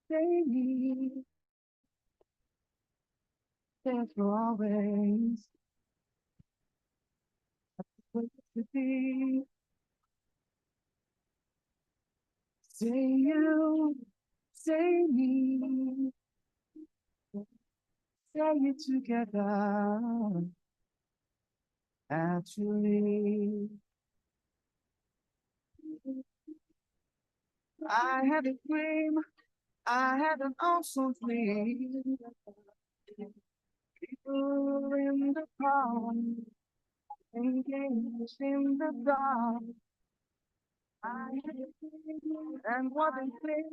Baby, there's always a way to be. Say you, say me, say it together. Actually, I had a dream, I had an awesome dream. People in the park, engaged in the dark. I had a dream, and what they say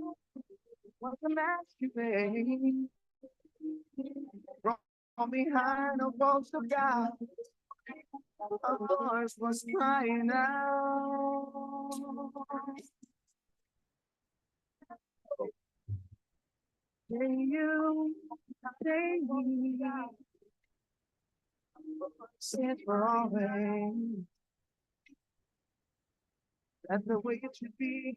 was a masquerade. From behind a walls of God, a voice was crying out. Say you, say me, say it for always. That's the way it should be.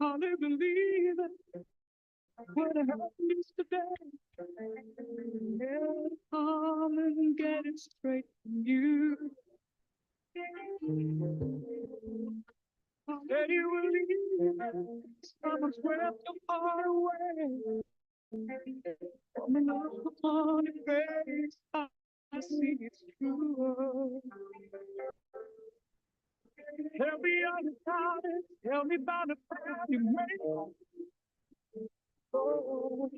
Hardly believe it. What happened today? Come and get it straight from you. That you will leave. Someone's where so far away. From the look upon your face, I see it's true. Tell me all about it. Tell me about the path you made. Oh,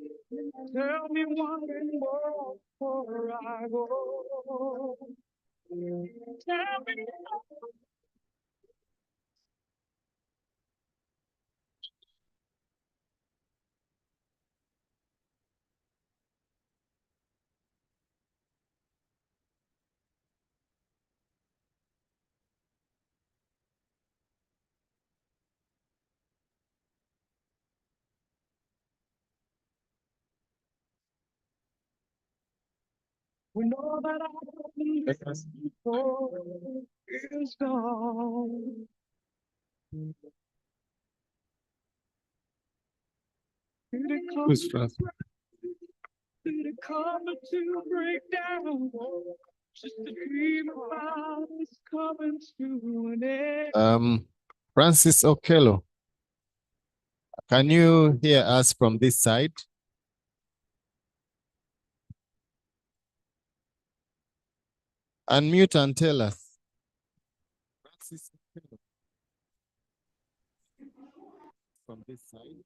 tell me one more before I go. Tell me. We know that our before is gone. Did it come? Who's first? Did it come to break down? Just a dream about us coming to an end. Francis Okello, can you hear us from this side? Unmute and tell us. Francis Okello, from this side.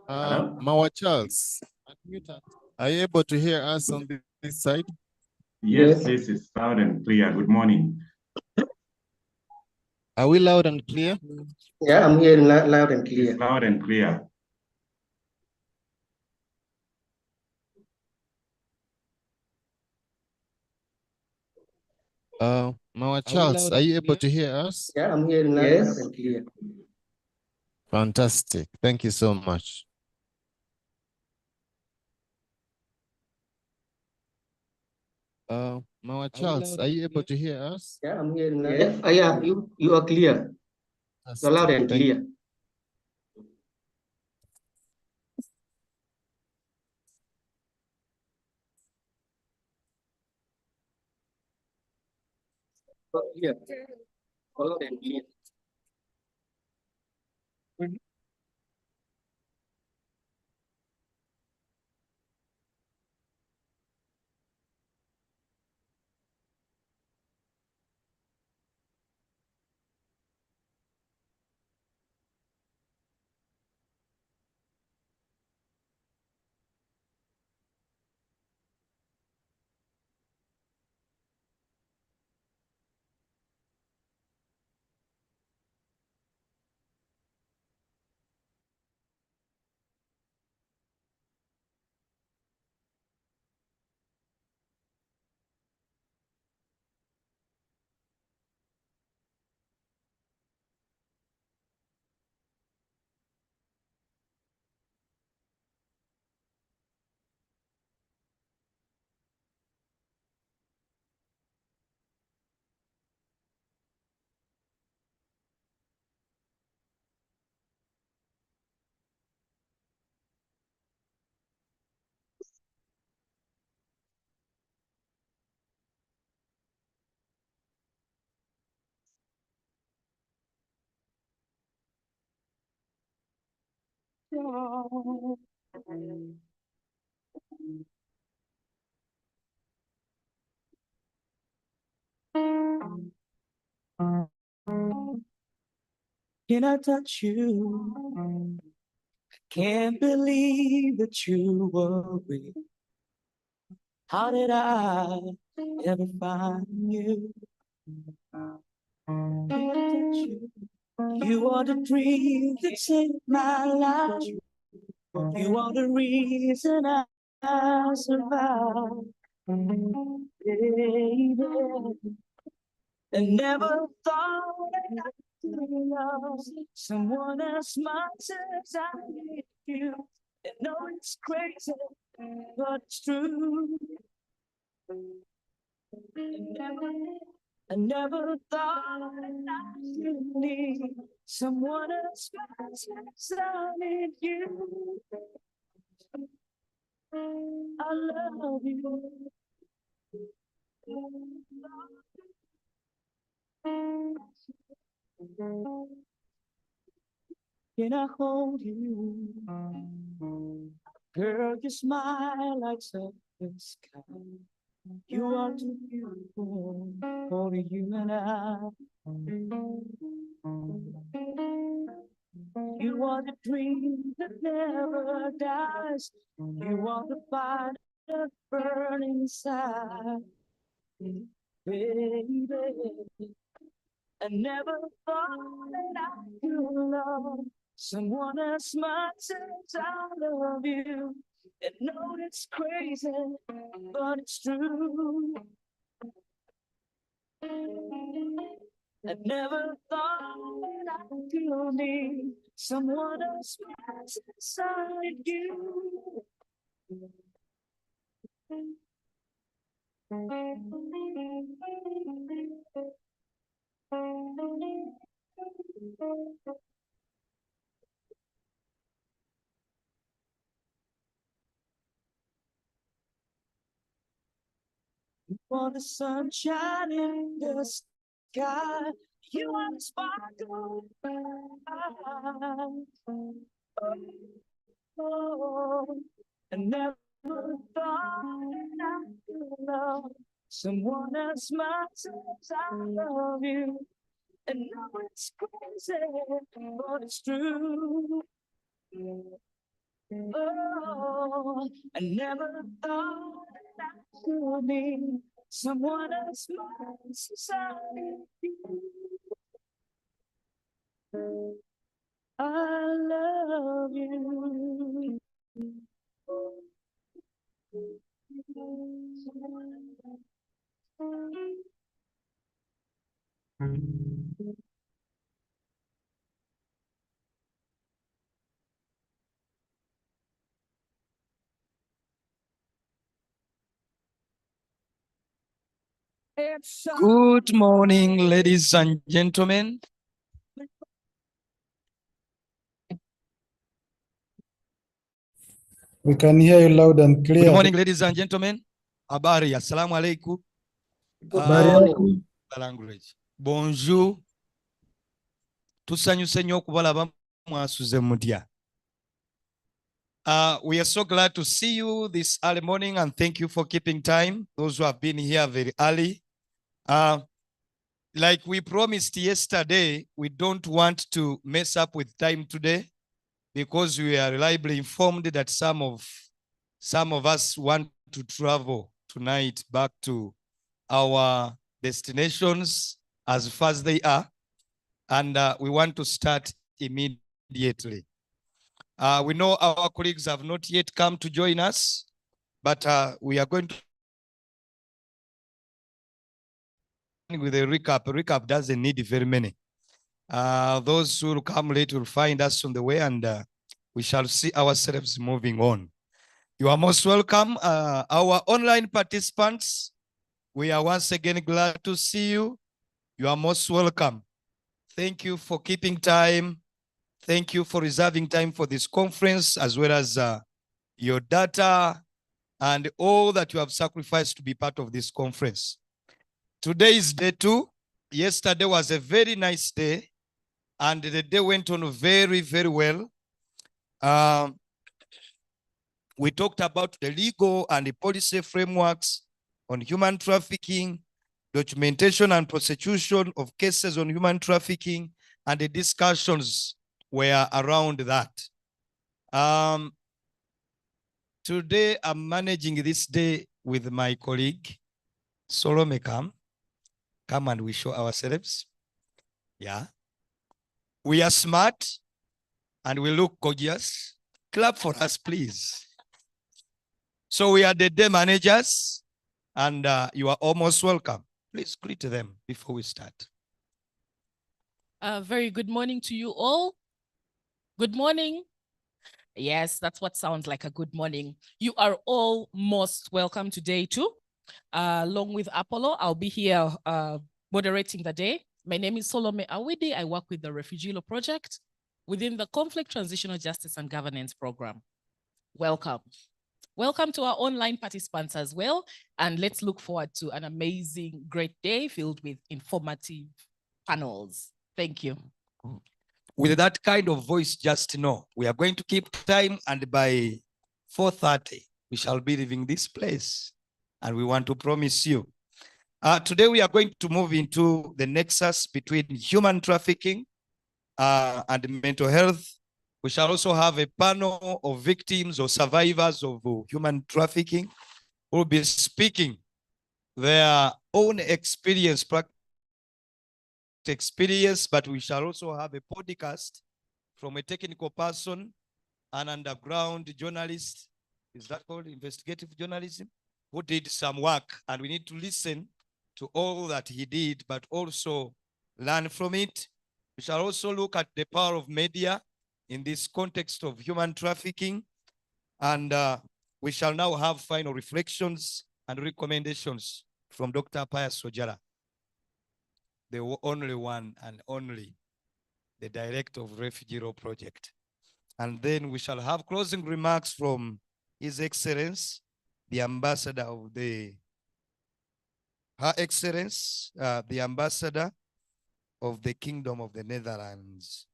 Mawa Charles, unmute and, are you able to hear us on this side? Yes, this is loud and clear. Good morning. Are we loud and clear? Yeah, I'm hearing loud and clear. It's loud and clear. Mawa Charles, are you able to hear us? Yeah, I'm hearing loud and clear. Fantastic. Thank you so much. Mawa Charles, are you able to hear us? Yeah, I'm hearing loud. Yeah, you are clear. You're loud and clear. Yeah, loud and clear. Can I touch you? Can't believe that you were real. How did I ever find you? You are the dream that saved my life. You are the reason I survive. Baby, I never thought that I could love someone as much as I need you. I know it's crazy, but it's true. I never thought that I could need someone as much as I need you. I love you. Can I hold you? Girl, your smile lights up the sky. You are too beautiful for the human eye. You are the dream that never dies. You are the fire that burns inside. Baby, I never thought that I could love someone as much as I love you. I know it's crazy, but it's true. I never thought that I could need someone as much as I did you. For the sunshine in the sky, you are the sparkle. Oh, I never thought I could love someone as much as I love you. And now it's crazy, but it's true. Oh, I never thought that I could be someone as much as I do. I love you. Good morning, ladies and gentlemen. We can hear you loud and clear. Good morning, ladies and gentlemen. Habari, assalamu alaikum. Habari yako? Language. Bonjour. Tusanyuse nnyo okubalaba mwasuze mutya. We are so glad to see you this early morning and thank you for keeping time. Those who have been here very early. Like we promised yesterday, we don't want to mess up with time today because we are reliably informed that some of us want to travel tonight back to our destinations as far as they are. And we want to start immediately. We know our colleagues have not yet come to join us, but we are going to with a recap. A recap doesn't need very many. Those who will come late will find us on the way and we shall see ourselves moving on. You are most welcome. Our online participants, we are once again glad to see you. You are most welcome. Thank you for keeping time. Thank you for reserving time for this conference, as well as your data and all that you have sacrificed to be part of this conference. Today is day 2. Yesterday was a very nice day, and the day went on very, very well. We talked about the legal and the policy frameworks on human trafficking, documentation and prosecution of cases on human trafficking, and the discussions were around that. Today, I'm managing this day with my colleague, Solome. Come and we show ourselves. Yeah. We are smart and we look gorgeous. Clap for us, please. So we are the day managers and you are almost welcome. Please greet them before we start. Very good morning to you all. Good morning. Yes, that's what sounds like a good morning. You are all most welcome today too. Along with Apollo, I'll be here moderating the day. My name is Solome Awidi. I work with the Refugee Law Project within the Conflict Transitional Justice and Governance Program. Welcome. Welcome to our online participants as well. And let's look forward to an amazing, great day filled with informative panels. Thank you. With that kind of voice, just know we are going to keep time, and by 4:30, we shall be leaving this place. And we want to promise you. Today, we are going to move into the nexus between human trafficking and mental health. We shall also have a panel of victims or survivors of human trafficking who will be speaking their own experience, but we shall also have a podcast from a technical person, an underground journalist, is that called investigative journalism, who did some work, and we need to listen to all that he did, but also learn from it. We shall also look at the power of media in this context of human trafficking, and we shall now have final reflections and recommendations from Dr. Pius Sojala, the only one and only, the director of Refugee Law Project. And then we shall have closing remarks from His Excellency, the ambassador of Her Excellency, the ambassador of the Kingdom of the Netherlands.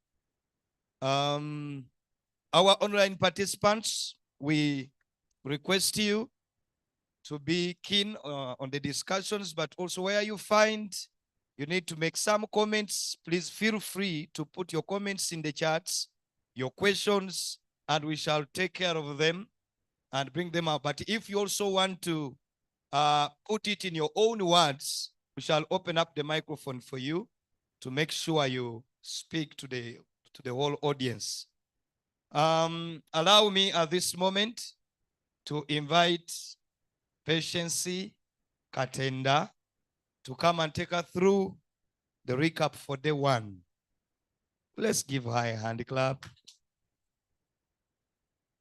Our online participants, we request you to be keen on the discussions, but also where you find you need to make some comments, please feel free to put your comments in the chats, your questions, and we shall take care of them and bring them up. But if you also want to put it in your own words, we shall open up the microphone for you to make sure you speak to the whole audience. Allow me at this moment to invite Patience Katenda to come and take us through the recap for day one. Let's give her a hand clap.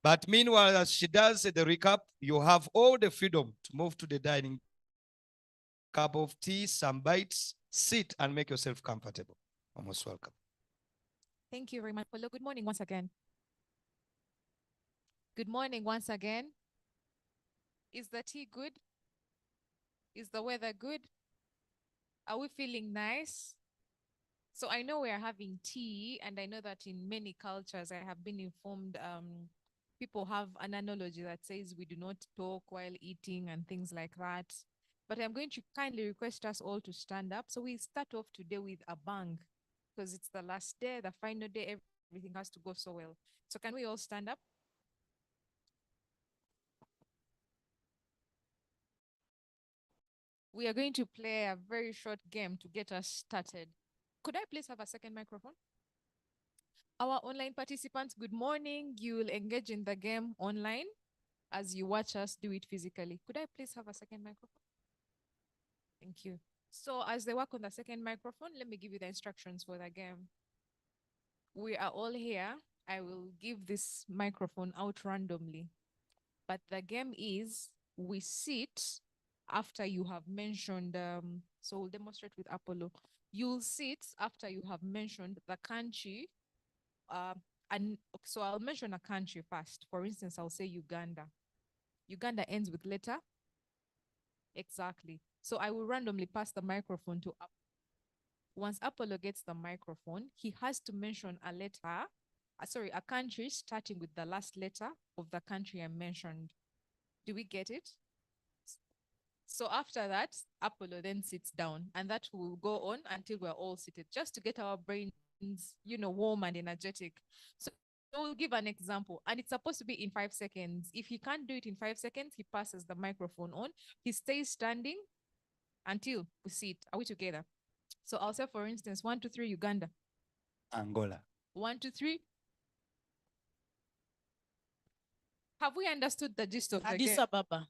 But meanwhile, as she does the recap, you have all the freedom to move to the dining, cup of tea, some bites, sit and make yourself comfortable. Almost welcome. Thank you very much, Paulo. Good morning once again. Good morning once again. Is the tea good? Is the weather good? Are we feeling nice? So I know we are having tea, and I know that in many cultures, I have been informed, people have an analogy that says we do not talk while eating and things like that. But I'm going to kindly request us all to stand up. So we start off today with a bang, because it's the last day, the final day, everything has to go so well. So can we all stand up? We are going to play a very short game to get us started. Could I please have a second microphone? Our online participants, good morning. You will engage in the game online as you watch us do it physically. Could I please have a second microphone? Thank you. So as they work on the second microphone, let me give you the instructions for the game. We are all here. I will give this microphone out randomly. But the game is we sit after you have mentioned, so we'll demonstrate with Apollo. You'll sit after you have mentioned the country. And so I'll mention a country first. For instance, I'll say Uganda. Uganda ends with letter. Exactly. So I will randomly pass the microphone to Apollo. Once Apollo gets the microphone, he has to mention a letter, a country starting with the last letter of the country I mentioned. Do we get it? So after that, Apollo then sits down, and that will go on until we're all seated, just to get our brains, warm and energetic. So we'll give an example, and it's supposed to be in 5 seconds. If he can't do it in 5 seconds, he passes the microphone on. He stays standing until we see it. Are we together? So I'll say, for instance, 1, 2, 3, Uganda. Angola. 1, 2, 3. Have we understood the gist of the Addis game? Ababa.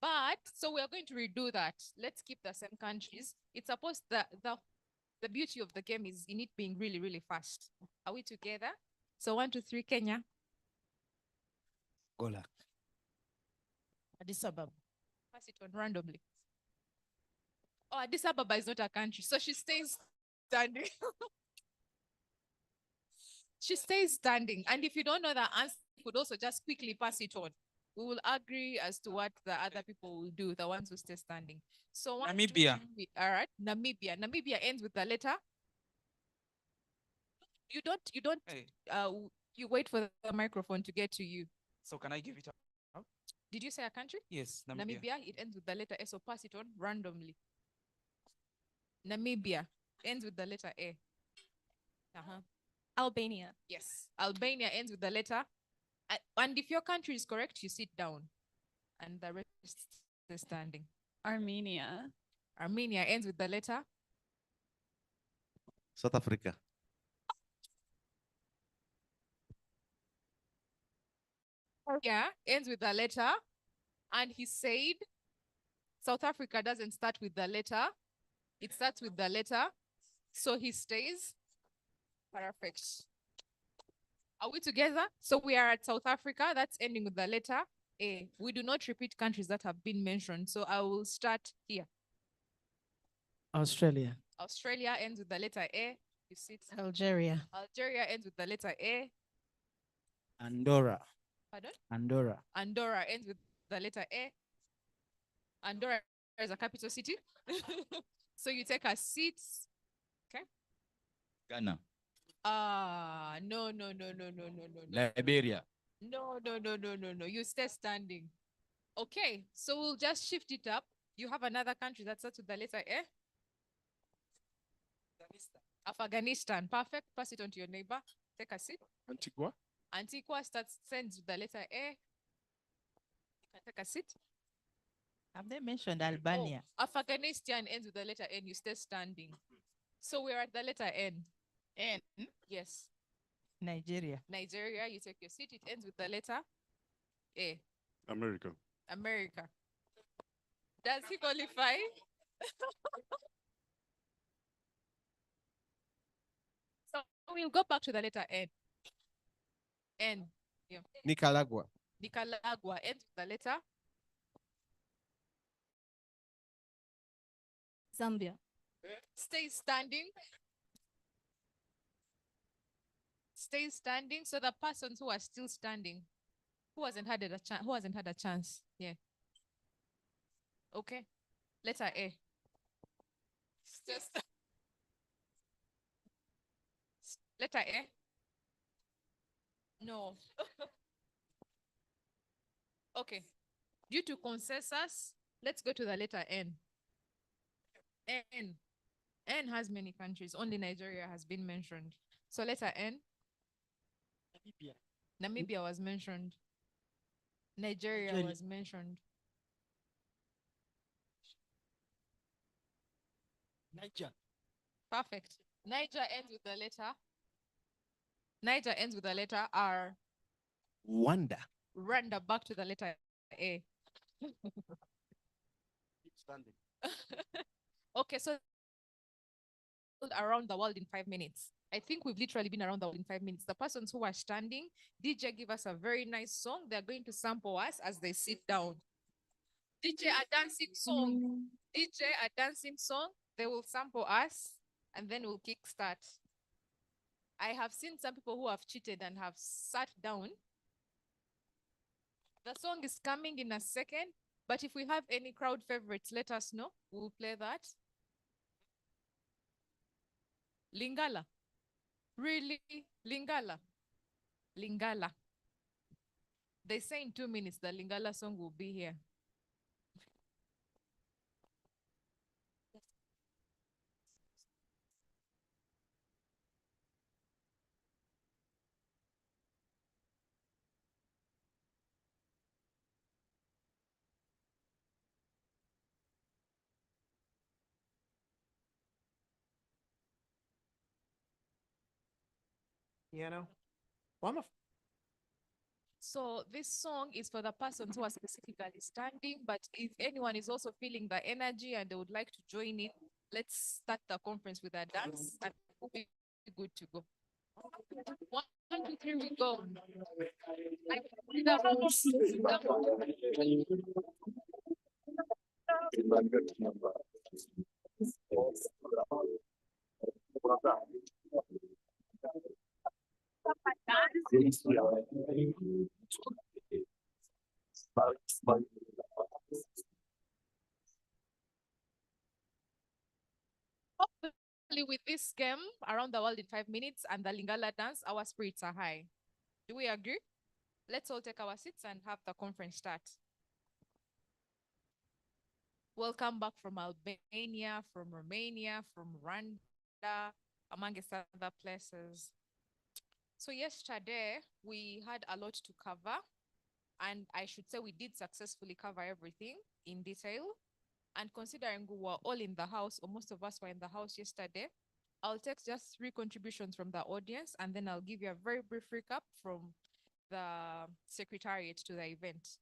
But so we're going to redo that. Let's keep the same countries. It's supposed the beauty of the game is in it being really, really fast. Are we together? So 1, 2, 3, Kenya. Angola. Addis Ababa. Pass it on randomly. Oh, Addis Ababa is not a country, so she stays standing. She stays standing. And if you don't know the answer, you could also just quickly pass it on. We will agree as to what the other people will do, the ones who stay standing. So Namibia. All right, Namibia. Namibia ends with the letter. You don't, Hey, you wait for the microphone to get to you. so can I give it up? Did you say a country? Yes, Namibia. Namibia, it ends with the letter A, so pass it on randomly. Namibia ends with the letter A. Albania. Yes. Albania ends with the letter. And if your country is correct, you sit down. And the rest is standing. Armenia. Armenia ends with the letter. South Africa. Yeah, ends with the letter. And he said South Africa doesn't start with the letter. It starts with the letter. So he stays. Perfect. Are we together? So we are at South Africa. That's ending with the letter A. We do not repeat countries that have been mentioned. So I will start here. Australia. Australia ends with the letter A. You sit. Algeria. Algeria ends with the letter A. Andorra. Pardon? Andorra. Andorra ends with the letter A. Andorra is a capital city. So you take a seat. Okay. Ghana. No. Liberia. No. You stay standing. Okay, so we'll just shift it up. You have another country that starts with the letter A. Afghanistan. Perfect. Pass it on to your neighbor. Take a seat. Antigua. Antigua ends with the letter A. You can take a seat. Have they mentioned Albania? Oh, Afghanistan ends with the letter N. You stay standing. So we're at the letter N. N. Yes. Nigeria. Nigeria, you take your seat. It ends with the letter A. America. America. Does he qualify? So we'll go back to the letter N. N. Yeah. Nicaragua. Nicaragua ends with the letter Zambia. Stay standing. Stay standing. So the persons who are still standing, who hasn't had a chance, yeah. Okay. Letter A. Just letter A. No. Okay. Due to consensus, let's go to the letter N. N. N has many countries. Only Nigeria has been mentioned. So letter N. Namibia. Namibia was mentioned. Nigeria was mentioned. Niger. Perfect. Niger ends with the letter. Niger ends with the letter R. Rwanda. Rwanda back to the letter A. Standing. Okay, so around the world in 5 minutes. I think we've literally been around the world in 5 minutes. The persons who are standing, DJ give us a very nice song. They're going to sample us as they sit down. DJ a dancing song. DJ a dancing song. They will sample us and then we'll kickstart. I have seen some people who have cheated and have sat down. The song is coming in a second, but if we have any crowd favorites, let us know. We'll play that. Lingala. Really? Lingala. Lingala. They say in 2 minutes the Lingala song will be here. You know, one of So this song is for the persons who are specifically standing, but if anyone is also feeling the energy and they would like to join in, let's start the conference with a dance and we'll be good to go. 1, 2, 3, we go. Hopefully with this game around the world in 5 minutes and the Lingala dance, our spirits are high. Do we agree? Let's all take our seats and have the conference start. Welcome back from Albania, from Romania, from Rwanda, amongst other places. So yesterday we had a lot to cover, and I should say we did successfully cover everything in detail. And considering we were all in the house, or most of us were in the house yesterday, I'll take just 3 contributions from the audience, and then I'll give you a very brief recap from the secretariat to the event.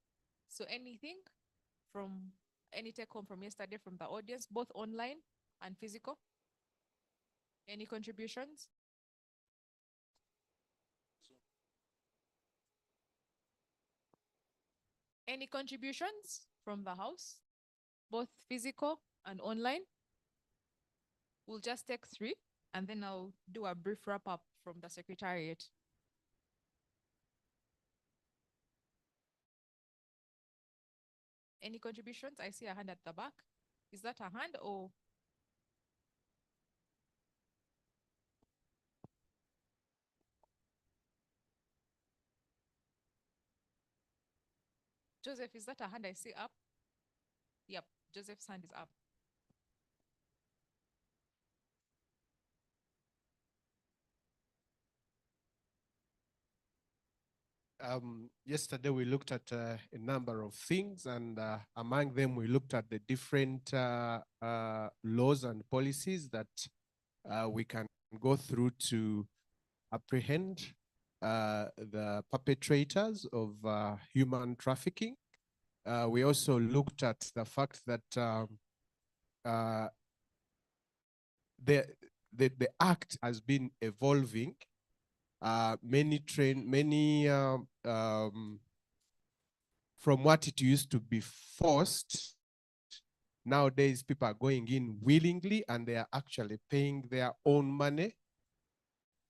So anything from any take home from yesterday from the audience, both online and physical? Any contributions? Any contributions from the house, both physical and online? We'll just take 3 and then I'll do a brief wrap up from the secretariat. Any contributions? I see a hand at the back. Is that a hand or? Joseph, is that a hand I see up? Yep, Joseph's hand is up. Yesterday we looked at a number of things, and among them we looked at the different laws and policies that we can go through to apprehend the perpetrators of human trafficking. We also looked at the fact that the act has been evolving. From what it used to be forced, nowadays people are going in willingly and they are actually paying their own money.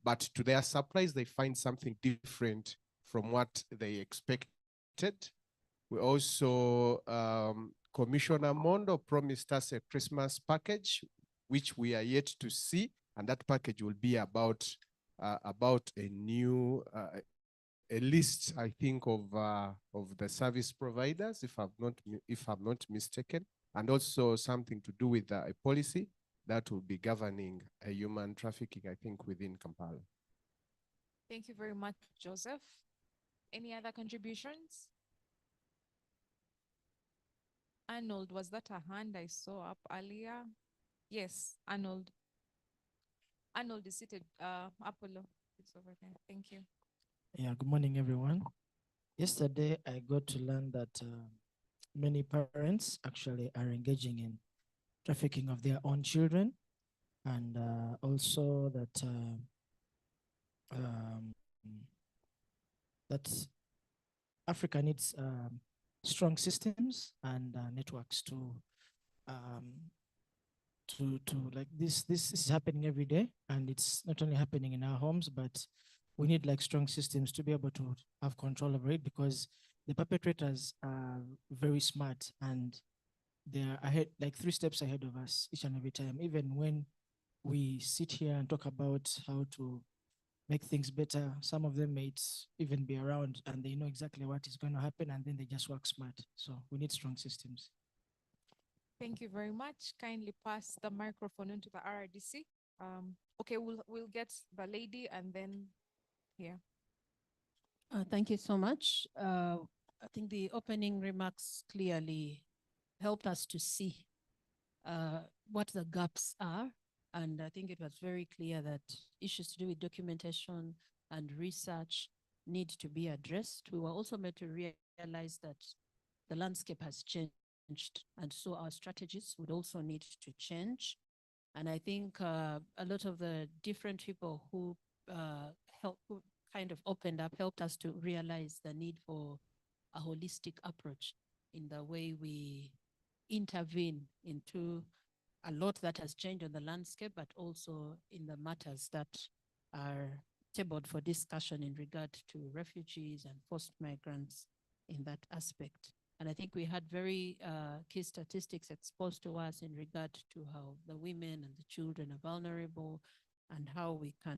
But to their surprise, they find something different from what they expected. We also, Commissioner Mondo promised us a Christmas package, which we are yet to see. And that package will be about a new, a list, I think, of the service providers, if I'm not mistaken, and also something to do with a policy that will be governing human trafficking, I think, within Kampala. Thank you very much, Joseph. Any other contributions? Arnold, was that a hand I saw up earlier? Yes, Arnold. Arnold is seated. Apollo, it's over there. Thank you. Yeah, good morning, everyone. Yesterday, I got to learn that many parents actually are engaging in trafficking of their own children, and also that that Africa needs strong systems and networks to like this is happening every day, and it's not only happening in our homes, but we need like strong systems to be able to have control over it, because the perpetrators are very smart and they are ahead, like 3 steps ahead of us each and every time. Even when we sit here and talk about how to make things better, some of them may even be around and they know exactly what is going to happen, and then they just work smart. So we need strong systems. Thank you very much. Kindly pass the microphone into the RRDC. Okay, we'll get the lady and then here. Thank you so much. I think the opening remarks clearly helped us to see what the gaps are. And I think it was very clear that issues to do with documentation, and research need to be addressed. We were also made to realize that the landscape has changed, and so our strategies would also need to change. And I think a lot of the different people who who kind of opened up, helped us to realize the need for a holistic approach in the way we intervene into a lot that has changed on the landscape, but also in the matters that are tabled for discussion in regard to refugees and forced migrants in that aspect. And I think we had very key statistics exposed to us in regard to how the women and the children are vulnerable and how we can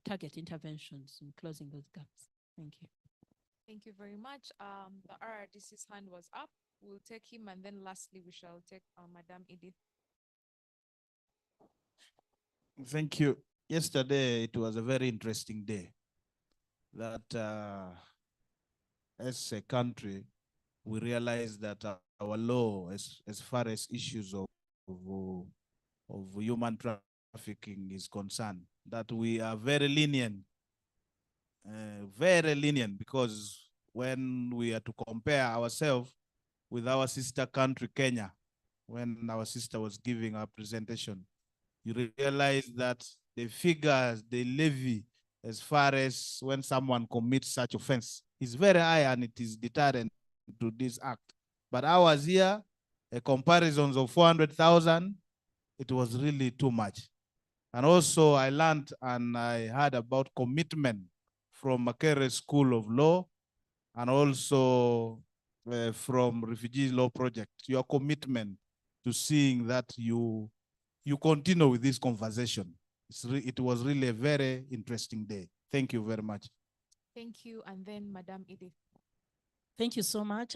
target interventions in closing those gaps. Thank you. Thank you very much. The RRDC's hand was up. We'll take him, and then lastly, we shall take Madam Edith. Thank you. Yesterday, it was a very interesting day that as a country, we realized that our law, as far as issues of human trafficking is concerned, that we are very lenient, because when we are to compare ourselves with our sister country, Kenya, when our sister was giving our presentation, you realize that the figures they levy as far as when someone commits such offense is very high, and it is deterrent to this act. But ours here, a comparisons of 400,000, it was really too much. And also I learned and I heard about commitment from Makere School of Law and also from Refugee Law Project, your commitment to seeing that you continue with this conversation. It was really a very interesting day. Thank you very much. Thank you. And then Madam Edith. Thank you so much.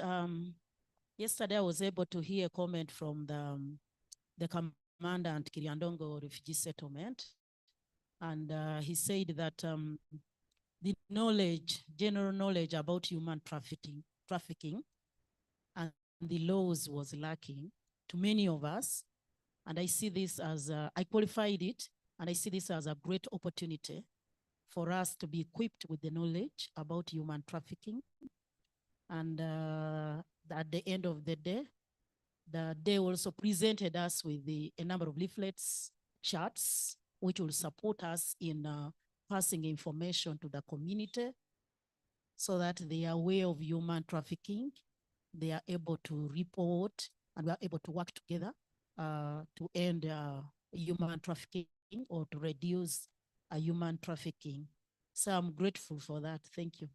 Yesterday, I was able to hear a comment from the commandant Kiriandongo refugee settlement. And he said that the knowledge, general knowledge about human trafficking and the laws was lacking to many of us. And I see this as, I qualified it, and I see this as a great opportunity for us to be equipped with the knowledge about human trafficking. And at the end of the day also presented us with a number of leaflets, charts, which will support us in passing information to the community so that they are aware of human trafficking, they are able to report, and we are able to work together to end human trafficking or to reduce human trafficking. So I'm grateful for that. Thank you.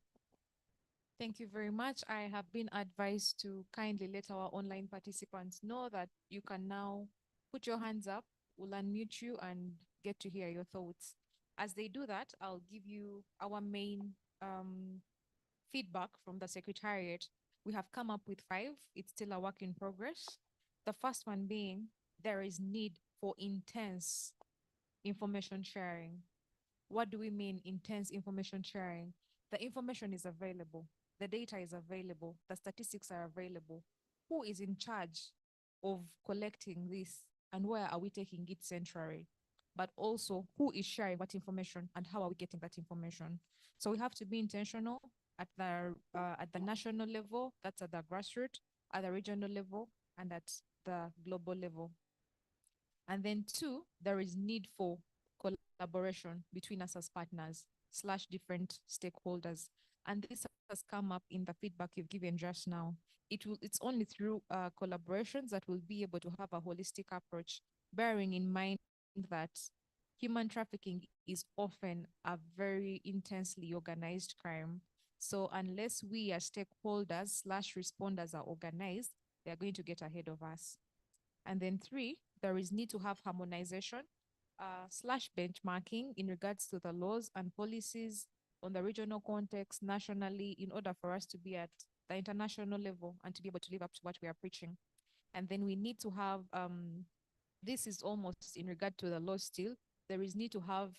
Thank you very much. I have been advised to kindly let our online participants know that you can now put your hands up. We'll unmute you and get to hear your thoughts. As they do that, I'll give you our main feedback from the Secretariat. We have come up with 5. It's still a work in progress. The first one being, there is need for intense information sharing. What do we mean intense information sharing? The information is available. The data is available. The statistics are available. Who is in charge of collecting this, and where are we taking it centrally? But also, who is sharing what information and how are we getting that information? So we have to be intentional at the national level, that's at the grassroots, at the regional level, and at the global level. And then 2, there is need for collaboration between us as partners / different stakeholders. And this has come up in the feedback you've given just now. It's only through collaborations that we'll be able to have a holistic approach, bearing in mind that human trafficking is often a very intensely organized crime. So unless we as stakeholders / responders are organized, they're going to get ahead of us. And then 3, there is need to have harmonization / benchmarking in regards to the laws and policies on the regional context nationally, in order for us to be at the international level and to be able to live up to what we are preaching. And then we need to have, this is almost in regard to the law still, there is need to have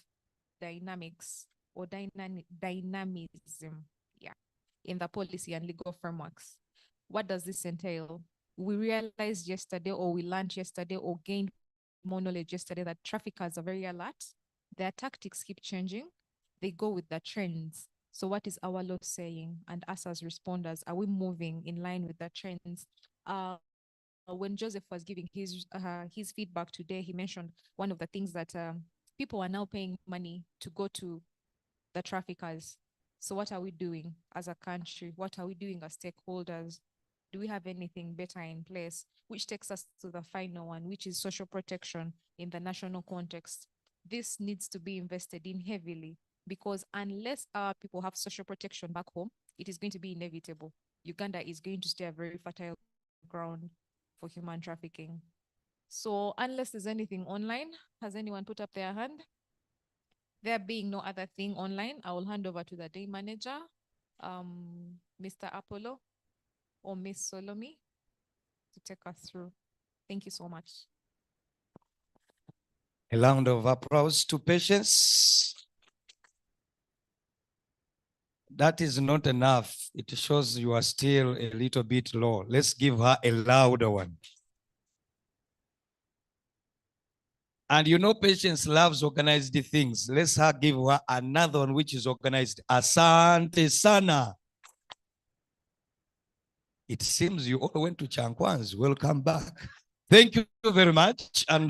dynamics or dynamism, in the policy and legal frameworks. What does this entail? We realized yesterday, or we learned yesterday, or gained more knowledge yesterday, that traffickers are very alert. Their tactics keep changing. they go with the trends. So what is our law saying? And us as responders, are we moving in line with the trends? When Joseph was giving his feedback today, he mentioned one of the things that people are now paying money to go to the traffickers. So what are we doing as a country? What are we doing as stakeholders? Do we have anything better in place? Which takes us to the final one, which is social protection in the national context. This needs to be invested in heavily, because unless our people have social protection back home, it is going to be inevitable. Uganda is going to stay a very fertile ground for human trafficking. So unless there's anything online, has anyone put up their hand? There being no other thing online, I will hand over to the day manager, Mr. Apollo or Miss Solomi, to take us through. Thank you so much. A round of applause to Patience. That is not enough. It shows you are still a little bit low. Let's give her a louder one. And you know, Patience loves organized things. Let's give her another one which is organized. Asante sana. It seems you all went to Chankwan's. Welcome back. Thank you very much. And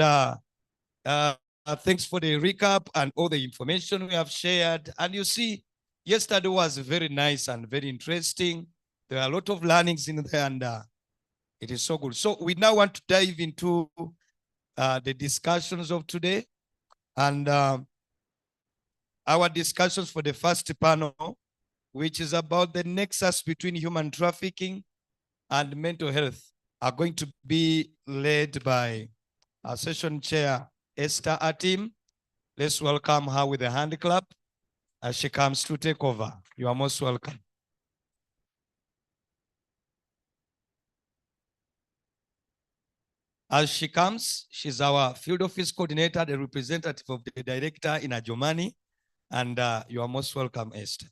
thanks for the recap and all the information we have shared. And you see, yesterday was very nice and very interesting. There are a lot of learnings in there, and it is so good. So we now want to dive into the discussions of today. And our discussions for the first panel, which is about the nexus between human trafficking and mental health, are going to be led by our session chair, Esther Atim. Let's welcome her with a hand clap as she comes to take over. You are most welcome. As she comes, she's our field office coordinator, the representative of the director in Ajomani, and you are most welcome, Esther.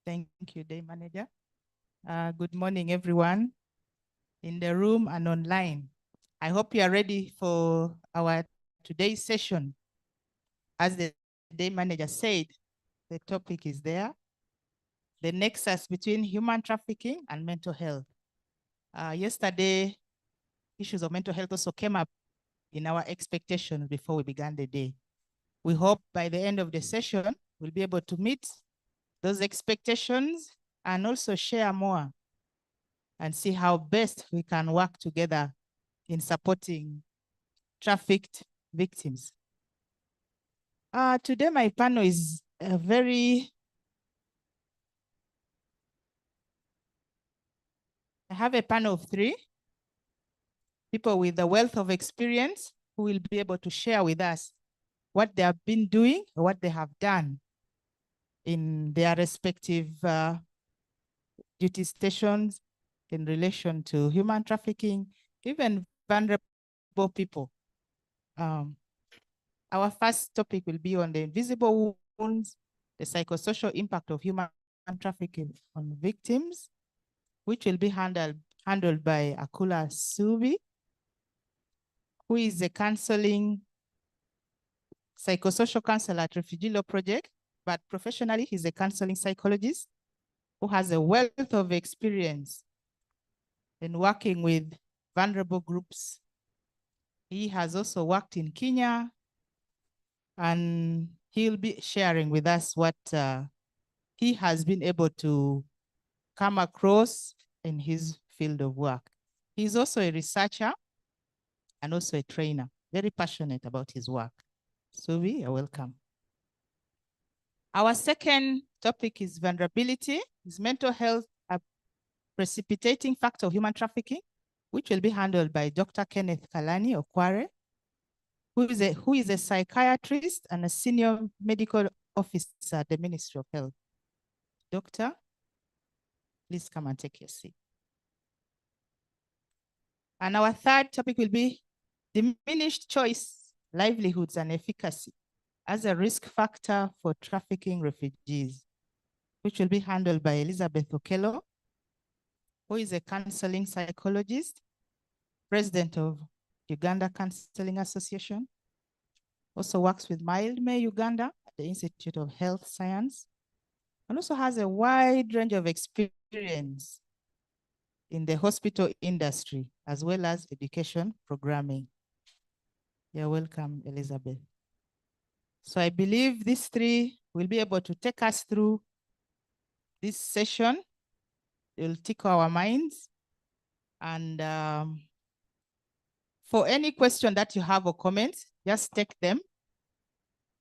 Thank you, Day Manager. Good morning, everyone in the room and online. I hope you are ready for our today's session. As the Day Manager said, the topic is there, the nexus between human trafficking and mental health. Yesterday, issues of mental health also came up in our expectations before we began the day. We hope by the end of the session, we'll be able to meet those expectations and also share more and see how best we can work together in supporting trafficked victims. Today, my panel is I have a panel of 3 people with a wealth of experience who will be able to share with us what they have been doing or what they have done in their respective duty stations in relation to human trafficking, even vulnerable people. Our first topic will be on the invisible wounds, the psychosocial impact of human trafficking on victims, which will be handled by Akula Subi, who is a counseling psychosocial counselor at Refugee Law Project, but professionally, he's a counseling psychologist who has a wealth of experience in working with vulnerable groups. He has also worked in Kenya, and he'll be sharing with us what he has been able to come across in his field of work. He's also a researcher and also a trainer, very passionate about his work. Subi, you're welcome. Our second topic is vulnerability. Is mental health a precipitating factor of human trafficking, which will be handled by Dr. Kenneth Kalani Okware, who is a psychiatrist and a senior medical officer at the Ministry of Health. Doctor, please come and take your seat. And our third topic will be diminished choice, livelihoods, and efficacy as a risk factor for trafficking refugees, which will be handled by Elizabeth Okello, who is a counseling psychologist, president of Uganda Counseling Association, also works with Mildmay Uganda at the Institute of Health Science, and also has a wide range of experience in the hospital industry, as well as education programming. You're welcome, Elizabeth. So I believe these three will be able to take us through this session. They'll tickle our minds. And for any question that you have or comments, just take them,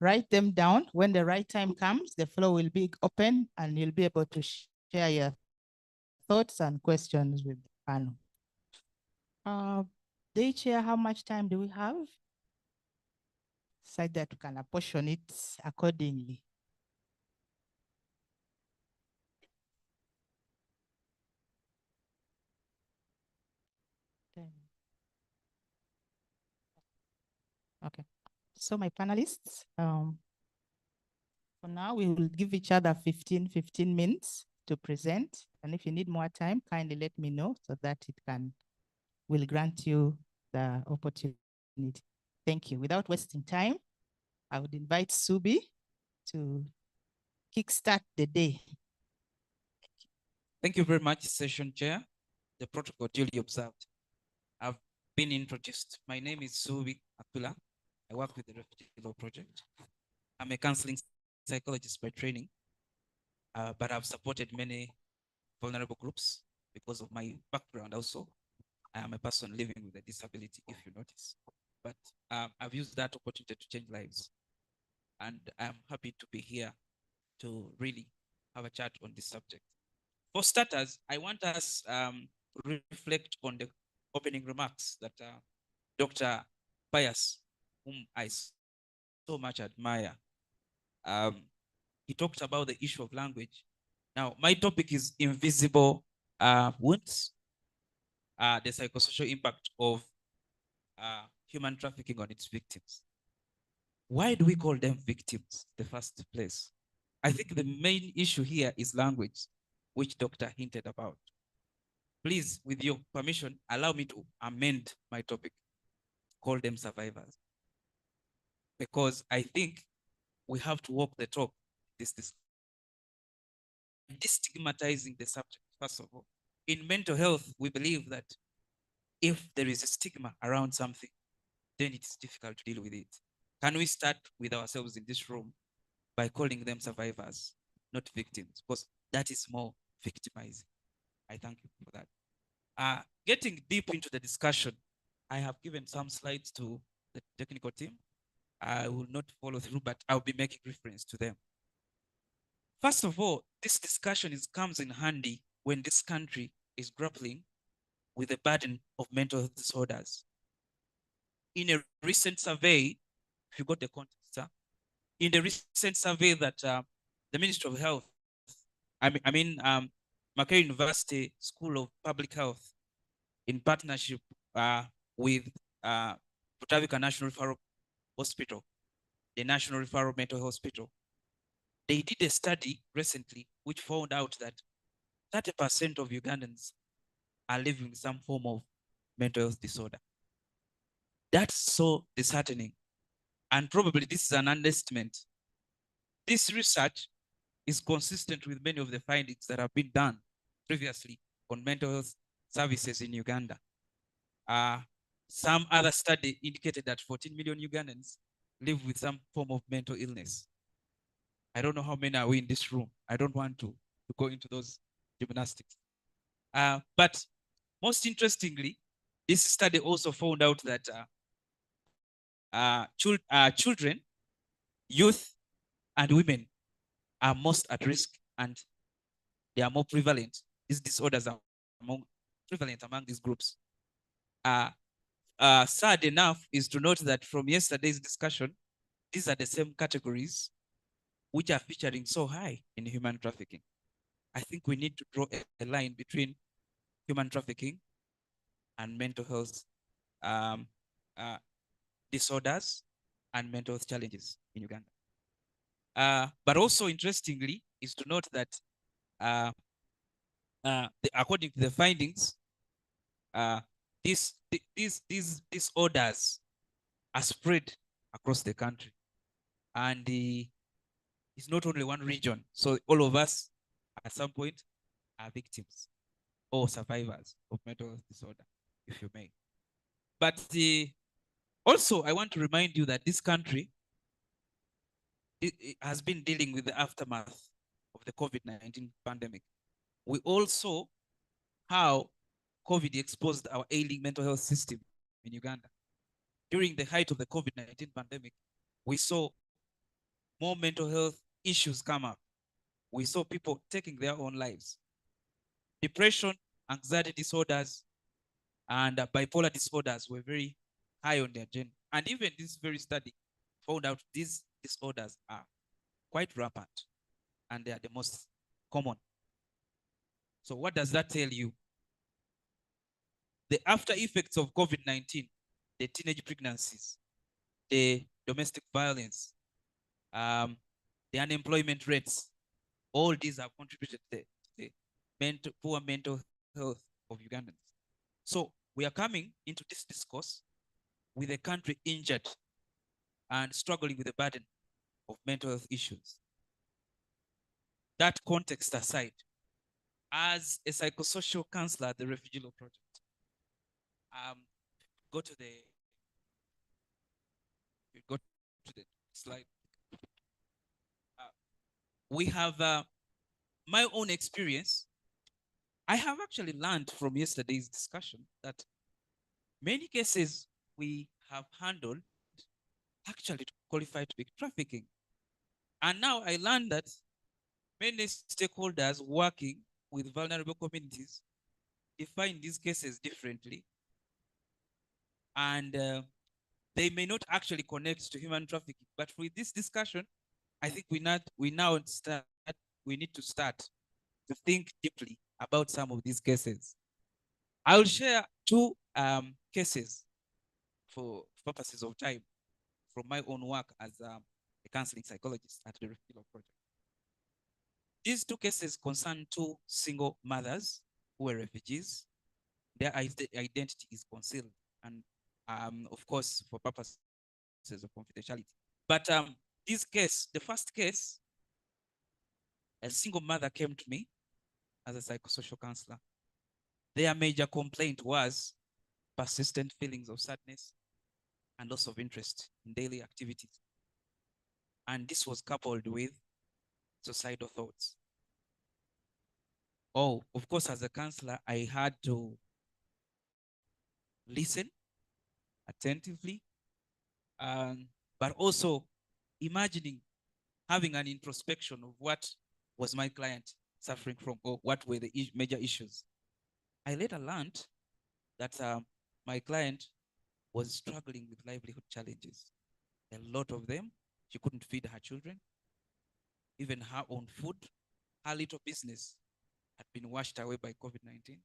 write them down. When the right time comes, the floor will be open and you'll be able to share your thoughts and questions with the panel. Day chair, how much time do we have? So that we can apportion it accordingly. Okay, so my panelists, for now, we will give each other 15 minutes to present. And if you need more time, kindly let me know so that will grant you the opportunity. Thank you. Without wasting time, I would invite Subi to kickstart the day. Thank you very much, Session Chair. The protocol duly observed. I've been introduced. My name is Subi Akula. I work with the Refugee Law Project. I'm a counseling psychologist by training, but I've supported many vulnerable groups because of my background also. I am a person living with a disability, if you notice. But I've used that opportunity to change lives. And I'm happy to be here to really have a chat on this subject. For starters, I want us to reflect on the opening remarks that Dr. Pius, whom I so much admire, he talked about the issue of language. Now, my topic is invisible wounds, the psychosocial impact of human trafficking on its victims. Why do we call them victims in the first place? I think the main issue here is language, which Dr. hinted about. Please, with your permission, allow me to amend my topic, call them survivors. Because I think we have to walk the talk, destigmatizing the subject, first of all. In mental health, we believe that if there is a stigma around something, then it's difficult to deal with it. Can we start with ourselves in this room by calling them survivors, not victims? Because that is more victimizing. I thank you for that. Getting deep into the discussion, I have given some slides to the technical team. I will not follow through, but I'll be making reference to them. First of all, this discussion comes in handy when this country is grappling with the burden of mental health disorders. In a recent survey, if you got the context, in the recent survey that the Ministry of Health, Makerere University School of Public Health, in partnership with Protea National Referral Hospital, the National Referral Mental Hospital, they did a study recently which found out that 30% of Ugandans are living with some form of mental health disorder. That's so disheartening. And probably this is an understatement. This research is consistent with many of the findings that have been done previously on mental health services in Uganda. Some other study indicated that 14 million Ugandans live with some form of mental illness. I don't know how many are we in this room. I don't want to go into those gymnastics. But most interestingly, this study also found out that children, youth, and women are most at risk, and they are more prevalent. These disorders are prevalent among these groups. Sad enough is to note that from yesterday's discussion, these are the same categories which are featuring so high in human trafficking. I think we need to draw a line between human trafficking and mental health disorders and mental health challenges in Uganda. But also interestingly is to note that according to the findings, these disorders are spread across the country. And it's not only one region. So all of us at some point are victims or survivors of mental health disorder, if you may. But also, I want to remind you that this country it has been dealing with the aftermath of the COVID-19 pandemic. We all saw how COVID exposed our ailing mental health system in Uganda. During the height of the COVID-19 pandemic, we saw more mental health issues come up. We saw people taking their own lives. Depression, anxiety disorders, and bipolar disorders were very high on the agenda. And even this very study found out these disorders are quite rampant and they are the most common. So what does that tell you? The after effects of COVID-19, the teenage pregnancies, the domestic violence, the unemployment rates, all these have contributed to the poor mental health of Ugandans. So we are coming into this discourse with a country injured and struggling with the burden of mental health issues. That context aside, as a psychosocial counselor at the Refugee Law Project, go to the slide. We have my own experience. I have actually learned from yesterday's discussion that many cases we have handled actually qualify to be trafficking. And now I learned that many stakeholders working with vulnerable communities define these cases differently. And they may not actually connect to human trafficking. But with this discussion, I think we need to start to think deeply about some of these cases. I will share two cases for purposes of time from my own work as a counseling psychologist at the Refugee Law Project. These two cases concern two single mothers who were refugees. Their identity is concealed, and of course, for purposes of confidentiality. But this case, the first case, a single mother came to me as a psychosocial counselor. Their major complaint was persistent feelings of sadness and loss of interest in daily activities. And this was coupled with suicidal thoughts. Oh, of course, as a counselor, I had to listen attentively, but also imagining having an introspection of what was my client suffering from, or what were the major issues. I later learned that my client was struggling with livelihood challenges. A lot of them, she couldn't feed her children, even her own food. Her little business had been washed away by COVID-19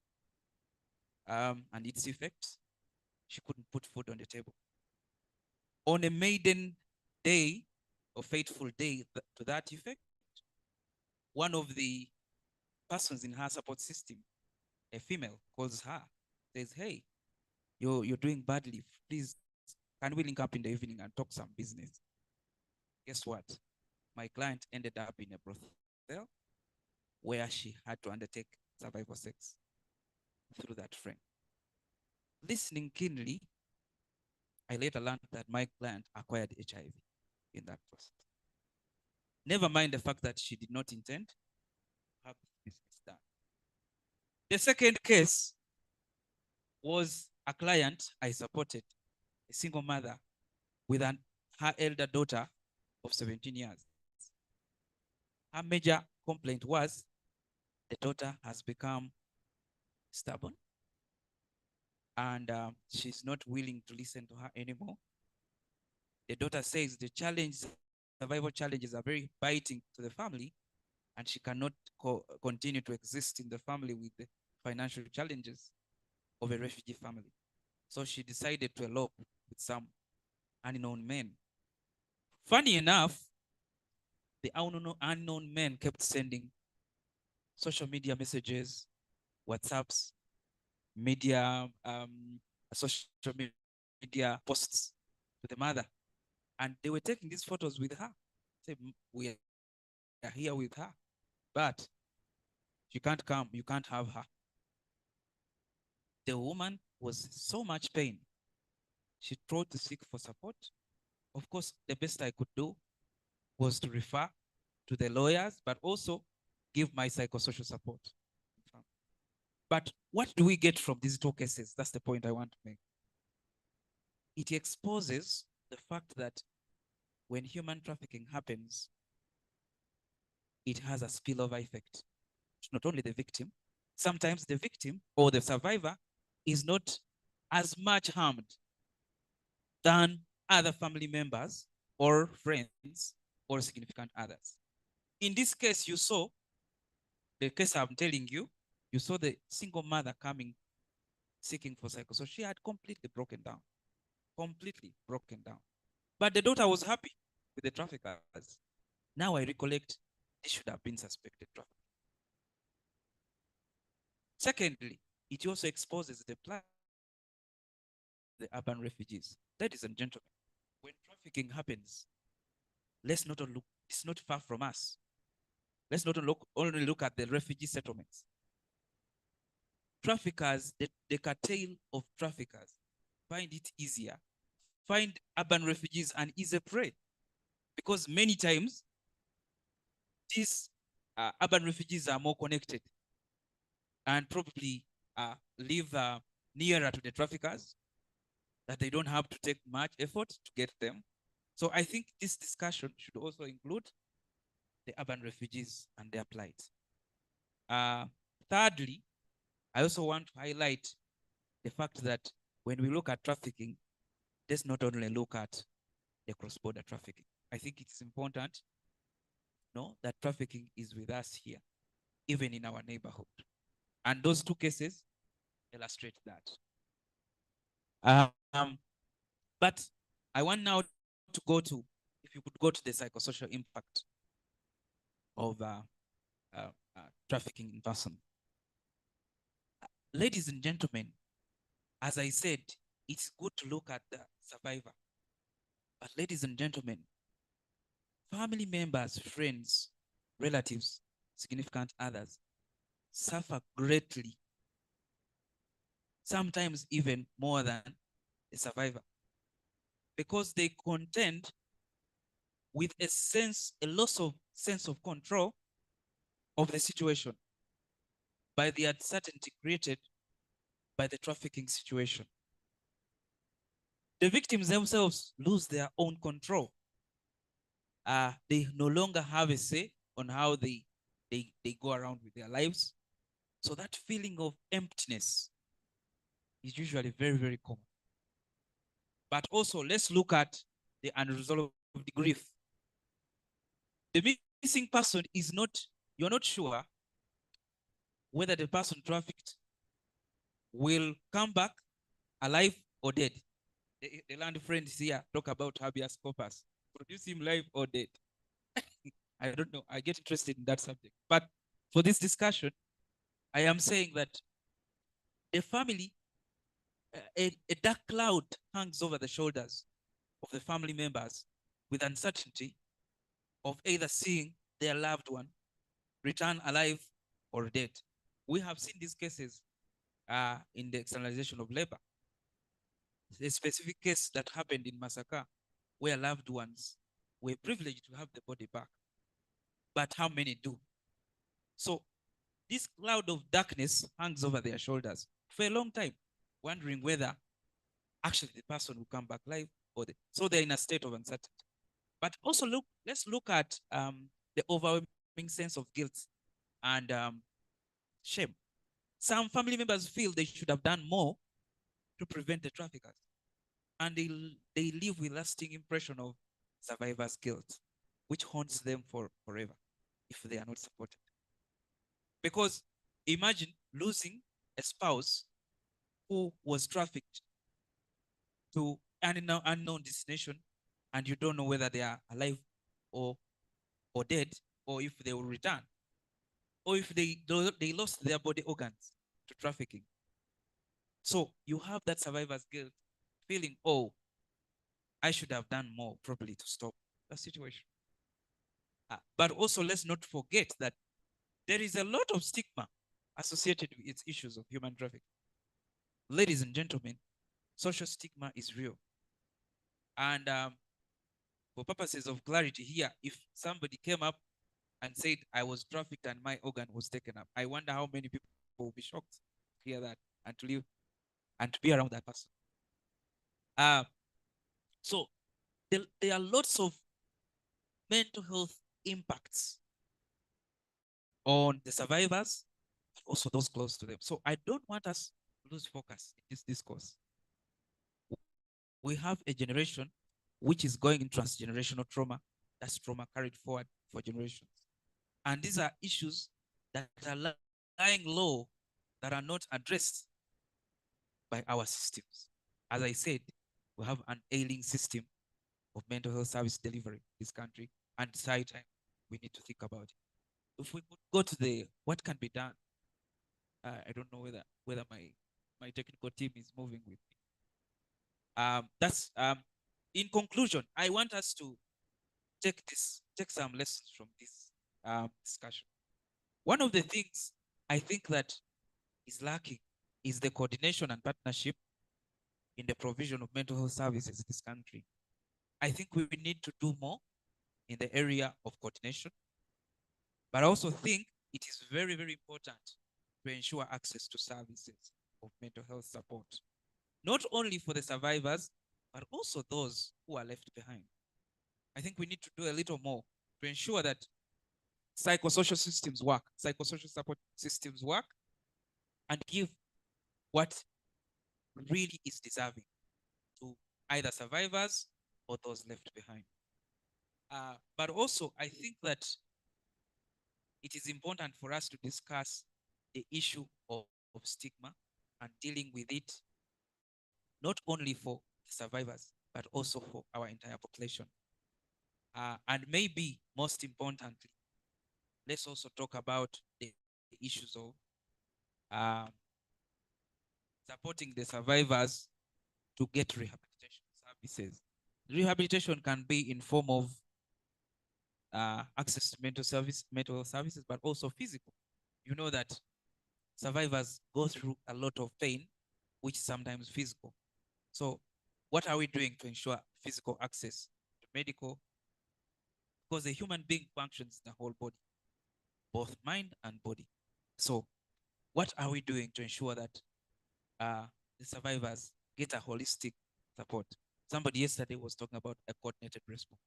and its effects. She couldn't put food on the table. On a maiden day, or fateful day to that effect, one of the persons in her support system, a female, calls her, says, "Hey, you're doing badly. Please, can we link up in the evening and talk some business?" Guess what? My client ended up in a brothel where she had to undertake survival sex through that friend. Listening keenly, I later learned that my client acquired HIV in that process. Never mind the fact that she did not intend to have this business done. The second case was a client I supported, a single mother with her elder daughter of 17 years. Her major complaint was the daughter has become stubborn and she's not willing to listen to her anymore. The daughter says the survival challenges are very biting to the family, and she cannot continue to exist in the family with the financial challenges of a refugee family. So she decided to elope with some unknown men. Funny enough, the unknown men kept sending social media messages, WhatsApps, social media posts to the mother. And they were taking these photos with her. Say, we are here with her, but she can't come. You can't have her. The woman was so much pain. She tried to seek for support. Of course, the best I could do was to refer to the lawyers, but also give my psychosocial support. But what do we get from these two cases? That's the point I want to make. It exposes the fact that when human trafficking happens, it has a spillover effect. It's not only the victim. Sometimes the victim or the survivor is not as much harmed than other family members or friends or significant others. In this case, you saw, the case I'm telling you, you saw the single mother coming seeking for psychosocial. She had completely broken down. Completely broken down. But the daughter was happy with the traffickers. Now I recollect, they should have been suspected traffickers. Secondly, it also exposes the plight of the urban refugees. Ladies and gentlemen, when trafficking happens, let's not look, it's not far from us. Let's not only look at the refugee settlements. Traffickers, the cartel of traffickers find it easier, find urban refugees an easy prey, because many times these urban refugees are more connected and probably live nearer to the traffickers, that they don't have to take much effort to get them. So I think this discussion should also include the urban refugees and their plight. Thirdly, I also want to highlight the fact that when we look at trafficking, let's not only look at the cross-border trafficking. I think it's important to know that trafficking is with us here, even in our neighborhood. And those two cases illustrate that. But I want now to go to, if you could go to the psychosocial impact of trafficking in person. Ladies and gentlemen, as I said, it's good to look at the survivor. But ladies and gentlemen, family members, friends, relatives, significant others suffer greatly, sometimes even more than the survivor, because they contend with a loss of sense of control of the situation by the uncertainty created by the trafficking situation. The victims themselves lose their own control. They no longer have a say on how they go around with their lives. So that feeling of emptiness is usually very, very common. But also, let's look at the unresolved grief. The missing person is not, you're not sure whether the person trafficked will come back alive or dead. The land friends here talk about habeas corpus. Produce him live or dead. I don't know. I get interested in that subject. But for this discussion, I am saying that the family, a dark cloud hangs over the shoulders of the family members with uncertainty of either seeing their loved one return alive or dead. We have seen these cases in the externalization of labor. A specific case that happened in Masaka, where loved ones were privileged to have the body back. But how many do? So this cloud of darkness hangs over their shoulders for a long time, wondering whether actually the person will come back alive or so they're in a state of uncertainty. But also let's look at the overwhelming sense of guilt and shame. Some family members feel they should have done more to prevent the traffickers, and they live with lasting impression of survivor's guilt, which haunts them forever if they are not supported. Because imagine losing a spouse who was trafficked to an unknown destination, and you don't know whether they are alive or dead, or if they will return, or if they lost their body organs to trafficking. So you have that survivor's guilt, feeling, oh, I should have done more probably to stop the situation. But also, let's not forget that there is a lot of stigma associated with its issues of human trafficking. Ladies and gentlemen, social stigma is real. And for purposes of clarity here, if somebody came up and said, I was trafficked and my organ was taken up, I wonder how many people will be shocked to hear that and to live and to be around that person. So there are lots of mental health impacts on the survivors, but also those close to them. So I don't want us to lose focus in this discourse. We have a generation which is going in transgenerational trauma. That's trauma carried forward for generations. And these are issues that are lying low, that are not addressed by our systems. As I said, we have an ailing system of mental health service delivery in this country, and it's high time we need to think about it. If we could go to the what can be done, I don't know whether my technical team is moving with me. That's in conclusion, I want us to take some lessons from this discussion. One of the things I think that is lacking is the coordination and partnership in the provision of mental health services in this country. I think we need to do more in the area of coordination, but I also think it is very, very important to ensure access to services of mental health support, not only for the survivors, but also those who are left behind. I think we need to do a little more to ensure that psychosocial systems work, psychosocial support systems work, and give what really is deserving to either survivors or those left behind. But also, I think that it is important for us to discuss the issue of stigma and dealing with it, not only for the survivors, but also for our entire population. And maybe most importantly, let's also talk about the issues of supporting the survivors to get rehabilitation services. Rehabilitation can be in form of access to mental health services, but also physical. You know that survivors go through a lot of pain, which is sometimes physical. So what are we doing to ensure physical access to medical? Because the human being functions in the whole body, both mind and body. So what are we doing to ensure that the survivors get a holistic support? Somebody yesterday was talking about a coordinated response.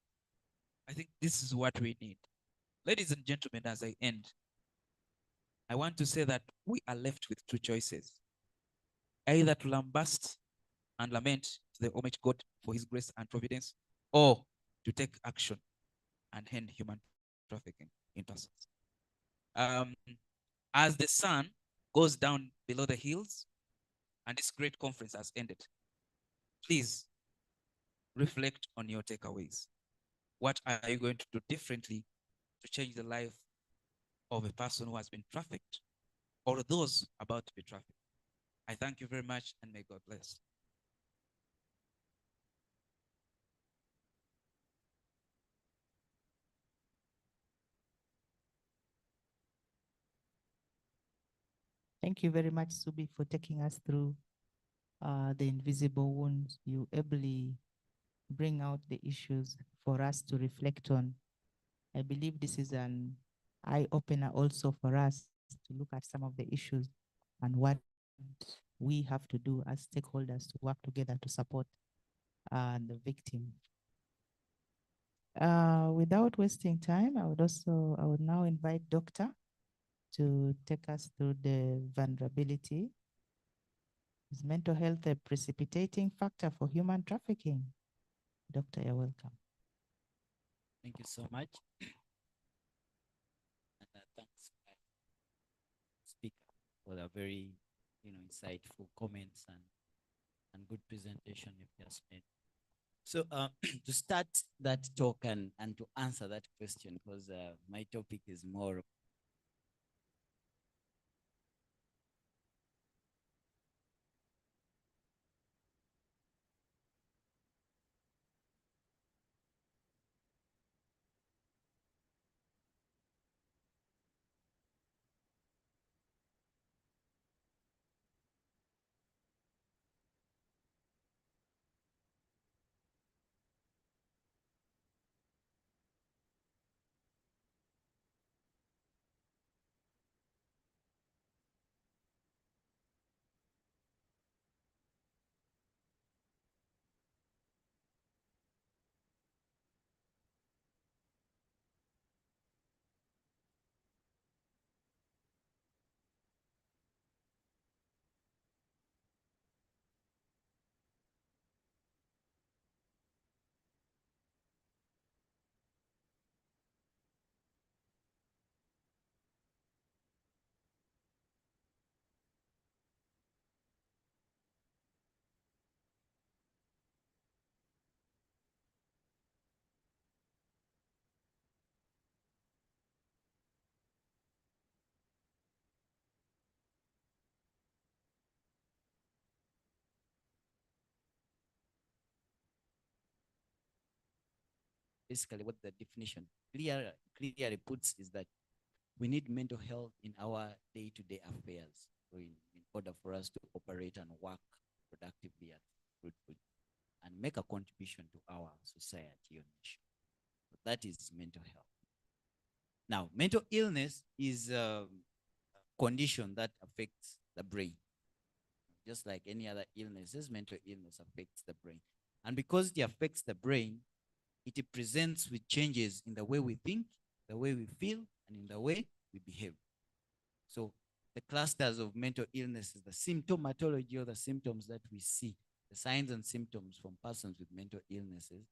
I think this is what we need. Ladies and gentlemen, as I end, I want to say that we are left with two choices. Either to lambast and lament to the Almighty God for his grace and providence, or to take action and end human trafficking in persons. As the sun goes down below the hills and this great conference has ended, please reflect on your takeaways. What are you going to do differently to change the life of a person who has been trafficked or those about to be trafficked? I thank you very much, and may God bless. Thank you very much, Subi, for taking us through the invisible wounds. You ably bring out the issues for us to reflect on. I believe this is an eye-opener also for us to look at some of the issues and what we have to do as stakeholders to work together to support the victim. Without wasting time, I would now invite Doctor to take us through the vulnerability. Is mental health a precipitating factor for human trafficking? Doctor, you're welcome. Thank you so much. And thanks, speaker, for the very insightful comments and good presentation you've just made. So to start that talk and to answer that question, because my topic is more basically what the definition clearly puts is that we need mental health in our day-to-day affairs in order for us to operate and work productively and fruitfully and make a contribution to our society or nation. That is mental health. Now, mental illness is a condition that affects the brain. Just like any other illnesses, mental illness affects the brain. And because it affects the brain, it presents with changes in the way we think, the way we feel, and in the way we behave. So the clusters of mental illnesses, the symptomatology or the symptoms that we see, the signs and symptoms from persons with mental illnesses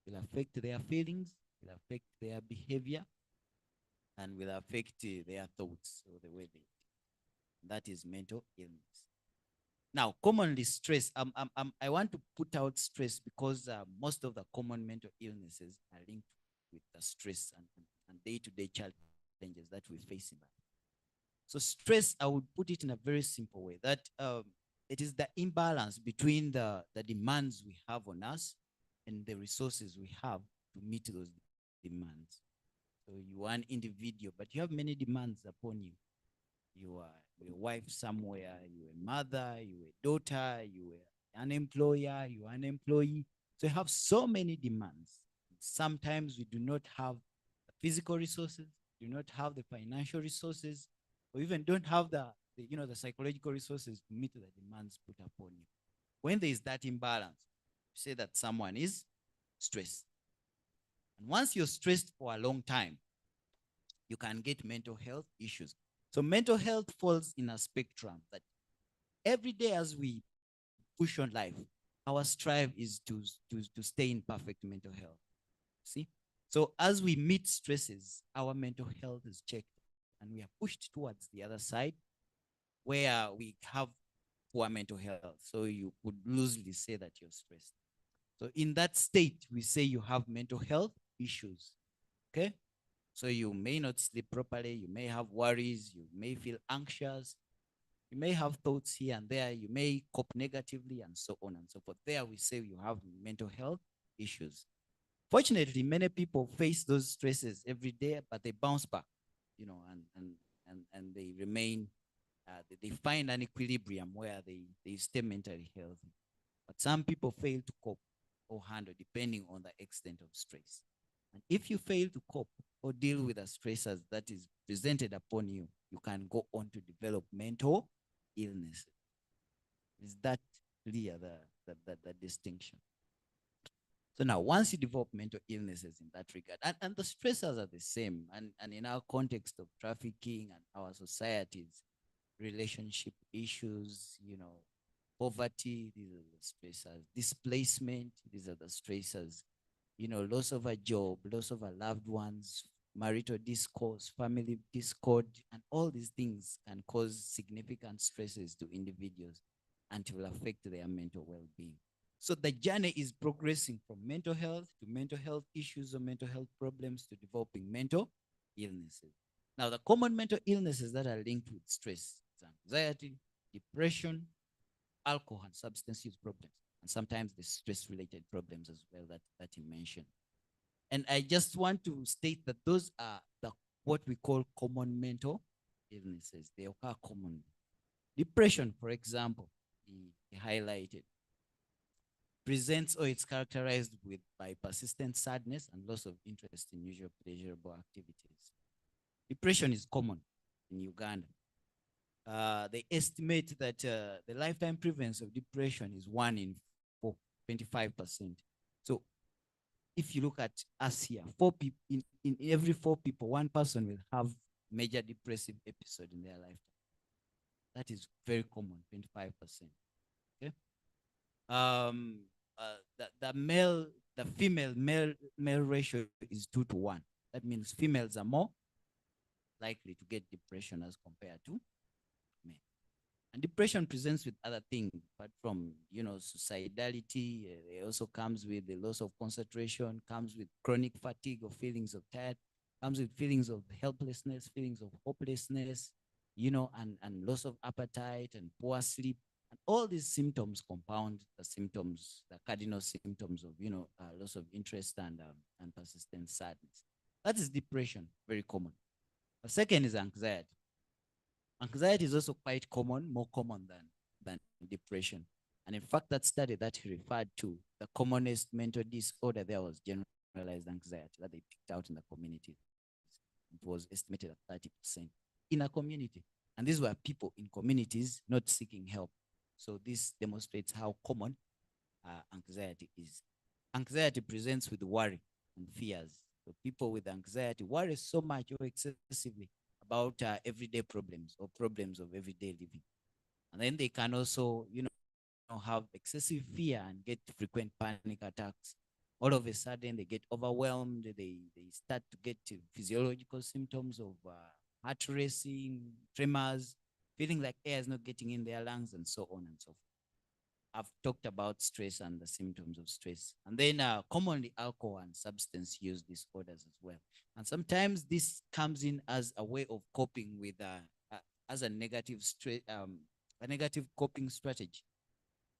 will affect their feelings, will affect their behavior, and will affect their thoughts or the way they think. That is mental illness. Now, commonly stress, I want to put out stress because most of the common mental illnesses are linked with the stress and day-to-day challenges that we face in life. So stress, I would put it in a very simple way, that it is the imbalance between the demands we have on us and the resources we have to meet those demands. So you are an individual, but you have many demands upon you. You are a wife somewhere, you're a mother, you're a daughter, you're an employer, you're an employee. So you have so many demands. Sometimes we do not have the physical resources, do not have the financial resources, or even don't have the psychological resources to meet the demands put upon you. When there is that imbalance, you say that someone is stressed. And once you're stressed for a long time, you can get mental health issues. So mental health falls in a spectrum that every day as we push on life, our strive is to stay in perfect mental health. See? So as we meet stresses, our mental health is checked and we are pushed towards the other side where we have poor mental health. So you could loosely say that you're stressed. So in that state, we say you have mental health issues. Okay? So you may not sleep properly, you may have worries, you may feel anxious, you may have thoughts here and there, you may cope negatively and so on and so forth. There we say you have mental health issues. Fortunately, many people face those stresses every day, but they bounce back, and they remain, they find an equilibrium where they stay mentally healthy. But some people fail to cope or handle depending on the extent of stress. And if you fail to cope or deal with the stressors that is presented upon you, you can go on to develop mental illness. Is that clear, the distinction? So now, once you develop mental illnesses in that regard, and the stressors are the same, and in our context of trafficking and our societies, relationship issues, poverty, these are the stressors, displacement, these are the stressors, loss of a job, loss of a loved ones, marital discourse, family discord, and all these things can cause significant stresses to individuals and will affect their mental well-being. So the journey is progressing from mental health to mental health issues or mental health problems to developing mental illnesses. Now, the common mental illnesses that are linked with stress is anxiety, depression, alcohol and substance use problems, and sometimes the stress-related problems as well that you mentioned. And I just want to state that those are what we call common mental illnesses. They occur commonly. Depression, for example, he highlighted, presents or it's characterized by persistent sadness and loss of interest in usual pleasurable activities. Depression is common in Uganda. They estimate that the lifetime prevalence of depression is 1 in 4, 25%. So if you look at us here, 4 people in every 4 people, 1 person will have major depressive episode in their lifetime. That is very common, 25%. Okay. The female male ratio is 2 to 1. That means females are more likely to get depression as compared to men. And depression presents with other things, apart from suicidality. It also comes with the loss of concentration, comes with chronic fatigue or feelings of tired, comes with feelings of helplessness, feelings of hopelessness, and loss of appetite and poor sleep And all these symptoms compound the symptoms, the cardinal symptoms of, loss of interest and persistent sadness. That is depression, very common. The second is anxiety. Anxiety is also quite common, more common than depression. And in fact, that study that he referred to, the commonest mental disorder there was generalized anxiety that they picked out in the community. It was estimated at 30% in a community. And these were people in communities not seeking help. So this demonstrates how common anxiety is. Anxiety presents with worry and fears. So people with anxiety worry so much or excessively about everyday problems or problems of everyday living. And then they can also, have excessive fear and get frequent panic attacks. All of a sudden, they get overwhelmed. They start to get physiological symptoms of heart racing, tremors, feeling like air is not getting in their lungs, and so on and so forth. I've talked about stress and the symptoms of stress. And then commonly alcohol and substance use disorders as well. And sometimes this comes in as a way of coping with, as a negative coping strategy.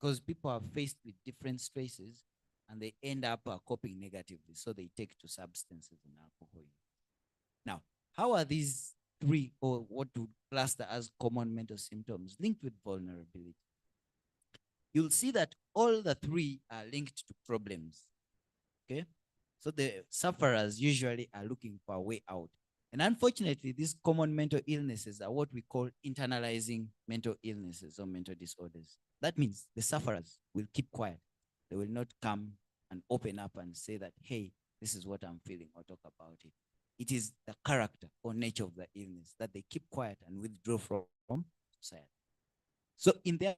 Because people are faced with different stresses and they end up coping negatively. So they take to substances and alcohol. Now, how are these three, or what would cluster as common mental symptoms, linked with vulnerability? You'll see that all the three are linked to problems, okay? So the sufferers usually are looking for a way out. And unfortunately, these common mental illnesses are what we call internalizing mental illnesses or mental disorders. That means the sufferers will keep quiet. They will not come and open up and say that, hey, this is what I'm feeling, or talk about it. It is the character or nature of the illness that they keep quiet and withdraw from society. So in their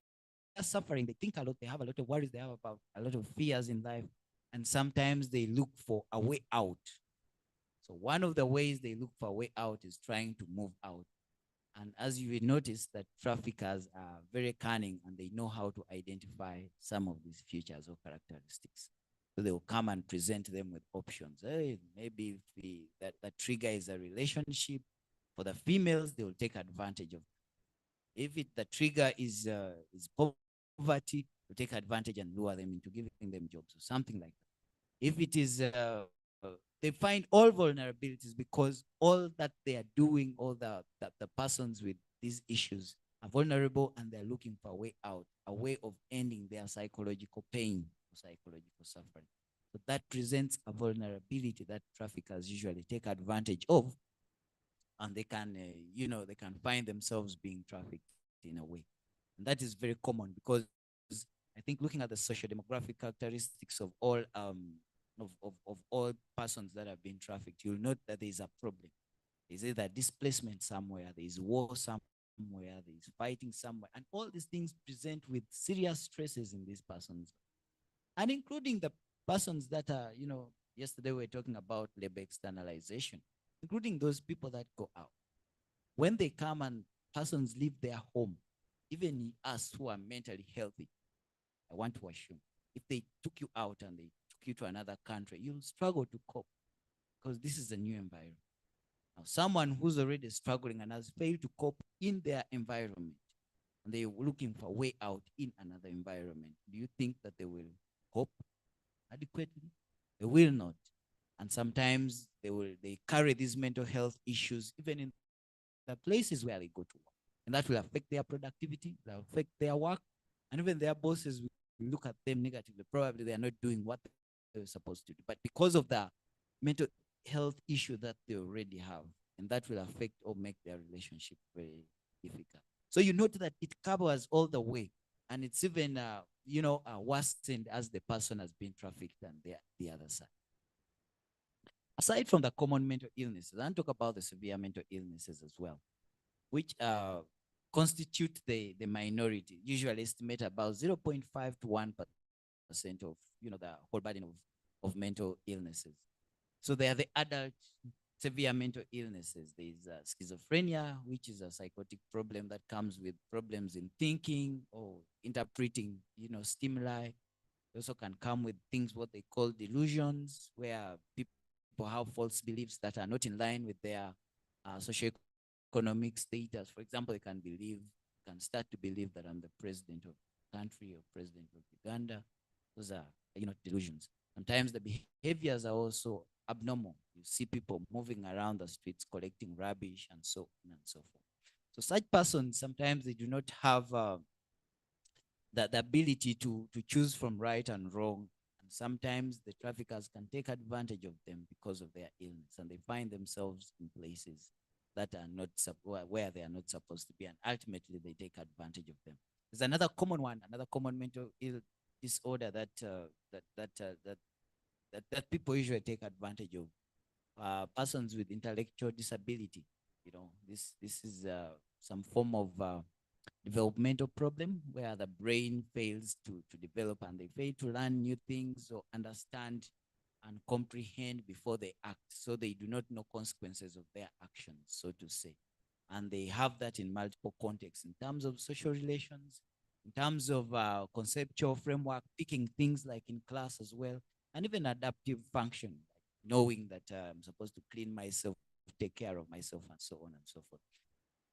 suffering, they think a lot, they have a lot of worries, they have about a lot of fears in life, and sometimes they look for a way out. So one of the ways they look for a way out is trying to move out. And as you will notice, that traffickers are very cunning and they know how to identify some of these features or characteristics. So they will come and present them with options. Hey, maybe if the trigger is a relationship, for the females, they will take advantage of. If the trigger is poverty, they'll take advantage and lure them into giving them jobs or something like that. If it is they find all vulnerabilities because all that they are doing, all the persons with these issues are vulnerable and they're looking for a way out, a way of ending their psychological pain, psychological suffering. So that presents a vulnerability that traffickers usually take advantage of, and they can, they can find themselves being trafficked in a way. And that is very common because I think looking at the social demographic characteristics of all of all persons that have been trafficked, you'll note that there is a problem. There's either displacement somewhere, there is war somewhere, there is fighting somewhere, and all these things present with serious stresses in these persons, and including the persons that are, yesterday we were talking about labor externalization, including those people that go out. When they come and persons leave their home, even us who are mentally healthy, I want to assume, if they took you out and they took you to another country, you'll struggle to cope because this is a new environment. Now, someone who's already struggling and has failed to cope in their environment, and they're looking for a way out in another environment, do you think that they will cope adequately? They will not. And sometimes they carry these mental health issues even in the places where they go to work. And that will affect their productivity, will affect their work, and even their bosses will look at them negatively. Probably they are not doing what they're supposed to do. But because of the mental health issue that they already have, and that will affect or make their relationship very difficult. So you note that it covers all the way, and it's even worsened as the person has been trafficked and the other side. Aside from the common mental illnesses, I'll talk about the severe mental illnesses as well, which constitute the minority, usually estimate about 0.5 to 1% of the whole burden of mental illnesses. So they are the adult severe mental illnesses. There is schizophrenia, which is a psychotic problem that comes with problems in thinking or interpreting, stimuli. It also can come with things what they call delusions, where people have false beliefs that are not in line with their socioeconomic status. For example, they can believe can start to believe that I'm the president of the country or president of Uganda. Those are, delusions. Sometimes the behaviors are also abnormal. You see people moving around the streets, collecting rubbish and so on and so forth. So such persons, sometimes they do not have the ability to choose from right and wrong. And sometimes the traffickers can take advantage of them because of their illness, and they find themselves in places that are not where they are not supposed to be, and ultimately they take advantage of them. There's another common one, another common mental ill disorder that that people usually take advantage of. Persons with intellectual disability. This is some form of developmental problem where the brain fails to develop, and they fail to learn new things or understand and comprehend before they act. So they do not know consequences of their actions, so to say. And they have that in multiple contexts, in terms of social relations, in terms of conceptual framework, picking things like in class as well, and even adaptive function, like knowing that I'm supposed to clean myself, take care of myself, and so on and so forth.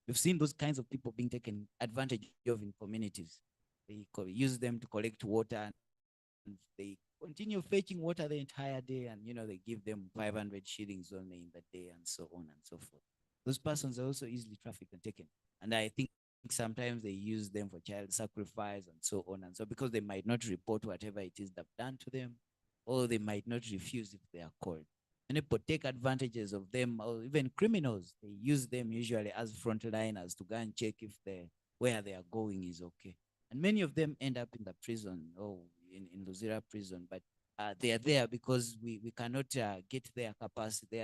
We've seen those kinds of people being taken advantage of in communities. They use them to collect water, and they continue fetching water the entire day, and they give them 500 shillings only in the day, and so on and so forth. Those persons are also easily trafficked and taken. And I think sometimes they use them for child sacrifice and so on and so, because they might not report whatever it is they've done to them, or they might not refuse if they are called. And people take advantages of them, or even criminals. They use them usually as frontliners to go and check if where they are going is okay. And many of them end up in the prison, or in Luzira prison, but they are there because we cannot get their capacity,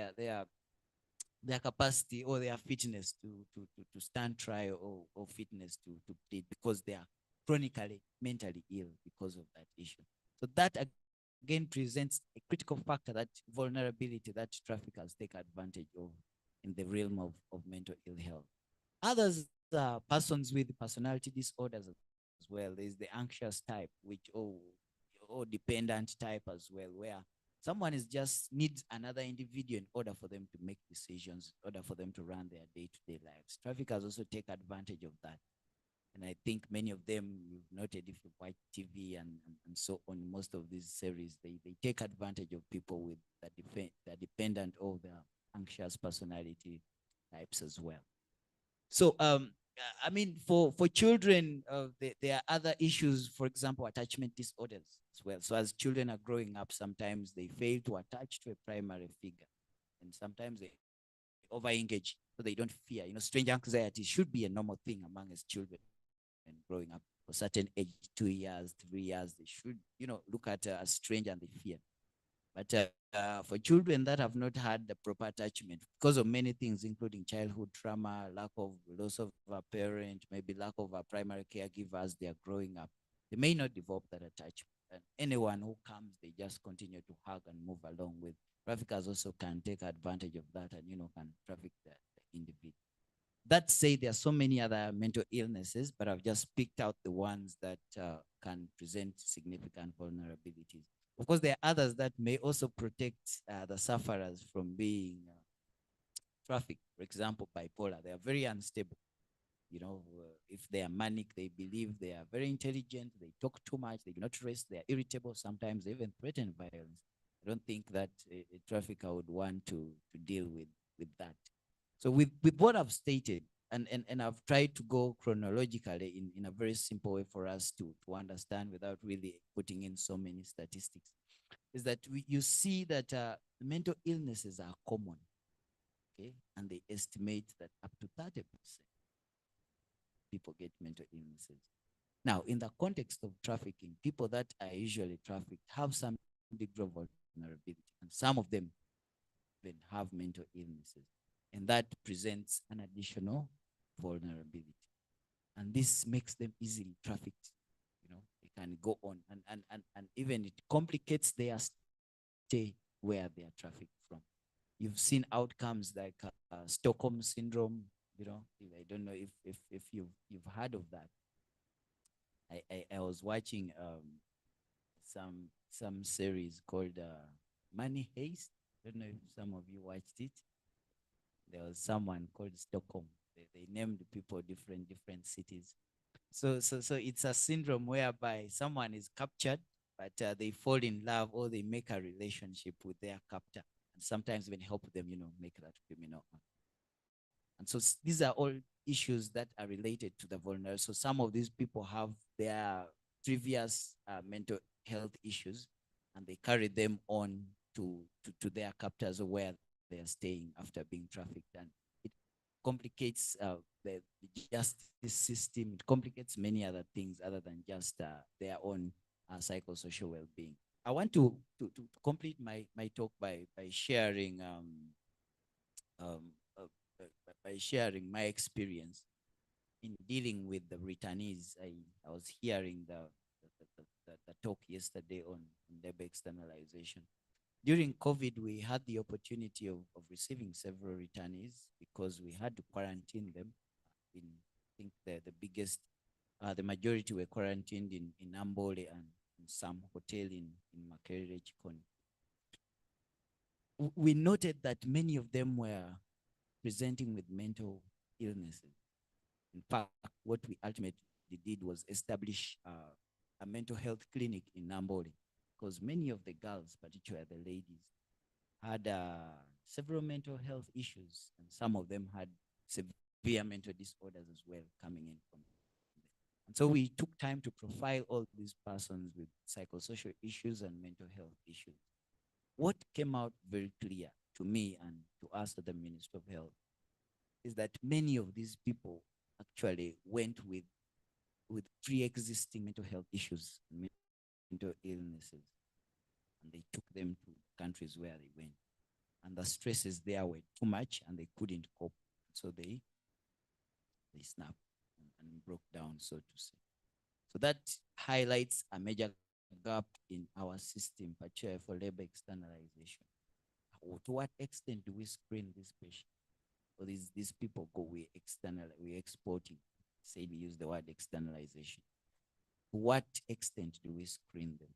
their capacity or their fitness to stand trial, or fitness to plead, because they are chronically mentally ill because of that issue. So that again presents a critical factor, that vulnerability that traffickers take advantage of in the realm of mental ill health. Others are persons with personality disorders as well. There's the anxious type, which or dependent type as well, where someone just needs another individual in order for them to make decisions, in order for them to run their day-to-day lives. Traffickers also take advantage of that. And I think many of them, you've noted if you watch TV and so on, most of these series, they take advantage of people with the dependent or the anxious personality types as well. So, I mean, for children, there are other issues, for example, attachment disorders as well. So as children are growing up, sometimes they fail to attach to a primary figure, and sometimes they over-engage, so they don't fear. Strange anxiety should be a normal thing among us children. And growing up for certain age, 2 years, 3 years, they should, look at a stranger and they fear. But for children that have not had the proper attachment because of many things, including childhood trauma, lack of loss of a parent, maybe lack of a primary caregiver as they are growing up, they may not develop that attachment. And anyone who comes, they just continue to hug and move along with. Traffickers also can take advantage of that and, can traffic the individual. That said, there are so many other mental illnesses, but I've just picked out the ones that can present significant vulnerabilities. Of course, there are others that may also protect the sufferers from being trafficked. For example, bipolar, they are very unstable. If they are manic, they believe they are very intelligent, they talk too much, they do not rest, they are irritable, sometimes they even threaten violence. I don't think that a trafficker would want to deal with that. So with what I've stated, and I've tried to go chronologically in a very simple way for us to understand without really putting in so many statistics, is that you see that mental illnesses are common, okay? And they estimate that up to 30% people get mental illnesses. Now, in the context of trafficking, people that are usually trafficked have some degree of vulnerability, and some of them even have mental illnesses. And that presents an additional vulnerability. And this makes them easily trafficked. They can go on, and even it complicates their stay where they are trafficked from. You've seen outcomes like Stockholm syndrome. I don't know if you've heard of that. I was watching some series called Money Heist. I don't know if some of you watched it. There was someone called Stockholm. they named people different cities. So it's a syndrome whereby someone is captured, but they fall in love or they make a relationship with their captor, and sometimes even help them, make that criminal act. And so these are all issues that are related to the vulnerable. So some of these people have their previous mental health issues, and they carry them on to their captors or where they are staying after being trafficked. And it complicates the justice system. It complicates many other things other than just their own psychosocial well-being. I want to complete my talk by sharing by sharing my experience in dealing with the returnees. I was hearing the talk yesterday on labor externalization. During COVID, we had the opportunity of receiving several returnees because we had to quarantine them. I think the biggest, the majority were quarantined in Ambole and in some hotel in Makerere, Chikoni. We noted that many of them were presenting with mental illnesses. In fact, what we ultimately did was establish a mental health clinic in Nambole, because many of the girls, particularly the ladies, had several mental health issues, and some of them had severe mental disorders as well coming in from them. And so we took time to profile all these persons with psychosocial issues and mental health issues. What came out very clear to me and to us at the Ministry of Health is that many of these people actually went with pre-existing mental health issues, mental illnesses, and they took them to countries where they went. And the stresses there were too much and they couldn't cope. So they snapped and broke down, so to say. So that highlights a major gap in our system, particularly for labor externalization. To what extent do we screen these patients? Or these people we're exporting? Say we use the word externalization. To what extent do we screen them?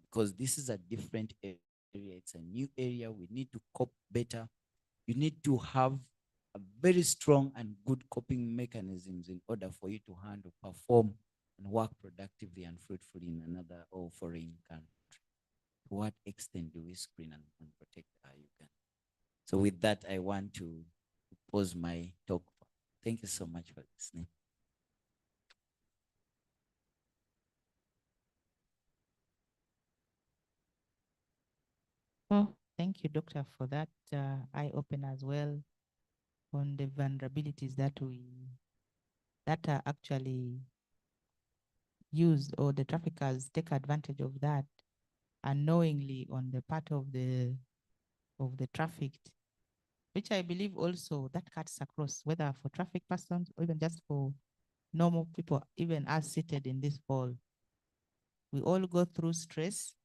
Because this is a different area. It's a new area. We need to cope better. You need to have a very strong and good coping mechanisms in order for you to handle, perform, and work productively and fruitfully in another or foreign country. To what extent do we screen and protect our Uganda? So with that, I want to pause my talk. Thank you so much for listening. Oh, thank you, Doctor, for that eye-opener as well on the vulnerabilities that are actually used, or the traffickers take advantage of that unknowingly on the part of the trafficked, which I believe also that cuts across, whether for trafficked persons or even just for normal people, even us seated in this hall. We all go through stress,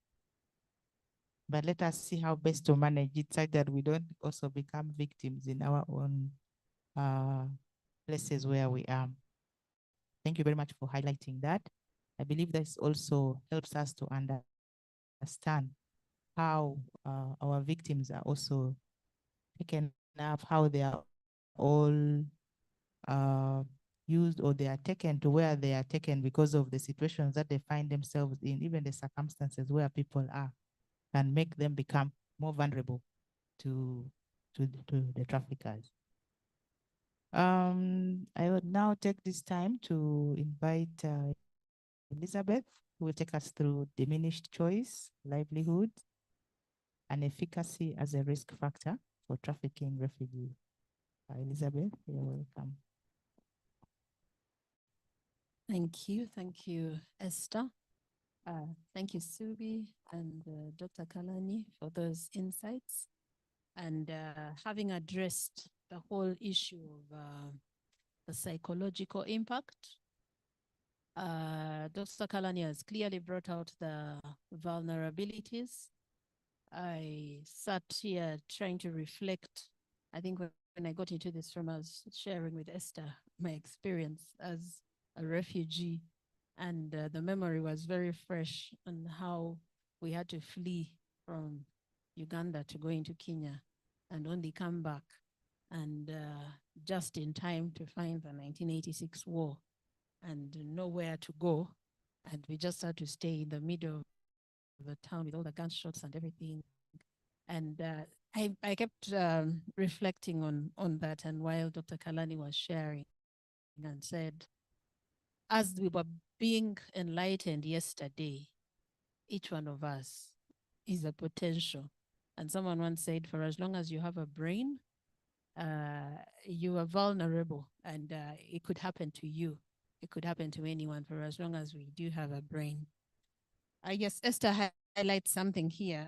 but let us see how best to manage it so that we don't also become victims in our own places where we are. Thank you very much for highlighting that. I believe this also helps us to understand how our victims are also taken up, how they are all used, or they are taken to where they are taken because of the situations that they find themselves in, even the circumstances where people are, can make them become more vulnerable to the traffickers. I would now take this time to invite Elizabeth, who will take us through diminished choice, livelihood, and efficacy as a risk factor for trafficking refugees. Elizabeth, you're welcome. Thank you, Esther. Thank you, Subi and Dr. Kalani for those insights. And having addressed the whole issue of the psychological impact, Dr. Kalani has clearly brought out the vulnerabilities. I sat here trying to reflect. I think when I got into this room, I was sharing with Esther my experience as a refugee, and the memory was very fresh on how we had to flee from Uganda to go into Kenya and only come back and just in time to find the 1986 war and nowhere to go. And we just had to stay in the middle of the town with all the gunshots and everything. And I kept reflecting on that. And while Dr. Kalani was sharing and said, as we were being enlightened yesterday, each one of us is a potential. And someone once said, for as long as you have a brain, you are vulnerable, and it could happen to you. It could happen to anyone for as long as we do have a brain. I guess Esther highlights something here,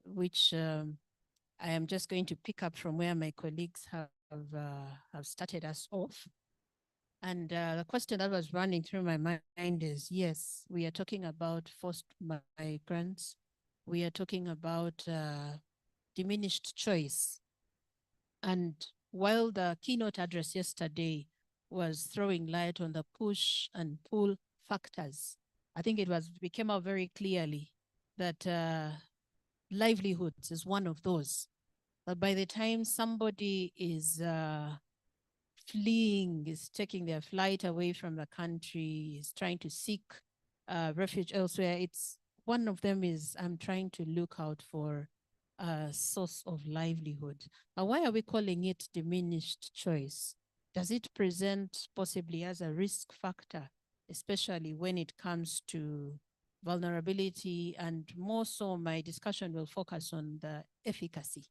which I am just going to pick up from where my colleagues have started us off. And the question that was running through my mind is, yes, we are talking about forced migrants. We are talking about diminished choice. And while the keynote address yesterday was throwing light on the push and pull factors, I think it came out very clearly that livelihoods is one of those. But by the time somebody is fleeing, is taking their flight away from the country, is trying to seek refuge elsewhere, it's one of them is I'm trying to look out for a source of livelihood. But why are we calling it diminished choice? Does it present possibly as a risk factor, especially when it comes to vulnerability? And more so, my discussion will focus on the efficacy.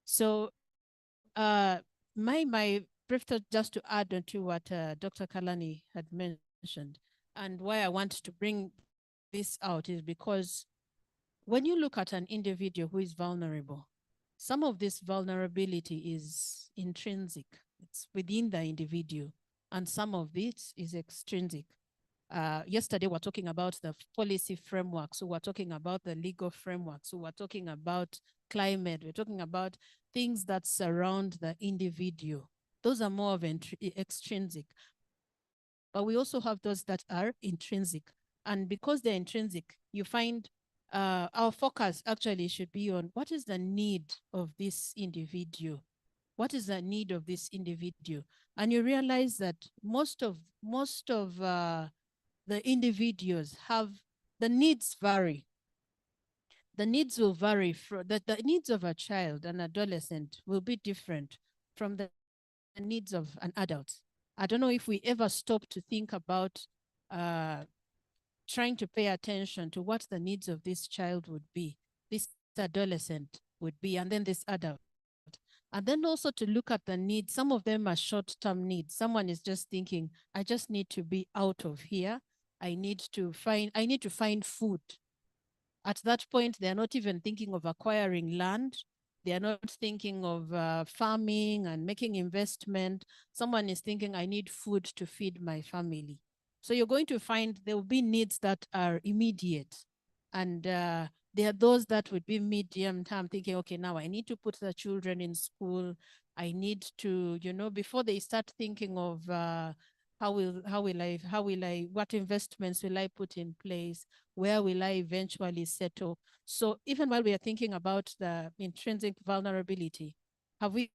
So my brief thought, just to add on to what Dr. Kalani had mentioned, and why I want to bring this out is because when you look at an individual who is vulnerable, some of this vulnerability is intrinsic. It's within the individual, and some of it is extrinsic. Yesterday, we're talking about the policy framework. So we're talking about the legal framework. So we're talking about climate. We're talking about things that surround the individual. Those are more of extrinsic. But we also have those that are intrinsic. And because they're intrinsic, you find our focus actually should be on what is the need of this individual? What is the need of this individual? And you realize that most of the individuals have, the needs vary. The needs will vary from the needs of a child, an adolescent will be different from the needs of an adult. I don't know if we ever stop to think about trying to pay attention to what the needs of this child would be, this adolescent would be, and then this adult. And then also to look at the needs. Some of them are short-term needs. Someone is just thinking, I just need to be out of here. I need to find food. At that point, they're not even thinking of acquiring land. They are not thinking of farming and making investment. Someone is thinking, I need food to feed my family. So you're going to find there will be needs that are immediate. And there are those that would be medium term, thinking, okay, now I need to put the children in school. I need to, before they start thinking of what investments will I put in place? Where will I eventually settle? So even while we are thinking about the intrinsic vulnerability, have we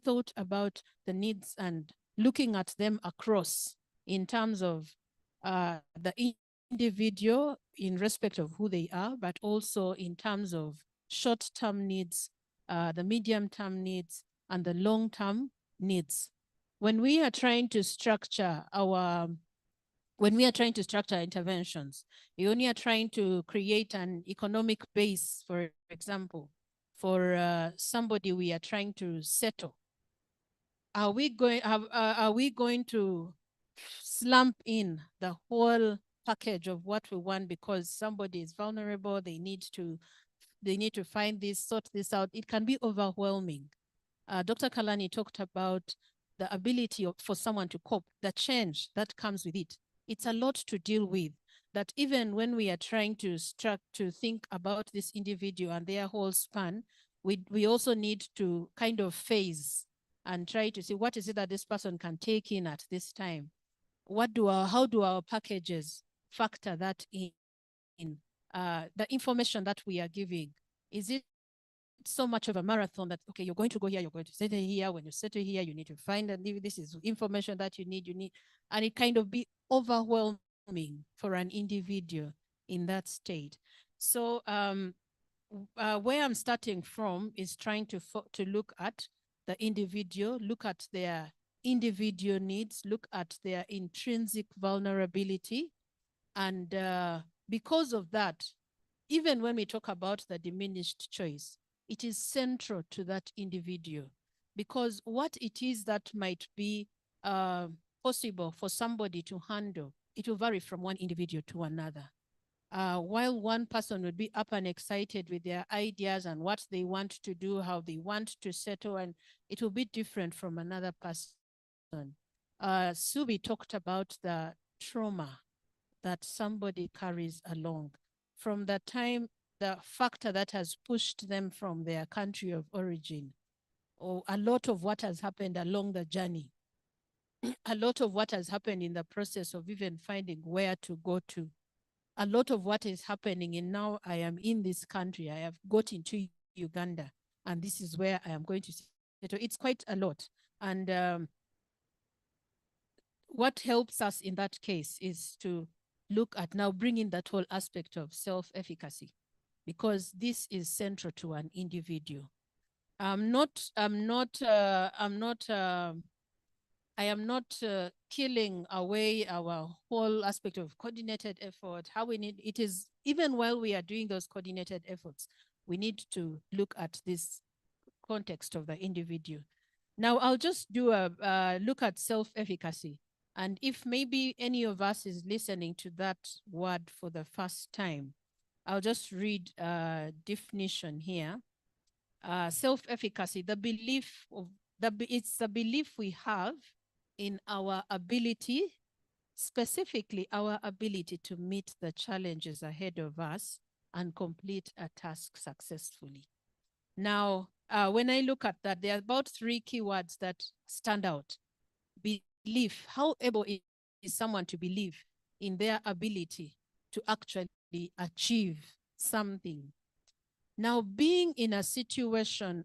thought about the needs and looking at them across in terms of the individual in respect of who they are, but also in terms of short-term needs, the medium-term needs, and the long-term needs? When we are trying to structure interventions, we only are trying to create an economic base, for example, for somebody we are trying to settle. Are we going to slump in the whole package of what we want because somebody is vulnerable? They need to find this, sort this out. It can be overwhelming. Dr. Kalani talked about the ability for someone to cope, the change that comes with it. It's a lot to deal with, that even when we are trying to think about this individual and their whole span, we also need to kind of phase and try to see what is it that this person can take in at this time. How do our packages factor that in? The information that we are giving, is it not so much of a marathon that, okay, you're going to go here, you're going to settle here. When you settle here, you need to find and this is information that you need, and it kind of be overwhelming for an individual in that state. So where I'm starting from is trying to look at the individual, look at their individual needs, look at their intrinsic vulnerability. And because of that, even when we talk about the diminished choice, it is central to that individual, because what it is that might be possible for somebody to handle, it will vary from one individual to another. While one person would be up and excited with their ideas and what they want to do, how they want to settle, and it will be different from another person. Subi talked about the trauma that somebody carries along from the time, the factor that has pushed them from their country of origin, or a lot of what has happened along the journey, a lot of what has happened in the process of even finding where to go to, a lot of what is happening in now I am in this country, I have got into Uganda, and this is where I am going to settle. It's quite a lot. And what helps us in that case is to look at now bringing that whole aspect of self-efficacy, because this is central to an individual. I am not killing away our whole aspect of coordinated effort. How we need it is, even while we are doing those coordinated efforts, we need to look at this context of the individual. Now, I'll just do a look at self-efficacy. And if maybe any of us is listening to that word for the first time, I'll just read a definition here. Self-efficacy, the belief of it's the belief we have in our ability, specifically our ability to meet the challenges ahead of us and complete a task successfully. Now, when I look at that, there are about 3 keywords that stand out. Belief, how able is someone to believe in their ability to actually achieve something. Now, being in a situation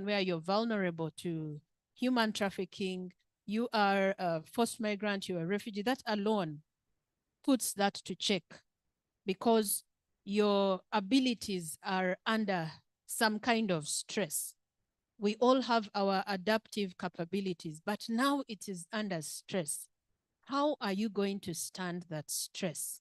where you're vulnerable to human trafficking, you are a forced migrant, you're a refugee, that alone puts that to check, because your abilities are under some kind of stress. We all have our adaptive capabilities, but now it is under stress. How are you going to stand that stress?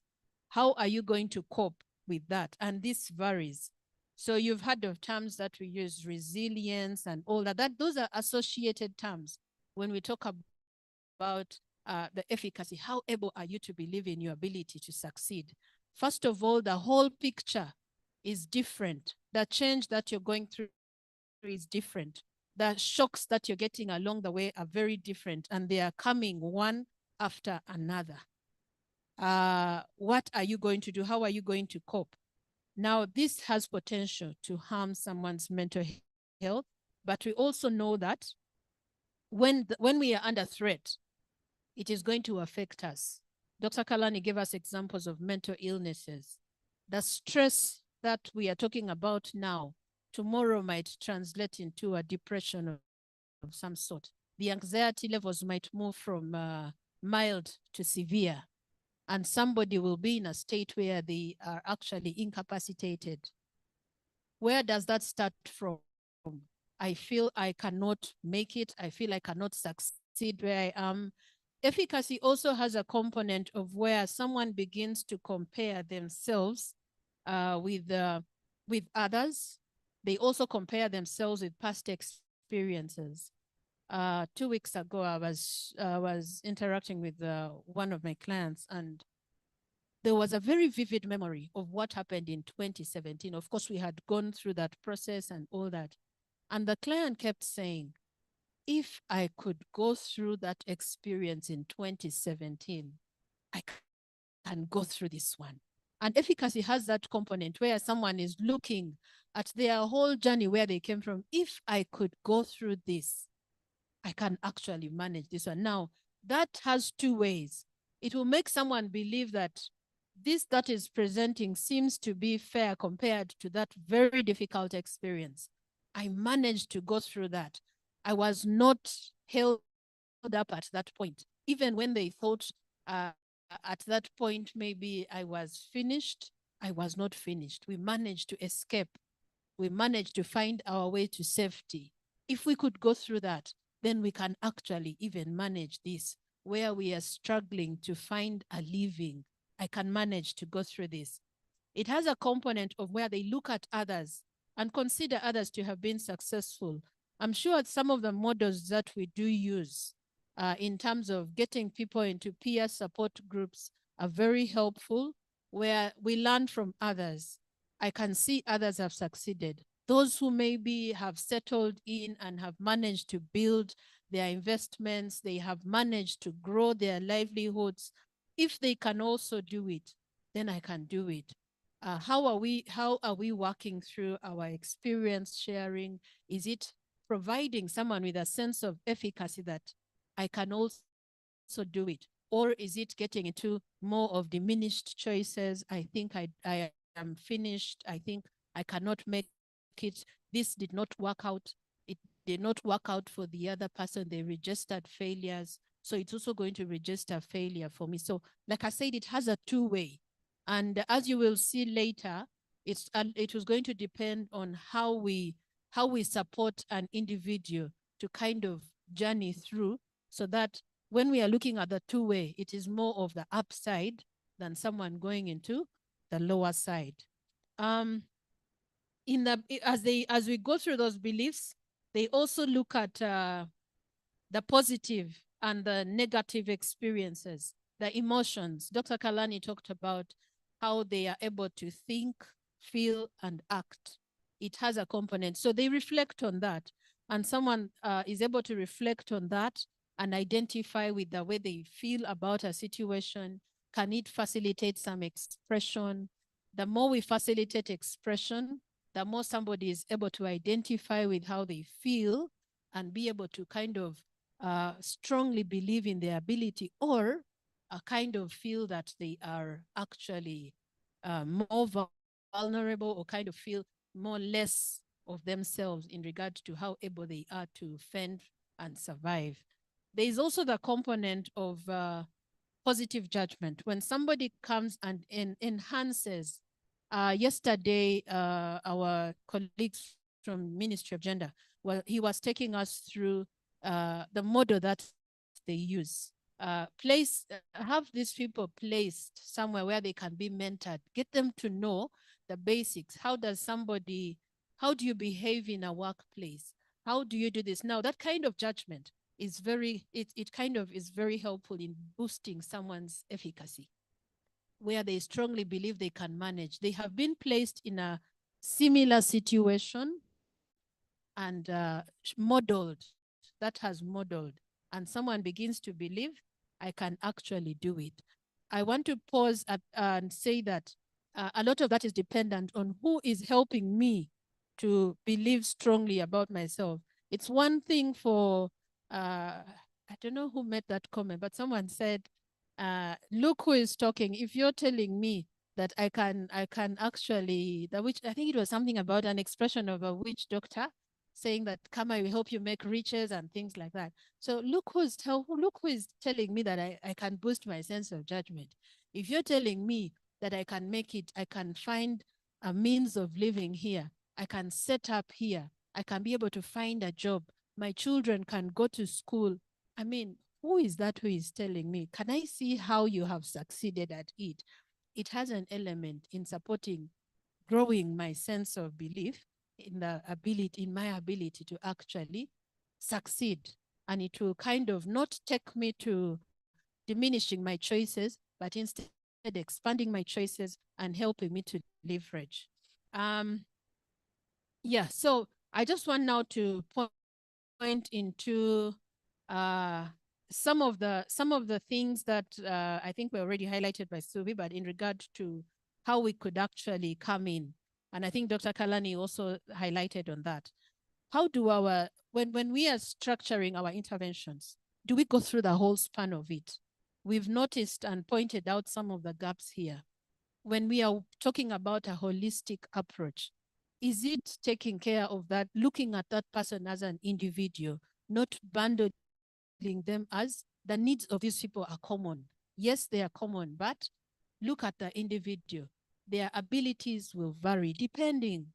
How are you going to cope with that? And this varies. So you've heard of terms that we use, resilience and all that. Those are associated terms when we talk about the efficacy. How able are you to believe in your ability to succeed? First of all, the whole picture is different. The change that you're going through is different. The shocks that you're getting along the way are very different, and they are coming one after another. What are you going to do? How are you going to cope? Now, this has potential to harm someone's mental health, but we also know that when we are under threat, it is going to affect us. Dr. Kalani gave us examples of mental illnesses. The stress that we are talking about now, tomorrow might translate into a depression of some sort. The anxiety levels might move from mild to severe, and somebody will be in a state where they are actually incapacitated. Where does that start from? I feel I cannot make it. I feel I cannot succeed where I am. Efficacy also has a component of where someone begins to compare themselves with others. They also compare themselves with past experiences. 2 weeks ago, I was interacting with one of my clients, and there was a very vivid memory of what happened in 2017. Of course, we had gone through that process and all that. And the client kept saying, if I could go through that experience in 2017, I can go through this one. And efficacy has that component where someone is looking at their whole journey, where they came from. If I could go through this, I can actually manage this one. Now, that has 2 ways. It will make someone believe that this that is presenting seems to be fair compared to that very difficult experience. I managed to go through that. I was not held up at that point. Even when they thought at that point maybe I was finished, I was not finished. We managed to escape. We managed to find our way to safety. If we could go through that, then we can actually even manage this, where we are struggling to find a living. I can manage to go through this. It has a component of where they look at others and consider others to have been successful. I'm sure some of the models that we do use in terms of getting people into peer support groups are very helpful, where we learn from others. I can see others have succeeded. Those who maybe have settled in and have managed to build their investments, they have managed to grow their livelihoods. If they can also do it, then I can do it. How are we working through our experience sharing? Is it providing someone with a sense of efficacy that I can also do it? Or is it getting into more of diminished choices? I think I am finished. I think I cannot make it. This did not work out. It did not work out for the other person. They registered failures. So it's also going to register failure for me. So like I said, it has a two-way. And as you will see later, it was going to depend on how we support an individual to kind of journey through, so that when we are looking at the two-way, it is more of the upside than someone going into the lower side. As we go through those beliefs, they also look at the positive and the negative experiences, the emotions. Dr. Kalani talked about how they are able to think, feel, and act. It has a component. So they reflect on that. And someone is able to reflect on that and identify with the way they feel about a situation. Can it facilitate some expression? The more we facilitate expression, the more somebody is able to identify with how they feel and be able to kind of strongly believe in their ability, or kind of feel that they are actually more vulnerable, or kind of feel more less of themselves in regard to how able they are to fend and survive. There is also the component of positive judgment. When somebody comes and enhances, yesterday, our colleagues from Ministry of Gender, well, he was taking us through the model that they use. Have these people placed somewhere where they can be mentored, get them to know the basics. How do you behave in a workplace? How do you do this? Now, that kind of judgment is it kind of is very helpful in boosting someone's efficacy, where they strongly believe they can manage. They have been placed in a similar situation and that has modeled, and someone begins to believe I can actually do it. I want to pause and say that a lot of that is dependent on who is helping me to believe strongly about myself. It's one thing for, I don't know who made that comment, but someone said, look who is talking. If you're telling me that I can actually, I think it was something about an expression of a witch doctor saying that, come, I will help you make riches and things like that. So look who is telling me that I can boost my sense of judgment. If you're telling me that I can make it, I can find a means of living here, I can set up here, I can be able to find a job, my children can go to school. I mean, who is that who is telling me? Can I see how you have succeeded at it? It has an element in supporting, growing my sense of belief in my ability to actually succeed. And it will kind of not take me to diminishing my choices, but instead expanding my choices and helping me to leverage. Yeah, so I just want now to point into some of the things that I think were already highlighted by Subi, but in regard to how we could actually come in. And I think Dr. Kalani also highlighted on that. How do when we are structuring our interventions, do we go through the whole span of it? We've noticed and pointed out some of the gaps here. when we are talking about a holistic approach, is it taking care of that, looking at that person as an individual, not bundling them as the needs of these people are common? Yes, they are common, but look at the individual. Their abilities will vary depending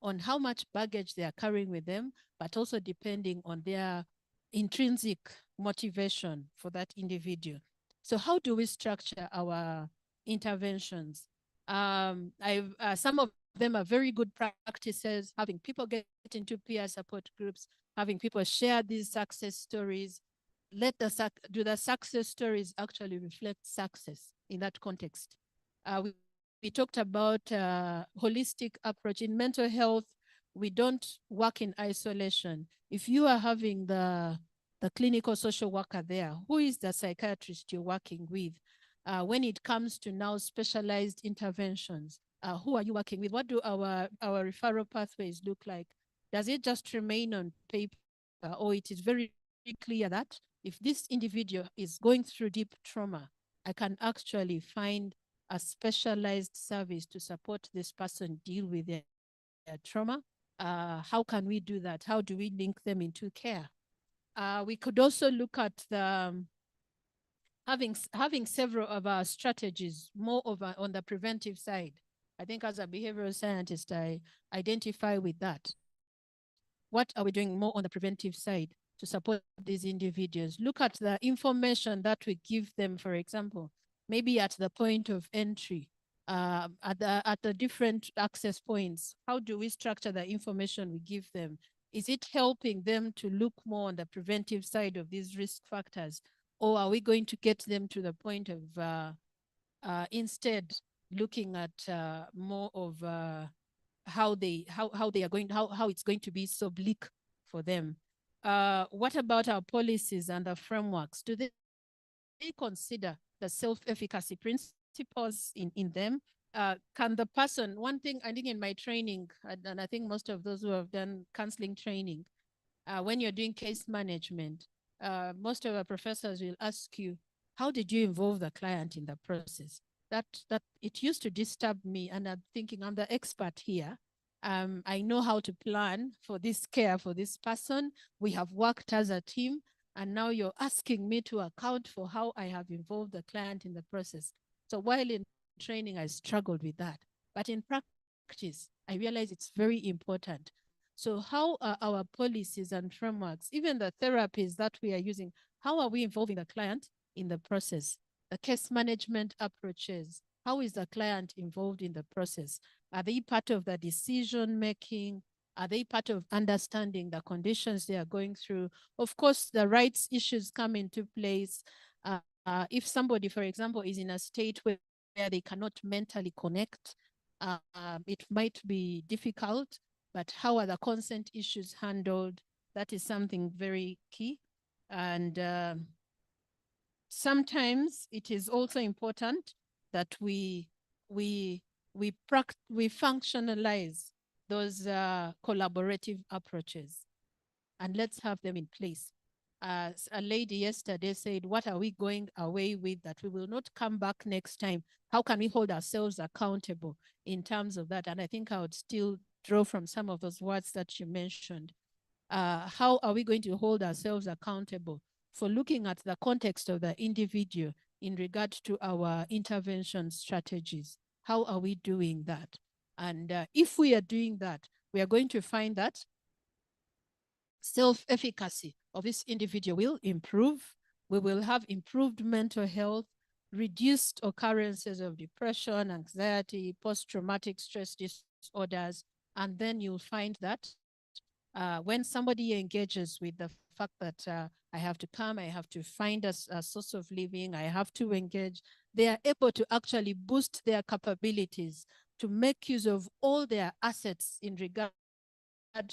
on how much baggage they are carrying with them, but also depending on their intrinsic motivation for that individual. So how do we structure our interventions? Some of them are very good practices, having people get into peer support groups, having people share these success stories. Do the success stories actually reflect success in that context? We talked about holistic approach in mental health. We don't work in isolation. If you are having the clinical social worker there, who is the psychiatrist you're working with? When it comes to now specialized interventions, who are you working with? What do our referral pathways look like? Does it just remain on paper, or it is very clear that if this individual is going through deep trauma, I can actually find a specialized service to support this person deal with their trauma? How can we do that? How do we link them into care? We could also look at the having several of our strategies more on the preventive side. I think as a behavioral scientist, I identify with that. What are we doing more on the preventive side to support these individuals? Look at the information that we give them, for example, maybe at the point of entry, at the different access points. How do we structure the information we give them? Is it helping them to look more on the preventive side of these risk factors? Or are we going to get them to the point of instead looking at more of how it's going to be so bleak for them? What about our policies and the frameworks? Do they consider the self-efficacy principles in them? Can the person, one thing I think in my training, and I think most of those who have done counseling training, when you're doing case management, most of our professors will ask you, how did you involve the client in the process? That it used to disturb me, and I'm thinking I'm the expert here. I know how to plan for this care for this person. We have worked as a team, and now you're asking me to account for how I have involved the client in the process. So while in training, I struggled with that. But in practice, I realize it's very important. So how are our policies and frameworks, even the therapies that we are using, how are we involving the client in the process? The case management approaches, how is the client involved in the process? Are they part of the decision making? Are they part of understanding the conditions they are going through? Of course, the rights issues come into place. If somebody, for example, is in a state where they cannot mentally connect, it might be difficult, but how are the consent issues handled? That is something very key. And sometimes it is also important that we functionalize those collaborative approaches, and let's have them in place. As a lady yesterday said, what are we going away with that we will not come back next time? How can we hold ourselves accountable in terms of that? And I think I would still draw from some of those words that you mentioned. How are we going to hold ourselves accountable for looking at the context of the individual in regard to our intervention strategies? How are we doing that? And if we are doing that, we are going to find that self-efficacy of this individual will improve. We will have improved mental health, reduced occurrences of depression, anxiety, post-traumatic stress disorders. And then you'll find that when somebody engages with the fact that I have to come, I have to find a source of living, I have to engage, they are able to actually boost their capabilities to make use of all their assets in regard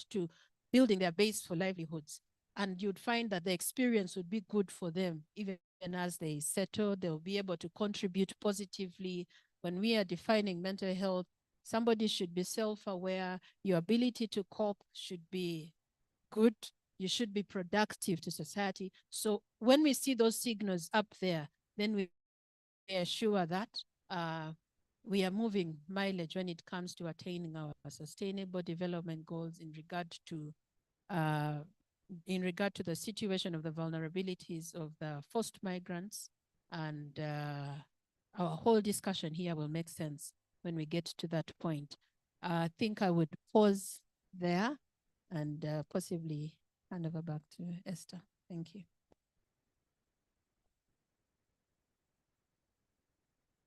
to building their base for livelihoods. And you'd find that the experience would be good for them. Even as they settle, they'll be able to contribute positively. When we are defining mental health, somebody should be self-aware. Your ability to cope should be good. You should be productive to society. So when we see those signals up there, then we are sure that we are moving mileage when it comes to attaining our sustainable development goals in regard to the situation of the vulnerabilities of the forced migrants, and our whole discussion here will make sense when we get to that point. I think I would pause there and possibly hand over back to Esther. Thank you.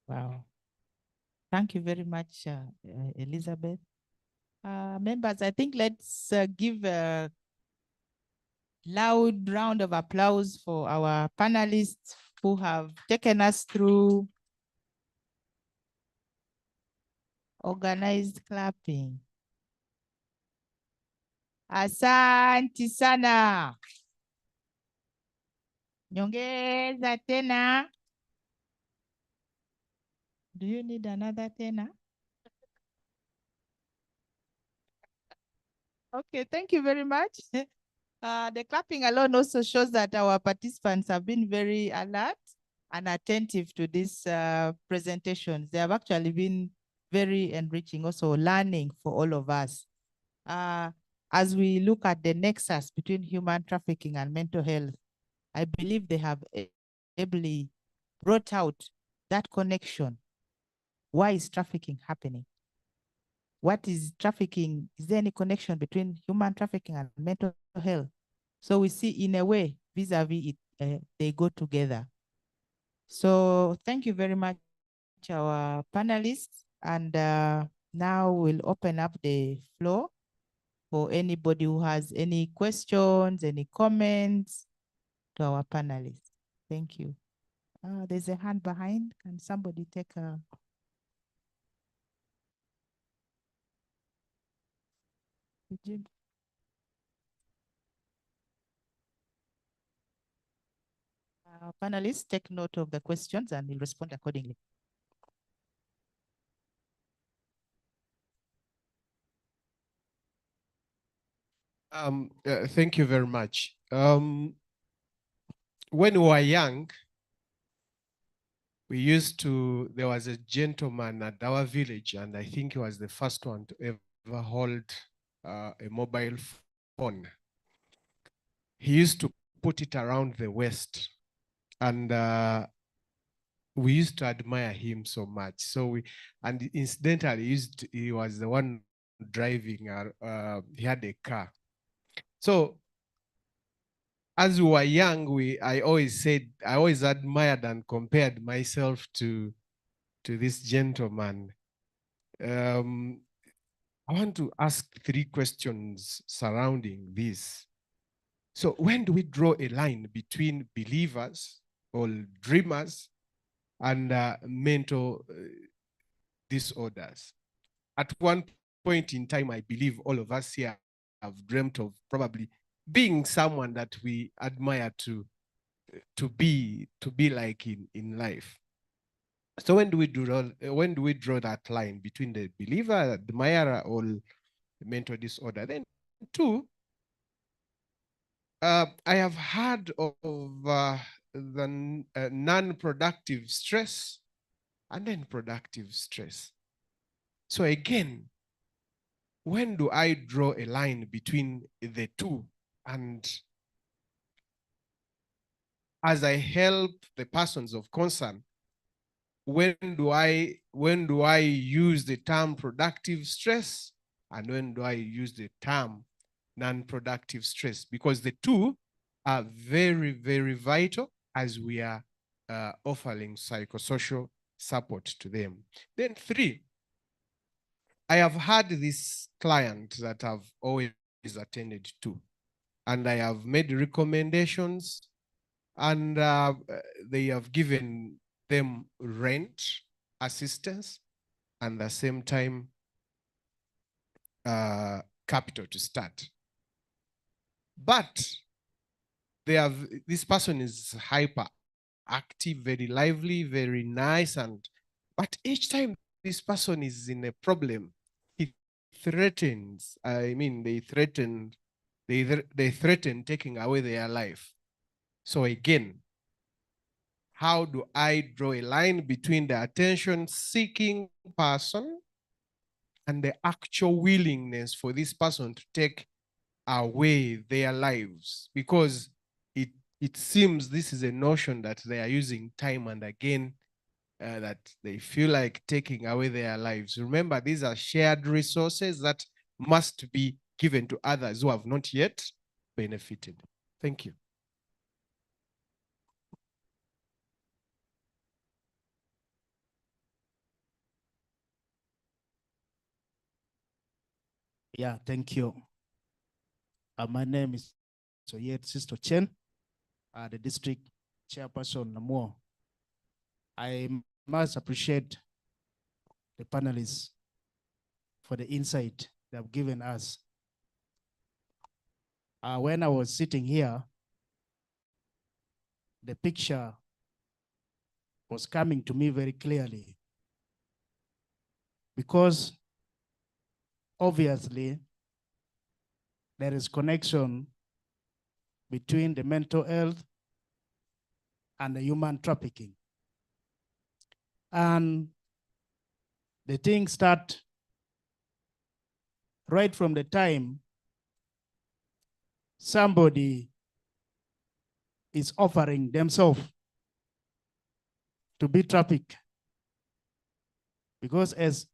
Wow. Thank you very much, Elizabeth. Members, I think let's give a loud round of applause for our panelists who have taken us through organized clapping. Asante sana. Nyongeza tena. Do you need another tena? Okay, thank you very much. The clapping alone also shows that our participants have been very alert and attentive to these presentations. They have actually been very enriching, also learning for all of us. As we look at the nexus between human trafficking and mental health, I believe they have ably brought out that connection. Why is trafficking happening? What is trafficking? Is there any connection between human trafficking and mental health? So we see in a way, vis-a-vis it, they go together. So thank you very much, our panelists. And now we'll open up the floor for anybody who has any questions, any comments to our panelists. Thank you. There's a hand behind. Can somebody take a... Panelists, take note of the questions and we'll respond accordingly. Thank you very much. When we were young, there was a gentleman at our village, and I think he was the first one to ever hold a mobile phone. He used to put it around the waist, and we used to admire him so much. So and incidentally, he was the one driving, he had a car. So as we were young, I always admired and compared myself to this gentleman. I want to ask 3 questions surrounding this. So when do we draw a line between believers or dreamers and mental disorders? At one point in time, I believe all of us here have dreamt of probably being someone that we admire to be like in life. So when do we draw that line between the believer, admirer, or mental disorder? Then 2, I have heard of the non-productive stress and then productive stress. So again, when do I draw a line between the 2? And as I help the persons of concern, when do I use the term productive stress, and when do I use the term non-productive stress? Because the 2 are very, very vital as we are offering psychosocial support to them. Then 3, I have had this client that I've always attended to, and I have made recommendations, and they have given them rent assistance and at the same time capital to start. But this person is hyper active, very lively, very nice, but each time this person is in a problem, he threatens. They threaten taking away their life. So again, how do I draw a line between the attention-seeking person and the actual willingness for this person to take away their lives? Because it seems this is a notion that they are using time and again, that they feel like taking away their lives. Remember, these are shared resources that must be given to others who have not yet benefited. Thank you. Yeah, thank you. My name is Soyet Sisto Chen, the district chairperson Namur. I must appreciate the panelists for the insight they have given us. When I was sitting here, the picture was coming to me very clearly, because obviously there is connection between the mental health and the human trafficking. And the things start right from the time somebody is offering themselves to be trafficked. Because as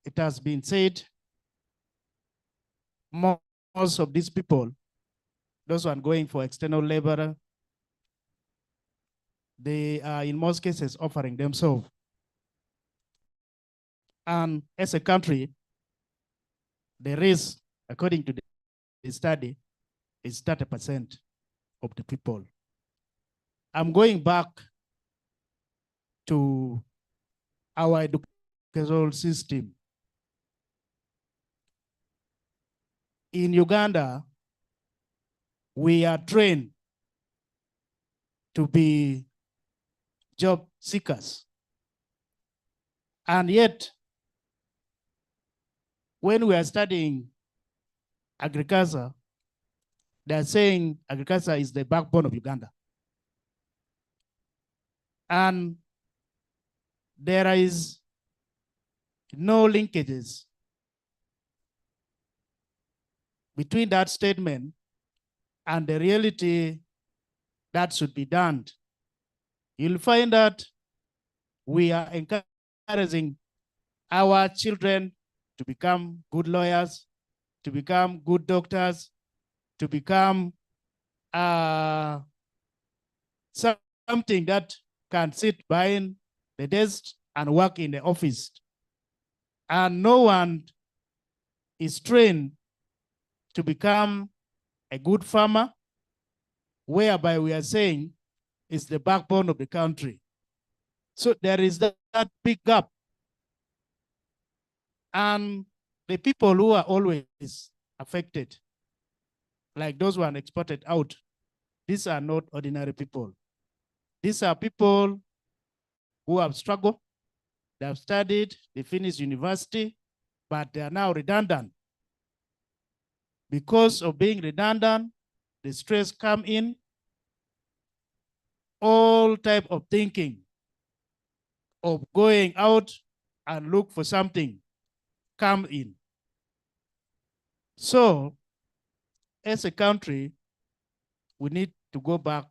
it has been said, most of these people, those who are going for external labor, they are in most cases offering themselves. And as a country, the risk, according to the study, is 30% of the people. I'm going back to our educational system. In Uganda, we are trained to be job seekers. And yet, when we are studying agriculture, they're saying agriculture is the backbone of Uganda. And there is no linkages between that statement and the reality that should be done. You'll find that we are encouraging our children to become good lawyers, to become good doctors, to become something that can sit behind the desk and work in the office. And no one is trained to become a good farmer, whereby we are saying it's the backbone of the country. So there is that big gap. And the people who are always affected, like those who are exported out, these are not ordinary people. These are people who have struggled, they have studied, they finished university, but they are now redundant. Because of being redundant, the stress come in, all type of thinking of going out and look for something come in. So as a country, we need to go back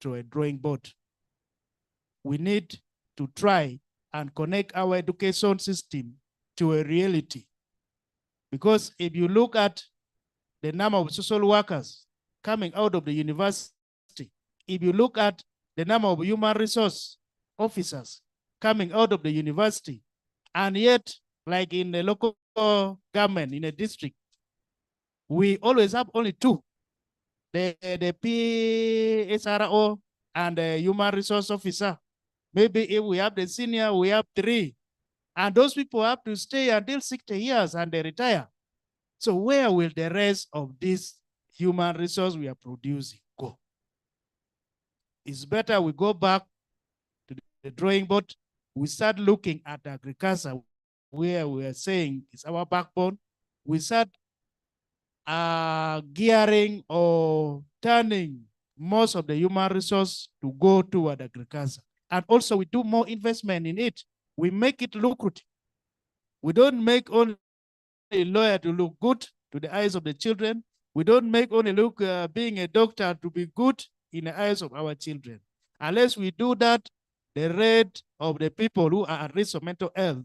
to a drawing board. We need to try and connect our education system to a reality. Because if you look at the number of social workers coming out of the university, if you look at the number of human resource officers coming out of the university, and yet, like in the local government, in a district, we always have only two, the PSRO and the human resource officer. Maybe if we have the senior, we have three. And those people have to stay until 60 years and they retire. So where will the rest of this human resource we are producing go? It's better we go back to the drawing board. We start looking at agriculture, where we are saying it's our backbone. We start gearing or turning most of the human resource to go toward agriculture. and also we do more investment in it. We make it lucrative. We don't make only a lawyer to look good to the eyes of the children. We don't make only look being a doctor to be good in the eyes of our children. Unless we do that, the rate of the people who are at risk of mental health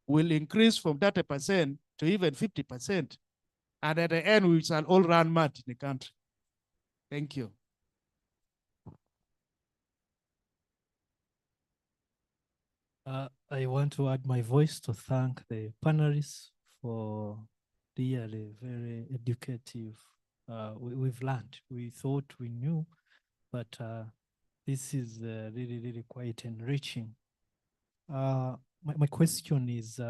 will increase from 30% to even 50%. And at the end, we shall all run mad in the country. Thank you. I want to add my voice to thank the panelists for really very educative. We've learned. We thought we knew, but this is really, really quite enriching. My question is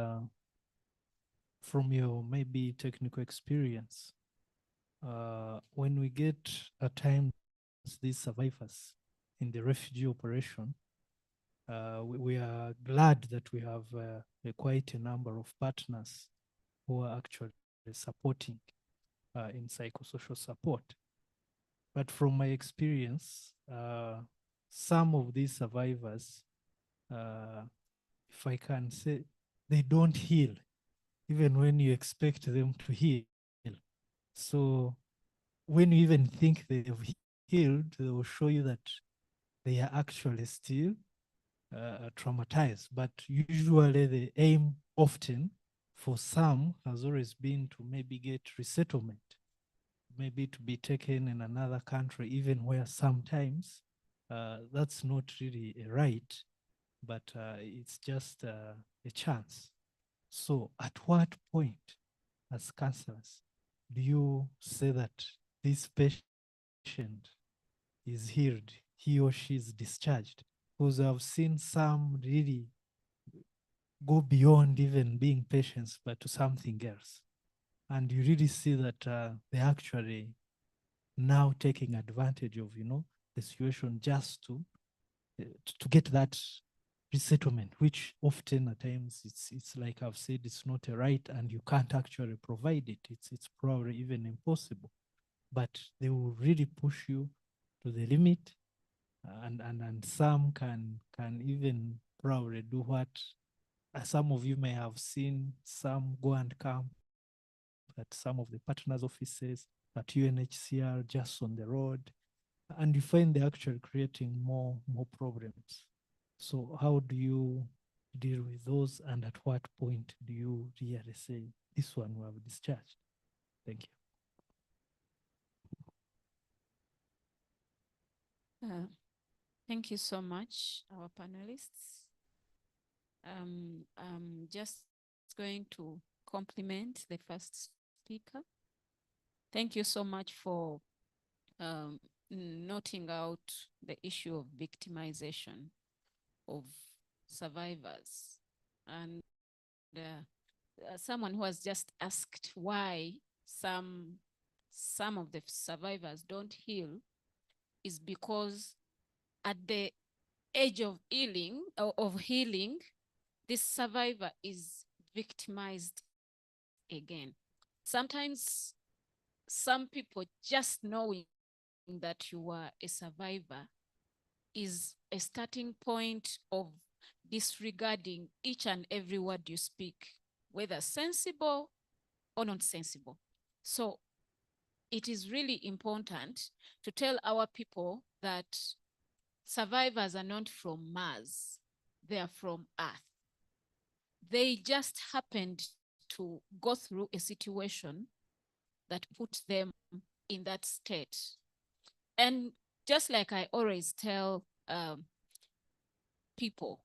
from your maybe technical experience, when we get at times these survivors in the refugee operation, we are glad that we have quite a number of partners who are actually supporting in psychosocial support. But from my experience, some of these survivors, if I can say, they don't heal, even when you expect them to heal. So when you even think they've healed, they will show you that they are actually still traumatized. But usually the aim often for some has always been to maybe get resettlement, maybe to be taken in another country, even where sometimes that's not really a right, but it's just a chance. So at what point, as counselors, do you say that this patient is healed, he or she is discharged? Because I've seen some really go beyond even being patients, but to something else. And you really see that they're actually now taking advantage of, the situation just to get that resettlement, which often at times it's like I've said, it's not a right and you can't actually provide it. It's probably even impossible, but they will really push you to the limit, and some can even probably do what some of you may have seen. Some go and camp at some of the partners' offices, at UNHCR, just on the road, and you find they're actually creating more problems. So how do you deal with those, and at what point do you really say this one will have discharged? Thank you. Thank you so much, our panelists. I'm just going to compliment the first speaker. Thank you so much for noting out the issue of victimization of survivors. And someone who has just asked why some of the survivors don't heal is because at the age of healing, this survivor is victimized again. Sometimes some people just knowing that you are a survivor is a starting point of disregarding each and every word you speak, whether sensible or not sensible. So it is really important to tell our people that survivors are not from Mars, they are from Earth. They just happened to go through a situation that put them in that state. And just like I always tell people,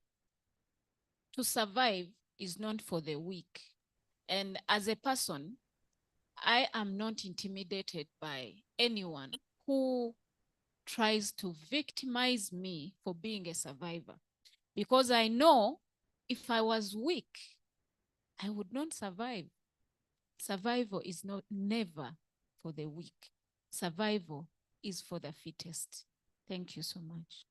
to survive is not for the weak. And as a person, I am not intimidated by anyone who tries to victimize me for being a survivor, because I know if I was weak, I would not survive. Survival is never for the weak. Survival is for the fittest. Thank you so much.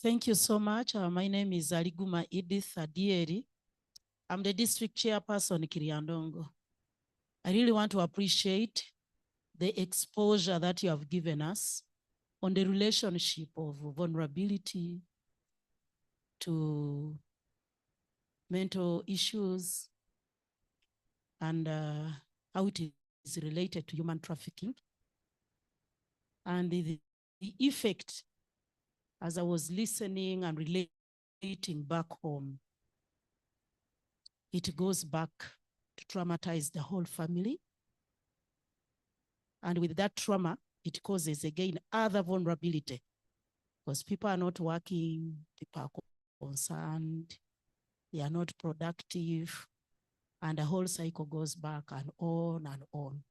Thank you so much. My name is Aliguma Edith Adieri. I'm the district chairperson in Kiriandongo. I really want to appreciate the exposure that you have given us on the relationship of vulnerability to mental issues and how it is related to human trafficking. And the effect, as I was listening and relating back home, it goes back to traumatize the whole family. And with that trauma, it causes again other vulnerability because people are not working, people are concerned, they are not productive, and the whole cycle goes back and on and on.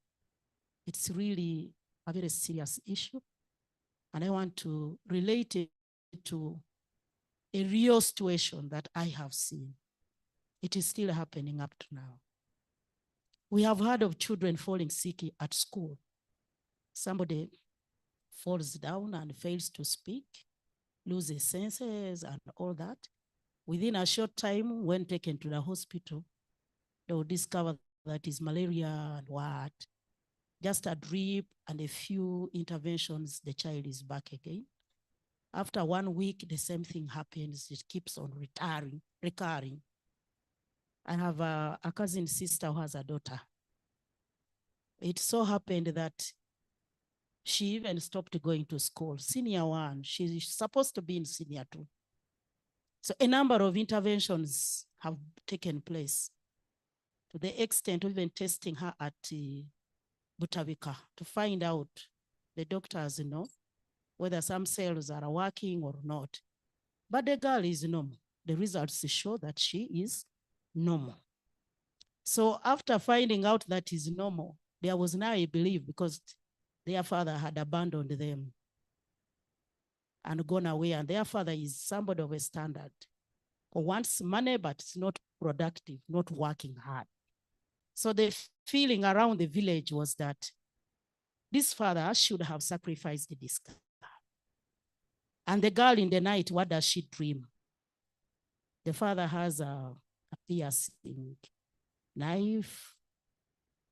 It's really a very serious issue. And I want to relate it to a real situation that I have seen. It is still happening up to now. We have heard of children falling sick at school. Somebody falls down and fails to speak, loses senses and all that. Within a short time, when taken to the hospital, they will discover that is malaria and what. Just a drip and a few interventions, the child is back again. After 1 week, the same thing happens. It keeps on recurring. I have a cousin sister who has a daughter. It so happened that she even stopped going to school, senior 1. She's supposed to be in senior 2. So a number of interventions have taken place to the extent of even testing her at Butavika to find out, the doctors know, whether some cells are working or not. But the girl is normal. The results show that she is normal. So after finding out that is normal, there was now a belief because their father had abandoned them and gone away, and their father is somebody of a standard who wants money, but it's not productive, not working hard. So the feeling around the village was that this father should have sacrificed this girl. And the girl in the night, what does she dream? The father has a piercing knife.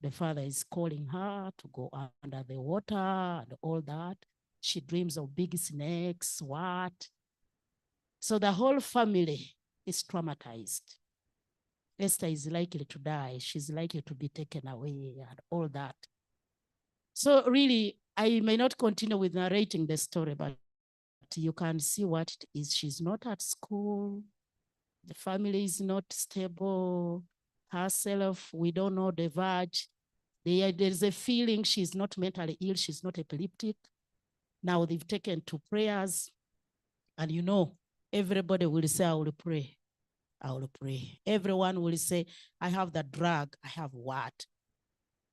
The father is calling her to go under the water and all that. She dreams of big snakes, what? So the whole family is traumatized. Esther is likely to die. She's likely to be taken away and all that. So really, I may not continue with narrating the story, but you can see what it is. She's not at school. The family is not stable. Herself, we don't know the verge. There's a feeling she's not mentally ill. She's not epileptic. Now they've taken to prayers. And you know, everybody will say, I will pray. I will pray. Everyone will say, I have the drug. I have what?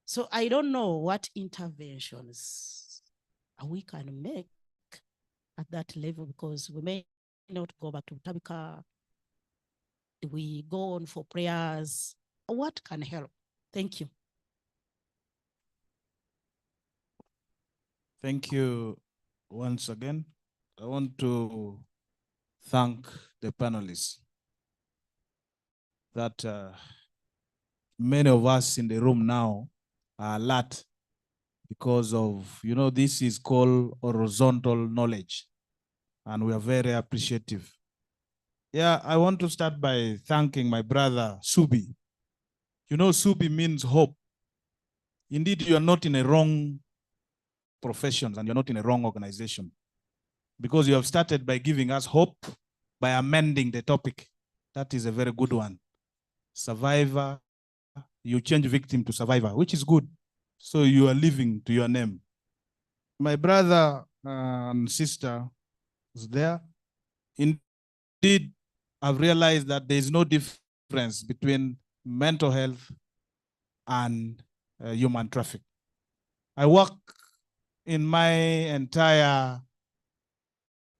So I don't know what interventions we can make at that level, because we may not go back to Tabika. We go on for prayers. What can help? Thank you. Thank you once again. I want to thank the panelists that many of us in the room now are alert because of, you know, this is called horizontal knowledge, and we are very appreciative. Yeah, I want to start by thanking my brother, Subi. You know, Subi means hope. Indeed, you are not in a wrong profession and you're not in a wrong organization, because you have started by giving us hope by amending the topic. That is a very good one. Survivor, you change victim to survivor, which is good. So you are living to your name. My brother and sister was there. Indeed, I've realized that there is no difference between mental health and human trafficking. I work in my entire,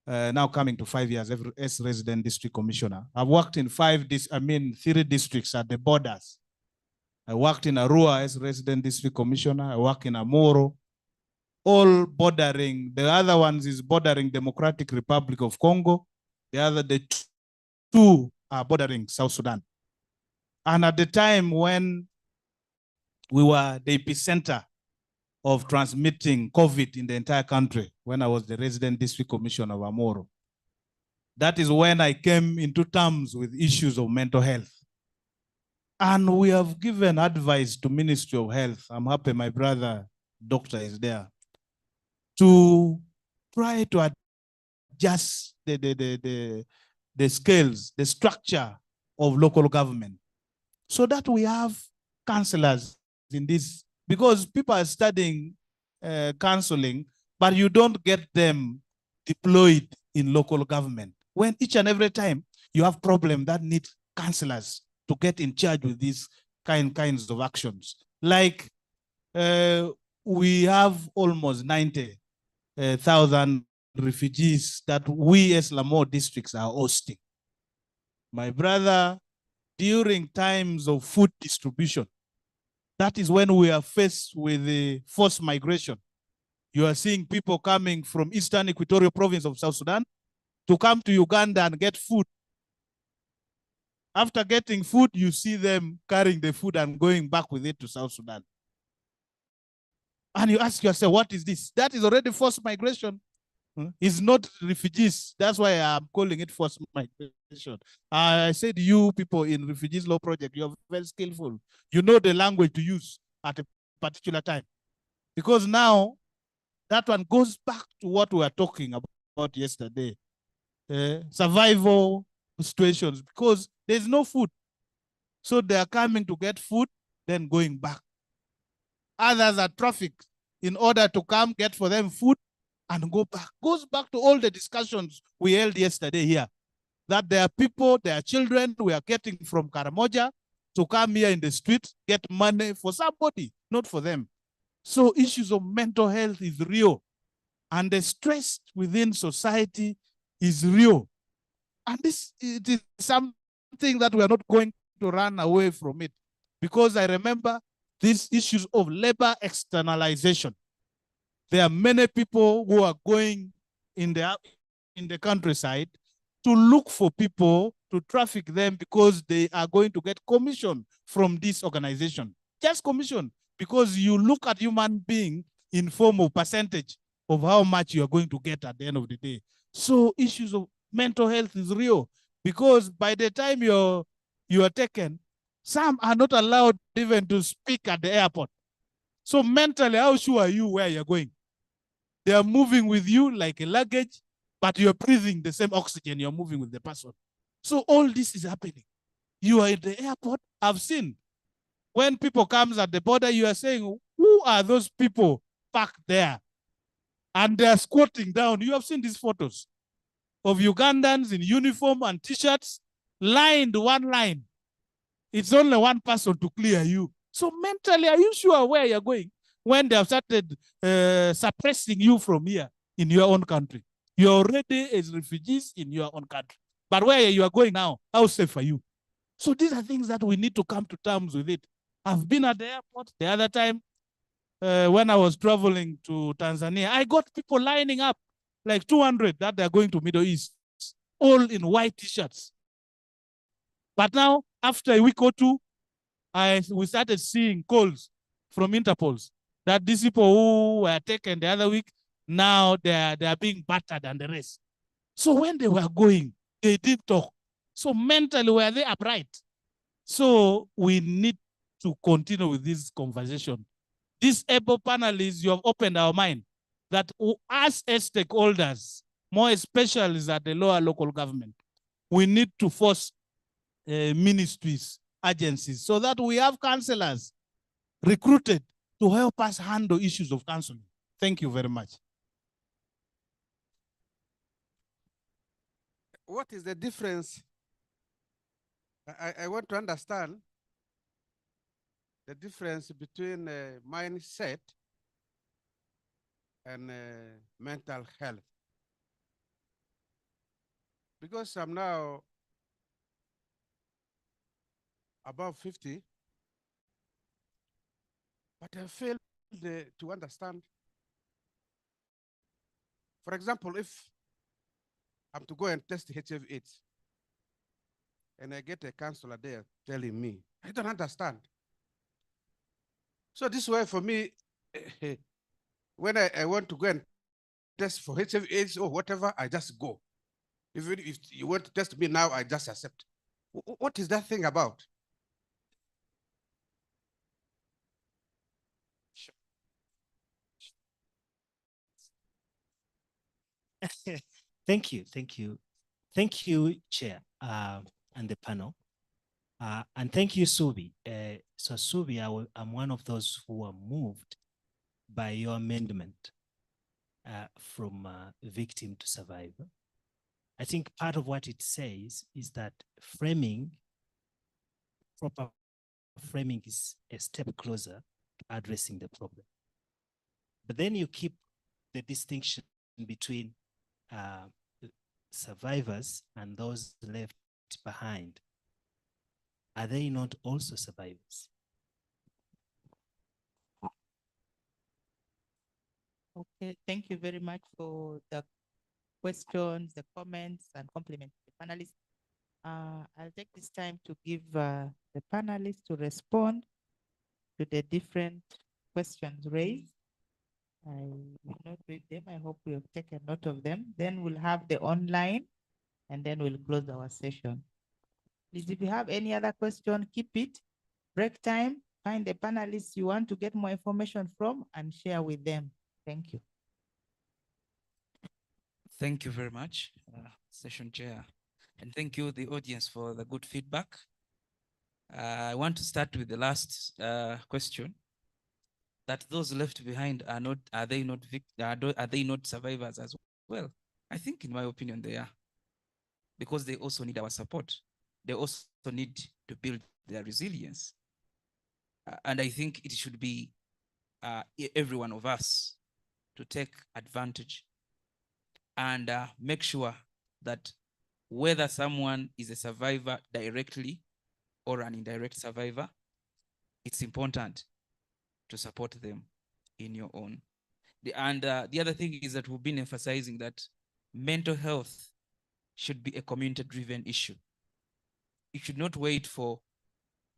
now coming to 5 years as resident district commissioner. I've worked in 3 districts at the borders. I worked in Arua as resident district commissioner. I work in Amoro, all bordering. The other ones is bordering Democratic Republic of Congo. The 2 are bordering South Sudan. And at the time when we were the epicenter of transmitting COVID in the entire country when I was the resident district commissioner of Amoro. That is when I came into terms with issues of mental health. And we have given advice to Ministry of Health. I'm happy my brother, doctor, is there, to try to adjust the scales, the structure of local government, so that we have counselors in this, because people are studying counseling, but you don't get them deployed in local government. When each and every time you have problems that need counselors to get in charge with these kinds of actions. Like we have almost 90,000 refugees that we as Lamore districts are hosting. My brother, during times of food distribution, that is when we are faced with the forced migration. You are seeing people coming from Eastern Equatorial Province of South Sudan to come to Uganda and get food. After getting food, you see them carrying the food and going back with it to South Sudan. And you ask yourself, what is this? That is already forced migration. It's not refugees. That's why I'm calling it forced migration. I said you people in Refugees Law Project, you're very skillful. You know the language to use at a particular time. Because now, that one goes back to what we were talking about yesterday. Survival situations, because there's no food. So they are coming to get food, then going back. Others are trafficked in order to come get for them food and go back. Goes back to all the discussions we held yesterday here, that there are people, there are children we are getting from Karamoja to come here in the street, get money for somebody, not for them. So issues of mental health is real, and the stress within society is real. And it is something that we are not going to run away from it, because I remember these issues of labor externalization. There are many people who are going in the countryside to look for people to traffic them, because they are going to get commission from this organization. Just commission, because you look at human being in form of percentage of how much you are going to get at the end of the day. So issues of mental health is real, because by the time you are taken, some are not allowed even to speak at the airport. So mentally, how sure are you where you're going? They are moving with you like a luggage, but you're breathing the same oxygen you're moving with the person. So all this is happening. You are at the airport. I've seen when people comes at the border, you are saying, who are those people parked there? And they're squatting down. You have seen these photos of Ugandans in uniform and t-shirts, lined one line. It's only one person to clear you. So mentally, are you sure where you're going when they have started suppressing you from here in your own country? You're already as refugees in your own country. But where you are going now, how safe are you? So these are things that we need to come to terms with it. I've been at the airport the other time when I was traveling to Tanzania. I got people lining up, like 200 that they're going to Middle East, all in white t-shirts. But now, after a week or two, we started seeing calls from Interpols that these people who were taken the other week, now they are being battered and the rest. So when they were going, they did talk. So mentally, were they upright? So we need to continue with this conversation. This able panelists, you have opened our mind that us as stakeholders, more especially at the lower local government, we need to force ministries, agencies, so that we have counselors recruited to help us handle issues of counseling. Thank you very much. What is the difference? I want to understand the difference between mindset and mental health. Because I'm now above 50, but I fail to understand. For example, if I'm to go and test HIV/AIDS, and I get a counselor there telling me, I don't understand. So this way for me, When I want to go and test for HIV/AIDS or whatever, I just go. Even if you want to test me now, I just accept. What is that thing about? Thank you. Thank you, Chair, and the panel. And thank you, Subi. So Subi, I'm one of those who are moved by your amendment from victim to survivor. I think part of what it says is that proper framing is a step closer to addressing the problem. But then you keep the distinction between survivors and those left behind. Are they not also survivors? Okay, thank you very much for the questions, the comments, and compliments to the panelists. I'll take this time to give the panelists to respond to the different questions raised. I will not read them. I hope we have taken note of them. Then we'll have the online, and then we'll close our session. Please, if you have any other question, keep it. Break time, find the panelists you want to get more information from and share with them. Thank you. Thank you very much, Session Chair. And thank you, the audience, for the good feedback. I want to start with the last question. That those left behind are they not survivors as well? I think, in my opinion, they are, because they also need our support. They also need to build their resilience. And I think it should be every one of us to take advantage and make sure that whether someone is a survivor directly or an indirect survivor, it's important to support them in your own. The other thing is that we've been emphasizing that mental health should be a community-driven issue. You should not wait for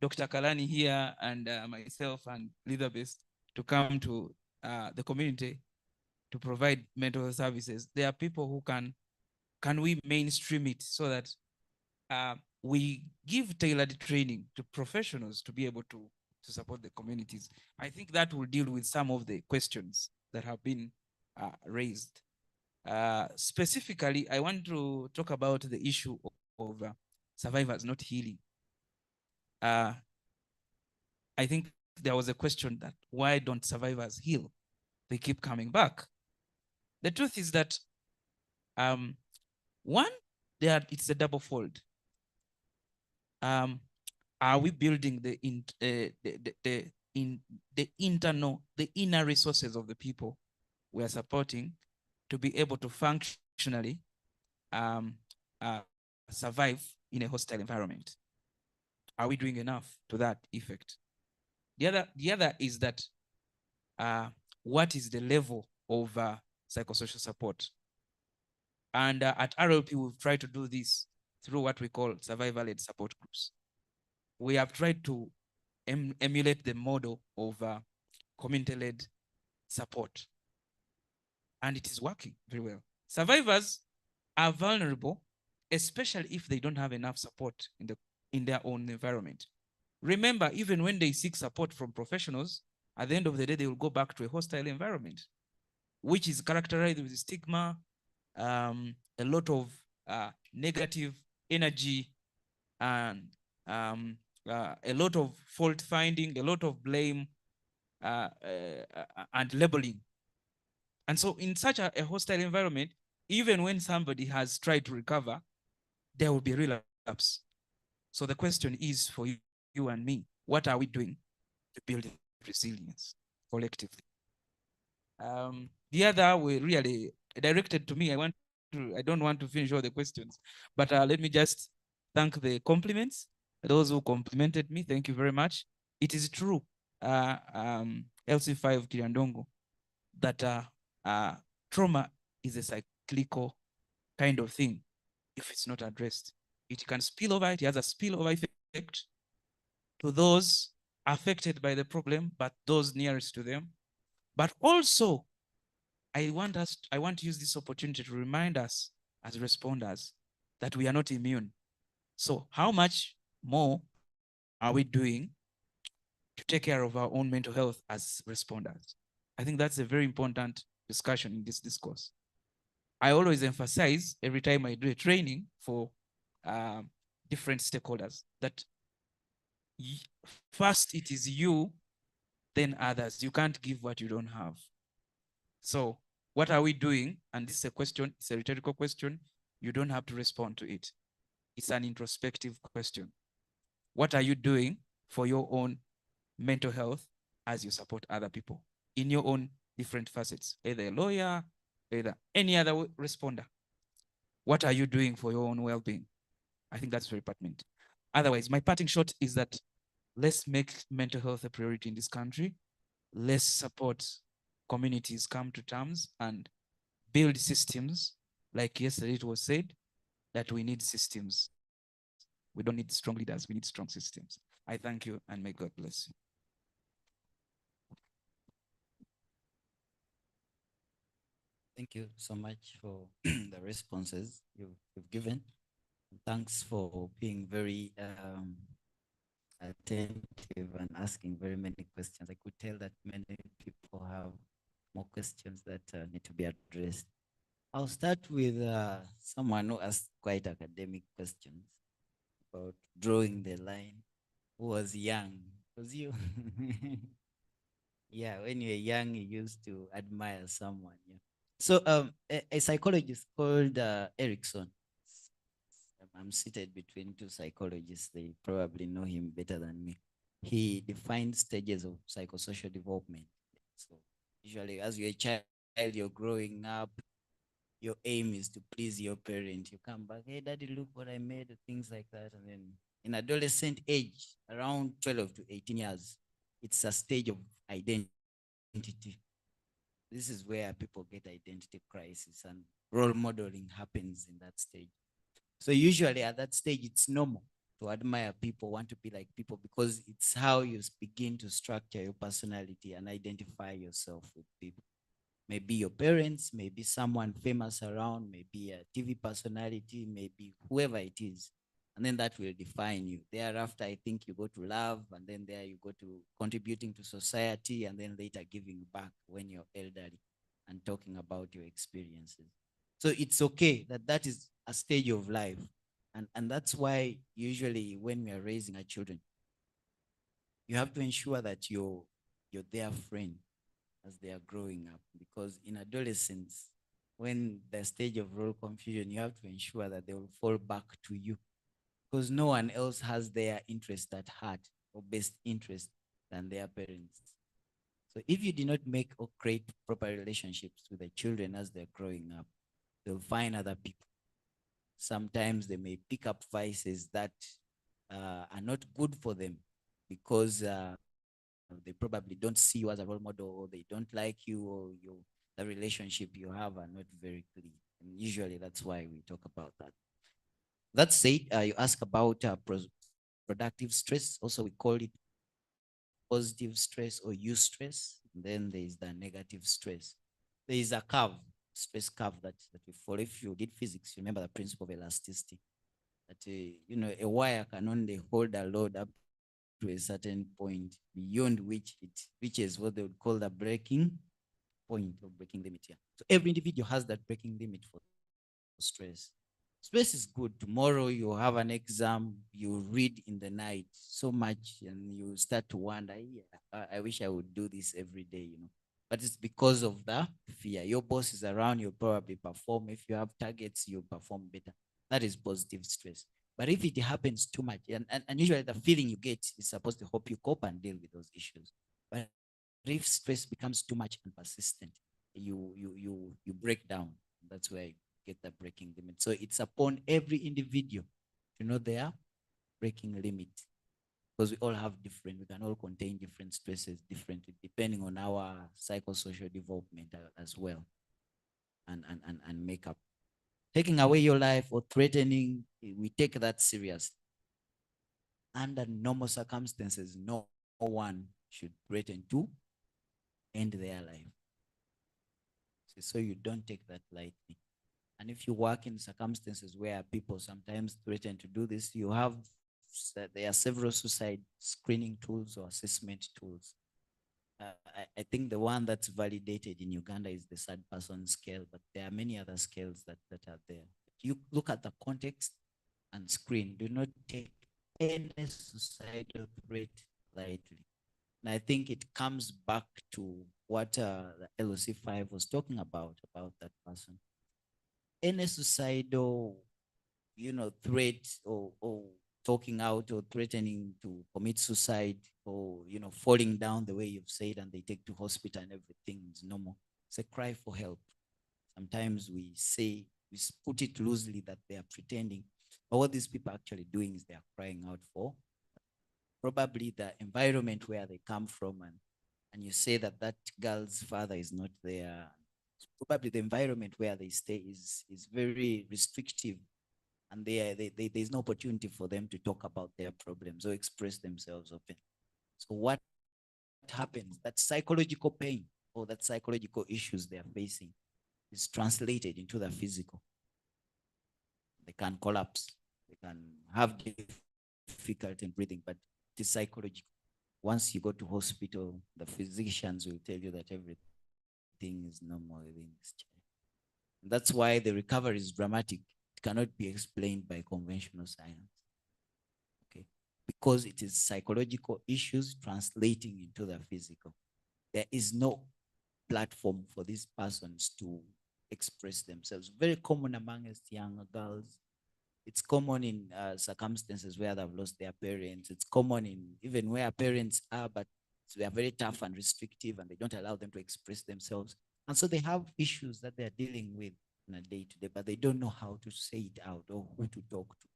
Dr. Kalani here and myself and Elizabeth to come to the community to provide mental health services. There are people who can we mainstream it so that we give tailored training to professionals to be able to support the communities. I think that will deal with some of the questions that have been raised. Specifically, I want to talk about the issue of survivors not healing. I think there was a question that why don't survivors heal? They keep coming back. The truth is that one, it's a double fold. Are we building the inner resources of the people we are supporting to be able to functionally survive in a hostile environment? Are we doing enough to that effect? The other is that what is the level of psychosocial support? And at RLP, we've tried to do this through what we call survivor-led support groups. We have tried to emulate the model of community-led support. And it is working very well. Survivors are vulnerable, especially if they don't have enough support in their own environment. Remember, even when they seek support from professionals, at the end of the day, they will go back to a hostile environment, which is characterized with stigma, a lot of negative energy, and a lot of fault finding, a lot of blame, and labeling. And so in such a hostile environment, even when somebody has tried to recover, there will be relapse. So the question is for you and me, what are we doing to build resilience collectively? The other way really directed to me, I don't want to finish all the questions, but let me just thank the compliments, those who complimented me. Thank you very much. It is true, LC5 Kiriandongo, that trauma is a cyclical kind of thing. If it's not addressed, it can spill over. It has a spillover effect to those affected by the problem, but those nearest to them. But also, I want to use this opportunity to remind us as responders that we are not immune. So how much more are we doing to take care of our own mental health as responders? I think that's a very important discussion in this discourse. I always emphasize every time I do a training for different stakeholders that first it is you, then others. You can't give what you don't have. So what are we doing? And this is a question, it's a rhetorical question. You don't have to respond to it. It's an introspective question. What are you doing for your own mental health as you support other people in your own different facets, either a lawyer, either any other responder? What are you doing for your own well-being? I think that's very pertinent. Otherwise, my parting shot is that let's make mental health a priority in this country. Let's support communities come to terms and build systems. Like yesterday it was said that we need systems. We don't need strong leaders, we need strong systems. I thank you and may God bless you. Thank you so much for the responses you've given. Thanks for being very attentive and asking very many questions. I could tell that many people have more questions that need to be addressed. I'll start with someone who asked quite academic questions about drawing the line. Who was young? Was you? Yeah, when you're young, you used to admire someone. Yeah. So a psychologist called Erickson. I'm seated between two psychologists. They probably know him better than me. He defined stages of psychosocial development. So usually as you're a child, you're growing up, your aim is to please your parent. You come back, hey, daddy, look what I made, things like that. And then in adolescent age, around 12 to 18 years, it's a stage of identity. This is where people get identity crisis, and role modeling happens in that stage. So usually at that stage, it's normal to admire people, want to be like people, because it's how you begin to structure your personality and identify yourself with people. Maybe your parents, maybe someone famous around, maybe a TV personality, maybe whoever it is. And then that will define you. Thereafter, I think you go to love, and then there you go to contributing to society, and then later giving back when you're elderly and talking about your experiences. So it's okay that that is a stage of life. And that's why usually when we are raising our children, you have to ensure that you're their friend as they are growing up. Because in adolescence, when the stage of role confusion, you have to ensure that they will fall back to you, because no one else has their interest at heart or best interest than their parents. So if you do not make or create proper relationships with the children as they're growing up, they'll find other people. Sometimes they may pick up vices that are not good for them, because they probably don't see you as a role model, or they don't like you, or the relationship you have are not very clear. And usually that's why we talk about that. That said, you ask about productive stress. Also, we call it positive stress or eustress. And then there is the negative stress. There is a curve, stress curve that we follow. If you did physics, you remember the principle of elasticity. That you know, a wire can only hold a load up to a certain point, beyond which it reaches what they would call the breaking point or breaking limit here. So every individual has that breaking limit for stress. Stress is good. Tomorrow you have an exam, you read in the night so much, and you start to wonder, yeah, I wish I would do this every day, you know. But it's because of the fear. Your boss is around, you'll probably perform. If you have targets, you'll perform better. That is positive stress. But if it happens too much, and usually the feeling you get is supposed to help you cope and deal with those issues. But if stress becomes too much and persistent, you break down. That's where you get the breaking limit. So it's upon every individual to know their breaking limit, because we all have different, we can all contain different stresses differently depending on our psychosocial development as well, and makeup. Taking away your life or threatening, we take that serious. Under normal circumstances, no one should threaten to end their life. So you don't take that lightly. And if you work in circumstances where people sometimes threaten to do this, there are several suicide screening tools or assessment tools. I think the one that's validated in Uganda is the third person scale, but there are many other scales that are there. You look at the context and screen. Do not take any suicidal threat lightly. And I think it comes back to what the LOC5 was talking about that person. Any suicidal, threat or talking out or threatening to commit suicide or, falling down the way you've said, and they take to hospital and everything is normal. It's a cry for help. Sometimes we put it loosely that they are pretending, but what these people are actually doing is they are crying out for probably the environment where they come from, and you say that girl's father is not there. Probably the environment where they stay is very restrictive, and there's no opportunity for them to talk about their problems or express themselves open. So what happens? That psychological pain or that psychological issues they are facing is translated into the physical. They can collapse. They can have difficulty in breathing, but it is psychological. Once you go to hospital, the physicians will tell you that everything is normal within this child. That's why the recovery is dramatic. It cannot be explained by conventional science. Okay, because it is psychological issues translating into the physical. There is no platform for these persons to express themselves. Very common amongst young girls. It's common in circumstances where they've lost their parents. It's common in even where parents are, but they are very tough and restrictive, and they don't allow them to express themselves. And so they have issues that they're dealing with on a day-to-day, but they don't know how to say it out or who to talk to.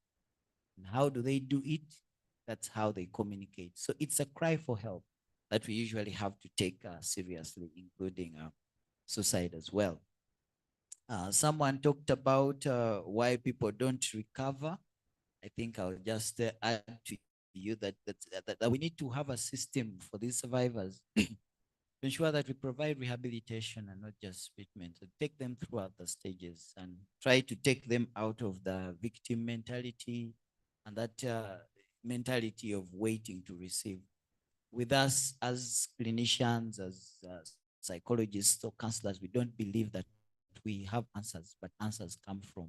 And how do they do it? That's how they communicate. So it's a cry for help that we usually have to take seriously, including suicide as well. Someone talked about why people don't recover. I think I'll just add to you that we need to have a system for these survivors to ensure that we provide rehabilitation and not just treatment. So take them throughout the stages and try to take them out of the victim mentality and that mentality of waiting to receive. With us as clinicians, as psychologists or counselors, we don't believe that we have answers, but answers come from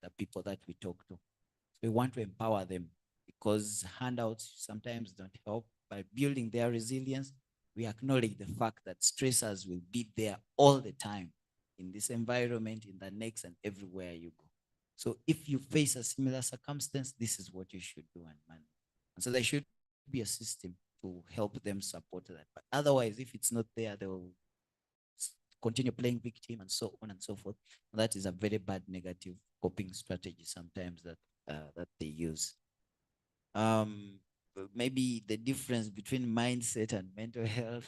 the people that we talk to. So we want to empower them because handouts sometimes don't help. By building their resilience, we acknowledge the fact that stressors will be there all the time in this environment, in the next, and everywhere you go. So if you face a similar circumstance, this is what you should do and manage. And so there should be a system to help them support that. But otherwise, if it's not there, they'll continue playing victim and so on and so forth. And that is a very bad negative coping strategy sometimes that they use. Maybe the difference between mindset and mental health.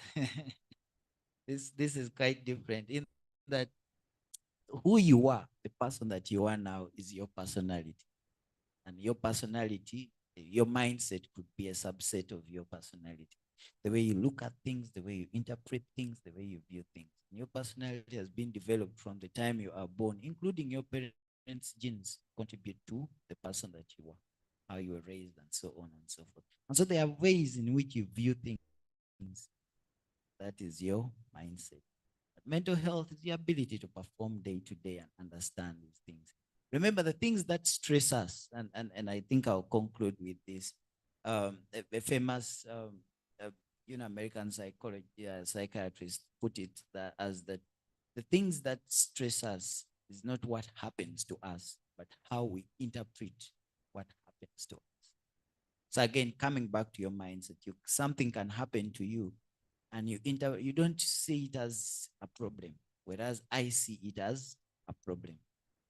This is quite different in that who you are, the person that you are now is your personality. And your personality, your mindset could be a subset of your personality. The way you look at things, the way you interpret things, the way you view things. And your personality has been developed from the time you are born, including your parents' genes contribute to the person that you are, how you were raised, and so on and so forth. And so there are ways in which you view things. That is your mindset. But mental health is the ability to perform day to day and understand these things. Remember the things that stress us, and I think I'll conclude with this. A famous American psychiatrist put it as that the things that stress us is not what happens to us, but how we interpret what happens to us. So again, coming back to your mindset, something can happen to you, and you don't see it as a problem, whereas I see it as a problem.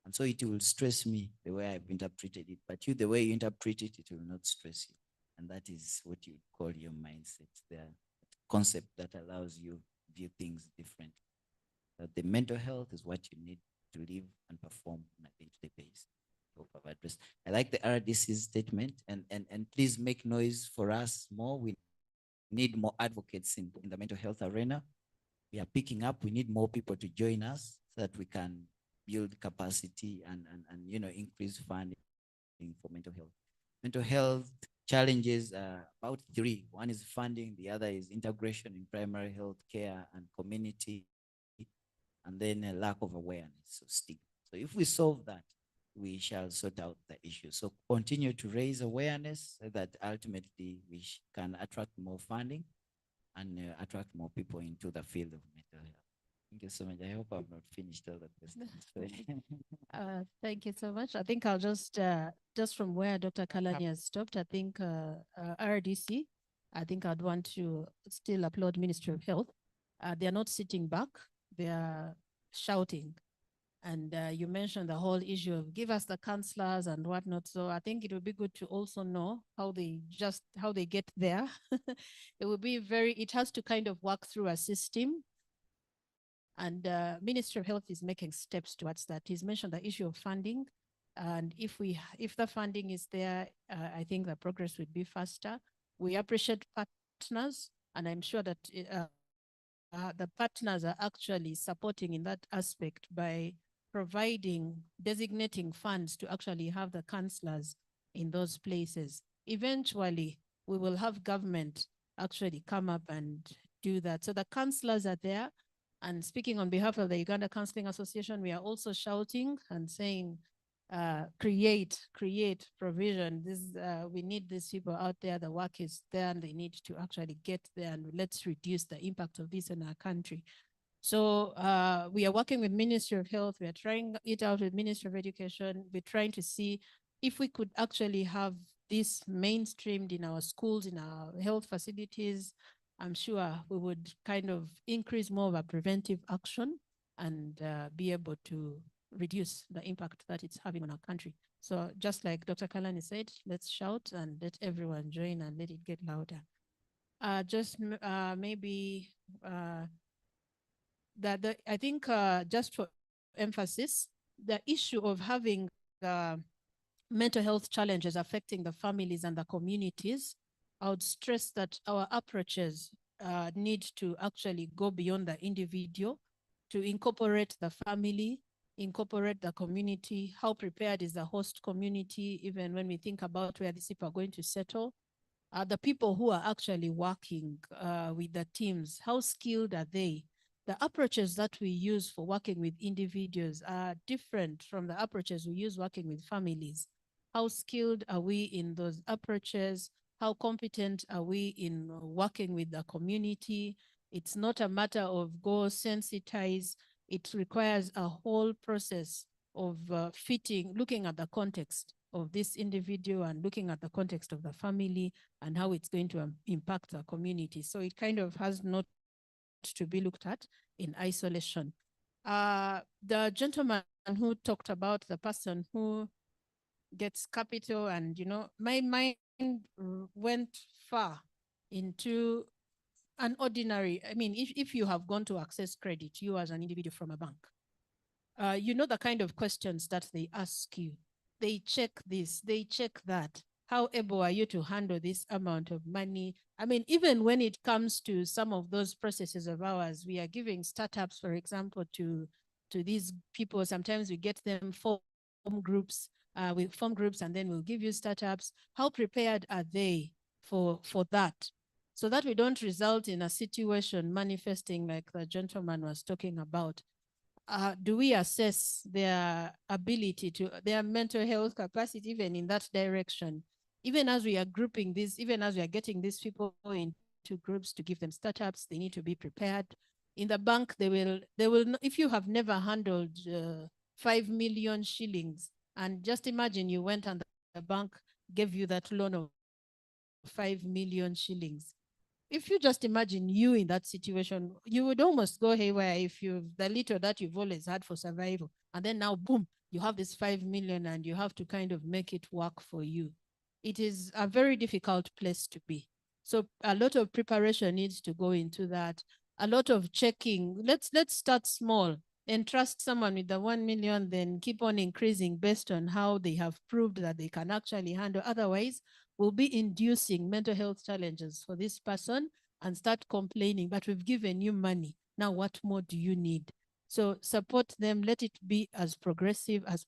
And so it will stress me the way I've interpreted it, but the way you interpret it, it will not stress you. And that is what you call your mindset, the concept that allows you to view things differently. The mental health is what you need to live and perform on a day-to-day basis. I like the RDC's statement, and please make noise for us more. We need more advocates in the mental health arena. we are picking up. We need more people to join us so that we can build capacity and increase funding for mental health. Mental health challenges are about three. One is funding, the other is integration in primary health care and community, and then a lack of awareness of stigma. So if we solve that, we shall sort out the issue. So continue to raise awareness so that ultimately we can attract more funding and attract more people into the field of mental health. Thank you so much. I hope I've not finished all the questions. Thank you so much. I think I'll just from where Dr. Kalani has stopped, I think RDC, I think I'd want to still applaud Ministry of Health. They are not sitting back, they are shouting. And you mentioned the whole issue of give us the counselors and whatnot. So I think it would be good to also know how they get there. It would be it has to kind of work through a system. And Ministry of Health is making steps towards that. He's mentioned the issue of funding. And if the funding is there, I think the progress would be faster. We appreciate partners, and I'm sure that the partners are actually supporting in that aspect by designating funds to actually have the counselors in those places. Eventually, we will have government actually come up and do that. So the counselors are there. And speaking on behalf of the Uganda Counseling Association, we are also shouting and saying, create provision. We need these people out there. The work is there and they need to actually get there, and let's reduce the impact of this in our country. So we are working with Ministry of Health. We are trying it out with Ministry of Education. We're trying to see if we could actually have this mainstreamed in our schools, in our health facilities. I'm sure we would kind of increase more of a preventive action and be able to reduce the impact that it's having on our country. So just like Dr. Kalani said, let's shout and let everyone join and let it get louder. Maybe I think just for emphasis, the issue of having mental health challenges affecting the families and the communities, I would stress that our approaches need to actually go beyond the individual to incorporate the family, incorporate the community. How prepared is the host community, even when we think about where these people are going to settle? The people who are actually working with the teams, how skilled are they? The approaches that we use for working with individuals are different from the approaches we use working with families. How skilled are we in those approaches? How competent are we in working with the community? It's not a matter of go sensitize. It requires a whole process of looking at the context of this individual and looking at the context of the family and how it's going to impact the community. So it kind of has not to be looked at in isolation. The gentleman who talked about the person who gets capital, and my mind went far into an ordinary, if you have gone to access credit, you as an individual from a bank, you know the kind of questions that they ask you. They check this, they check that. How able are you to handle this amount of money? Even when it comes to some of those processes of ours, we are giving startups, for example, to these people. Sometimes we get them form groups, and then we'll give you startups. How prepared are they for that? So that we don't result in a situation manifesting like the gentleman was talking about. Do we assess their ability their mental health capacity, even in that direction? Even as we are grouping this, even as we are getting these people into groups to give them startups, they need to be prepared. In the bank, they will, if you have never handled 5 million shillings, and just imagine you went and the bank gave you that loan of 5 million shillings. If you just imagine you in that situation, you would almost go haywire if the little that you've always had for survival, and then now, boom, you have this 5 million and you have to kind of make it work for you. It is a very difficult place to be. So a lot of preparation needs to go into that. A lot of checking. Let's start small and trust someone with the 1 million, then keep on increasing based on how they have proved that they can actually handle. Otherwise, we'll be inducing mental health challenges for this person and start complaining, but we've given you money. Now, what more do you need? So support them, let it be as progressive as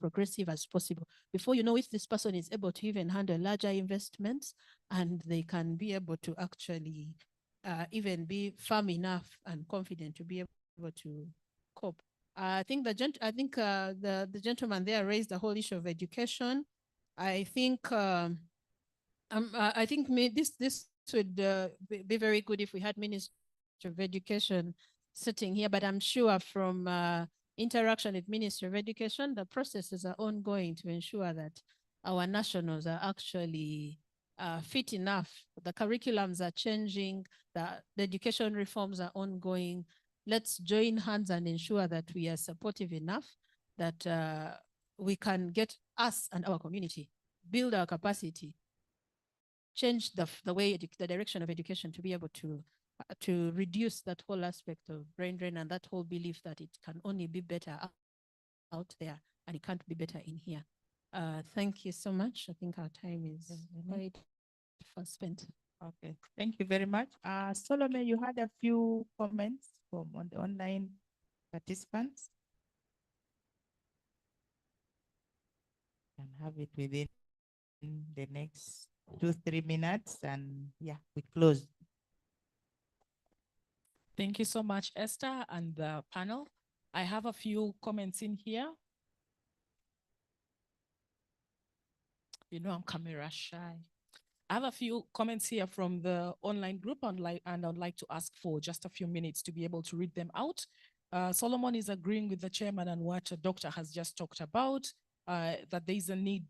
possible. Before you know it, this person is able to even handle larger investments, and they can be able to actually even be firm enough and confident to be able to cope. I think the gentleman there raised the whole issue of education. I think this would be very good if we had Minister of Education sitting here, but I'm sure from interaction with Minister of Education, the processes are ongoing to ensure that our nationals are actually fit enough. The curriculums are changing, the education reforms are ongoing. Let's join hands and ensure that we are supportive enough that we can get us and our community, build our capacity, change the way, the direction of education to be able to reduce that whole aspect of brain drain and that whole belief that it can only be better out there and it can't be better in here. Thank you so much. I think our time is quite fast spent. Okay, thank you very much. Solomon, you had a few comments from on the online participants. Can have it within the next 2-3 minutes, and yeah, we close. Thank you so much, Esther and the panel. I have a few comments in here. You know, I'm camera shy. I have a few comments here from the online group and I'd like to ask for just a few minutes to be able to read them out. Solomon is agreeing with the chairman and what the doctor has just talked about, that there is a need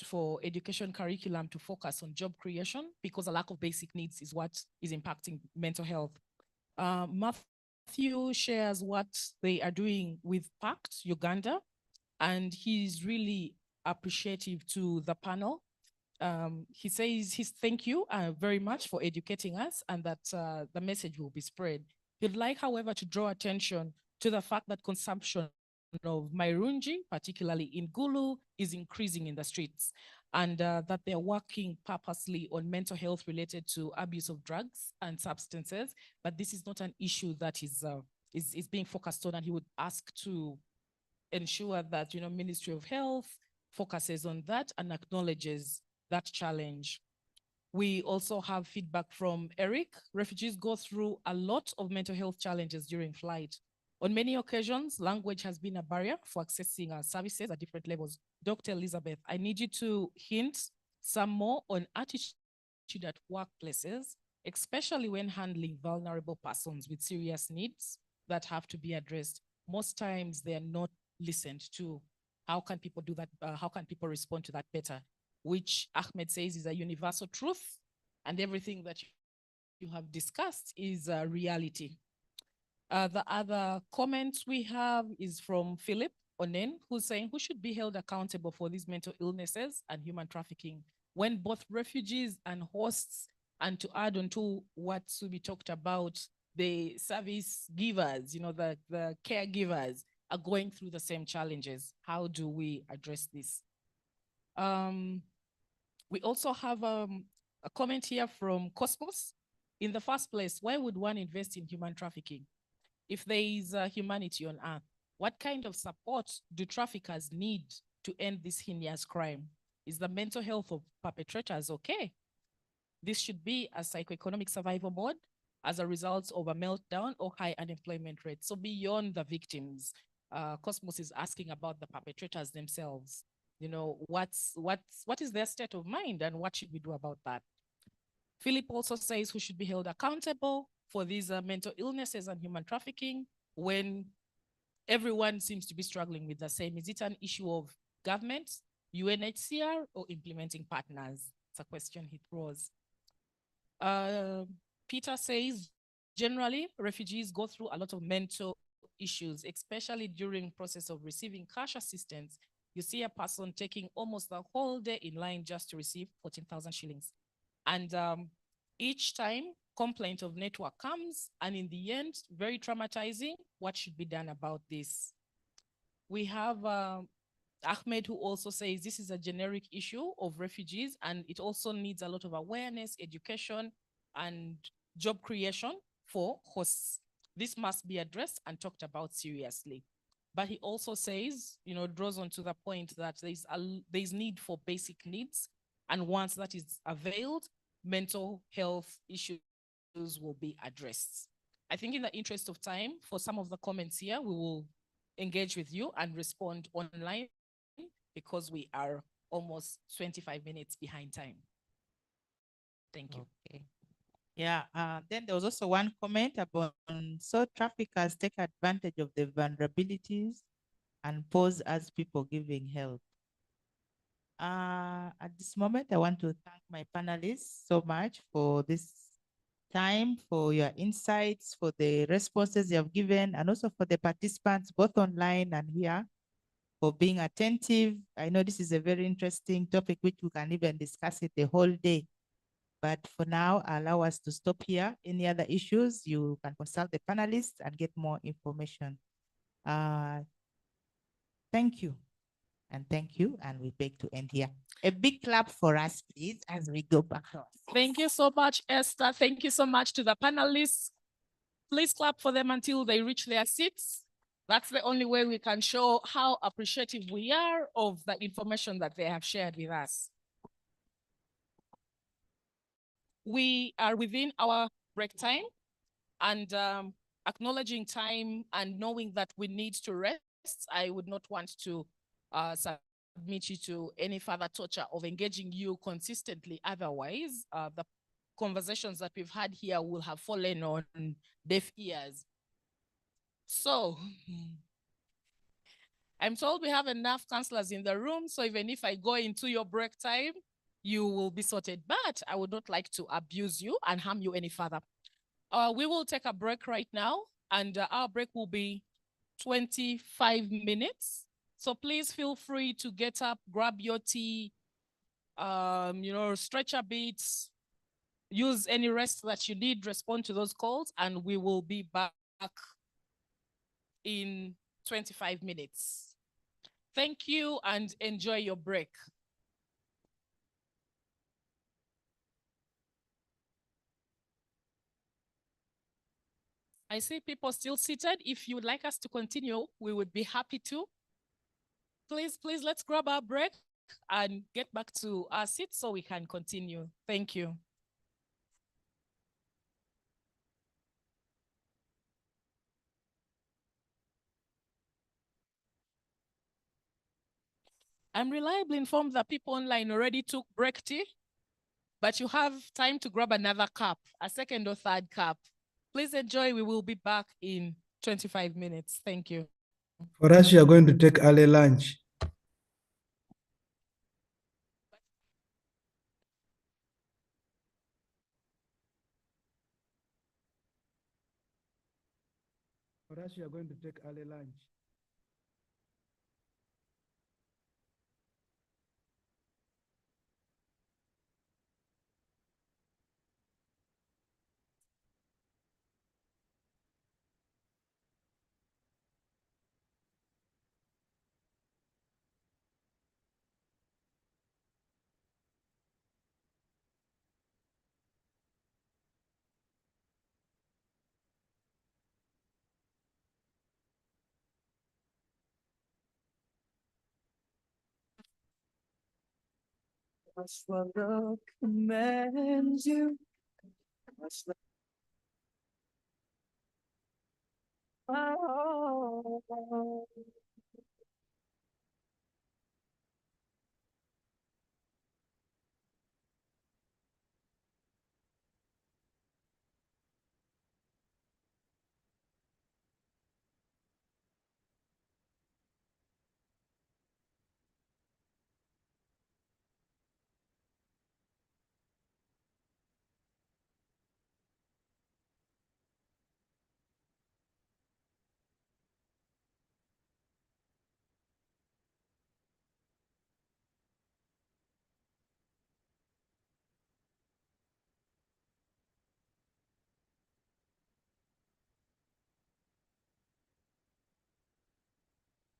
for education curriculum to focus on job creation because a lack of basic needs is what is impacting mental health. Matthew shares what they are doing with PACT Uganda, and he's really appreciative to the panel. He says thank you very much for educating us and that the message will be spread. He'd like, however, to draw attention to the fact that consumption of Mairunji, particularly in Gulu, is increasing in the streets, and that they're working purposely on mental health related to abuse of drugs and substances, but this is not an issue that is being focused on, and he would ask to ensure that, you know, Ministry of Health focuses on that and acknowledges that challenge. We also have feedback from Eric. Refugees go through a lot of mental health challenges during flight. On many occasions, language has been a barrier for accessing our services at different levels. Dr. Elizabeth, I need you to hint some more on attitude at workplaces, especially when handling vulnerable persons with serious needs that have to be addressed. Most times they are not listened to. How can people do that? How can people respond to that better? Which Ahmed says is a universal truth, and everything that you have discussed is a reality. The other comment we have is from Philip Onen, who's saying, who should be held accountable for these mental illnesses and human trafficking when both refugees and hosts, and to add on to what Subi talked about, the service givers, you know, the caregivers are going through the same challenges. How do we address this? We also have a comment here from Cosmos. In the first place, why would one invest in human trafficking? If there is humanity on earth, what kind of support do traffickers need to end this heinous crime? Is the mental health of perpetrators okay? This should be a psychoeconomic survival mode as a result of a meltdown or high unemployment rate. So beyond the victims, Cosmos is asking about the perpetrators themselves. You know, what is their state of mind and what should we do about that? Philip also says who should be held accountable for these mental illnesses and human trafficking when everyone seems to be struggling with the same. Is it an issue of government, UNHCR, or implementing partners? It's a question he throws. Peter says, generally, refugees go through a lot of mental issues, especially during process of receiving cash assistance. You see a person taking almost the whole day in line just to receive 14,000 shillings. And each time complaint of network comes, and in the end, very traumatizing. What should be done about this? We have Ahmed, who also says this is a generic issue of refugees, and it also needs a lot of awareness, education, and job creation for hosts. this must be addressed and talked about seriously. But he also says, draws on to the point that there's need for basic needs. And once that is availed, mental health issues will be addressed. I think in the interest of time, for some of the comments here, we will engage with you and respond online because we are almost 25 minutes behind time. Thank you. Okay. Yeah, then there was also one comment about so traffickers take advantage of the vulnerabilities and pose as people giving help. At this moment, I want to thank my panelists so much for this time, for your insights, for the responses you have given, and also for the participants, both online and here, for being attentive. I know this is a very interesting topic, which we can even discuss it the whole day. But for now, allow us to stop here. Any other issues, you can consult the panelists and get more information. Thank you. And thank you. And we beg to end here. A big clap for us, please, as we go back. Thank you so much, Esther. Thank you so much to the panelists. Please clap for them until they reach their seats. That's the only way we can show how appreciative we are of the information that they have shared with us. We are within our break time, and acknowledging time and knowing that we need to rest, I would not want to submit you to any further torture of engaging you consistently. Otherwise, the conversations that we've had here will have fallen on deaf ears. So I'm told we have enough counselors in the room, so even if I go into your break time, you will be sorted, but I would not like to abuse you and harm you any further. We will take a break right now, and our break will be 25 minutes. So please feel free to get up, grab your tea, stretch a bit, use any rest that you need, respond to those calls, and we will be back in 25 minutes. Thank you and enjoy your break. I see people still seated. If you would like us to continue, we would be happy to. Please, let's grab our break and get back to our seats so we can continue. Thank you. I'm reliably informed that people online already took break tea, but you have time to grab another cup, a second or third cup. Please enjoy. We will be back in 25 minutes. Thank you. For us, you are going to take early lunch. For us, you are going to take early lunch. That's what love commands you. Oh.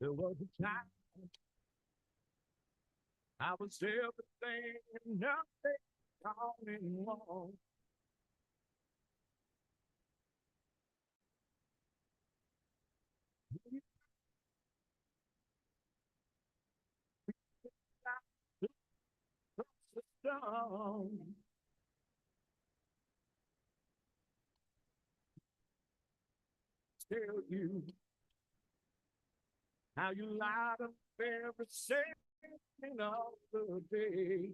There was a time I was everything and nothing all in one. down. Tell you how you light up every second of the day.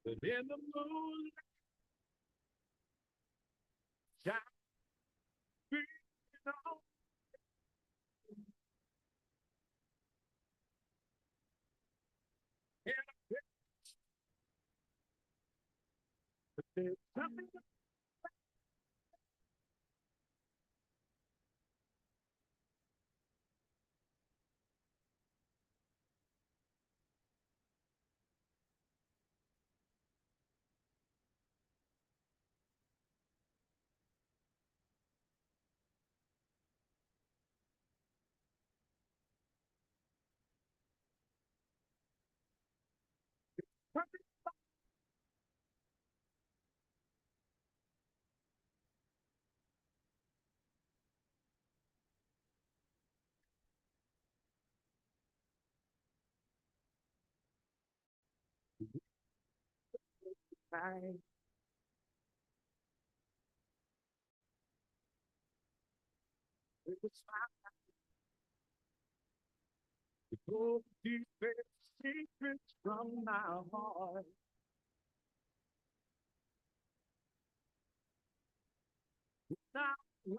But in the moonlight, shine on. But there's something night. It was fine. To go deepest secrets from my heart. Now, you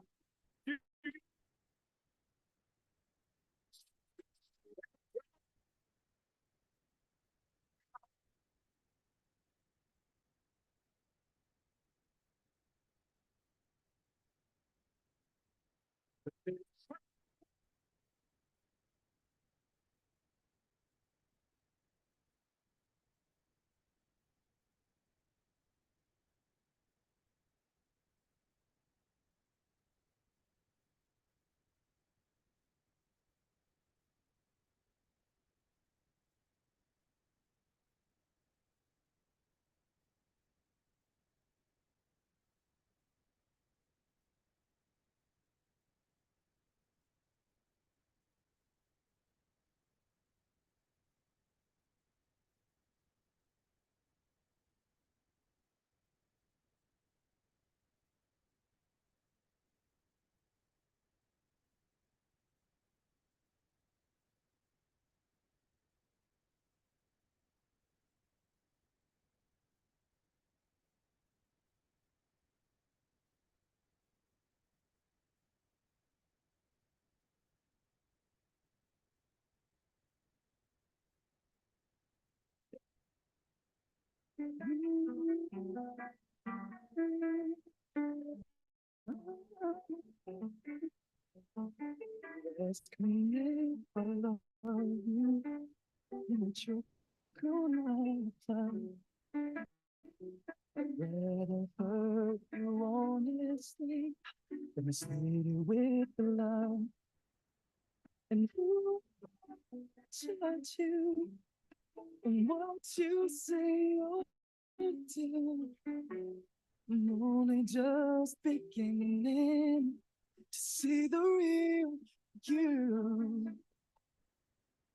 ask me if I love you, and you could not tell. I'd rather hurt you honestly than mislead you with the lie. And who touch you and what you say or do? I'm only just beginning to see the real you.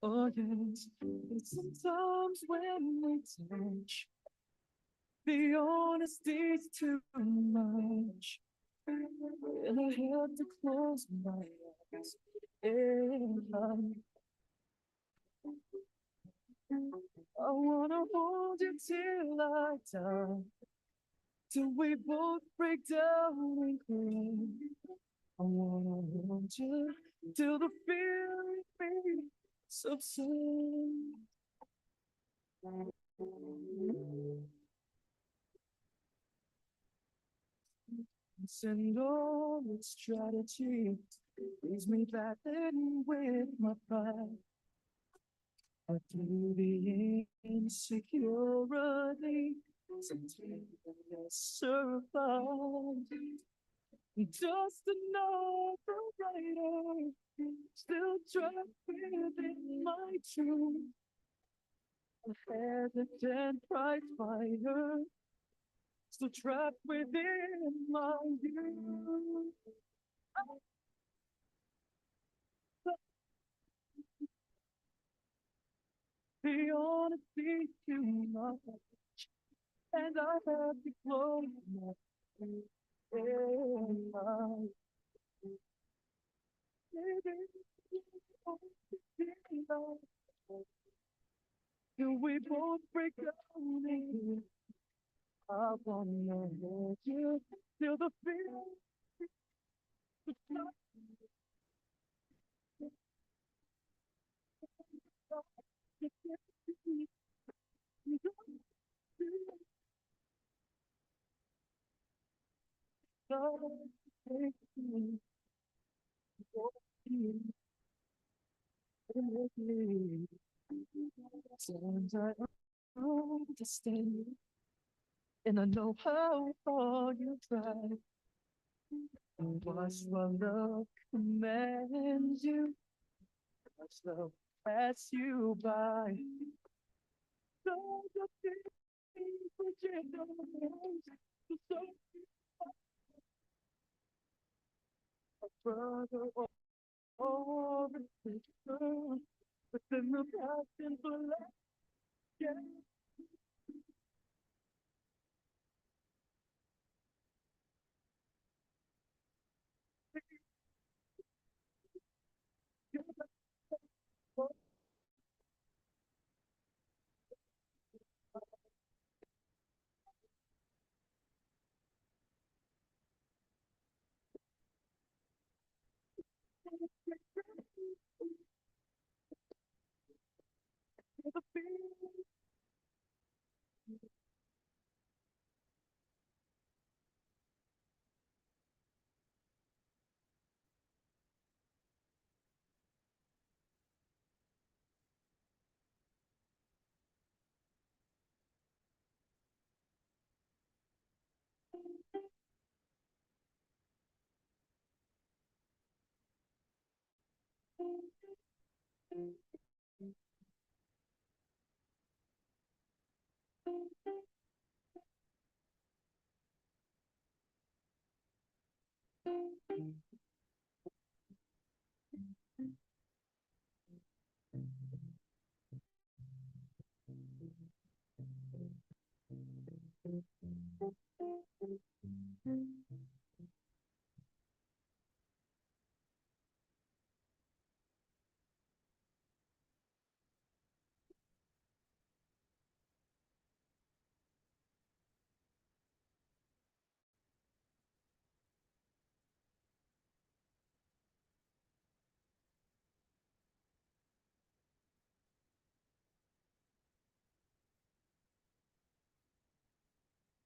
Oh yes, and sometimes when we touch, the honesty's too much. And I have to close my eyes. And I wanna hold you till I die, till we both break down and cry. I wanna hold you till the feeling fades subside. And all its strategy leaves me battling with my pride. I do the insecurity, sometimes I survive. Just another writer, still trapped within my truth. A hesitant pride fighter, still trapped within my youth. The honesty too much, and I have to close my eyes. Till we both break down again. I wanna hold you till the fear. Sometimes I understand, and I know how hard you try. Watch my love commands you, watch love pass you by. So the things which you know, so a brother or a sister, within the passion for life, yeah.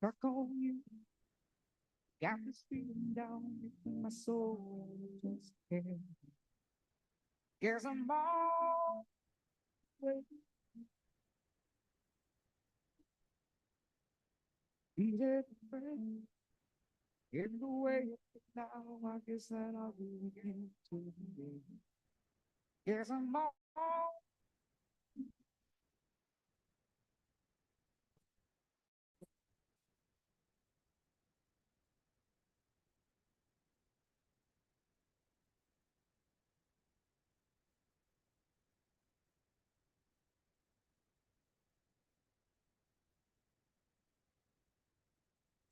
Work on you. Got this feeling down in my soul. Just can't. Guess I'm all way. Be there for friend. In the way now, I guess that I'll be again to you. Guess I'm all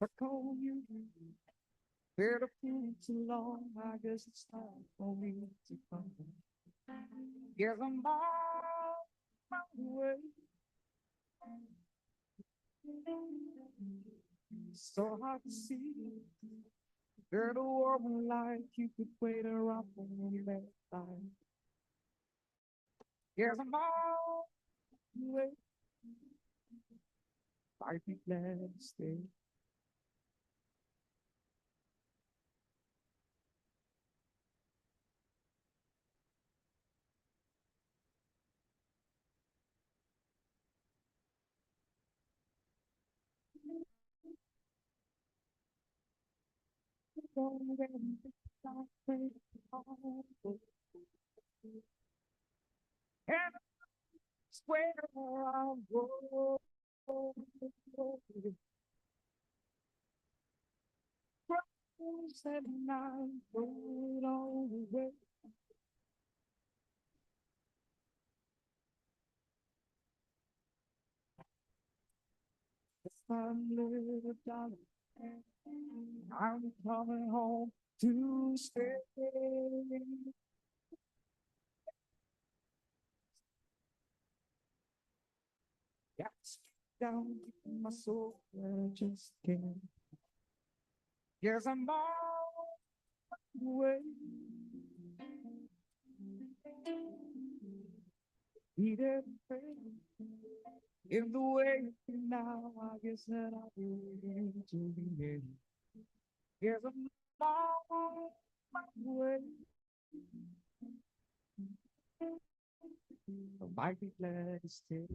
I call you. Where the food too long, I guess it's time for me to come. Guess I'm all my way. So hard to see. Girl, the woman like you could wait around for me that time. Guess I'm all my way. I'd be glad to stay. And I swear I'll go. Problems at night, road all the way. time, little darling. I'm coming home to stay. Yes, down in my soul, I just can't. Yes, I'm all the way. Need everything in the way now. I guess that I'll be waiting to the end. Yes, I'm all the way. I might be glad to stay.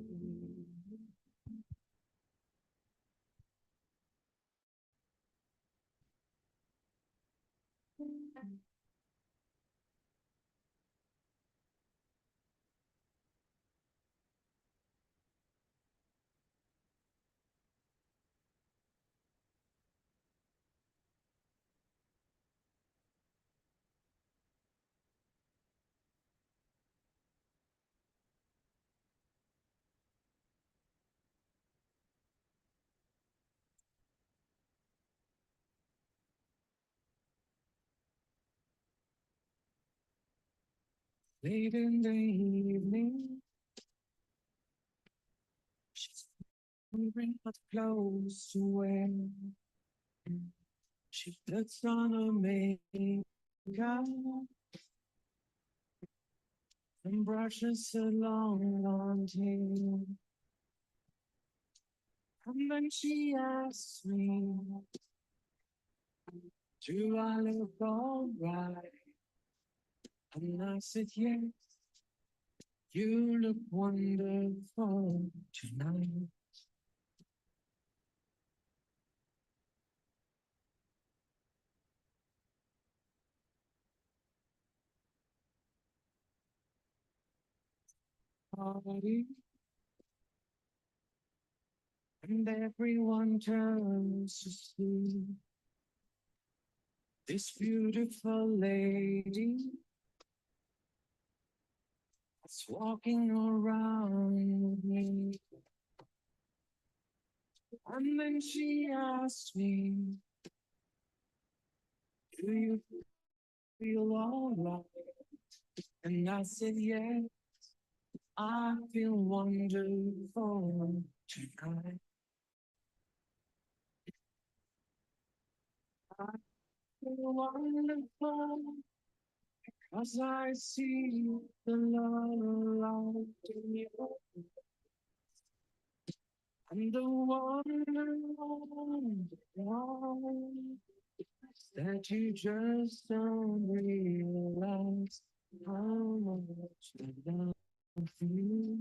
Late in the evening, she's wondering what clothes to wear. She puts on her makeup and brushes her long blonde hair. And then she asks me, do I look alright? And I said, yes, you look wonderful tonight. Party, and everyone turns to see this beautiful lady that's walking around with me. And then she asked me, do you feel all right? And I said, yes, I feel wonderful tonight. I feel wonderful because I see the love in your eyes. And the wonder that you just don't realize how much I love you.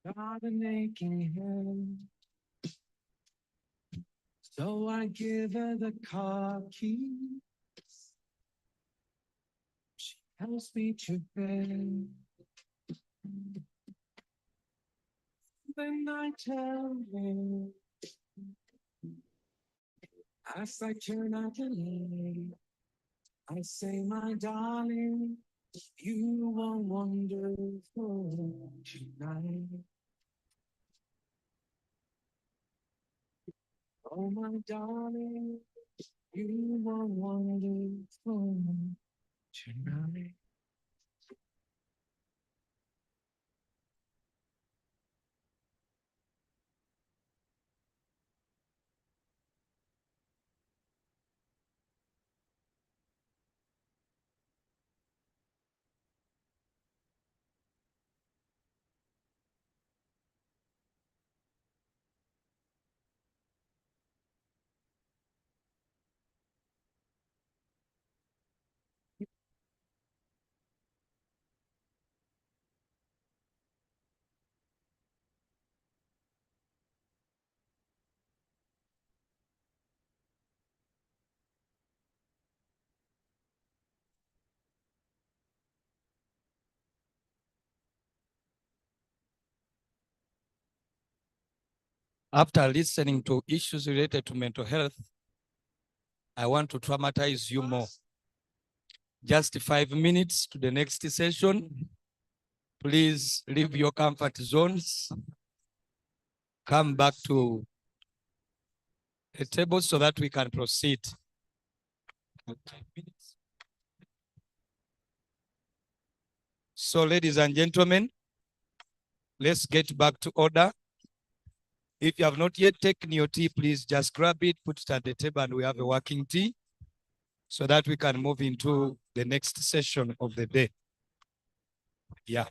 Got an aching head, so I give her the car keys. She helps me to bed. Then I tell her, as I turn out the light, I say, my darling, you are wonderful tonight. Oh, my darling, you are wonderful tonight. After listening to issues related to mental health, I want to traumatize you more. Just 5 minutes to the next session. Please leave your comfort zones. Come back to the table so that we can proceed. So, ladies and gentlemen, let's get back to order. If you have not yet taken your tea, please just grab it, put it at the table, and we have a working tea so that we can move into the next session of the day. Yeah.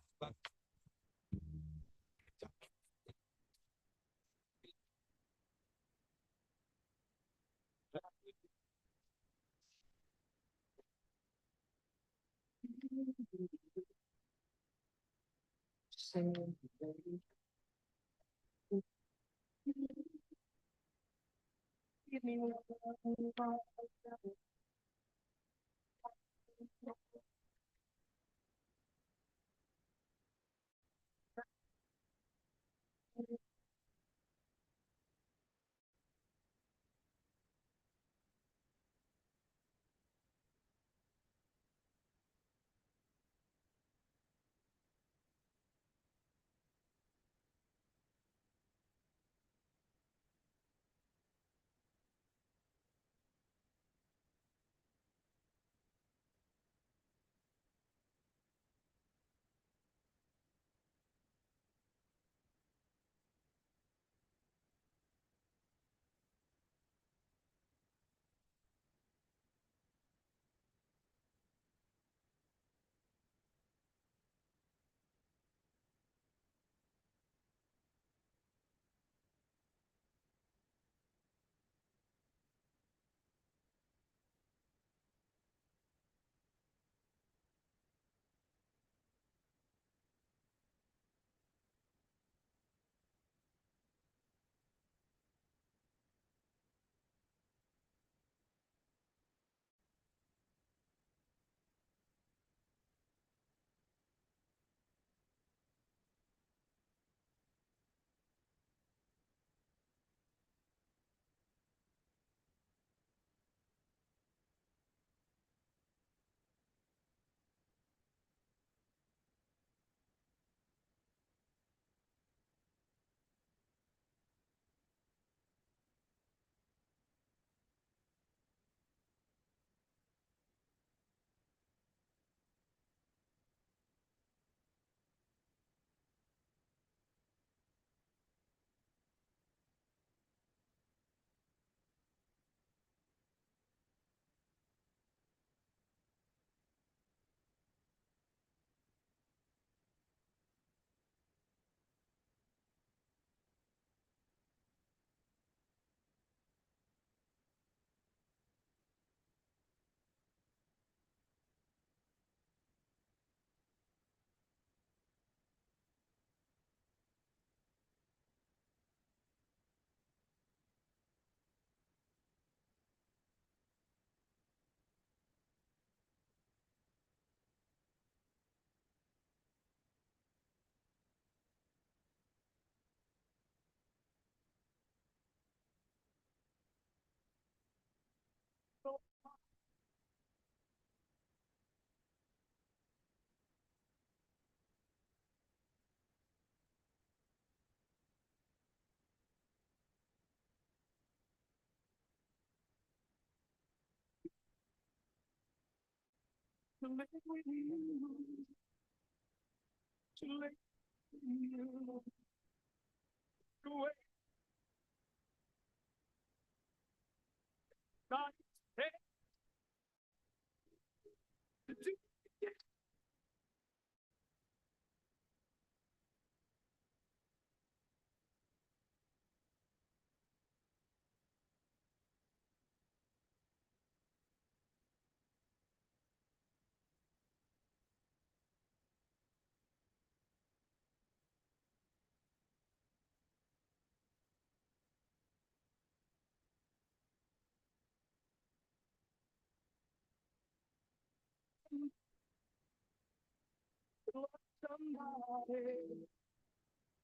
Somebody,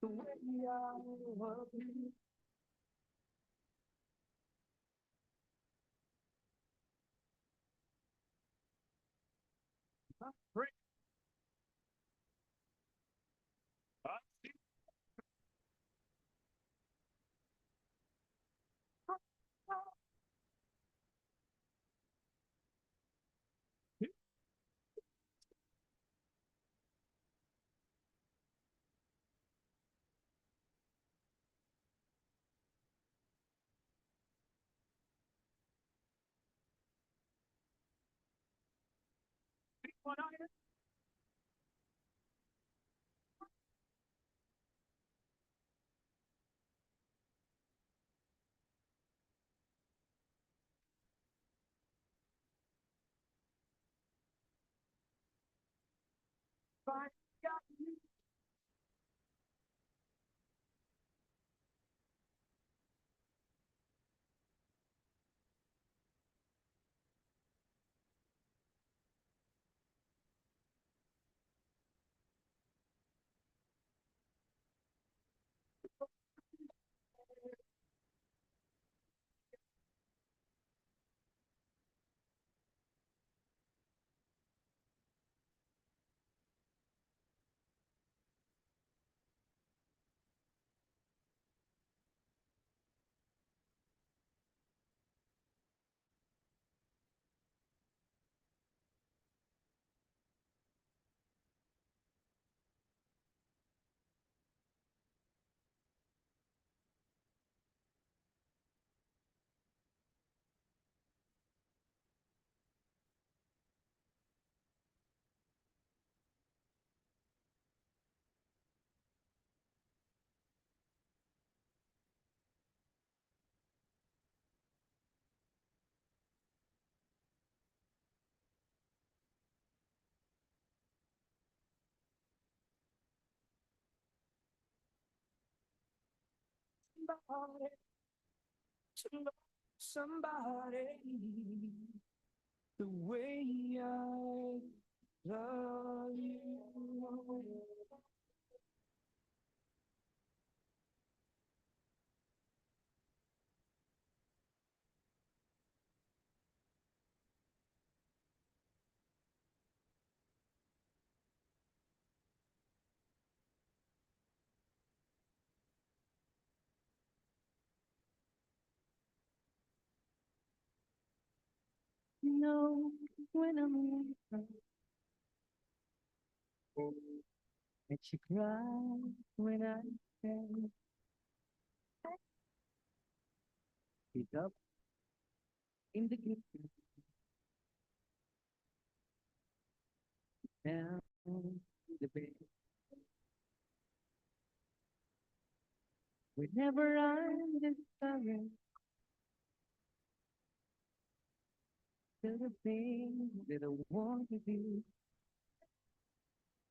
the way I love you. Somebody to love somebody the way I love you. You know when I'm with her, and she cries when I say, he's up in the kitchen, down in the bed. Whenever I'm discouraged, there's a thing that I want to do,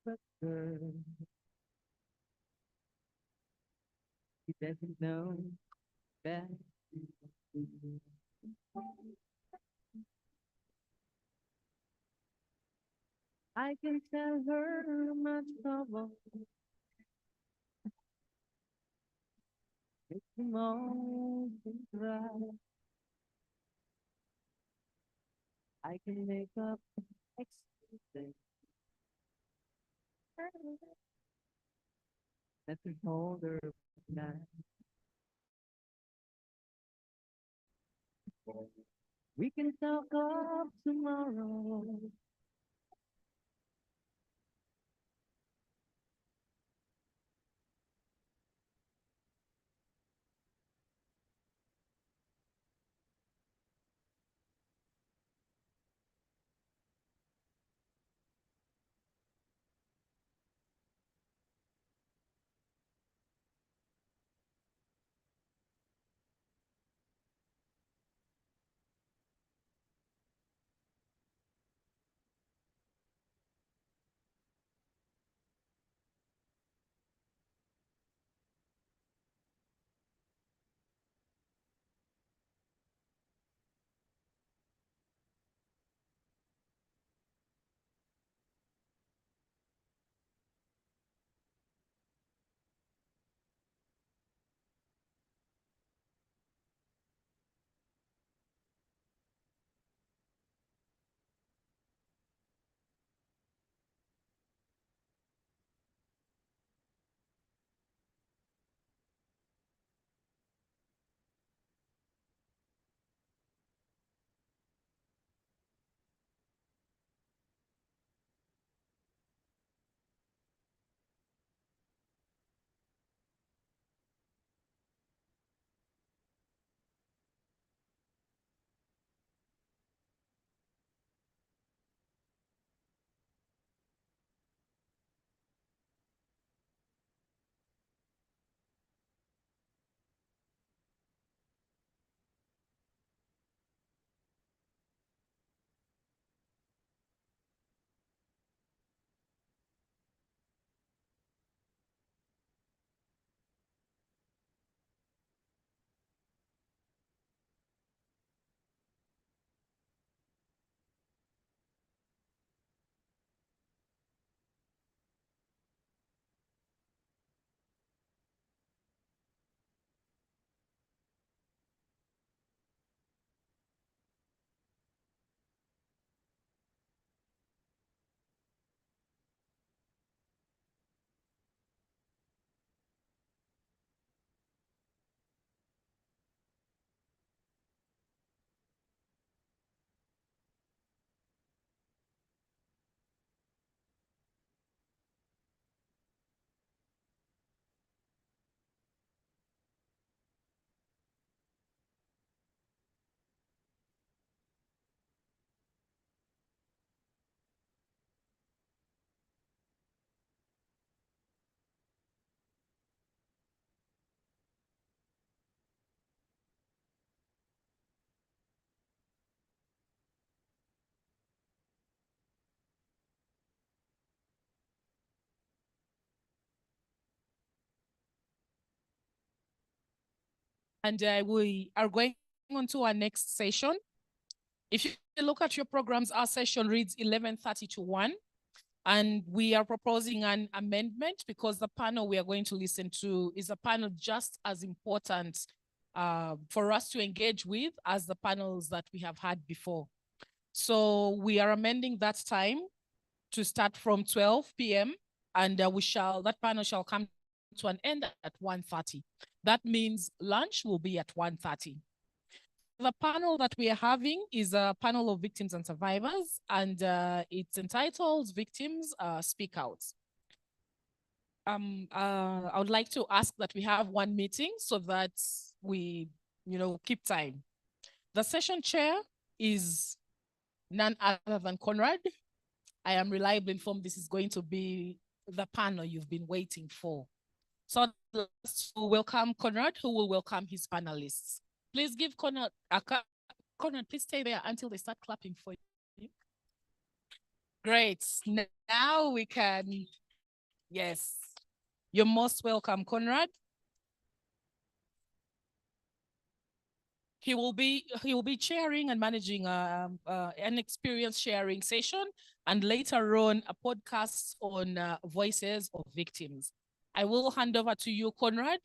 but girl, he doesn't know that. I can tell her my trouble. Make them all right. I can make up excuses. Let me hold her tonight. We can talk of tomorrow. And we are going on to our next session. If you look at your programs, our session reads 11:30 to 1. And we are proposing an amendment because the panel we are going to listen to is a panel just as important for us to engage with as the panels that we have had before. So we are amending that time to start from 12 p.m. and that panel shall come to an end at 1:30. That means lunch will be at 1:30. The panel that we are having is a panel of victims and survivors, and it's entitled Victims Speak Out. I would like to ask that we have one meeting so that we, keep time. The session chair is none other than Conrad. I am reliably informed this is going to be the panel you've been waiting for. So I'd like to welcome Conrad, who will welcome his panelists. Please give Conrad, Conrad, please stay there until they start clapping for you. Great. Now we can, yes. You're most welcome, Conrad. He will be chairing and managing an experience sharing session, and later on a podcast on voices of victims. I will hand over to you, Conrad,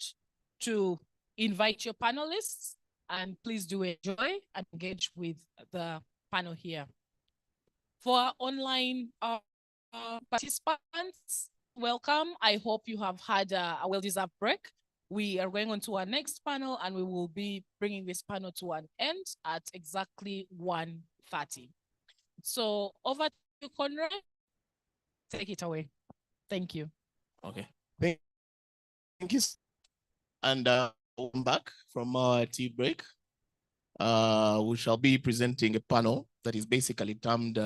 to invite your panelists, and please do enjoy and engage with the panel here. For our online participants, welcome. I hope you have had a well-deserved break. We are going on to our next panel, and we will be bringing this panel to an end at exactly 1:30. So over to you, Conrad. Take it away. Thank you. Okay. Thank you. And welcome back from our tea break. We shall be presenting a panel that is basically termed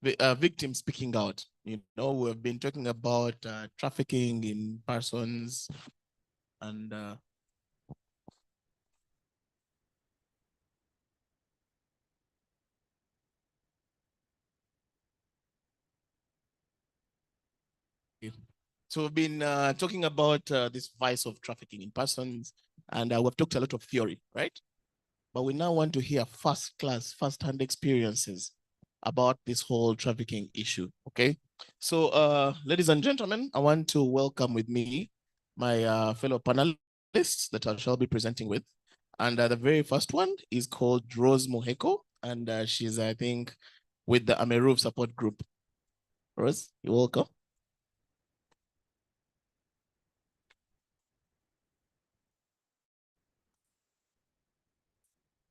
Victims Speaking Out. We've been talking about trafficking in persons and so we've been talking about this vice of trafficking in persons, and we've talked a lot of theory, right? But we now want to hear first-hand experiences about this whole trafficking issue, okay? So, ladies and gentlemen, I want to welcome with me my fellow panelists that I shall be presenting with. And the very first one is called Rose Moheko, and she's, I think, with the Ameruv support group. Rose, you're welcome.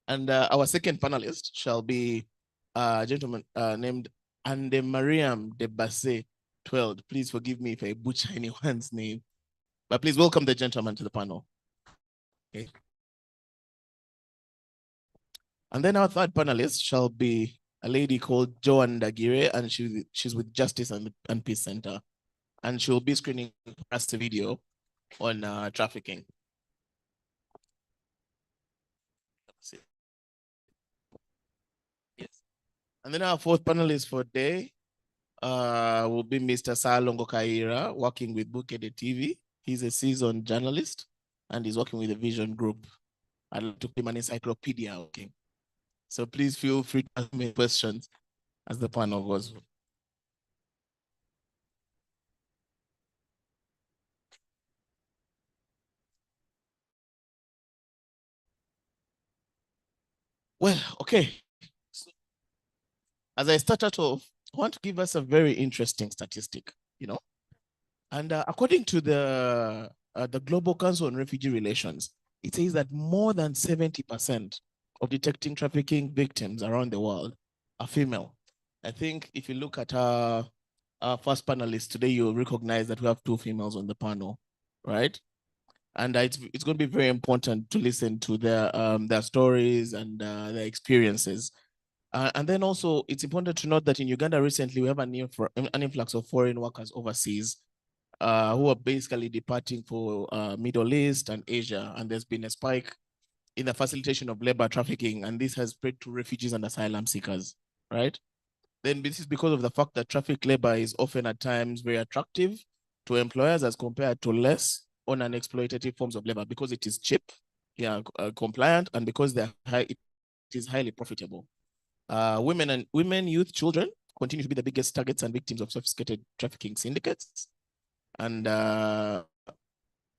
And our second panelist shall be a gentleman named Ande Mariam de Basse 12. Please forgive me if I butcher anyone's name, but please welcome the gentleman to the panel. Okay. And then our third panelist shall be a lady called Joan Dagire, and she's with Justice and Peace Center, and she'll be screening us a video on trafficking. Yes. And then our fourth panelist for today will be Mr. Salongo Kaira, working with Bukede TV. He's a seasoned journalist, and he's working with the Vision Group. I'd like to give him an encyclopedia, okay? So please feel free to ask me questions as the panel goes. Well, okay. So, as I started off, I want to give us a very interesting statistic, And according to the Global Council on Refugee Relations, it says that more than 70% of detecting trafficking victims around the world are female. I think if you look at our first panelist today, you'll recognize that we have two females on the panel, right? And it's going to be very important to listen to their stories and their experiences. And then also, it's important to note that in Uganda recently, we have an influx of foreign workers overseas who are basically departing for Middle East and Asia. And there's been a spike in the facilitation of labor trafficking, and this has spread to refugees and asylum seekers, right? Then this is because of the fact that traffic labor is often at times very attractive to employers as compared to less on an exploitative forms of labor, because it is cheap compliant, and because they're high, it is highly profitable. Women, youth, children continue to be the biggest targets and victims of sophisticated trafficking syndicates. And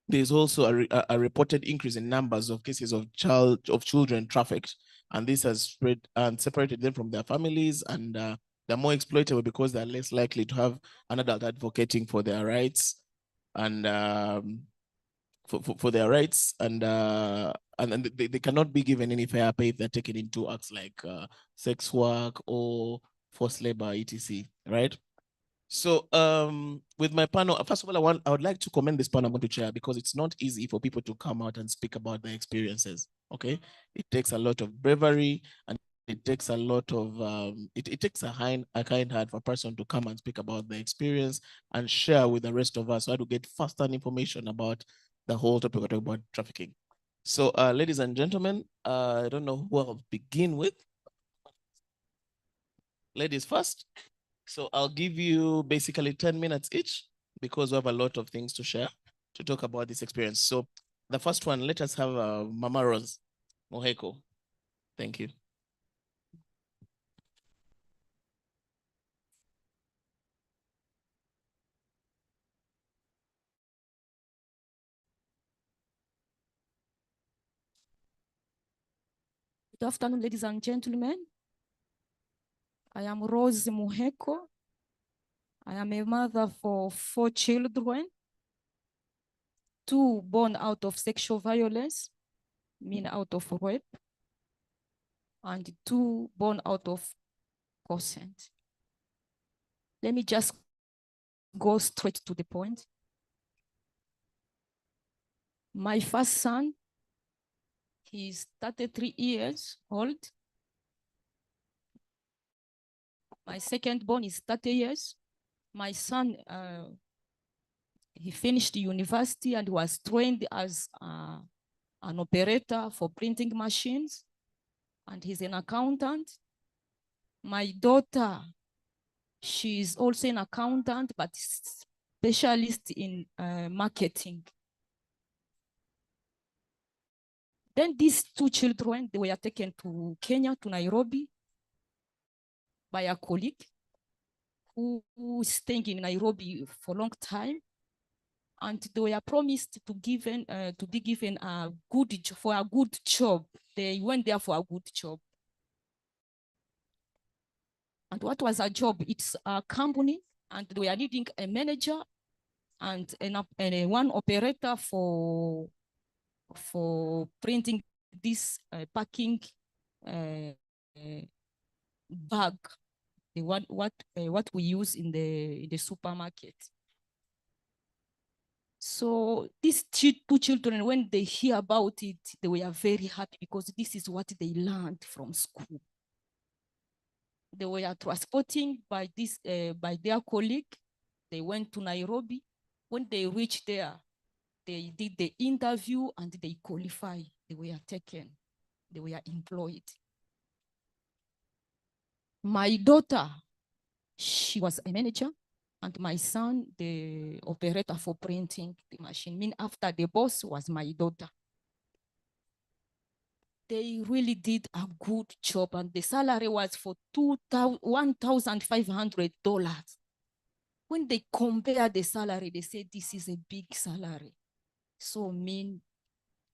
there's also a reported increase in numbers of cases of children trafficked, and this has spread and separated them from their families, and they're more exploitable because they're less likely to have an adult advocating for their rights and for their rights, and they cannot be given any fair pay if they're taken into acts like sex work or forced labor, etc. Right? So with my panel, first of all, I would like to commend this panel I'm going to chair, because it's not easy for people to come out and speak about their experiences. Okay, it takes a lot of bravery, and it takes a lot of it takes a kind heart for a person to come and speak about their experience and share with the rest of us, so I to get first-hand information about the whole topic we're talking about, trafficking. So ladies and gentlemen, I don't know who I'll begin with. Ladies first. So I'll give you basically 10 minutes each, because we have a lot of things to share to talk about this experience. So the first one, let us have Mama Rose Moheko. Thank you. Good afternoon, ladies and gentlemen. I am Rose Muheko. I am a mother for 4 children, 2 born out of sexual violence, mean out of rape, and 2 born out of consent. Let me just go straight to the point. My first son, he's 33 years old. My second born is 30 years. My son, he finished university and was trained as an operator for printing machines, and he's an accountant. My daughter, she's also an accountant, but specialist in marketing. Then these 2 children, they were taken to Kenya, to Nairobi, by a colleague who is staying in Nairobi for a long time. And they were promised to be given a good job. They went there for a good job. And what was a job? It's a company, and they were needing a manager and one operator for printing this packing bag, what we use in the supermarket. So these 2 children, when they hear about it, they were very happy, because this is what they learned from school. They were transporting by their colleague. They went to Nairobi. When they reached there, they did the interview and they qualified. They were taken. They were employed. My daughter, she was a manager, and my son, the operator for printing the machine. Mean after the boss was my daughter. They really did a good job, and the salary was for $1,500. When they compare the salary, they say this is a big salary. So mean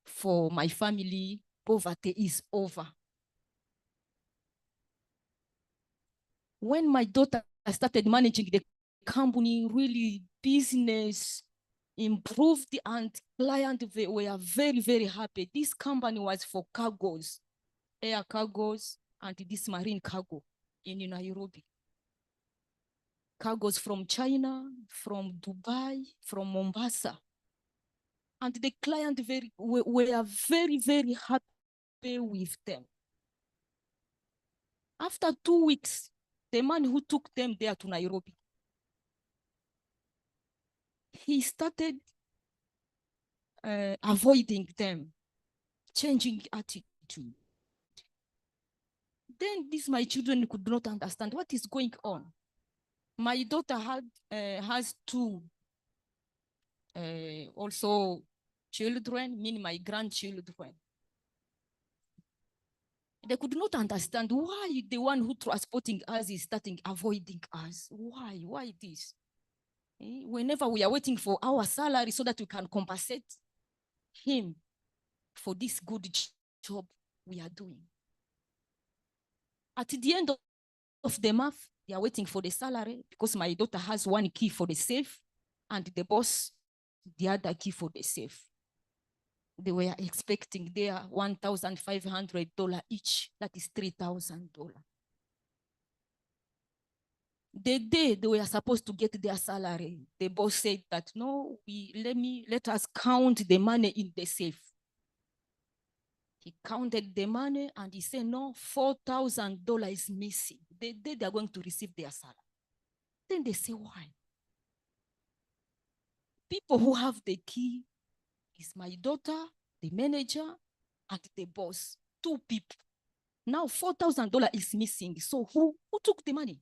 for my family, poverty is over. When my daughter started managing the company, really business improved, and clients were very, very happy. This company was for cargoes, air cargoes, and this marine cargo in Nairobi. Cargoes from China, from Dubai, from Mombasa. And the client were very, very happy with them. After 2 weeks, the man who took them there to Nairobi, he started avoiding them, changing attitude. Then my children could not understand what is going on. My daughter has 2 also children, meaning my grandchildren. They could not understand why the one who transporting us is starting avoiding us. Why? Why this? Whenever we are waiting for our salary so that we can compensate him for this good job we are doing. At the end of the month, they are waiting for the salary because my daughter has one key for the safe and the boss, the other key for the safe. They were expecting their $1,500 each. That is $3,000. The day they were supposed to get their salary, the boss said that, no, let us count the money in the safe. He counted the money and he said, no, $4,000 is missing. The day they are going to receive their salary. Then they say, why? People who have the key is my daughter, the manager, and the boss. 2 people. Now $4,000 is missing. So who took the money?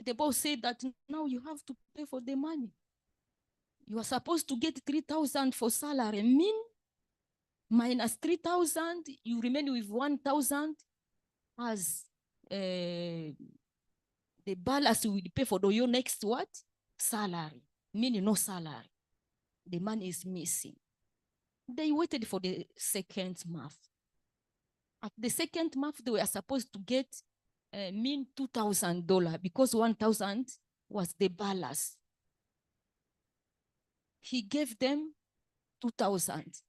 The boss said that now you have to pay for the money. You are supposed to get 3,000 for salary. Minus 3,000, you remain with 1,000 as the balance will pay for your next what? Salary. Meaning no salary. The money is missing. They waited for the second month. At the second month, they were supposed to get $2,000 because 1,000 was the balance. He gave them 2,000.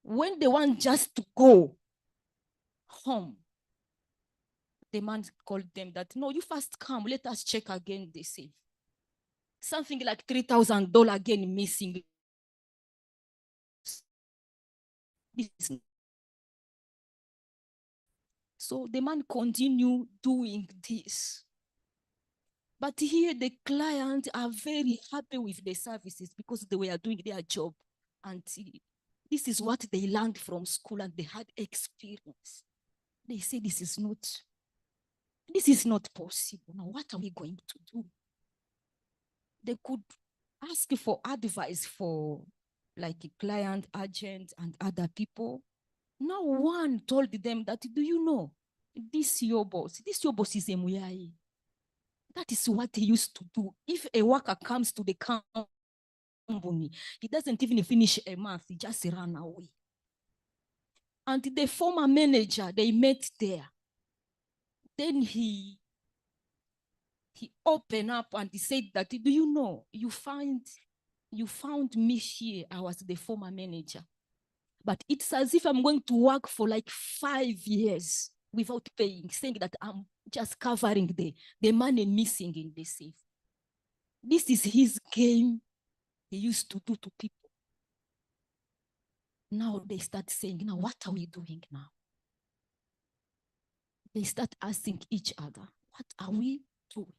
When they want just to go home, the man called them that, no, you first come, let us check again, they say. Something like $3,000 again missing. So the man continued doing this. But here the clients are very happy with the services because they were doing their job. And this is what they learned from school and they had experience. They say this is not possible. Now what are we going to do? They could ask for advice for like a client, agent, and other people. Now one told them that, do you know, this your boss is a Muyai. That is what he used to do. If a worker comes to the company, he doesn't even finish a month, he just run away. And the former manager, they met there. Then he opened up and he said that, do you know, you found me here. I was the former manager. But it's as if I'm going to work for like 5 years without paying, saying that I'm just covering the money missing in the safe. This is his game he used to do to people. Now they start saying, now what are we doing now? They start asking each other, what are we doing?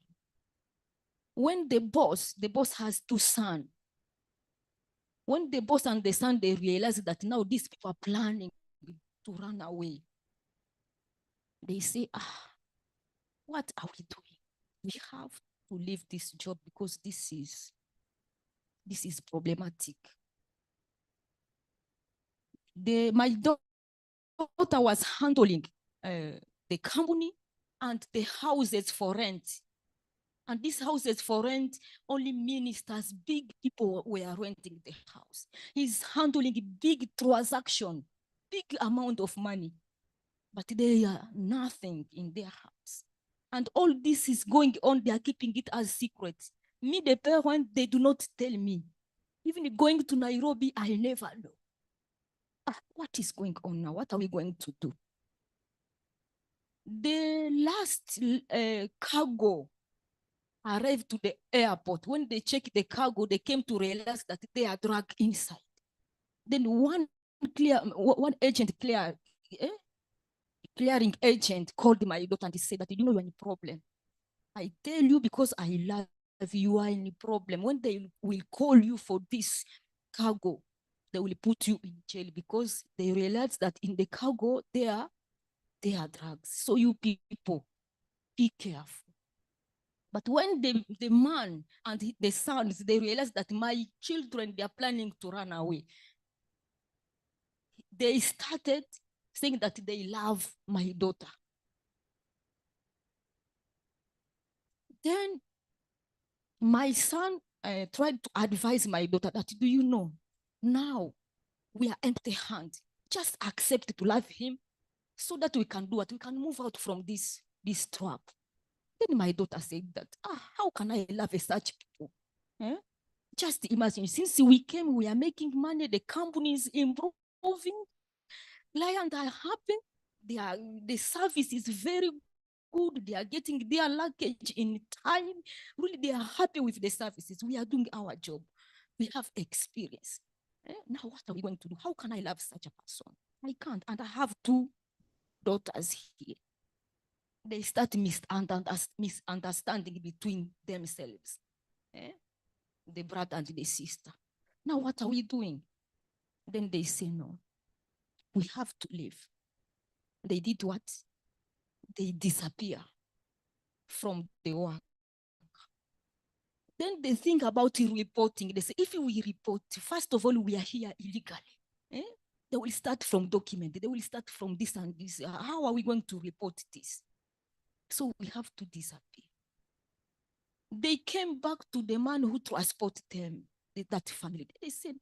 When the boss has 2 sons, when the boss and the son, they realize that now these people are planning to run away. They say, what are we doing? We have to leave this job because this is problematic. My daughter was handling the company and the houses for rent. And these houses for rent only ministers, big people were renting the house. He's handling a big transaction, big amount of money, but they are nothing in their house. And all this is going on, they are keeping it as secret. Me, the parent, they do not tell me. Even going to Nairobi, I never know. What is going on now? What are we going to do? The last cargo arrived to the airport. When they checked the cargo, they came to realize that they are drugged inside. Then one agent, clearing agent, called my daughter and he said that, you know, you're in problem. I tell you because I love you, are in problem. When they will call you for this cargo, they will put you in jail because they realize that in the cargo, they are drugs. So you people, be careful. But when the man and the sons, they realize that my children, they are planning to run away, they started saying that they love my daughter. Then my son tried to advise my daughter that, do you know, now we are empty handed. Just accept to love him so that we can do what? We can move out from this trap. Then my daughter said that, how can I love such people? Eh? Just imagine, since we came, we are making money, the company is improving, clients are happy, the service is very good, they are getting their luggage in time. Really, they are happy with the services. We are doing our job. We have experience. Now, what are we going to do? How can I love such a person? I can't. And I have 2 daughters here. They start misunderstanding between themselves. The brother and the sister. Now, what are we doing? Then they say, no, we have to leave. They did what? They disappear from the work. Then they think about reporting. They say, if we report, first of all, we are here illegally. They will start from document. They will start from this and this. How are we going to report this? So we have to disappear. They came back to the man who transported them, that family. They said,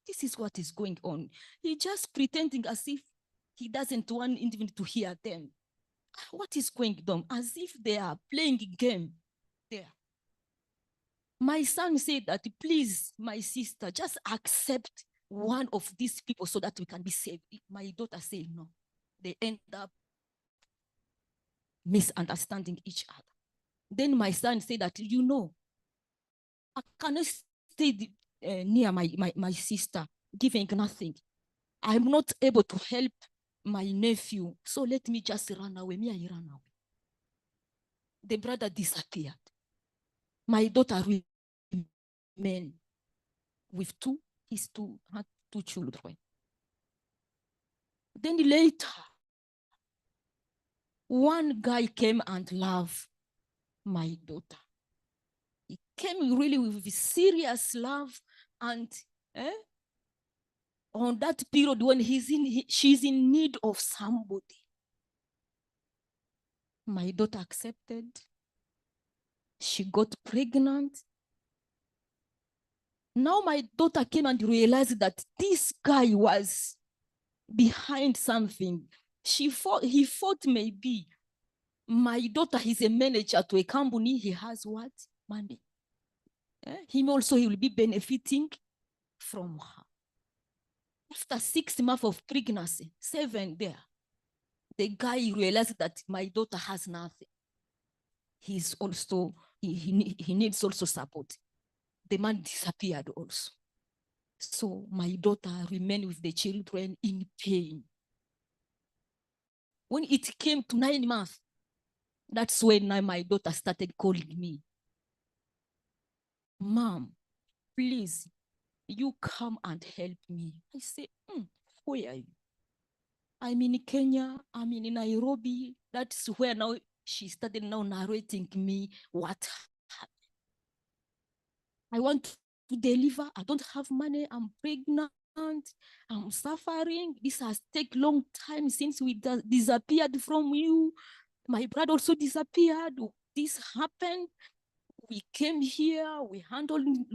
this is what is going on. He just pretending as if he doesn't want even to hear them. What is going on? As if they are playing a game there. My son said that, please, my sister, just accept one of these people so that we can be saved. My daughter said no. They end up misunderstanding each other. Then my son said that, you know, I cannot stay near my sister, giving nothing. I'm not able to help my nephew, so let me just run away. I ran away. The brother disappeared. My daughter remained with his two children. Then later, one guy came and loved my daughter. He came really with serious love, and on that period when she's in need of somebody, my daughter accepted. She got pregnant. Now my daughter came and realized that this guy was behind something. He thought maybe my daughter is a manager to a company. He has what? Money. Him also, he will be benefiting from her. After 6 months of pregnancy, 7 there, the guy realized that my daughter has nothing. He's also, he needs also support. The man disappeared also. So my daughter remained with the children in pain. When it came to 9 months, that's when my daughter started calling me. Mom, please, you come and help me. I say, where are you? I'm in Kenya, I'm in Nairobi. That's where now she started now narrating me what happened. I want to deliver. I don't have money. I'm pregnant. I'm suffering. This has taken long time since we disappeared from you. My brother also disappeared. This happened. We came here. We are handling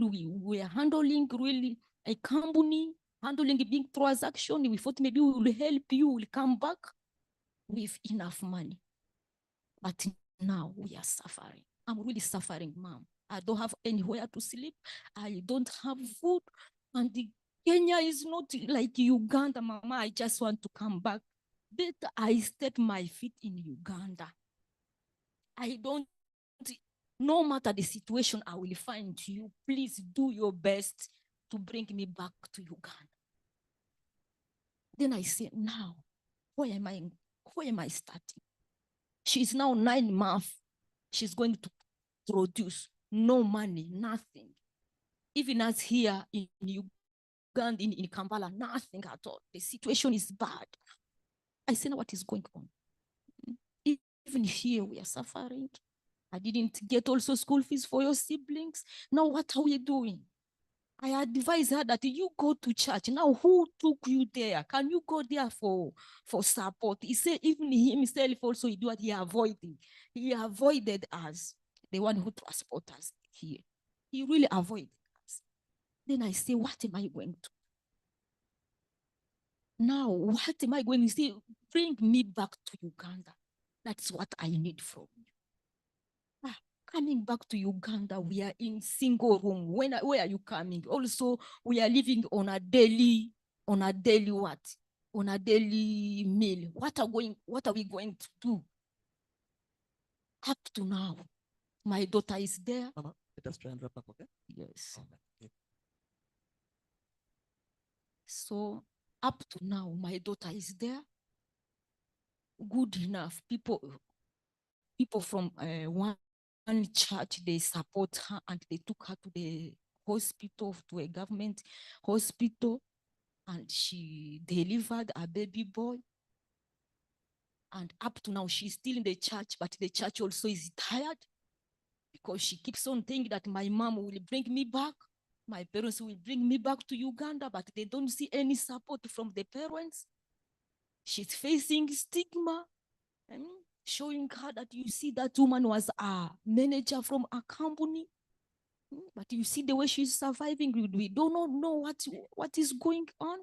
really a company, handling a big transaction. We thought maybe we will help you. We'll come back with enough money. But now we are suffering. I'm really suffering, Mom. I don't have anywhere to sleep. I don't have food. And Kenya is not like Uganda, Mama. I just want to come back. But I step my feet in Uganda. No matter the situation, I will find you. Please do your best to bring me back to Uganda. Then I said, now, where am I starting? She's now 9 months. She's going to produce no money, nothing. Even as here in Uganda, in Kampala, nothing at all. The situation is bad. I said, what is going on? Even here, we are suffering. I didn't get also school fees for your siblings. Now, what are we doing? I advise her that you go to church. Now, who took you there? Can you go there for support? He said even himself also he do what he avoided. He avoided us, the one who transport us here. He really avoided us. Then I say, what am I going to? Now, what am I going to say? Bring me back to Uganda. That's what I need from you. Coming back to Uganda, we are in single room. Where are you coming? Also, we are living on a daily what? On a daily meal. What are we going to do? Up to now, my daughter is there. Mama, let us try and wrap up, okay? Yes. Okay. So up to now, my daughter is there. Good enough. People from one church, they support her and they took her to the hospital, to a government hospital, and she delivered a baby boy. And up to now, she's still in the church, but the church also is tired because she keeps on thinking that my mom will bring me back. My parents will bring me back to Uganda, but they don't see any support from the parents. She's facing stigma. Showing her that you see that woman was a manager from a company, but you see the way she's surviving. We do not know what is going on.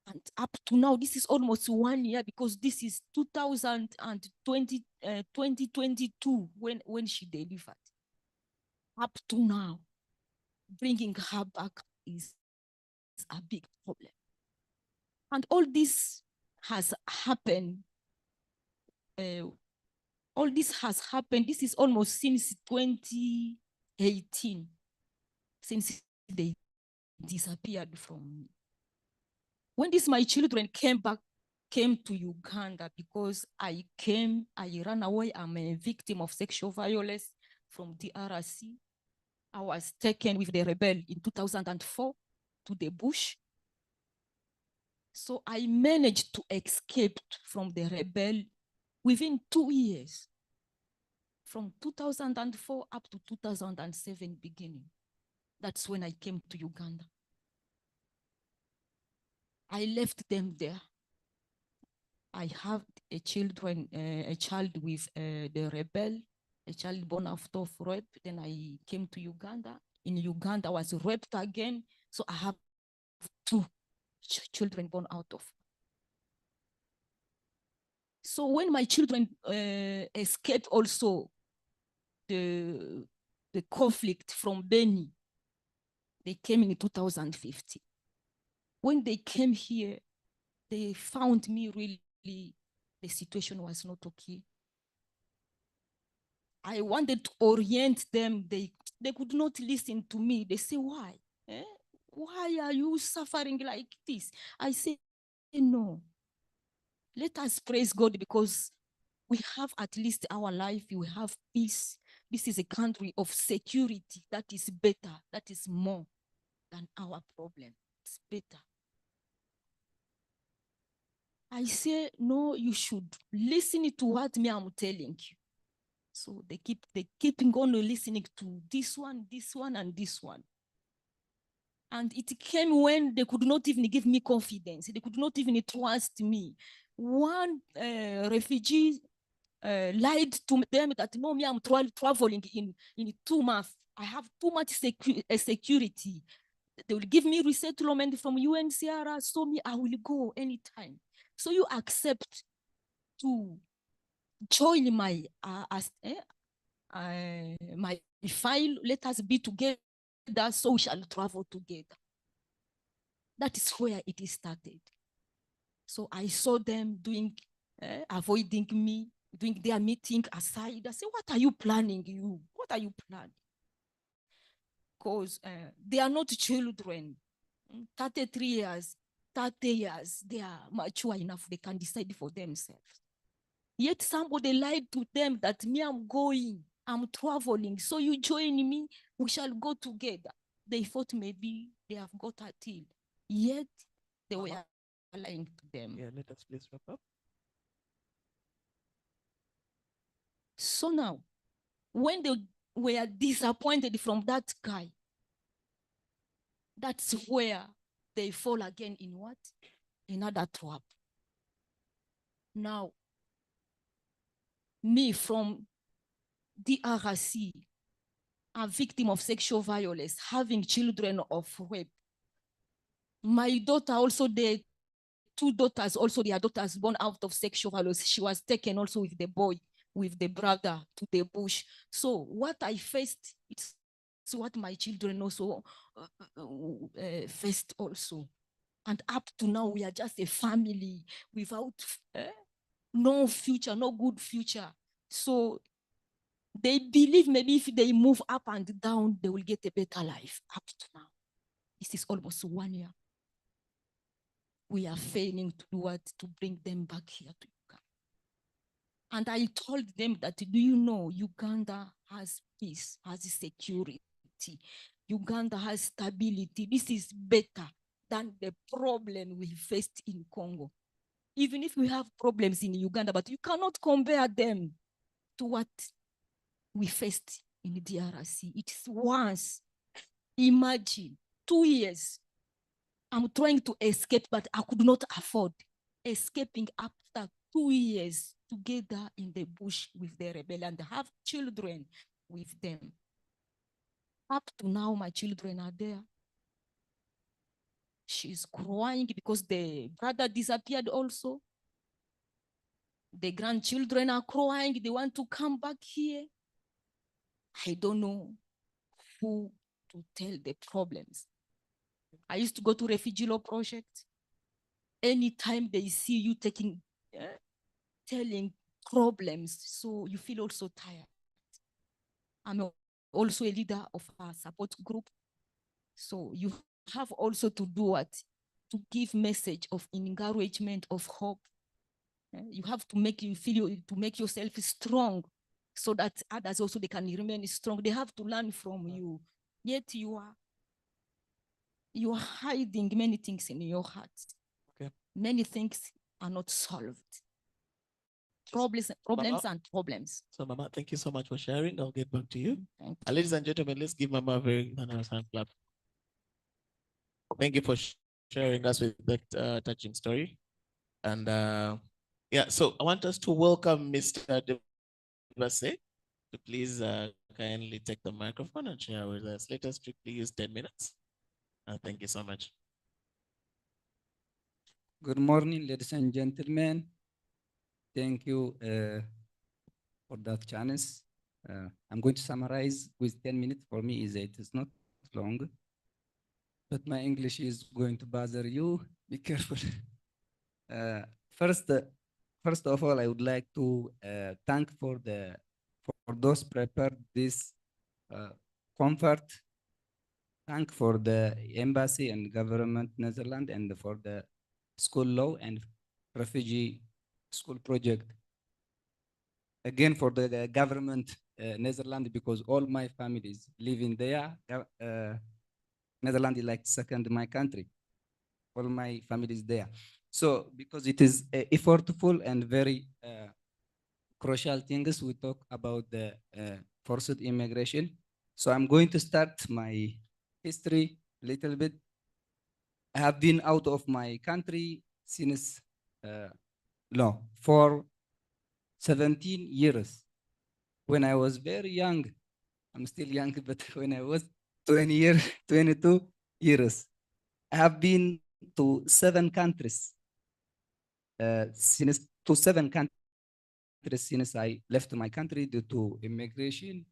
And up to now, this is almost 1 year because this is 2022 when she delivered. Up to now, bringing her back is a big problem. And all this has happened. This is almost since 2018, since they disappeared from me. When my children came to Uganda, because I ran away. I'm a victim of sexual violence from DRC. I was taken with the rebel in 2004 to the bush. So I managed to escape from the rebel within 2 years, from 2004 up to 2007 beginning. That's when I came to Uganda. I left them there. I have a child with the rebel, a child born after rape. Then I came to Uganda. In Uganda, I was raped again. So I have 2 children born out of. So when my children escaped also the conflict from Beni, they came in 2015. When they came here, they found me really, the situation was not okay. I wanted to orient them. They could not listen to me. They say, why? Why are you suffering like this? I say, no. Let us praise God because we have at least our life. We have peace. This is a country of security. That is better. That is more than our problem. It's better. I say, no, you should listen to what I'm telling you. So they keep on listening to this one, and this one. And it came when they could not even give me confidence. They could not even trust me. One refugee lied to them that, no, I'm traveling in 2 months. I have too much security. They will give me resettlement from UNHCR, so I will go anytime. So you accept to join my my file. Let us be together, so we shall travel together. That is where it started. So I saw them avoiding me, doing their meeting aside. I said, what are you planning? What are you planning? Because they are not children. 33 years, 30 years, they are mature enough, they can decide for themselves. Yet somebody lied to them that I'm traveling, so you join me, we shall go together. They thought maybe they have got a deal, yet they were lying to them. Yeah, let us please wrap up. So now, when they were disappointed from that guy, That's where they fall again in what? Another trap. Now, me from DRC, a victim of sexual violence, having children of rape. My daughter also, the 2 daughters, also their daughters born out of sexual violence. She was taken also with the boy, with the brother to the bush. So what I faced, it's what my children also faced also. And up to now, we are just a family without no future, no good future. So they believe maybe if they move up and down, they will get a better life. Up to now, this is almost 1 year. We are failing to do what? To bring them back here to Uganda. And I told them that, do you know Uganda has peace, has security. Uganda has stability. This is better than the problem we faced in Congo. Even if we have problems in Uganda, but you cannot compare them to what we faced in the DRC. It's once. Imagine 2 years. I'm trying to escape, but I could not afford escaping after 2 years together in the bush with the rebel and have children with them. Up to now, my children are there. She's crying because the brother disappeared also. The grandchildren are crying. They want to come back here. I don't know who to tell the problems. I used to go to refugee law project. Anytime they see you telling problems, so you feel also tired. I'm also a leader of a support group. So you have also to do what? To give message of encouragement, of hope. You have to make to make yourself strong so that others also they can remain strong. They have to learn from you. Yet you are hiding many things in your heart. Okay. Many things are not solved. Problems and problems. So Mama, thank you so much for sharing. I'll get back to you. Thank you. Ladies and gentlemen, let's give Mama a very nice hand clap. Thank you for sharing us with that touching story. And yeah, so I want us to welcome Mr. Devase to please kindly take the microphone and share with us. Let us strictly use 10 minutes. Thank you so much. Good morning, ladies and gentlemen. Thank you for that chance. I'm going to summarize with 10 minutes. For me, it is not long, but my English is going to bother you. Be careful. First of all, I would like to thank for those prepared this comfort. Thank for the embassy and government Netherlands and for the school law and refugee school project. Again, for the government Netherlands, because all my families living there. Netherlands is like second my country. All my family is there. So because it is effortful and very crucial things, we talk about the forced immigration. So I'm going to start my history a little bit. I have been out of my country since for 17 years. When I was very young, I'm still young, but when I was 22 years, I have been to 7 countries. Since I left my country due to immigration.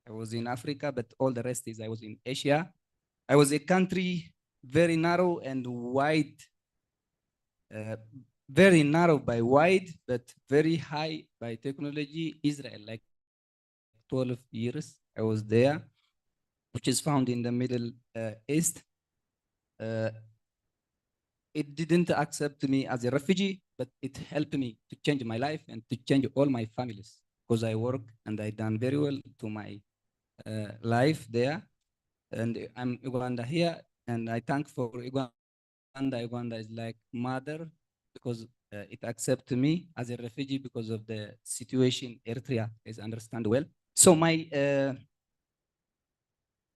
I was in Africa, but all the rest is I was in Asia. I was a country very narrow and wide, very narrow by wide, but very high by technology. Israel, like 12 years I was there, which is found in the Middle East. It didn't accept me as a refugee, but it helped me to change my life and to change all my families, because I work and I done very well to my life there. And I'm Uganda here, and I thank for Uganda. Uganda is like mother, because it accepted me as a refugee because of the situation Eritrea is understand well. So my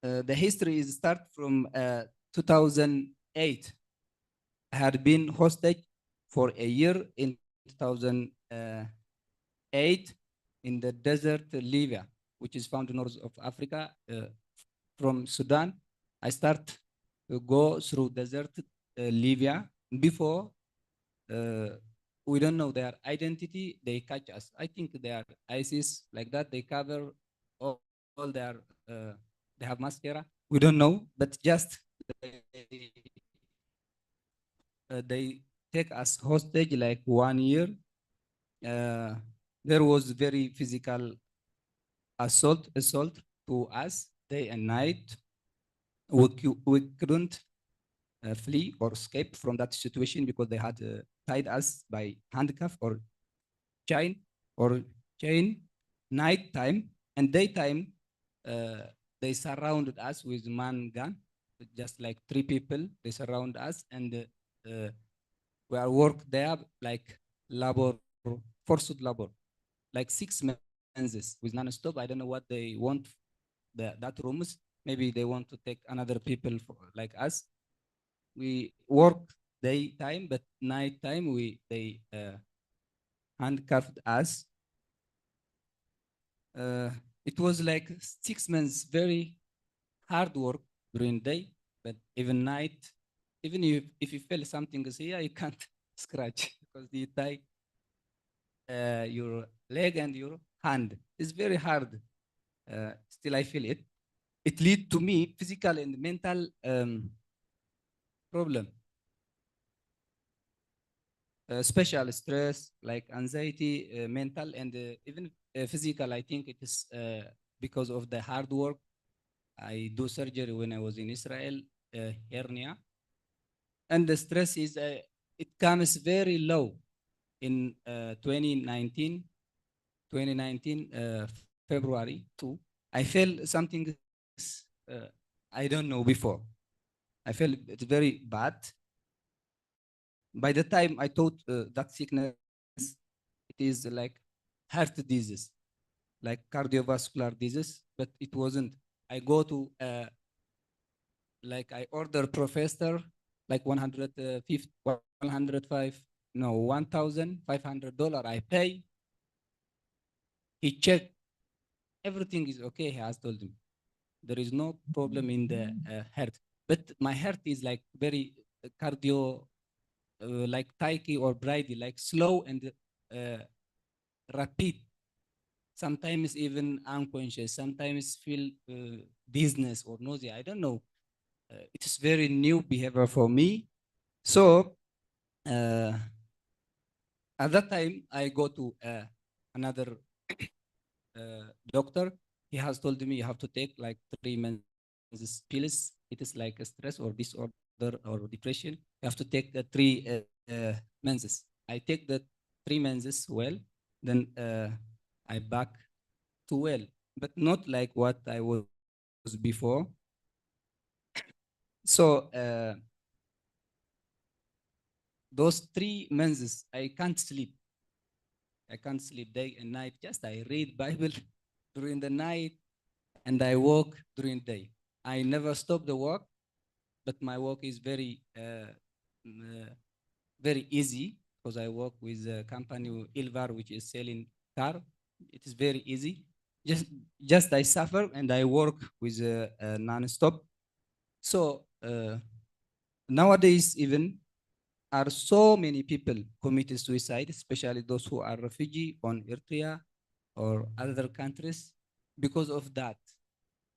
the history is start from 2008. I had been hostage for a year in 2008 in the desert Libya, which is found north of Africa. From Sudan, I start to go through desert Libya. Before, we don't know their identity. They catch us. I think they are ISIS, like that. They cover all their, they have mascara. We don't know, but just they take us hostage like 1 year. There was very physical assault to us day and night. We couldn't flee or escape from that situation because they had tied us by handcuff or chain night time and daytime. They surrounded us with man gun, just like 3 people. They surround us and we are work there like labor, forced labor, like 6 months with non-stop. I don't know what they want that rooms. Maybe they want to take another people like us. We work daytime, but nighttime they handcuffed us. It was like 6 months, very hard work during day, but even night, even if you feel something is here, you can't scratch because you tie your leg and your hand. It's very hard. Still, I feel it. It lead to me physical and mental problem. Special stress like anxiety, mental and even physical. I think it is because of the hard work. I do surgery when I was in Israel, hernia, and the stress is it comes very low in 2019 February 2. I felt something I don't know before. I felt it's very bad. By the time I thought that sickness, it is like heart disease, like cardiovascular disease, but it wasn't. I go to like I order professor like 105, no, $1,500 I pay. He checked, everything is okay, he has told me. There is no problem in the heart, but my heart is like very cardio, like tachy or brady, like slow and rapid. Sometimes even unconscious, sometimes feel dizziness or nausea. I don't know. It is very new behavior for me. So at that time, I go to another doctor. He has told me you have to take like 3 months pills. It is like a stress or disorder or depression. You have to take the 3 months. I take the 3 months well, then I back to well, but not like what I was before. So those 3 months, I can't sleep. I can't sleep day and night. Just I read Bible during the night and I walk during day. I never stop the work, but my work is very very easy because I work with a company Ilvar, which is selling car. It is very easy. Just I suffer and I work with non-stop. So nowadays even are so many people committed suicide, especially those who are refugee on Eritrea or other countries because of that,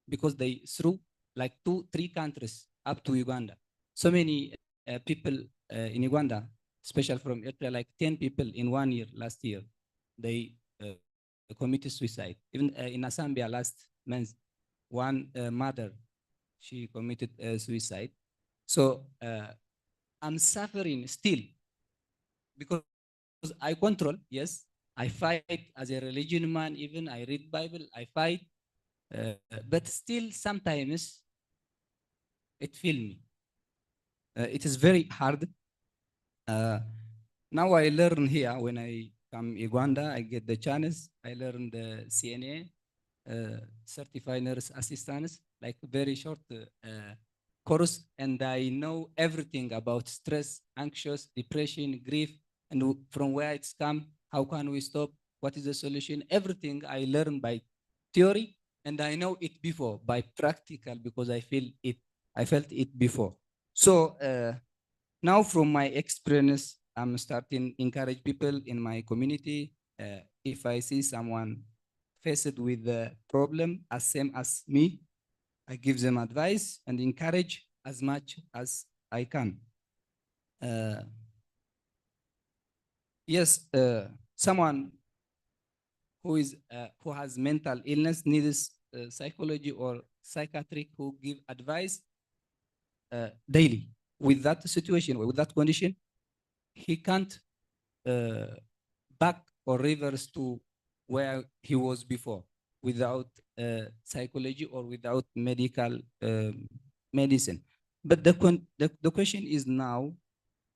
because they through like 2-3 countries up to Uganda. So many people in Uganda, especially from Eritrea, like 10 people in 1 year last year, they committed suicide. Even in Zambia last month, one mother, she committed suicide. So I'm suffering still because I control, yes, I fight as a religion man, even I read Bible, I fight, but still sometimes it feel me. It is very hard. Now I learn here when I come Uganda, I get the chance, I learn the CNA, certified nurse assistants, like very short course, and I know everything about stress, anxious, depression, grief, and from where it's come, how can we stop, what is the solution, everything I learned by theory, and I know it before by practical because I felt it before. So now from my experience, I'm starting encourage people in my community. If I see someone faced with the problem as same as me, I give them advice and encourage as much as I can. Yes, someone who has mental illness needs psychology or psychiatric who give advice daily. With that situation, with that condition, he can't back or reverse to where he was before without psychology or without medical medicine. But the question is now,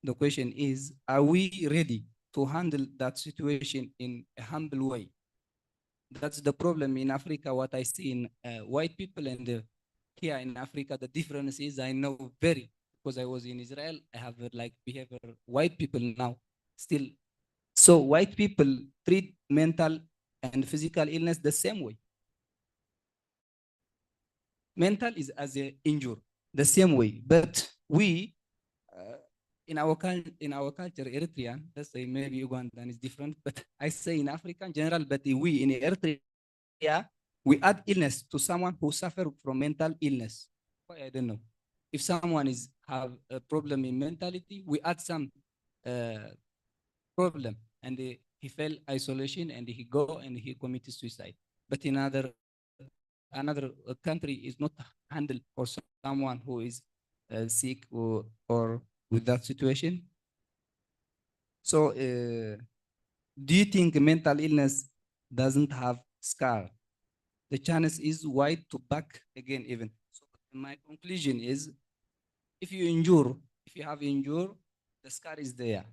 the question is, are we ready to handle that situation in a humble way? That's the problem in Africa, what I see in white people and here in Africa, the difference is I know very, because I was in Israel, I have like behavior, white people now still. So white people treat mental and physical illness the same way. Mental is as a injury, the same way. But we, in our culture, Eritrean, let's say maybe Ugandan is different, but I say in Africa in general, but we in Eritrea, we add illness to someone who suffer from mental illness. I don't know. If someone have a problem in mentality, we add some problem, and he fell isolation and he go and he committed suicide. But in another country is not handled for someone who is sick or with that situation. So do you think mental illness doesn't have scar? The chance is wide to back again even. So my conclusion is, if you have injured, the scar is there.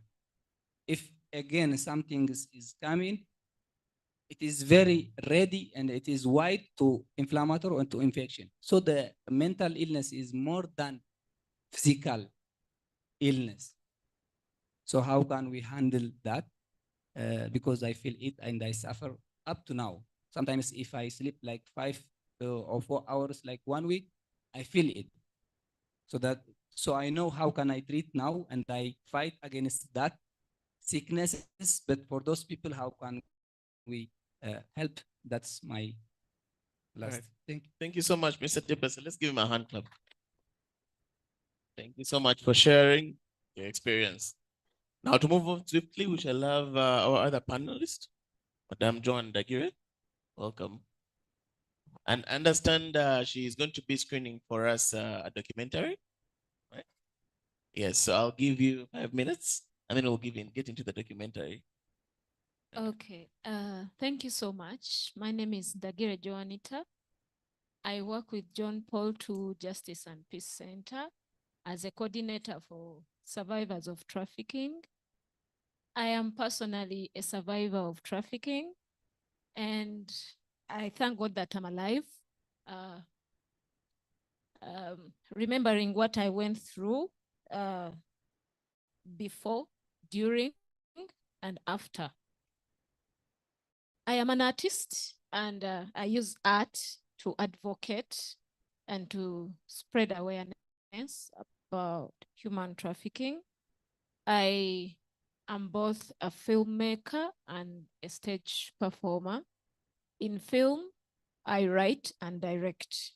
If again something is coming, it is very ready and it is wide to inflammatory and to infection. So the mental illness is more than physical illness. So how can we handle that? Because I feel it and I suffer up to now. Sometimes if I sleep like 5 or 4 hours, like 1 week, I feel it. So I know how can I treat now, and I fight against that sicknesses. But for those people, how can we help? That's my last. Right. Thank you. Thank you so much, Mr. Tippers. Let's give him a hand clap. Thank you so much for sharing your experience. Now to move on swiftly, we shall have our other panelist, Madame Joan Dagire. Welcome. And understand she is going to be screening for us a documentary, right? Yes, so I'll give you 5 minutes and then we'll get into the documentary. Okay, thank you so much. My name is Dagire Joanita. I work with John Paul II Justice and Peace Center as a coordinator for survivors of trafficking. I am personally a survivor of trafficking, and I thank God that I'm alive. Remembering what I went through before, during, and after. I am an artist, and I use art to advocate and to spread awareness about human trafficking. I am both a filmmaker and a stage performer. In film, I write and direct.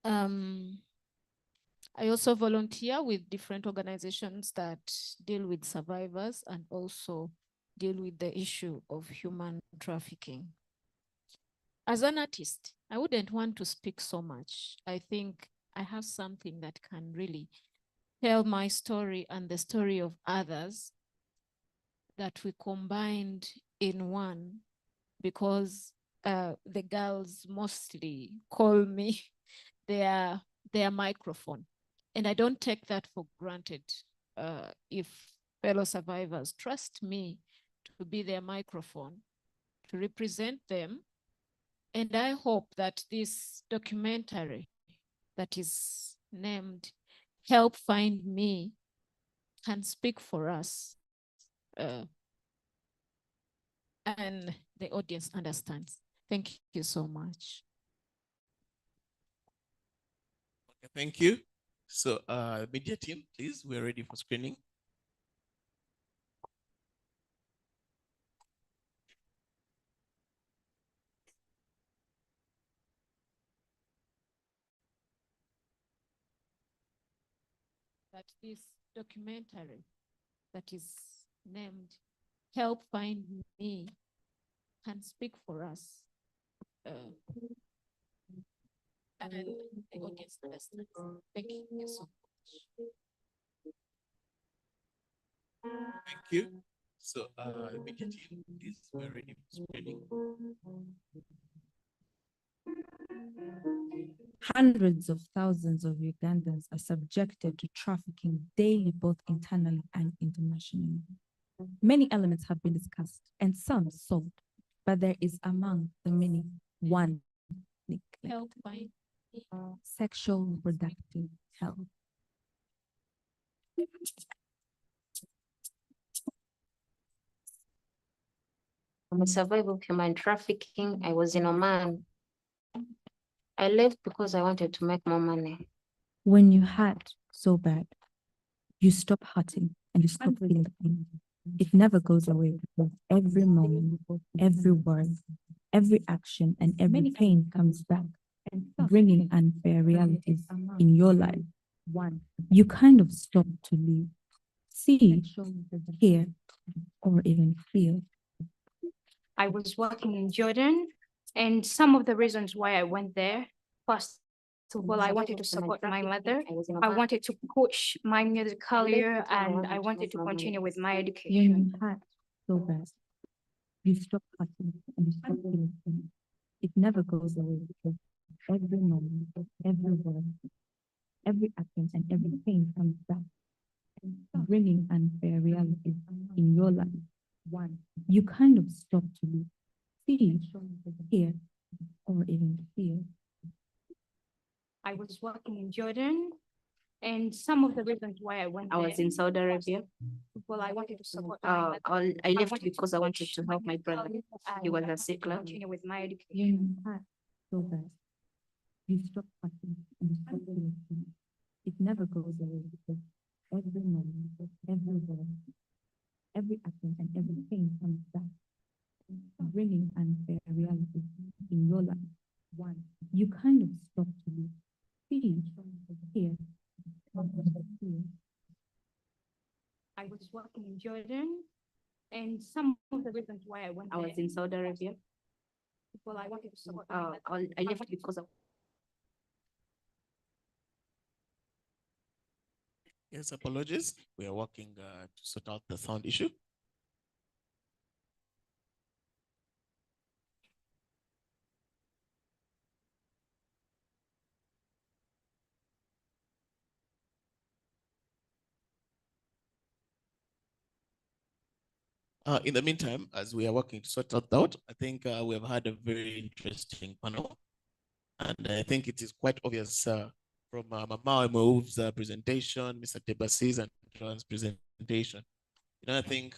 I also volunteer with different organizations that deal with survivors and also deal with the issue of human trafficking. As an artist, I wouldn't want to speak so much. I think I have something that can really tell my story and the story of others that we combined in one, because the girls mostly call me their microphone. And I don't take that for granted. If fellow survivors trust me to be their microphone, to represent them, to speak their truth, to And I hope that this documentary that is named Help Find Me can speak for us and the audience understands. Thank you so much. Okay, thank you. So, media team, please, we're ready for screening. That this documentary that is named Help Find Me can speak for us and the audience understands. Thank you so much. Thank you. So, media team, please, we're ready for screening. Hundreds of thousands of Ugandans are subjected to trafficking daily, both internally and internationally. Many elements have been discussed and some solved, but there is among the many one neglect: sexual reproductive health. I'm a survivor of human trafficking. I was in Oman. I left because I wanted to make more money. When you hurt so bad, you stop hurting and you stop feeling the pain. It never goes away because every moment, every word, every action, and every pain comes back, bringing unfair realities in your life. You kind of stop to live, see, hear, or even feel. I was working in Jordan, and some of the reasons why I went there, first of all, I wanted to support my mother. I wanted to push my music career, and I wanted to continue with my When education. you hurt so bad, you stop hurting and you stop feeling pain. It never goes away because every moment, every word, every action, and every pain comes back, bringing unfair realities in your life. You kind of stop to live, see, hear, or even feel. I was working in Jordan, and some of the reasons why I went I was there, in Saudi Arabia. well, I wanted to support my mother. I left wanted because I wanted to help my brother. He was a sickler. continue with my education. When you hurt so bad, you stop hurting and you stop feeling pain. It never goes away because every moment, every word, every action, and every pain comes back, bringing unfair realities in your life. You kind of stop to live, see, hear, or even feel. I was working in Jordan, and some of the reasons why I went I was there, in Saudi Arabia. well, I wanted to support my mother. I left because of. Yes, apologies. We are working to sort out the sound issue. In the meantime, as we are working to sort that out, I think we have had a very interesting panel. And I think it is quite obvious from Mama Move's presentation, Mr. Tebasi's and John's presentation. You know, I think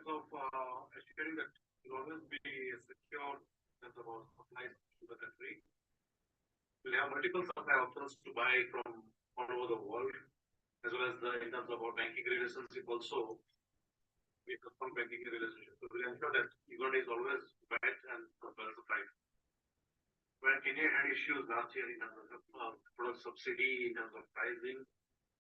terms of ensuring that it will always be secure in terms of our supplies to the country. We'll have multiple supply options to buy from all over the world, as well as in terms of our banking relationship also. We have a strong banking relationship. So we'll ensure that Uganda is always met and well supplied. Where Kenya had issues last year in terms of product subsidy, in terms of pricing,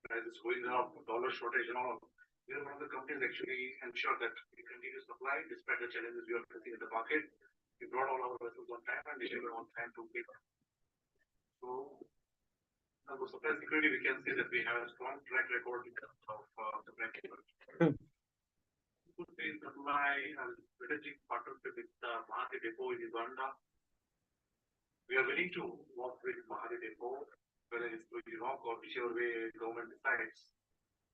prices going up, dollar shortage and all. We are one of the companies actually ensure that we continue to supply despite the challenges we are facing in the market. We brought all our vessels on time and delivered on time to people. So, in terms of supply security, we can say that we have a strong track record in terms of supply security. Good supply and strategic partnership with Mahati Depot in Uganda. We are willing to work with Mahati Depot, whether it's through Iraq or whichever way government decides,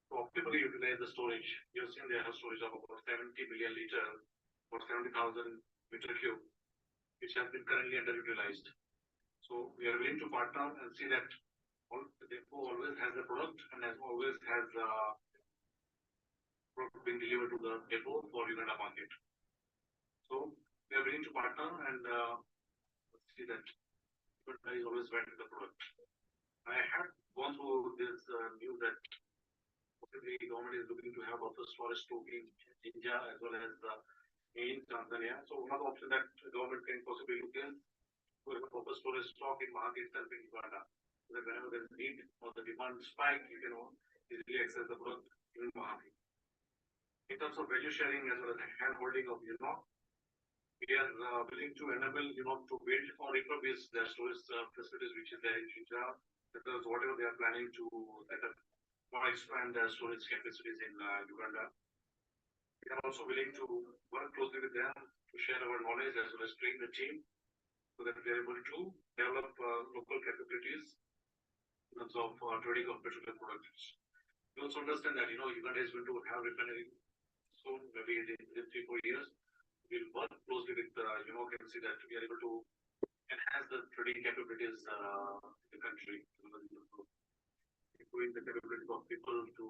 to optimally utilize the storage. You've seen they have storage of about 70 million liters or 70,000 meter cube, which has been currently underutilized. So we are willing to partner and see that the depot always has the product and as always has product being delivered to the depot for Uganda market. So we are willing to partner and see that Uganda is always right with the product. I have gone through this news that possibly government is looking to have also storage stock in India as well as in Tanzania. So one of the options that the government can possibly look is to have a proper storage stock in Mahati itself in Uganda. So that whenever there is need or the demand spike, you can easily access the product in Mahati. In terms of value sharing as well as hand holding of we are willing to enable to build or refurbish their storage facilities which is there in India, because whatever they are planning to set up or expand their storage capacities in Uganda. We are also willing to work closely with them to share our knowledge as well as train the team so that we are able to develop local capabilities in terms of trading of petroleum products. We also understand that Uganda is going to have refinery soon, maybe in 3-4 years. We'll work closely with can see that we are able to enhance the trading capabilities in the country. Improving the capability of people to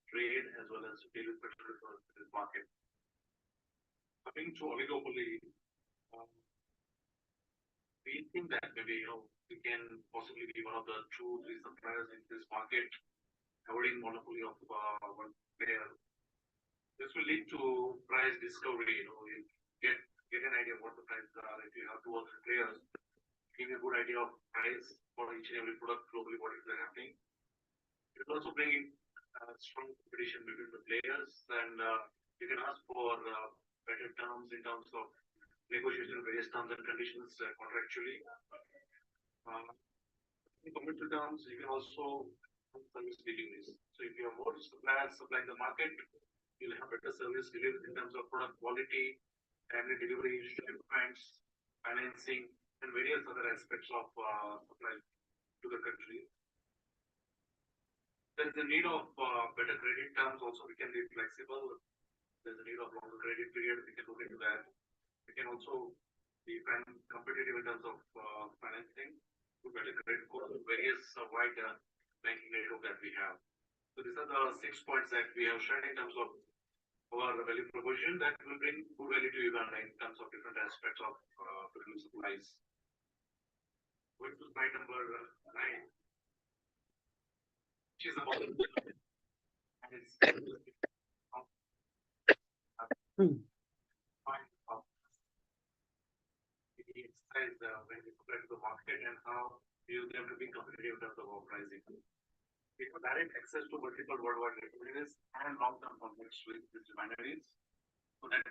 trade as well as deal with petroleum in this market. Coming to oligopoly, we think that maybe we can possibly be one of the 2-3 suppliers in this market, avoiding monopoly of one player. This will lead to price discovery. You get an idea of what the prices are. If you have 2 or 3 players, give you a good idea of price for each and every product globally, what is happening. It will also bring in strong competition between the players, and you can ask for better terms in terms of negotiation, various terms and conditions contractually. In commercial terms, you can also service deliveries. So if you have more suppliers supplying the market, you'll have better service delivery in terms of product quality, timely delivery, shipments, financing, and various other aspects of supply to the country. There's a need of better credit terms also. We can be flexible. There's a need of longer credit period. We can look into that. We can also be competitive in terms of financing to better credit score, various wide banking network that we have. So these are the 6 points that we have shared in terms of our value proposition that will bring good value to Uganda in terms of different aspects of petroleum supplies. Going to slide number 9. Which is about and it's exercise when we compare to the market and how we use them to be competitive in terms of our pricing. We have direct access to multiple worldwide refineries and long-term contracts with these refineries so that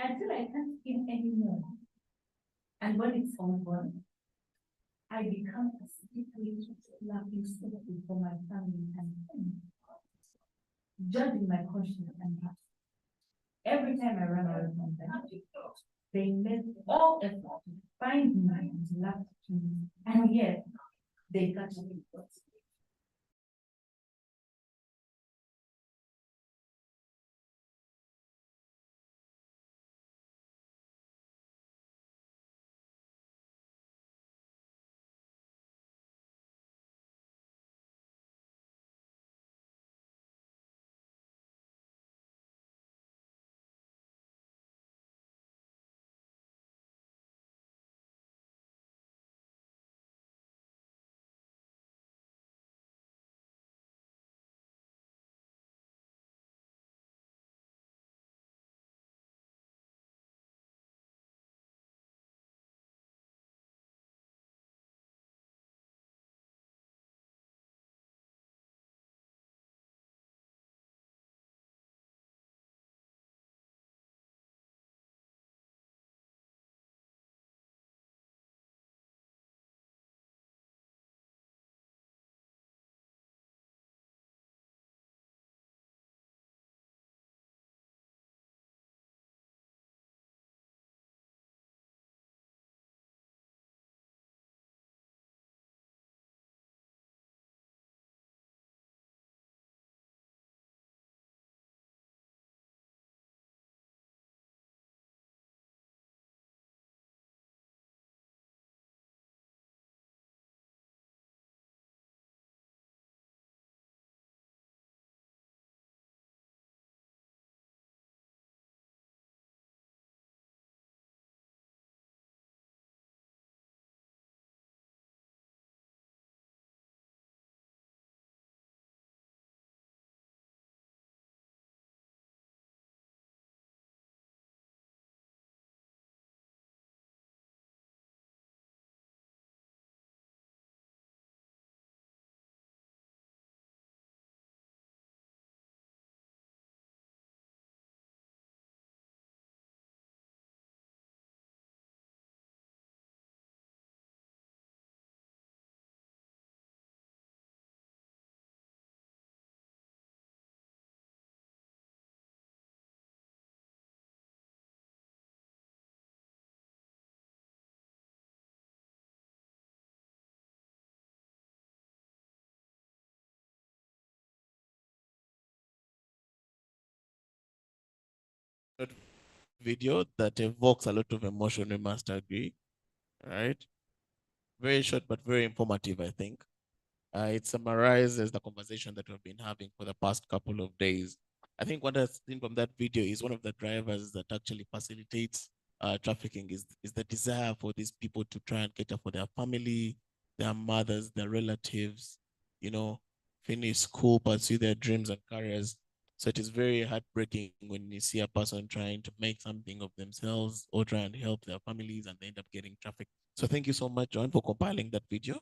until I can't eat anymore. And when it's all gone, I become a secret laughing story for my family and friends, judging my conscience and heart. Every time I run away from them, they make all effort to find me and to laugh to me, and yet they catch me. Video that evokes a lot of emotion, we must agree, right? Very short, but very informative, I think. It summarizes the conversation that we've been having for the past couple of days. I think what I've seen from that video is one of the drivers that actually facilitates trafficking is the desire for these people to try and cater for their family, their mothers, their relatives, you know, finish school, pursue their dreams and careers. So it is very heartbreaking when you see a person trying to make something of themselves or try and help their families and they end up getting trafficked. So thank you so much, John, for compiling that video.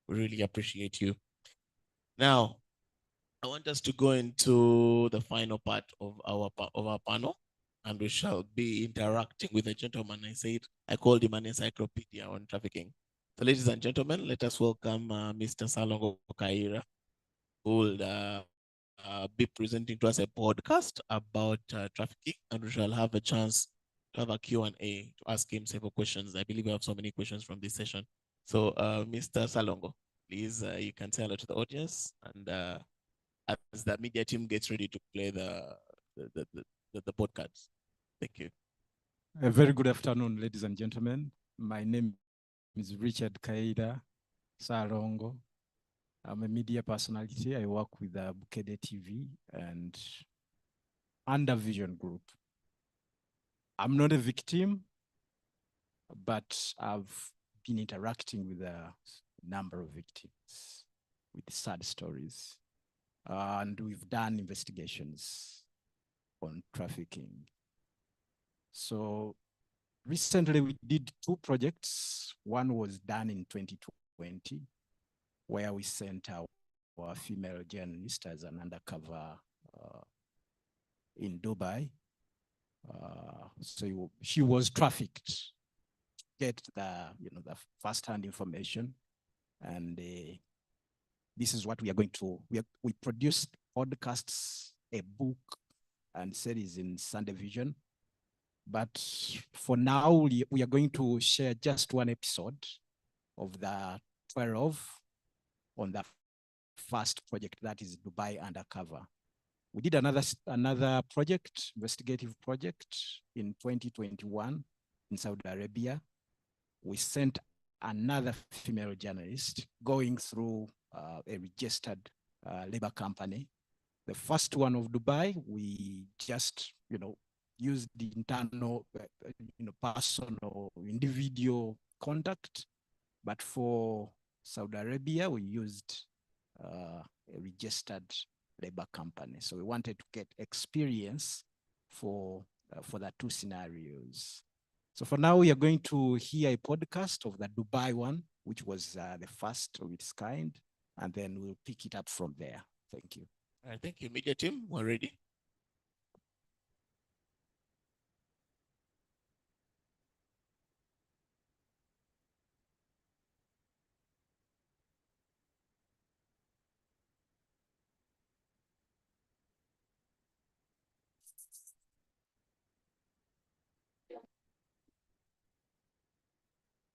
We really appreciate you. Now, I want us to go into the final part of our panel, and we shall be interacting with a gentleman. I called him an encyclopedia on trafficking. So, ladies and gentlemen, let us welcome Mr. Salongo Kaira, who will be presenting to us a podcast about trafficking, and we shall have a chance to have a Q&A to ask him several questions. I believe we have so many questions from this session. So, Mr. Salongo, please, you can say hello to the audience, and as the media team gets ready to play the podcast. Thank you. A very good afternoon, ladies and gentlemen. My name is Richard Kaida Salongo. I'm a media personality. I work with Bukede TV and Under Vision Group. I'm not a victim, but I've been interacting with a number of victims with sad stories. And we've done investigations on trafficking. So recently we did two projects. One was done in 2020, where we sent our female journalist as an undercover in Dubai. So she was trafficked. Get the the first-hand information, and this is what we are going to. We produced podcasts, a book, and series in Sunday Vision. But for now, we are going to share just one episode of the 12 on the first project, that is Dubai Undercover. We did another project, investigative project in 2021 in Saudi Arabia. We sent another female journalist going through a registered labor company. The first one of Dubai, we just, used the internal, personal, individual contact. But for Saudi Arabia, we used a registered labor company. So we wanted to get experience for the two scenarios. So for now, we are going to hear a podcast of the Dubai one, which was the first of its kind, and then we'll pick it up from there. Thank you. All right, thank you. Media team, we're ready.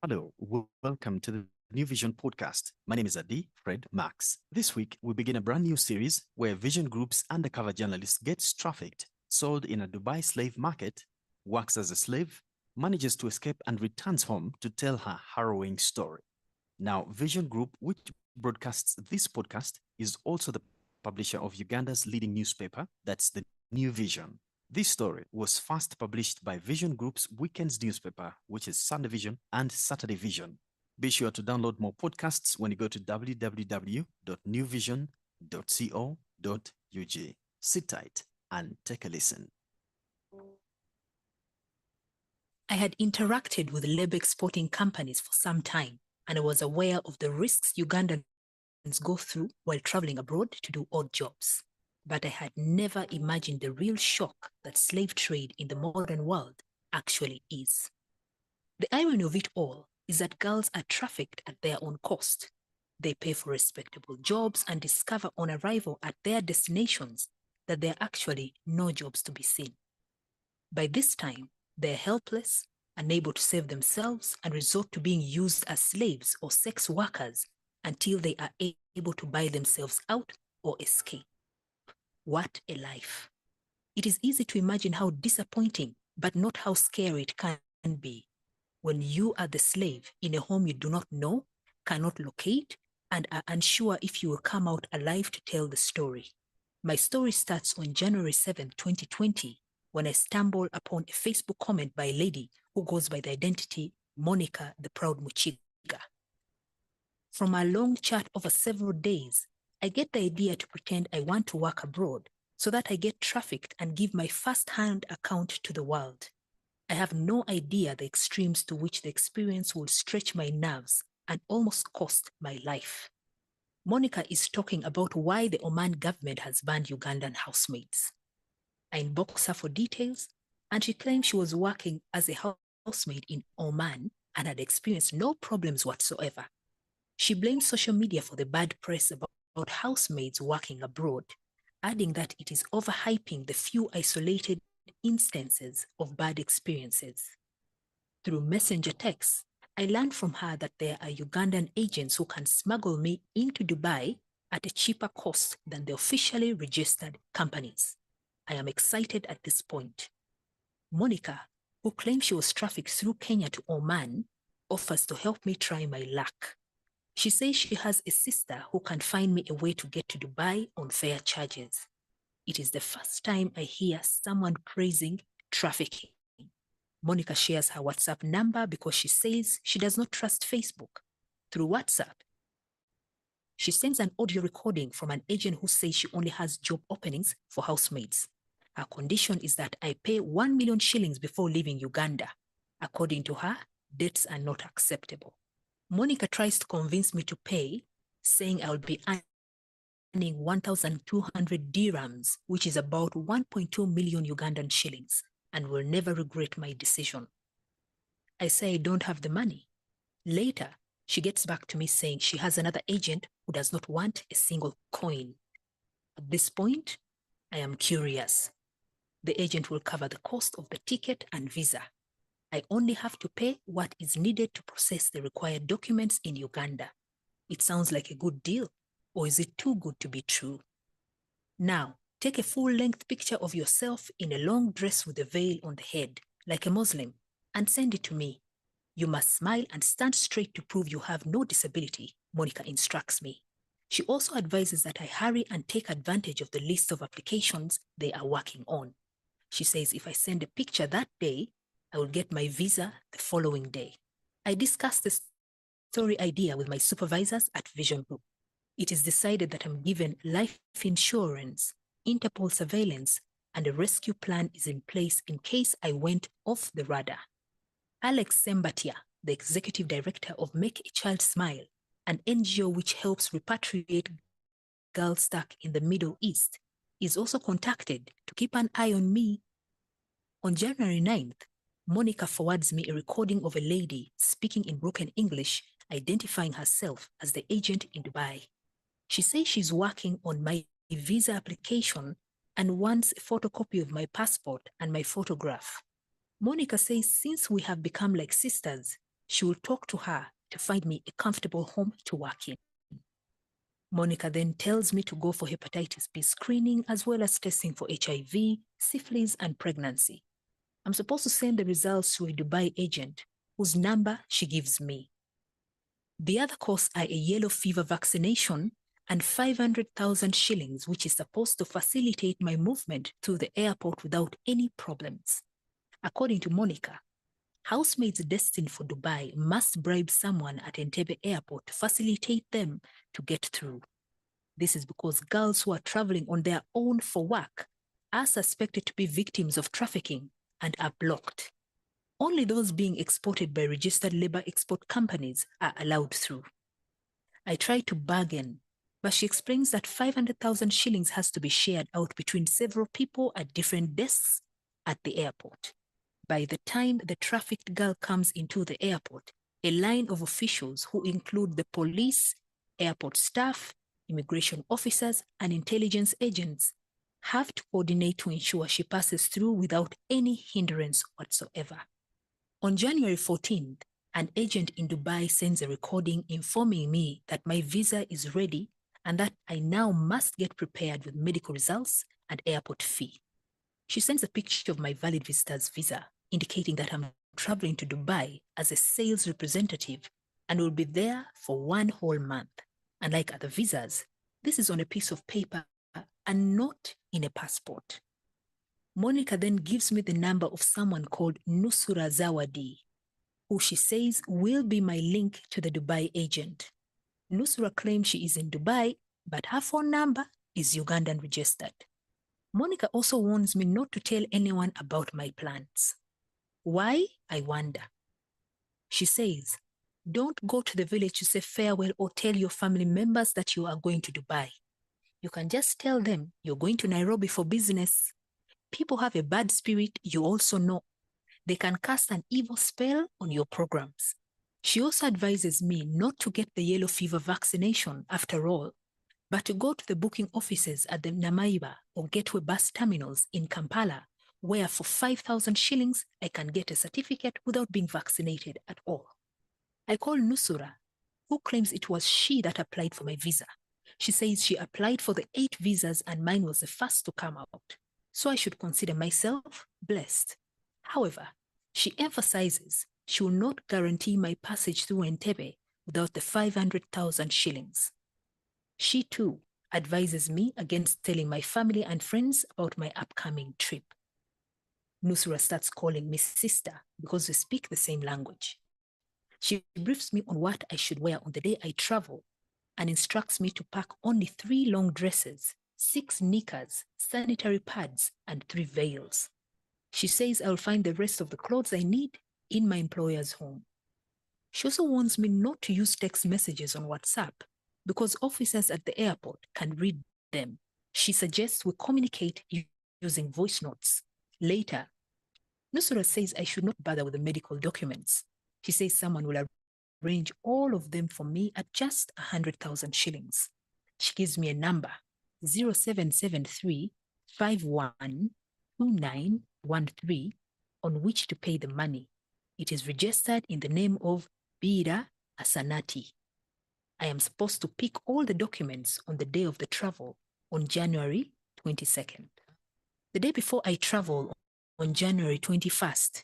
Hello, welcome to the New Vision podcast. My name is Adi Fred Max. This week, we begin a brand new series where Vision Group's undercover journalist gets trafficked, sold in a Dubai slave market, works as a slave, manages to escape and returns home to tell her harrowing story. Now, Vision Group, which broadcasts this podcast, is also the publisher of Uganda's leading newspaper, that's the New Vision. This story was first published by Vision Group's weekends newspaper, which is Sunday Vision and Saturday Vision. Be sure to download more podcasts when you go to www.newvision.co.ug. Sit tight and take a listen. I had interacted with labor exporting companies for some time, and I was aware of the risks Ugandans go through while traveling abroad to do odd jobs. But I had never imagined the real shock that slave trade in the modern world actually is. The irony of it all is that girls are trafficked at their own cost. They pay for respectable jobs and discover on arrival at their destinations that there are actually no jobs to be seen. By this time, they're helpless, unable to save themselves, and resort to being used as slaves or sex workers until they are able to buy themselves out or escape. What a life. It is easy to imagine how disappointing, but not how scary it can be when you are the slave in a home you do not know, cannot locate, and are unsure if you will come out alive to tell the story. My story starts on January 7, 2020, when I stumble upon a Facebook comment by a lady who goes by the identity Monica the Proud Muchiga. From our long chat over several days, I get the idea to pretend I want to work abroad so that I get trafficked and give my first-hand account to the world. I have no idea the extremes to which the experience will stretch my nerves and almost cost my life. Monica is talking about why the Oman government has banned Ugandan housemaids. I inbox her for details, and she claims she was working as a housemaid in Oman and had experienced no problems whatsoever. She blames social media for the bad press about housemaids working abroad, adding that it is overhyping the few isolated instances of bad experiences. Through messenger texts, I learned from her that there are Ugandan agents who can smuggle me into Dubai at a cheaper cost than the officially registered companies. I am excited at this point. Monica, who claims she was trafficked through Kenya to Oman, offers to help me try my luck. She says she has a sister who can find me a way to get to Dubai on fair charges. It is the first time I hear someone praising trafficking. Monica shares her WhatsApp number because she says she does not trust Facebook. Through WhatsApp, she sends an audio recording from an agent who says she only has job openings for housemaids. Her condition is that I pay 1 million shillings before leaving Uganda. According to her, debts are not acceptable. Monica tries to convince me to pay, saying I will be earning 1,200 dirhams, which is about 1.2 million Ugandan shillings. and will never regret my decision. I say I don't have the money. Later, she gets back to me saying she has another agent who does not want a single coin. At this point, I am curious. The agent will cover the cost of the ticket and visa. I only have to pay what is needed to process the required documents in Uganda. It sounds like a good deal, or is it too good to be true? Now, take a full-length picture of yourself in a long dress with a veil on the head, like a Muslim, and send it to me. You must smile and stand straight to prove you have no disability, Monica instructs me. She also advises that I hurry and take advantage of the list of applications they are working on. She says if I send a picture that day, I will get my visa the following day. I discussed the story idea with my supervisors at Vision Group. It is decided that I'm given life insurance, Interpol surveillance, and a rescue plan is in place in case I went off the radar. Alex Sembatia, the executive director of Make a Child Smile, an NGO which helps repatriate girls stuck in the Middle East, is also contacted to keep an eye on me. On January 9th, Monica forwards me a recording of a lady speaking in broken English, identifying herself as the agent in Dubai. She says she's working on my visa application and wants a photocopy of my passport and my photograph. Monica says since we have become like sisters, she will talk to her to find me a comfortable home to work in. Monica then tells me to go for hepatitis B screening as well as testing for HIV, syphilis, and pregnancy. I'm supposed to send the results to a Dubai agent whose number she gives me. The other costs are a yellow fever vaccination and 500,000 shillings, which is supposed to facilitate my movement through the airport without any problems. According to Monica, housemates destined for Dubai must bribe someone at Entebbe Airport to facilitate them to get through. This is because girls who are traveling on their own for work are suspected to be victims of trafficking and are blocked. Only those being exported by registered labor export companies are allowed through. I try to bargain, but she explains that 500,000 shillings has to be shared out between several people at different desks at the airport. By the time the trafficked girl comes into the airport, a line of officials who include the police, airport staff, immigration officers, and intelligence agents have to coordinate to ensure she passes through without any hindrance whatsoever. On January 14th, an agent in Dubai sends a recording informing me that my visa is ready and that I now must get prepared with medical results and airport fee. She sends a picture of my valid visitor's visa, indicating that I'm traveling to Dubai as a sales representative and will be there for 1 whole month. Unlike other visas, this is on a piece of paper and not in a passport. Monica then gives me the number of someone called Nusura Zawadi, who she says will be my link to the Dubai agent. Nusura claims she is in Dubai, but her phone number is Ugandan registered. Monica also warns me not to tell anyone about my plans. Why? I wonder. She says, don't go to the village to say farewell or tell your family members that you are going to Dubai. You can just tell them you're going to Nairobi for business. People have a bad spirit, you also know. They can cast an evil spell on your programs. She also advises me not to get the yellow fever vaccination after all, but to go to the booking offices at the Namaiba or Gateway bus terminals in Kampala, where for 5,000 shillings, I can get a certificate without being vaccinated at all. I call Nusura, who claims it was she that applied for my visa. She says she applied for the 8 visas and mine was the first to come out, so I should consider myself blessed. However, she emphasizes she will not guarantee my passage through Entebbe without the 500,000 shillings. She too advises me against telling my family and friends about my upcoming trip. Nusra starts calling me sister because we speak the same language. She briefs me on what I should wear on the day I travel and instructs me to pack only 3 long dresses, 6 knickers, sanitary pads, and 3 veils. She says I'll find the rest of the clothes I need in my employer's home. She also warns me not to use text messages on WhatsApp because officers at the airport can read them. She suggests we communicate using voice notes. Later, Nusura says I should not bother with the medical documents. She says someone will arrange all of them for me at just 100,000 shillings. She gives me a number, 0773 512913, on which to pay the money. It is registered in the name of Bira Asanati. I am supposed to pick all the documents on the day of the travel on January 22nd. The day before I travel on January 21st,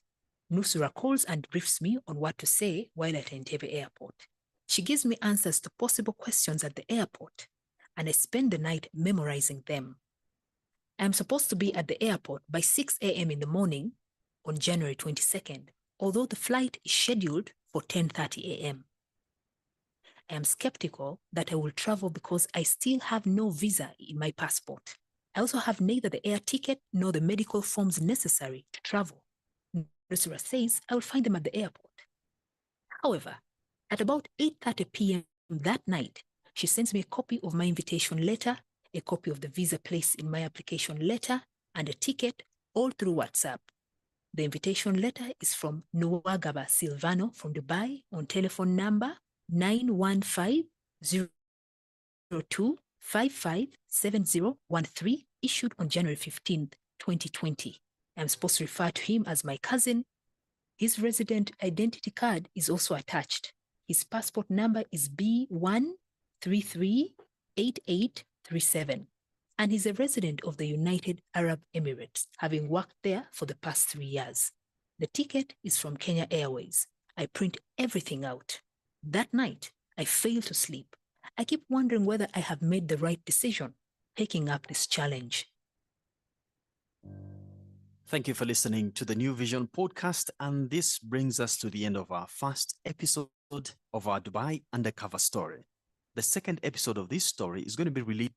Nusura calls and briefs me on what to say while at Entebbe Airport. She gives me answers to possible questions at the airport, and I spend the night memorizing them. I am supposed to be at the airport by 6 a.m. in the morning on January 22nd, although the flight is scheduled for 10:30 a.m. I am skeptical that I will travel because I still have no visa in my passport. I also have neither the air ticket nor the medical forms necessary to travel. Nusura says I will find them at the airport. However, at about 8:30 p.m. that night, she sends me a copy of my invitation letter, a copy of the visa placed in my application letter, and a ticket, all through WhatsApp. The invitation letter is from Nuwagaba Silvano from Dubai on telephone number 91502557013, issued on January 15th, 2020. I'm supposed to refer to him as my cousin. His resident identity card is also attached. His passport number is B1338837, and he's a resident of the United Arab Emirates, having worked there for the past 3 years. The ticket is from Kenya Airways. I print everything out. That night, I fail to sleep. I keep wondering whether I have made the right decision taking up this challenge. Thank you for listening to the New Vision podcast. And this brings us to the end of our first episode of our Dubai undercover story. The second episode of this story is going to be released.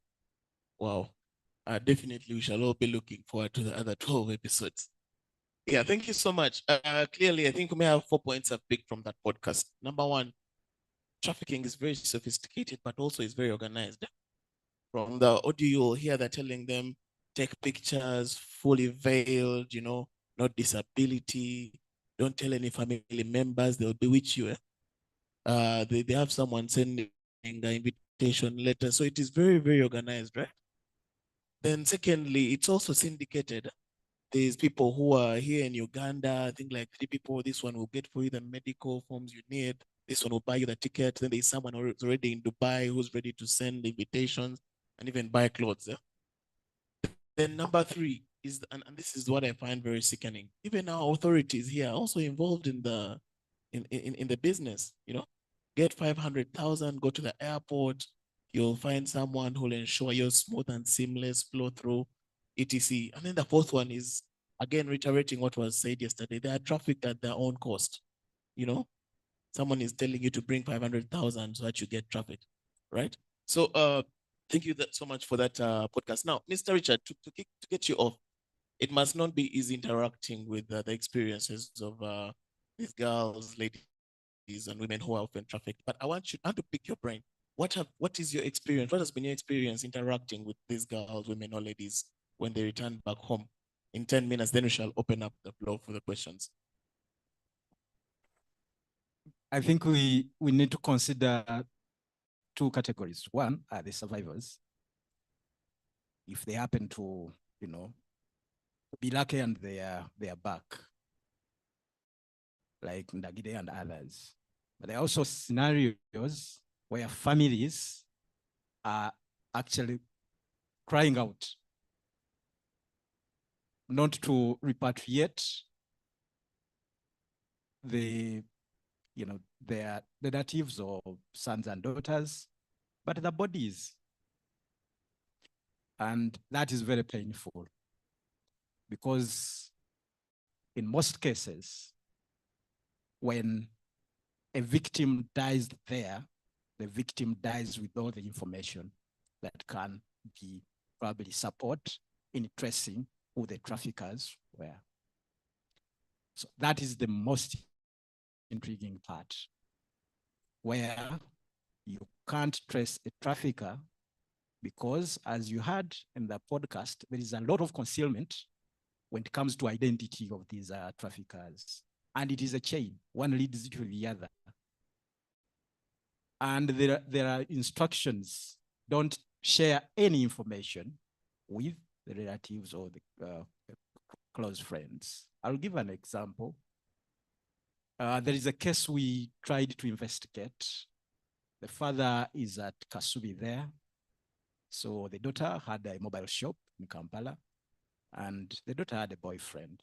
Wow. Definitely, we shall all be looking forward to the other 12 episodes. Yeah, thank you so much. Clearly, I think we may have 4 points I've picked from that podcast. Number one, trafficking is very sophisticated, but also is very organized. From the audio, you'll hear they're telling them, take pictures, fully veiled, no disability, don't tell any family members, they'll bewitch you. They have someone sending an invitation letter. So it is very, very organized, right? Then secondly, it's also syndicated. There's people who are here in Uganda, I think like 3 people. This one will get for you the medical forms you need. This one will buy you the ticket. Then there's someone who's already in Dubai who's ready to send invitations and even buy clothes. Yeah? Then number 3 is, and this is what I find very sickening. Even our authorities here are also involved in the business. Get 500,000, go to the airport. You'll find someone who'll ensure your smooth and seamless flow through, etc. And then the 4th one is, again, reiterating what was said yesterday. They are trafficked at their own cost. Someone is telling you to bring 500,000 so that you get trafficked, right? So thank you so much for that podcast. Now, Mr. Richard, to get you off, it must not be easy interacting with the experiences of these girls, ladies, and women who are often trafficked. But I want to pick your brain. What is your experience? What has been your experience interacting with these girls, women, or ladies when they return back home? In 10 minutes, then we shall open up the floor for the questions. I think we need to consider 2 categories. One are the survivors. If they happen to, be lucky and they are back, like Ndagide and others. But there are also scenarios where families are actually crying out not to repatriate their relatives or sons and daughters, but the bodies. And that is very painful because in most cases, when a victim dies there, the victim dies with all the information that can be probably support in tracing who the traffickers were. So that is the most intriguing part, where you can't trace a trafficker because, as you heard in the podcast, there is a lot of concealment when it comes to identity of these traffickers. And it is a chain, one leads to the other. And there are instructions, don't share any information with the relatives or the close friends. I'll give an example. There is a case we tried to investigate. The father is at Kasubi there. So the daughter had a mobile shop in Kampala, and the daughter had a boyfriend.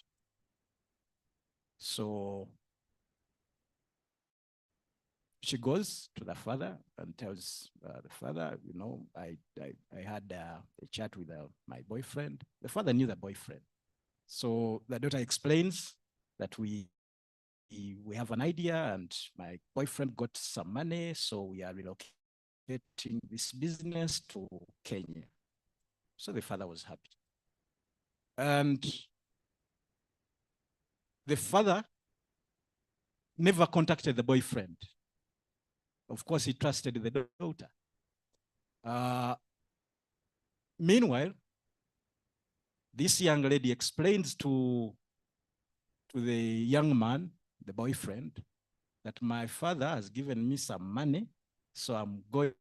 So she goes to the father and tells the father, you know, I had a chat with my boyfriend. The father knew the boyfriend. So the daughter explains that we have an idea and my boyfriend got some money, so we are relocating this business to Kenya. So the father was happy. And the father never contacted the boyfriend. Of course, he trusted the daughter. Meanwhile, this young lady explains to the young man, the boyfriend, that my father has given me some money, so I'm going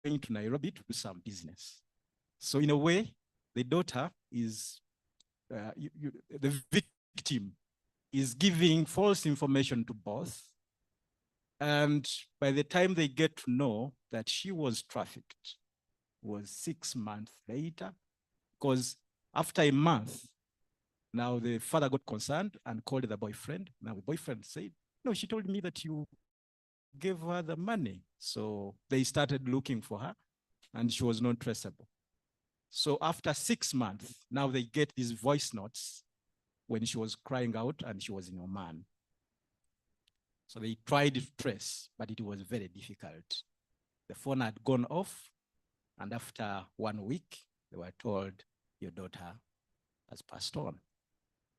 to Nairobi to do some business. So in a way, the daughter is, the victim is giving false information to both. And by the time they get to know that she was trafficked, was 6 months later, because after a month, now the father got concerned and called the boyfriend. Now the boyfriend said, no, she told me that you gave her the money. So they started looking for her and she was not traceable. So after 6 months, now they get these voice notes when she was crying out and she was in Oman. So they tried to trace, but it was very difficult. The phone had gone off, and after 1 week, they were told, your daughter has passed on.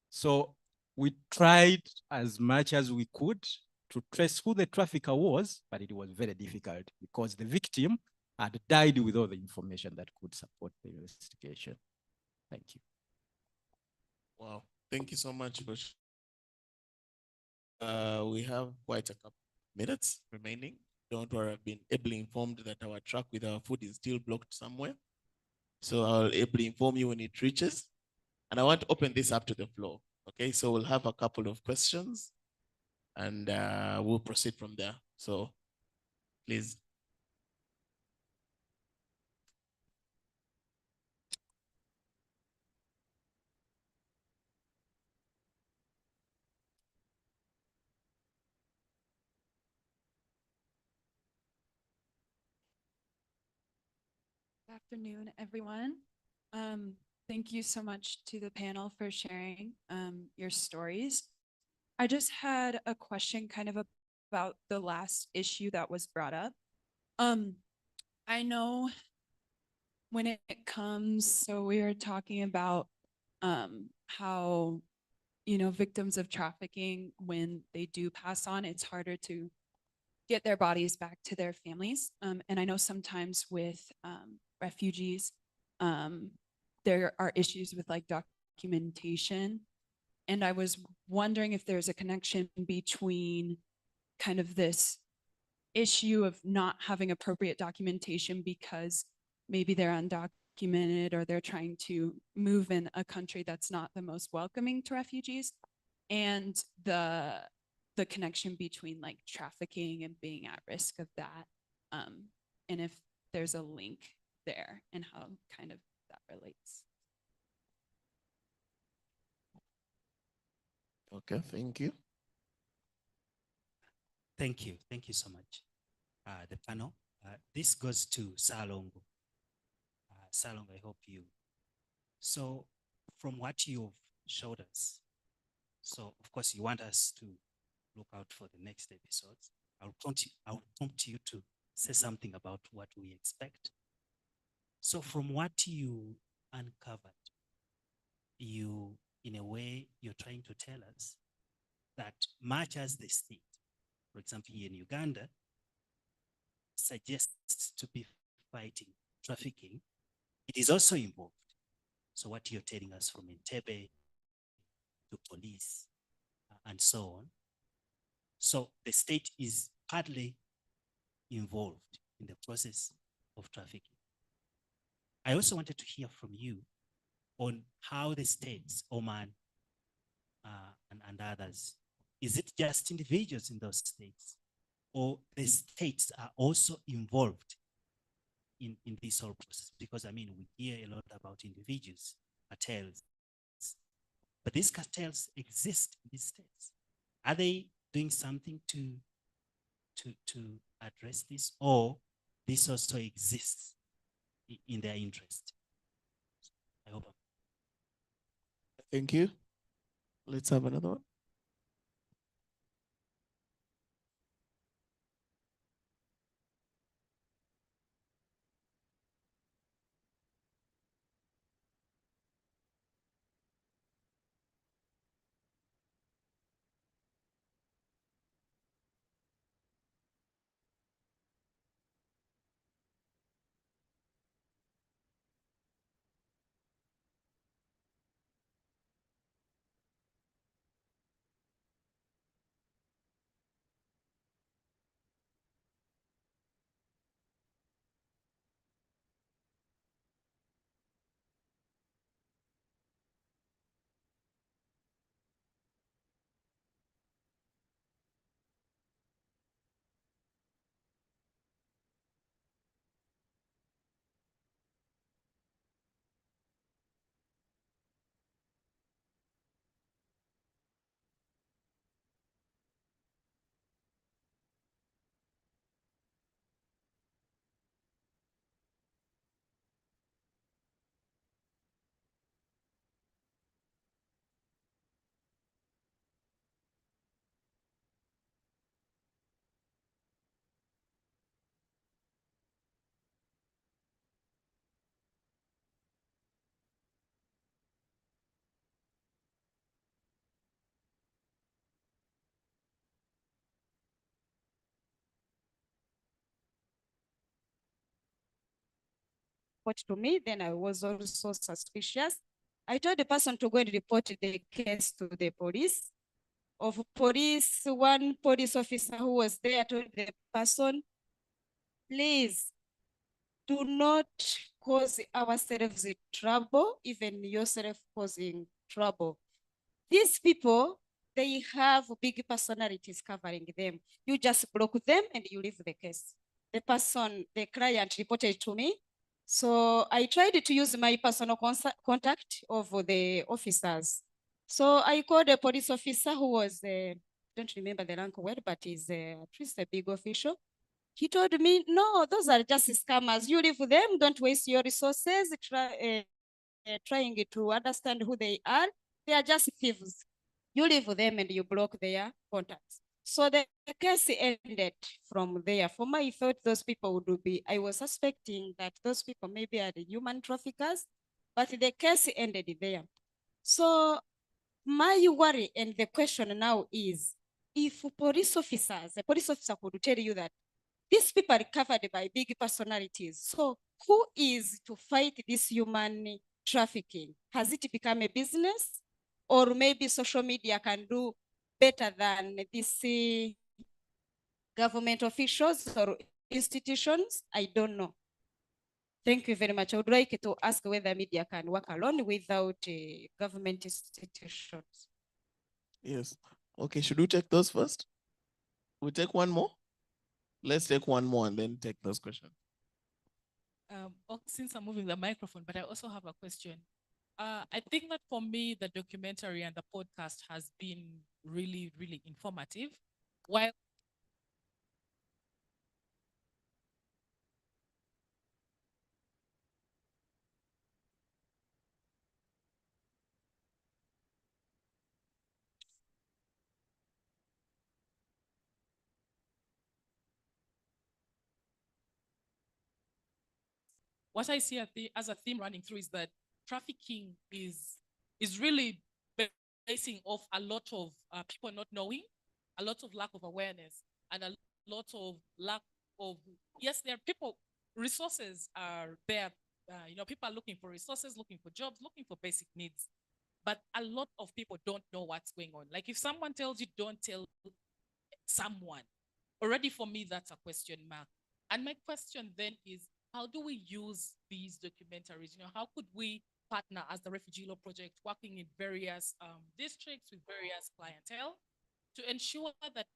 So we tried as much as we could to trace who the trafficker was, but it was very difficult because the victim had died with all the information that could support the investigation. Thank you. Wow, thank you so much. We have quite a couple minutes remaining. Don't worry, I've been ably informed that our truck with our food is still blocked somewhere. So I'll ably inform you when it reaches. And I want to open this up to the floor. Okay, so we'll have a couple of questions and we'll proceed from there. So please. Good afternoon, everyone. Thank you so much to the panel for sharing your stories. I just had a question kind of about the last issue that was brought up. I know when it comes, so we were talking about how, you know, victims of trafficking, when they do pass on, it's harder to get their bodies back to their families. And I know sometimes with refugees, there are issues with like documentation. And I was wondering if there's a connection between kind of this issue of not having appropriate documentation because maybe they're undocumented or they're trying to move in a country that's not the most welcoming to refugees, and the connection between like trafficking and being at risk of that, and if there's a link there and how kind of that relates. Okay, thank you. Thank you. Thank you so much. The panel, this goes to Salongo. Salongo, I hope you. So from what you've showed us, so of course you want us to look out for the next episodes. I'll prompt you to say something about what we expect. So from what you uncovered, in a way, you're trying to tell us that much as the state, for example, here in Uganda, suggests to be fighting trafficking, it is also involved So what you're telling us from Entebbe to police and so on. So the state is partly involved in the process of trafficking. I also wanted to hear from you on how the states, Oman and others, is it just individuals in those states, or the states are also involved in this whole process? Because I mean, we hear a lot about individuals, cartels, but these cartels exist in these states. Are they doing something to address this, or this also exists in their interest? I hope. Thank you. Let's have another one. report to me, then I was also suspicious. I told the person to go and report the case to the police. Of police, one police officer who was there told the person, please do not cause ourselves trouble, even yourself causing trouble. These people, they have big personalities covering them. You just block them and you leave the case. The person, the client reported to me. So I tried to use my personal contact of the officers. So I called a police officer who was, don't remember the rank well, but is at least a big official. He told me, no, those are just scammers. You leave them, don't waste your resources trying to understand who they are. They are just thieves. You leave them and you block their contacts. So the case ended from there. For me, I thought those people would be, I was suspecting that those people maybe are the human traffickers, but the case ended there. So my worry and the question now is, if police officers, a police officer could tell you that these people are covered by big personalities. So who is to fight this human trafficking? Has it become a business? Or maybe social media can do better than these government officials or institutions? I don't know. Thank you very much. I would like to ask whether media can work alone without government institutions. Yes. Okay, should we take those first? We take one more? Let's take one more and then take those questions. Since I'm moving the microphone, but I also have a question. I think that for me, the documentary and the podcast has been really, really informative. While what I see as a theme running through is that trafficking is really basing off a lot of people not knowing, a lot of lack of awareness, and a lot of lack of, yes, there are people, resources are there people are looking for resources, looking for jobs, looking for basic needs. But a lot of people don't know what's going on. Like if someone tells you, don't tell someone, already for me, that's a question mark. And my question then is, how do we use these documentaries? How could we partner as the Refugee Law Project, working in various districts with various clientele to ensure that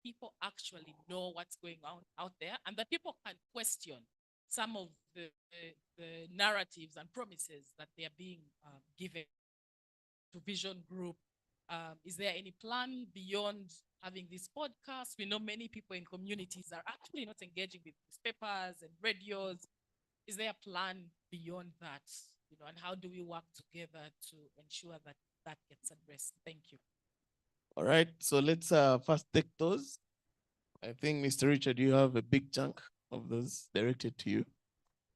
people actually know what's going on out there and that people can question some of the narratives and promises that they are being given to Vision Group. Is there any plan beyond having this podcast? We know many people in communities are actually not engaging with newspapers and radios. Is there a plan beyond that? And how do we work together to ensure that that gets addressed? Thank you. All right, so let's first take those. I think, Mr. Richard, you have a big chunk of those directed to you.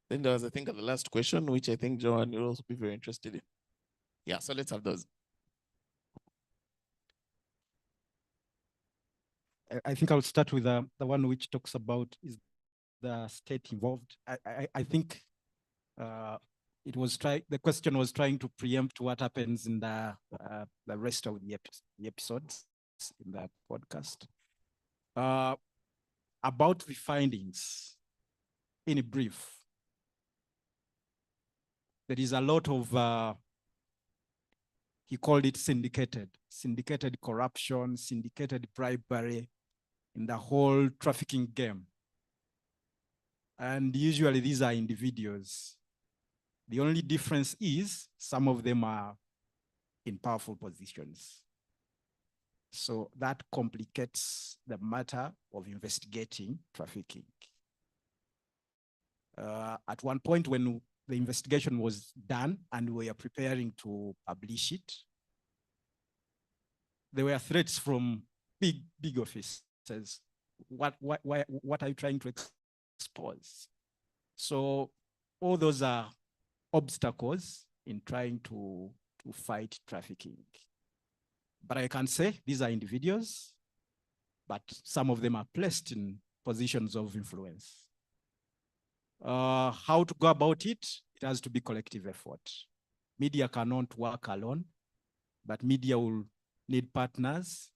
Then there was, I think, the last question, which I think Joanne will also be very interested in. Yeah, so let's have those. I think I'll start with the one which talks about is the state involved. I think the question was trying to preempt what happens in the rest of the episodes in that podcast. About the findings, in brief, there is a lot of, he called it syndicated corruption, syndicated bribery in the whole trafficking game. And usually these are individuals. The only difference is some of them are in powerful positions. So that complicates the matter of investigating trafficking. At one point when the investigation was done and we were preparing to publish it, there were threats from big officers. What are you trying to expose? So all those are obstacles in trying to fight trafficking. But I can say these are individuals, but some of them are placed in positions of influence. How to go about it? It has to be collective effort. Media cannot work alone, but media will need partners,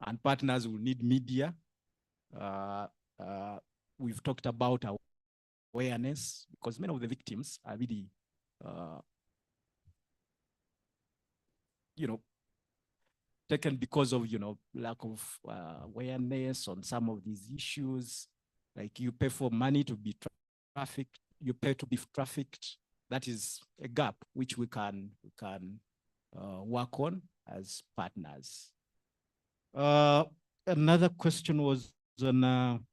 and partners will need media. We've talked about awareness, because many of the victims are really, taken because of, lack of awareness on some of these issues. Like you pay for money to be trafficked, you pay to be trafficked. That is a gap which we can work on as partners. Another question was on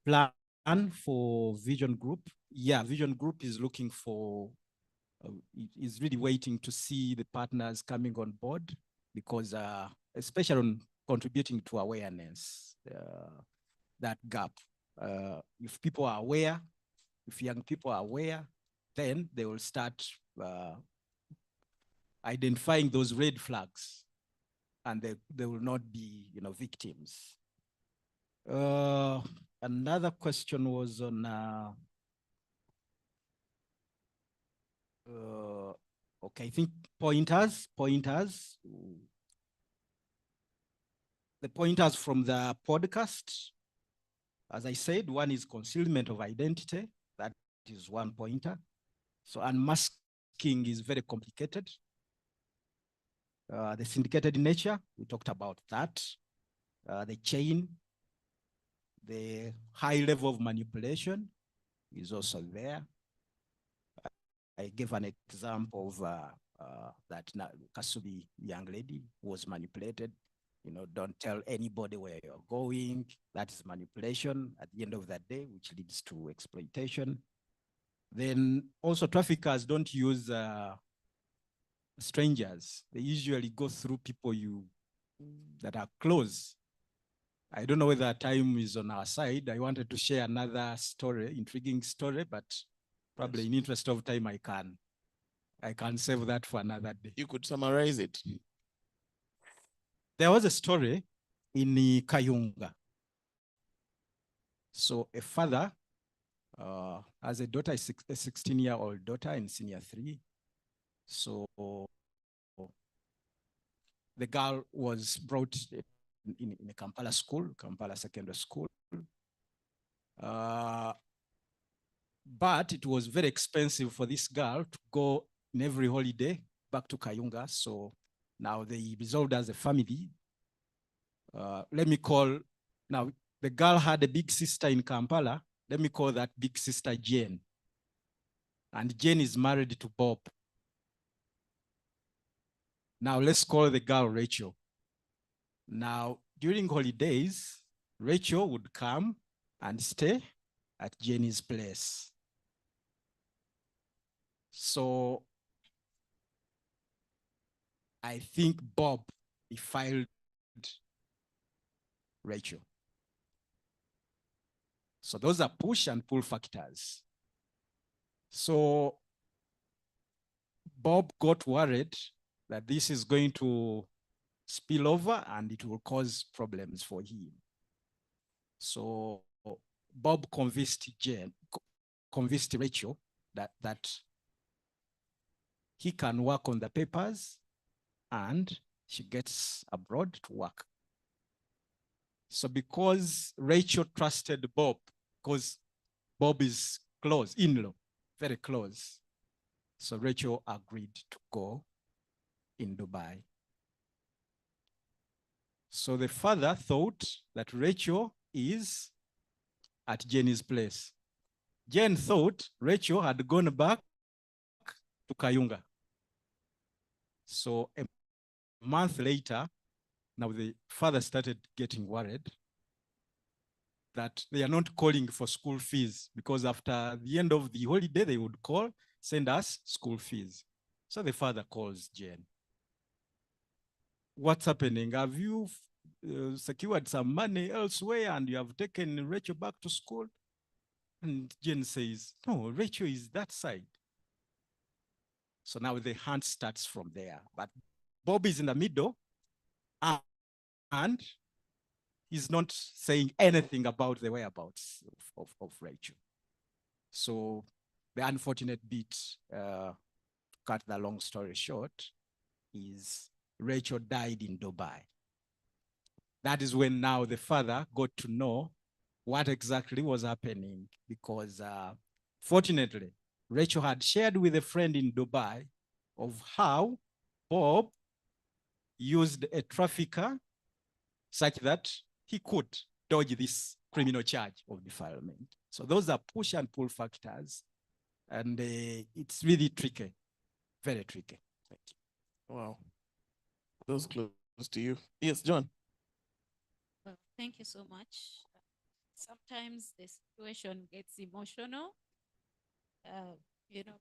plan for Vision Group. Yeah, Vision Group is looking for, is really waiting to see the partners coming on board, because especially on contributing to awareness, that gap. If people are aware, if young people are aware, then they will start identifying those red flags, and they will not be, victims. Another question was on okay, I think pointers. The pointers from the podcast, as I said, one is concealment of identity. That is one pointer. So unmasking is very complicated. The syndicated nature, we talked about that. The chain, the high level of manipulation is also there. I gave an example of that Kasubi young lady was manipulated. Don't tell anybody where you're going. That is manipulation at the end of that day, which leads to exploitation. Then also traffickers don't use strangers. They usually go through people that are close. I don't know whether time is on our side. I wanted to share another story, intriguing story, but probably in interest of time, I can save that for another day. You could summarize it. There was a story in Kayunga. So a father has a daughter, a 16-year-old daughter in senior 3. So the girl was brought in a Kampala school, Kampala secondary school. But it was very expensive for this girl to go in every holiday back to Kayunga. So now they resolved as a family. Let me call, now the girl had a big sister in Kampala. Let me call that big sister Jane. And Jane is married to Bob. Now let's call the girl Rachel. Now during holidays, Rachel would come and stay at Jane's place. So I think Bob, he filed Rachel. So those are push and pull factors. So Bob got worried that this is going to spill over and it will cause problems for him. So Bob convinced Rachel that he can work on the papers and she gets abroad to work. So because Rachel trusted Bob, because Bob is close, in-law, very close. So Rachel agreed to go in Dubai. So the father thought that Rachel is at Jenny's place. Jen thought Rachel had gone back to Kayunga. So a month later, now the father started getting worried that they are not calling for school fees, because after the end of the holiday, they would call, send us school fees. So the father calls Jen. What's happening? Have you secured some money elsewhere and you have taken Rachel back to school? And Jen says, no, Rachel is that side. So now the hunt starts from there. But Bob is in the middle and he's not saying anything about the whereabouts of Rachel. So the unfortunate bit, to cut the long story short, is Rachel died in Dubai. That is when now the father got to know what exactly was happening, because fortunately, Rachel had shared with a friend in Dubai of how Bob used a trafficker such that he could dodge this criminal charge of defilement. So those are push and pull factors, and it's really tricky, very tricky. Thank you. Wow. Those close to you. Yes, John. Well, thank you so much. Sometimes the situation gets emotional,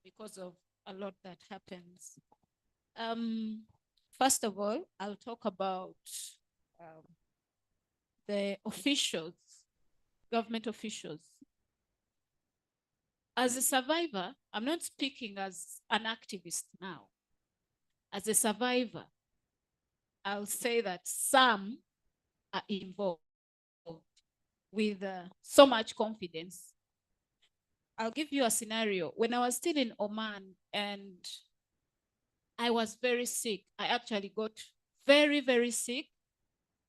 because of a lot that happens. First of all, I'll talk about the officials, government officials. As a survivor, I'm not speaking as an activist now. As a survivor, I'll say that some are involved with so much confidence. I'll give you a scenario. When I was still in Oman and I was very sick, I actually got very, very sick.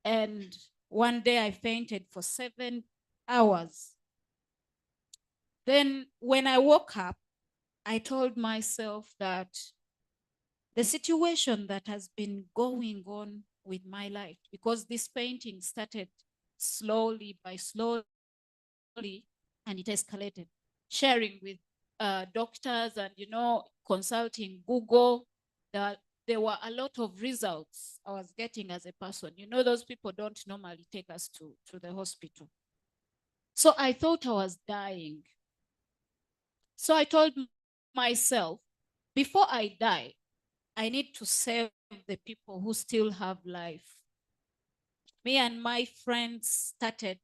And one day I fainted for 7 hours. Then when I woke up, I told myself that the situation that has been going on with my life, because this painting started slowly by slowly, and it escalated, sharing with doctors and, consulting Google, that there were a lot of results I was getting as a person. Those people don't normally take us to the hospital. So I thought I was dying. So I told myself, before I die, I need to save the people who still have life. Me and my friends started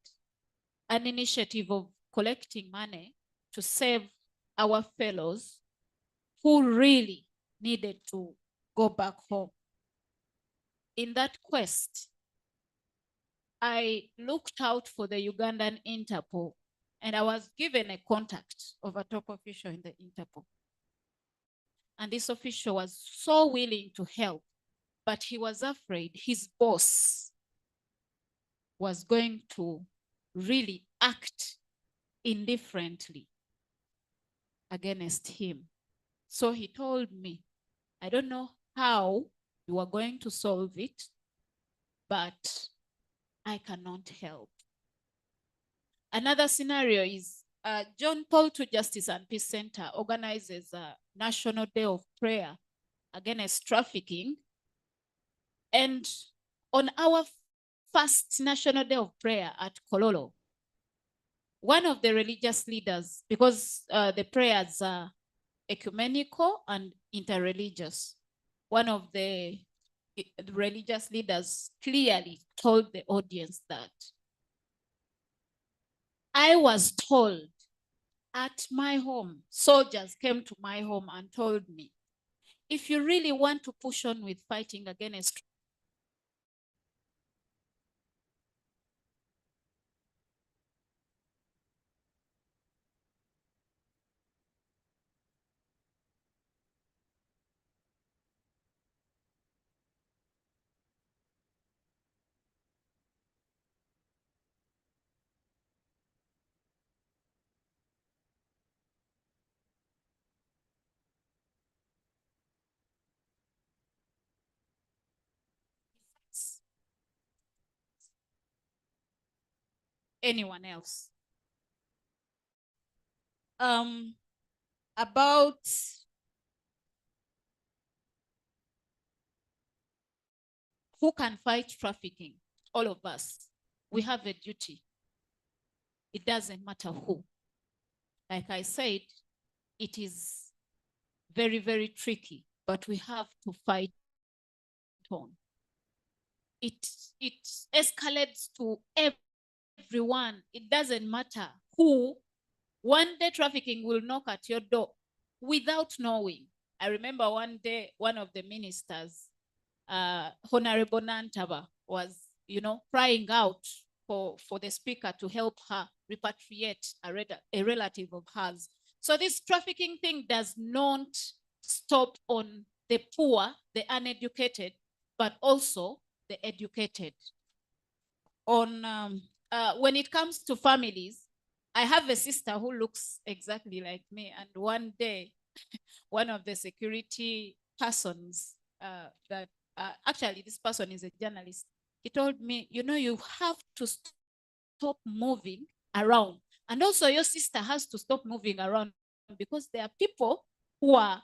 an initiative of collecting money to save our fellows who really needed to go back home. In that quest, I looked out for the Ugandan Interpol And I was given a contact of a top official in the Interpol. And this official was so willing to help, but he was afraid his boss was going to really act indifferently against him. So he told me, I don't know how you are going to solve it, but I cannot help. Another scenario is John Paul II Justice and Peace Center organizes a National Day of Prayer against trafficking. And on our first National Day of Prayer at Kololo, one of the religious leaders, because the prayers are ecumenical and interreligious, one of the religious leaders clearly told the audience that I was told at my home, soldiers came to my home and told me, if you really want to push on with fighting against anyone else. About who can fight trafficking, all of us, we have a duty. It doesn't matter who. Like I said, it is very, very tricky, but we have to fight on. It escalates to everyone. It doesn't matter who. One day trafficking will knock at your door without knowing. I remember one day, one of the ministers, Honorable Nantaba, was, crying out for the speaker to help her repatriate a relative of hers. So this trafficking thing does not stop on the poor, the uneducated, but also the educated. When it comes to families, I have a sister who looks exactly like me. And one day, one of the security persons actually this person is a journalist. He told me, you have to stop moving around. And also your sister has to stop moving around because there are people who are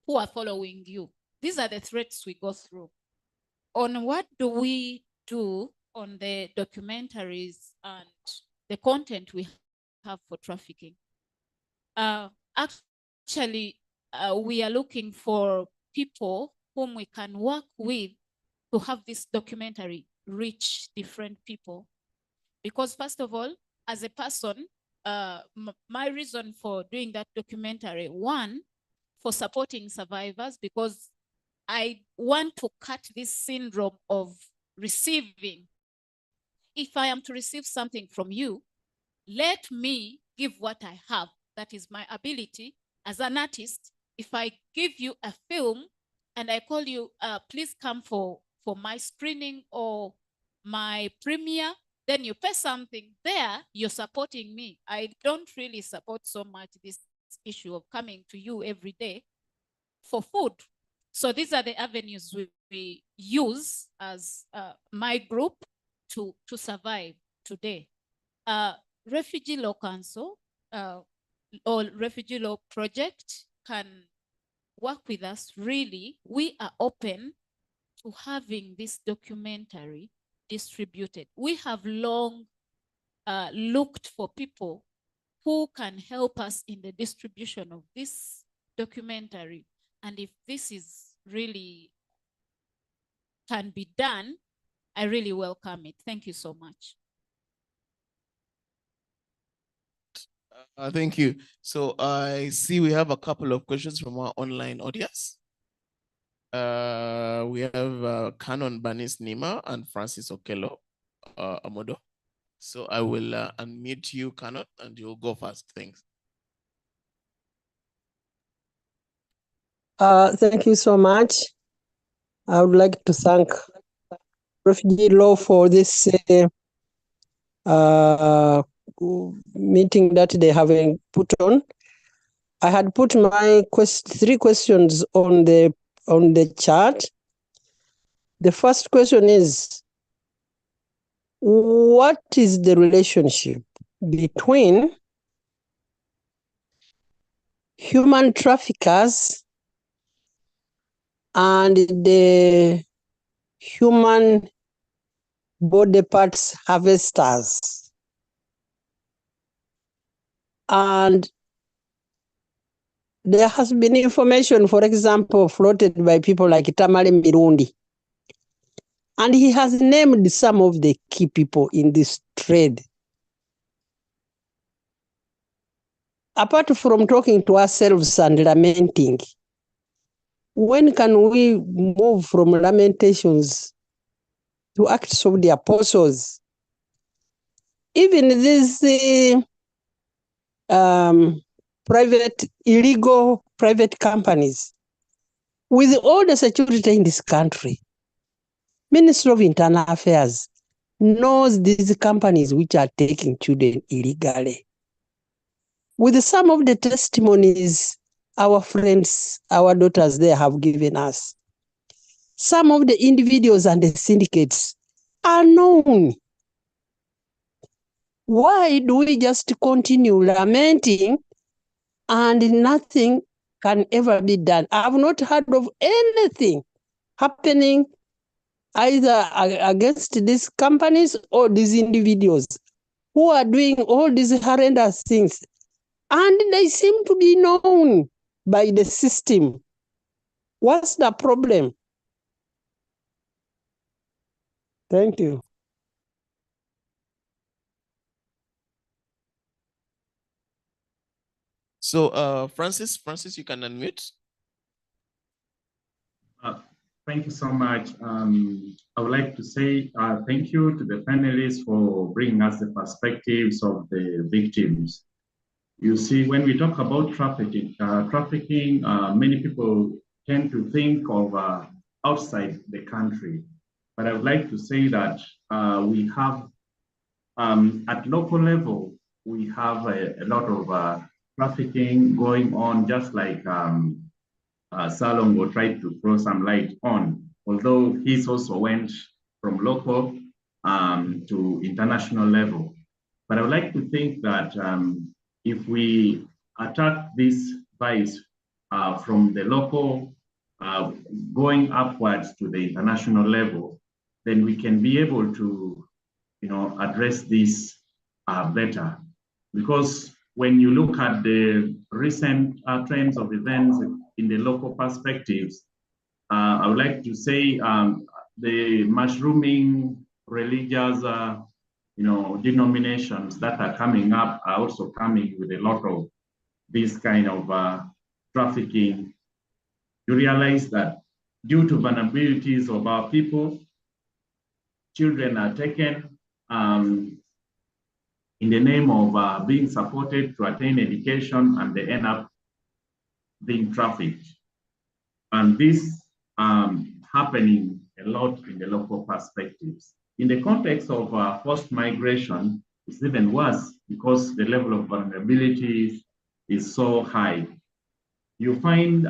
following you. These are the threats we go through. On what do we do on the documentaries and the content we have for trafficking? Actually, we are looking for people whom we can work with to have this documentary reach different people. Because first of all, as a person, my reason for doing that documentary, one, for supporting survivors, because I want to cut this syndrome of receiving. If I am to receive something from you, let me give what I have. That is my ability as an artist. If I give you a film and I call you, please come for my screening or my premiere, then you pay something there, you're supporting me. I don't really support so much this issue of coming to you every day for food. So these are the avenues we use as my group to survive today. Refugee Law Council or Refugee Law Project can work with us. Really, we are open to having this documentary distributed. We have long looked for people who can help us in the distribution of this documentary. And if this is really can be done, I really welcome it. Thank you so much. Thank you. So I see we have a couple of questions from our online audience. We have Canon Banis Nima and Francis Okello Amodo. So I will unmute you, Kanot, and you'll go first. Thanks. Thank you so much. I would like to thank Refugee Law for this meeting that they have put on. I had put my 3 questions on the chat. The first question is, what is the relationship between human traffickers and the human body parts harvesters? And there has been information, for example, floated by people like Tamale Mirundi. And he has named some of the key people in this trade. Apart from talking to ourselves and lamenting, when can we move from lamentations to acts of the apostles? Even these illegal private companies, with all the security in this country, Ministry of Internal Affairs knows these companies which are taking children illegally. With some of the testimonies our friends, our daughters there have given us, some of the individuals and the syndicates are known. Why do we just continue lamenting and nothing can ever be done? I have not heard of anything happening either against these companies or these individuals who are doing all these horrendous things. And they seem to be known by the system. What's the problem? Thank you. So Francis, you can unmute. Thank you so much. I would like to say thank you to the panelists for bringing us the perspectives of the victims. You see, when we talk about trafficking, many people tend to think of outside the country. But I would like to say that we have, at local level, we have a lot of trafficking going on, just like Salongo tried to throw some light on, although he's also went from local to international level. But I would like to think that if we attack this vice from the local going upwards to the international level, then we can be able to, address this better. Because when you look at the recent trends of events in the local perspectives, I would like to say the mushrooming religious, denominations that are coming up are also coming with a lot of this kind of trafficking. You realize that due to vulnerabilities of our people, children are taken in the name of being supported to attain education, and they end up being trafficked. And this happening a lot in the local perspectives. In the context of forced migration, it's even worse because the level of vulnerability is so high. You find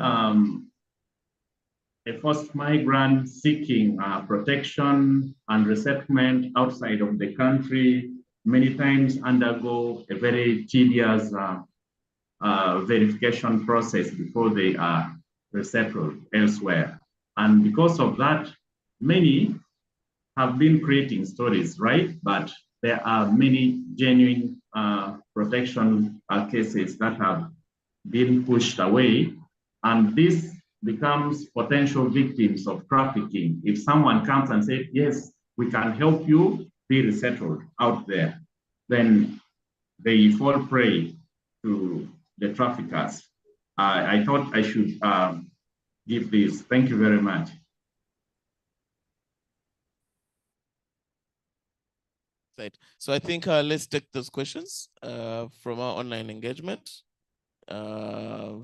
a forced migrant seeking protection and resettlement outside of the country many times undergo a very tedious verification process before they are resettled elsewhere. And because of that, many have been creating stories, right? But there are many genuine protection cases that have been pushed away. And this becomes potential victims of trafficking. If someone comes and says, yes, we can help you be resettled out there, then they fall prey to the traffickers. I thought I should give this. Thank you very much. Right. So I think let's take those questions from our online engagement. Mr.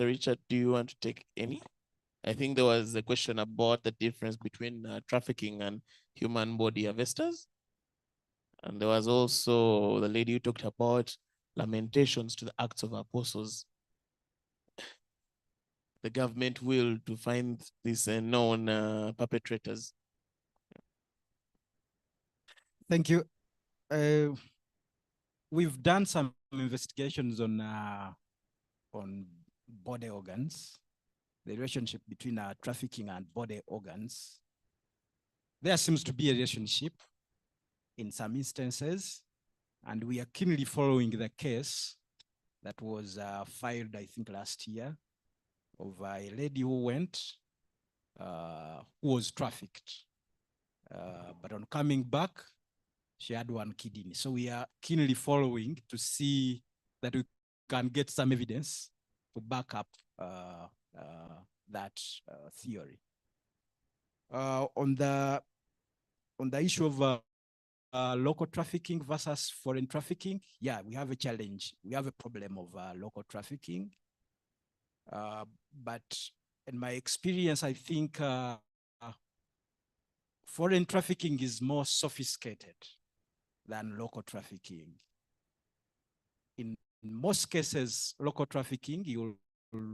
Richard, do you want to take any? I think there was a question about the difference between trafficking and human body harvesters. And there was also the lady who talked about lamentations to the Acts of Apostles. The government will to find these known perpetrators. Thank you. We've done some investigations on body organs, the relationship between trafficking and body organs. There seems to be a relationship in some instances, and we are keenly following the case that was filed, I think, last year of a lady who went, who was trafficked. But on coming back, she had one kidney. So we are keenly following to see that we can get some evidence to back up that theory. On the issue of local trafficking versus foreign trafficking, yeah, we have a challenge. We have a problem of local trafficking. But in my experience, I think foreign trafficking is more sophisticated than local trafficking. In most cases, local trafficking, you'll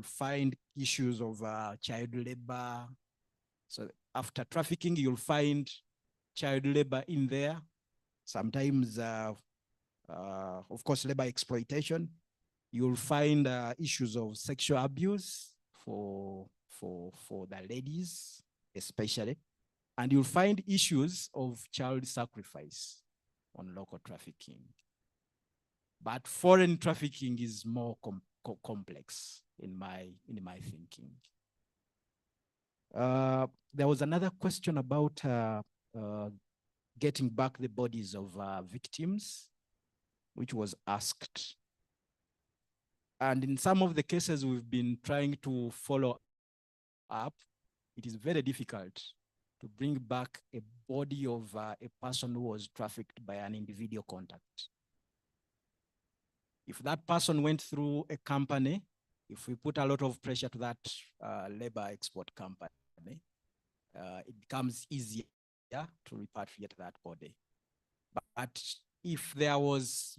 find issues of child labor. So after trafficking, you'll find child labor in there. Sometimes, of course, labor exploitation. You'll find issues of sexual abuse for the ladies, especially. And you'll find issues of child sacrifice on local trafficking. But foreign trafficking is more complex in my thinking. There was another question about getting back the bodies of victims, which was asked. And in some of the cases we've been trying to follow up, it is very difficult to bring back a body of a person who was trafficked by an individual contact. If that person went through a company, if we put a lot of pressure to that labor export company, it becomes easier to repatriate that body. But if there was,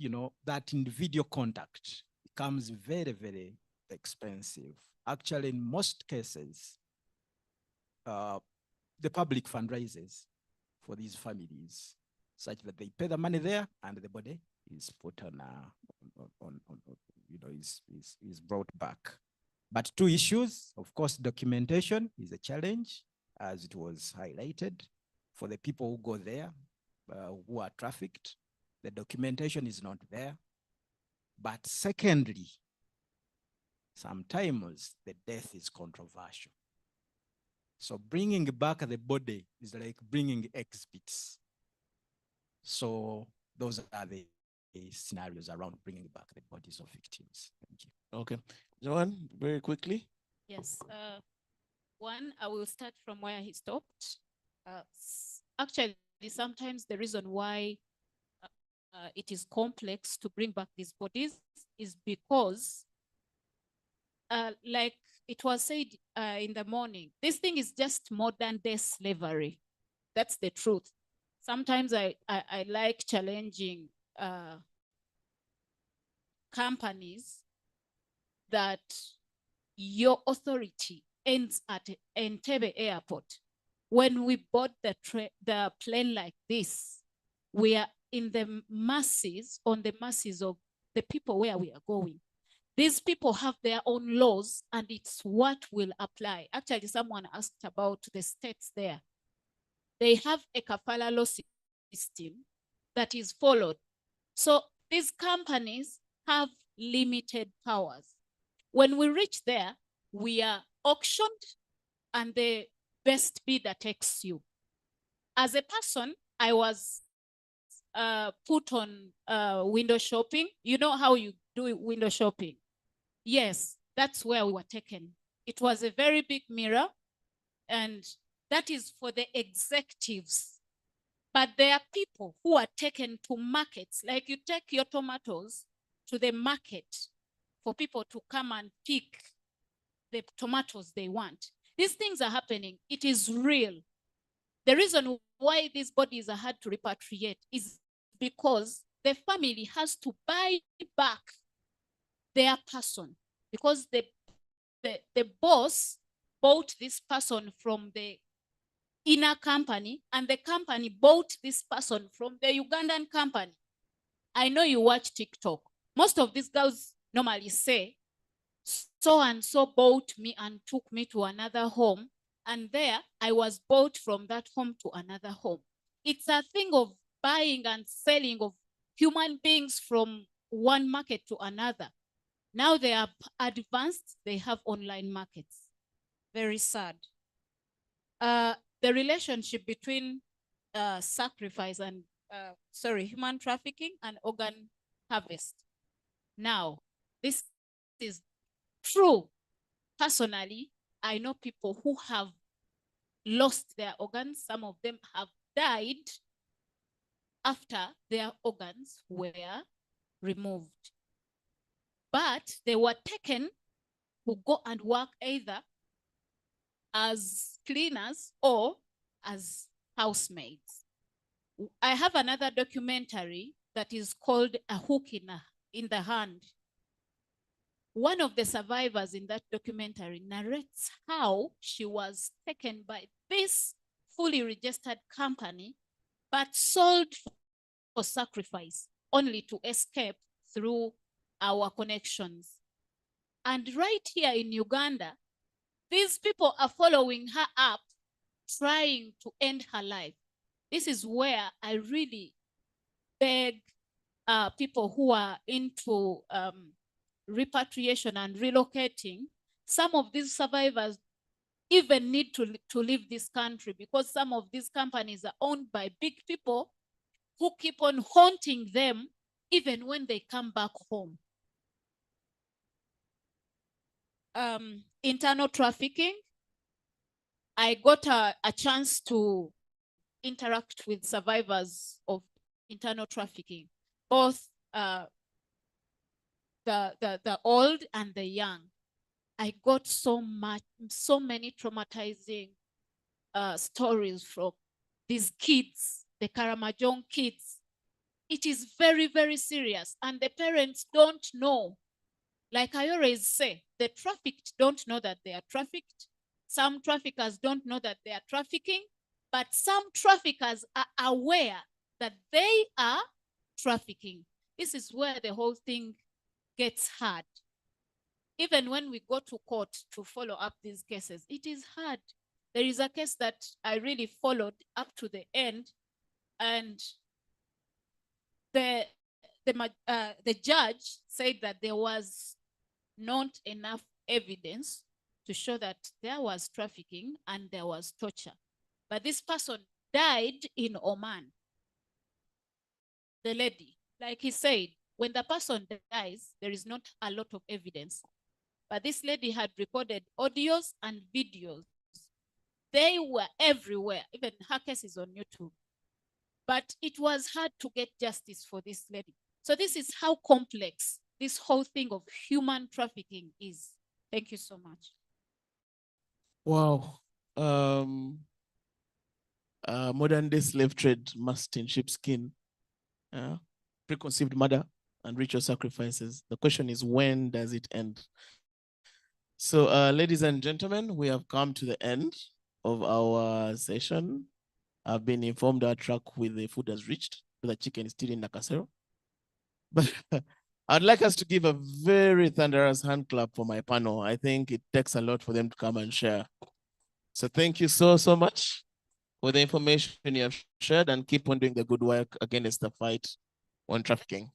that individual contact, it becomes very, very expensive. Actually, in most cases, the public fundraises for these families such that they pay the money there and the body is put on is brought back. But two issues, of course, documentation is a challenge, as it was highlighted, for the people who go there, who are trafficked. The documentation is not there. But secondly, sometimes the death is controversial. So bringing back the body is like bringing exhibits. So those are the scenarios around bringing back the bodies of victims. Thank you. Okay. Joanne, very quickly. Yes. One, I will start from where he stopped. Actually, sometimes the reason why it is complex to bring back these bodies is because, like it was said in the morning, this thing is just modern day slavery. That's the truth. Sometimes I like challenging companies that your authority ends at Entebbe Airport. When we bought the plane like this, we are in the masses, on the masses of the people where we are going. These people have their own laws and it's what will apply. Actually, someone asked about the states there. They have a kafala law system that is followed. So these companies have limited powers. When we reach there, we are auctioned and the best bidder takes you. As a person, I was put on window shopping. You know how you do window shopping? Yes, that's where we were taken. It was a very big mirror, and that is for the executives. But there are people who are taken to markets, like you take your tomatoes to the market for people to come and pick the tomatoes they want. These things are happening. It is real. The reason why these bodies are hard to repatriate is because the family has to buy back their person, because the boss bought this person from the inner company, and the company bought this person from the Ugandan company. I know you watch TikTok. Most of these girls normally say, so and so bought me and took me to another home, and there I was bought from that home to another home. It's a thing of buying and selling of human beings from one market to another. Now they are advanced, they have online markets. Very sad. The relationship between sacrifice and, human trafficking and organ harvest. Now, this is true. Personally, I know people who have lost their organs. Some of them have died after their organs were removed. But they were taken to go and work either as cleaners or as housemaids. I have another documentary that is called A Hook in the Hand. One of the survivors in that documentary narrates how she was taken by this fully registered company, but sold for sacrifice, only to escape through our connections. And right here in Uganda, these people are following her up, trying to end her life. This is where I really beg people who are into repatriation and relocating. Some of these survivors even need to leave this country, because some of these companies are owned by big people who keep on haunting them even when they come back home. Internal trafficking. I got a chance to interact with survivors of internal trafficking, both the old and the young. I got so many traumatizing stories from these kids, the Karamajong kids. It is very, very serious, and the parents don't know. Like I always say, the trafficked don't know that they are trafficked. Some traffickers don't know that they are trafficking, but some traffickers are aware that they are trafficking. This is where the whole thing gets hard. Even when we go to court to follow up these cases, it is hard. There is a case that I really followed up to the end, and the judge said that there was not enough evidence to show that there was trafficking and there was torture. But this person died in Oman. The lady, like he said, when the person dies, there is not a lot of evidence. But this lady had recorded audios and videos. They were everywhere. Even her case is on YouTube. But it was hard to get justice for this lady. So this is how complex this whole thing of human trafficking is. Thank you so much. Wow. Modern day slave trade, masked in sheepskin, preconceived murder, and ritual sacrifices. The question is, when does it end? So, ladies and gentlemen, we have come to the end of our session. I've been informed our truck with the food has reached. The chicken is still in the casserole. But I'd like us to give a very thunderous hand clap for my panel. I think it takes a lot for them to come and share. So thank you so much for the information you have shared, and keep on doing the good work against the fight on trafficking.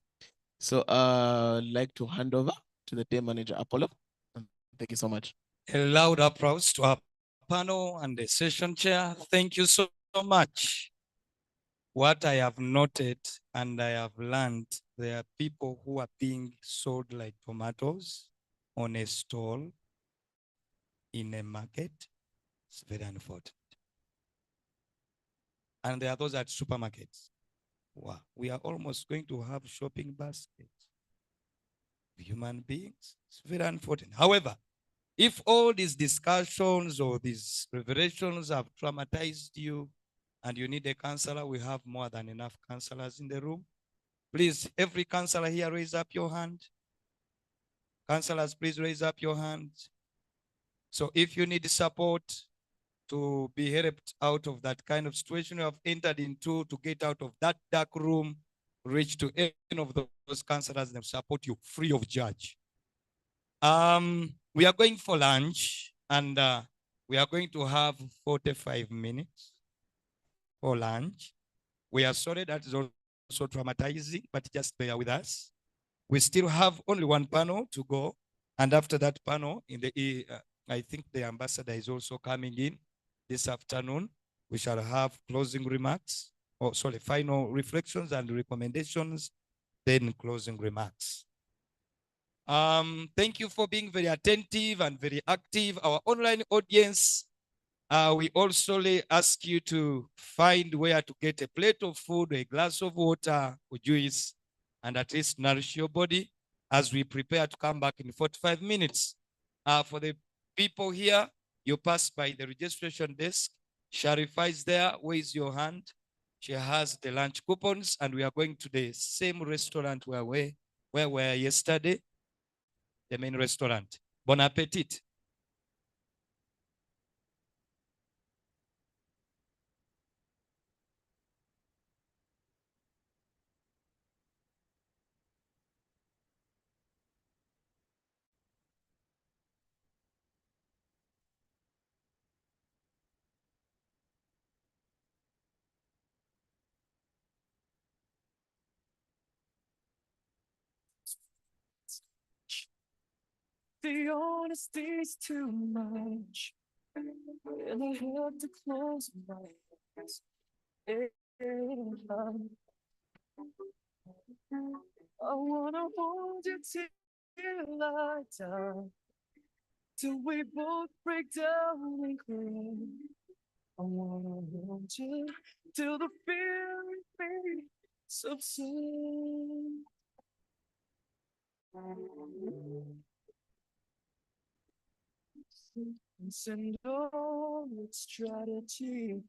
So I'd like to hand over to the team manager, Apollo. Thank you so much. A loud applause to our panel and the session chair. Thank you so much. What I have noted and I have learned, there are people who are being sold like tomatoes on a stall in a market. It's very unfortunate. And there are those at supermarkets. Wow, we are almost going to have shopping baskets. Human beings. It's very unfortunate. However, if all these discussions or these revelations have traumatized you and you need a counselor, we have more than enough counselors in the room. Please, every counselor here, raise up your hand. Counselors, please raise up your hand. So if you need support to be helped out of that kind of situation you have entered into, to get out of that dark room, reach to any of those counselors and support you free of charge. We are going for lunch, and we are going to have 45 minutes for lunch. We are sorry that is also traumatizing, but just bear with us. We still have only one panel to go, and after that panel, I think the ambassador is also coming in this afternoon. We shall have closing remarks, final reflections and recommendations, then closing remarks. Thank you for being very attentive and very active. Our online audience, we also ask you to find where to get a plate of food, a glass of water, or juice, and at least nourish your body as we prepare to come back in 45 minutes. For the people here, you pass by the registration desk. Sharifa is there. Raise your hand. She has the lunch coupons, and we are going to the same restaurant where we were yesterday, the main restaurant. Bon appetit. The honesty's too much, and I have to close my eyes. I wanna hold you till I die, till we both break down and cry. I wanna hold you till the feeling fades subside. And all its strategy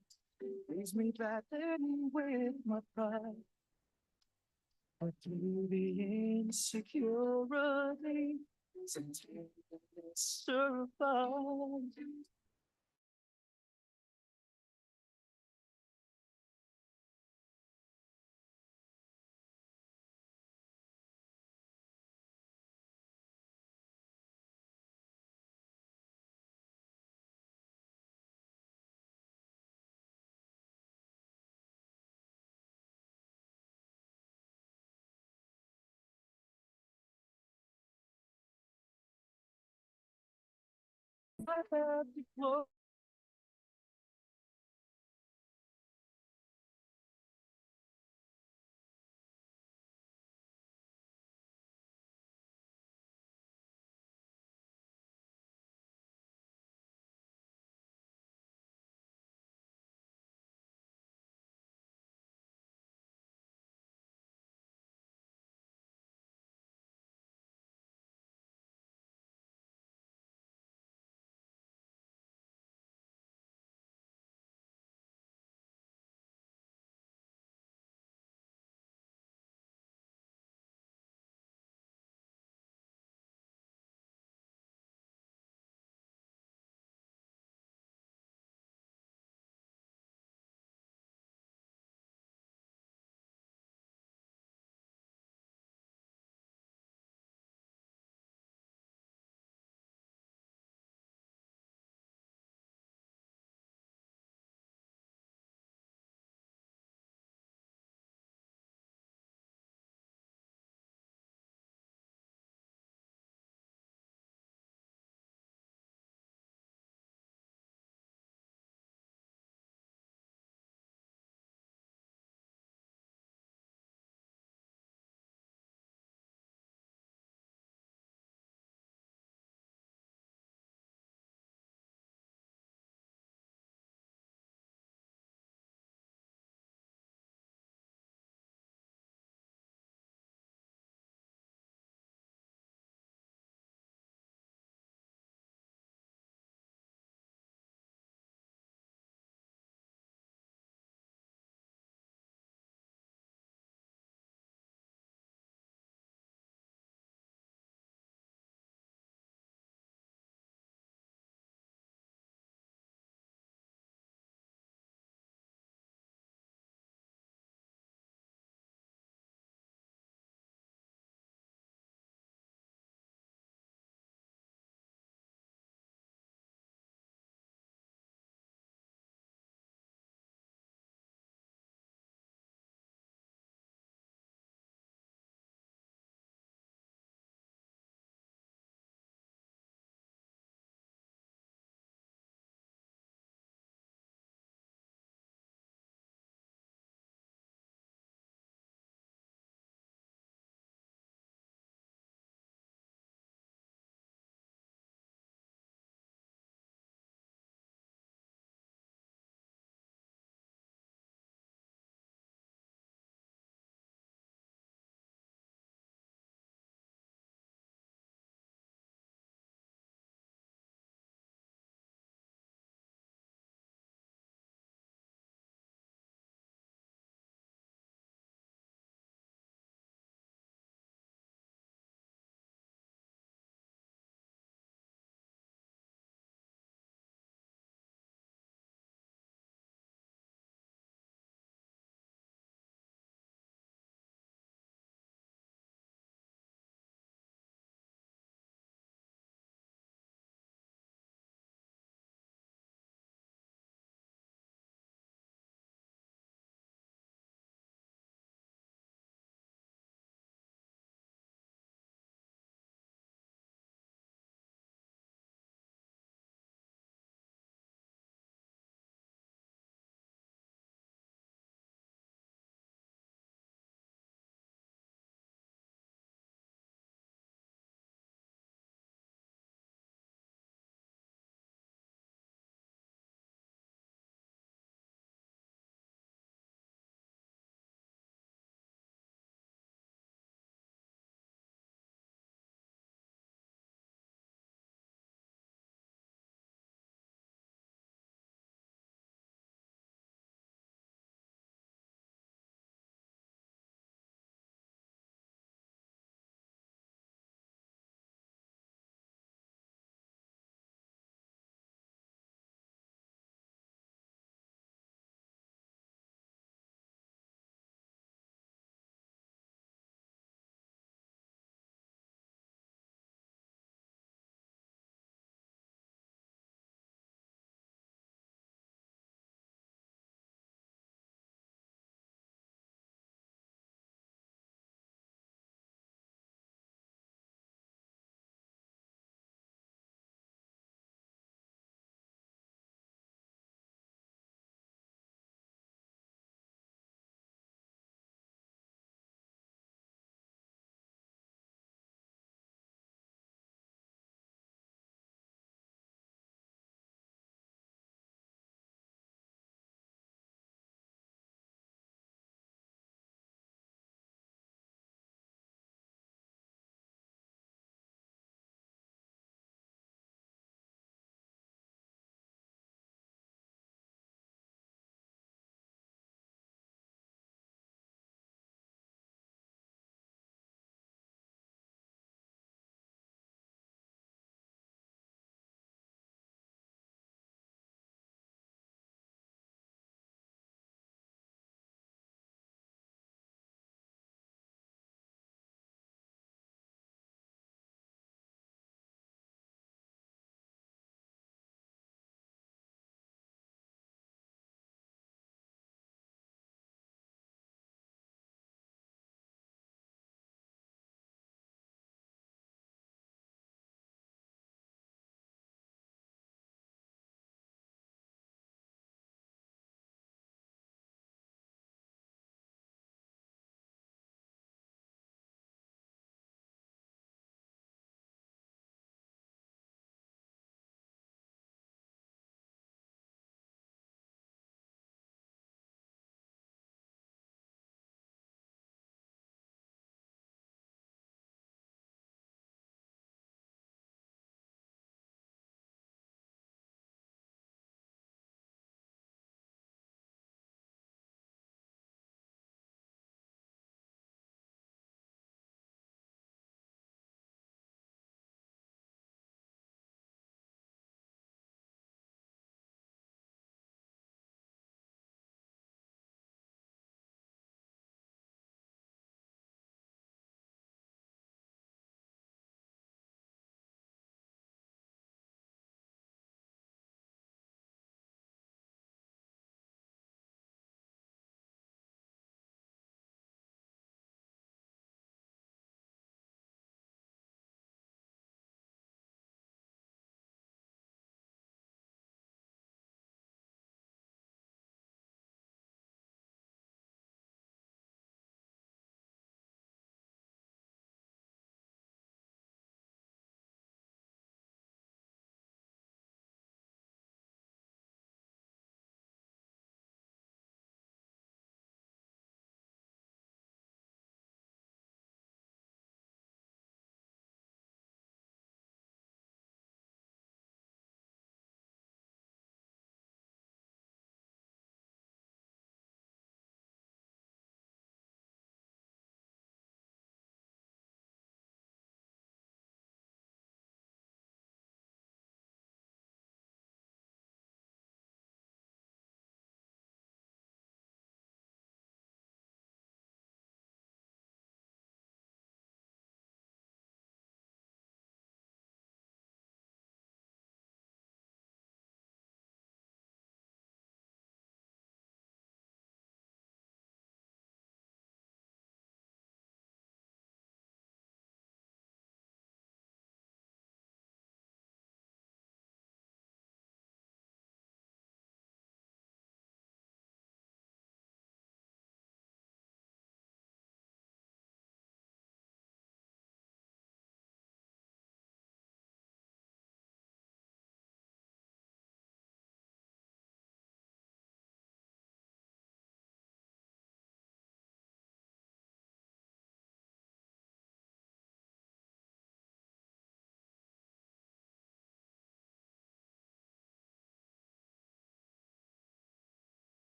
leaves me battling with my pride. But through the insecurity, sometimes I survive. I had to close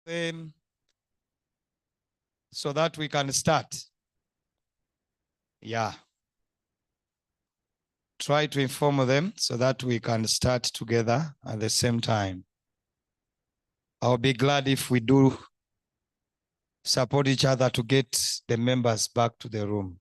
them so that we can start. Yeah. Try to inform them so that we can start together at the same time. I'll be glad if we do support each other to get the members back to the room.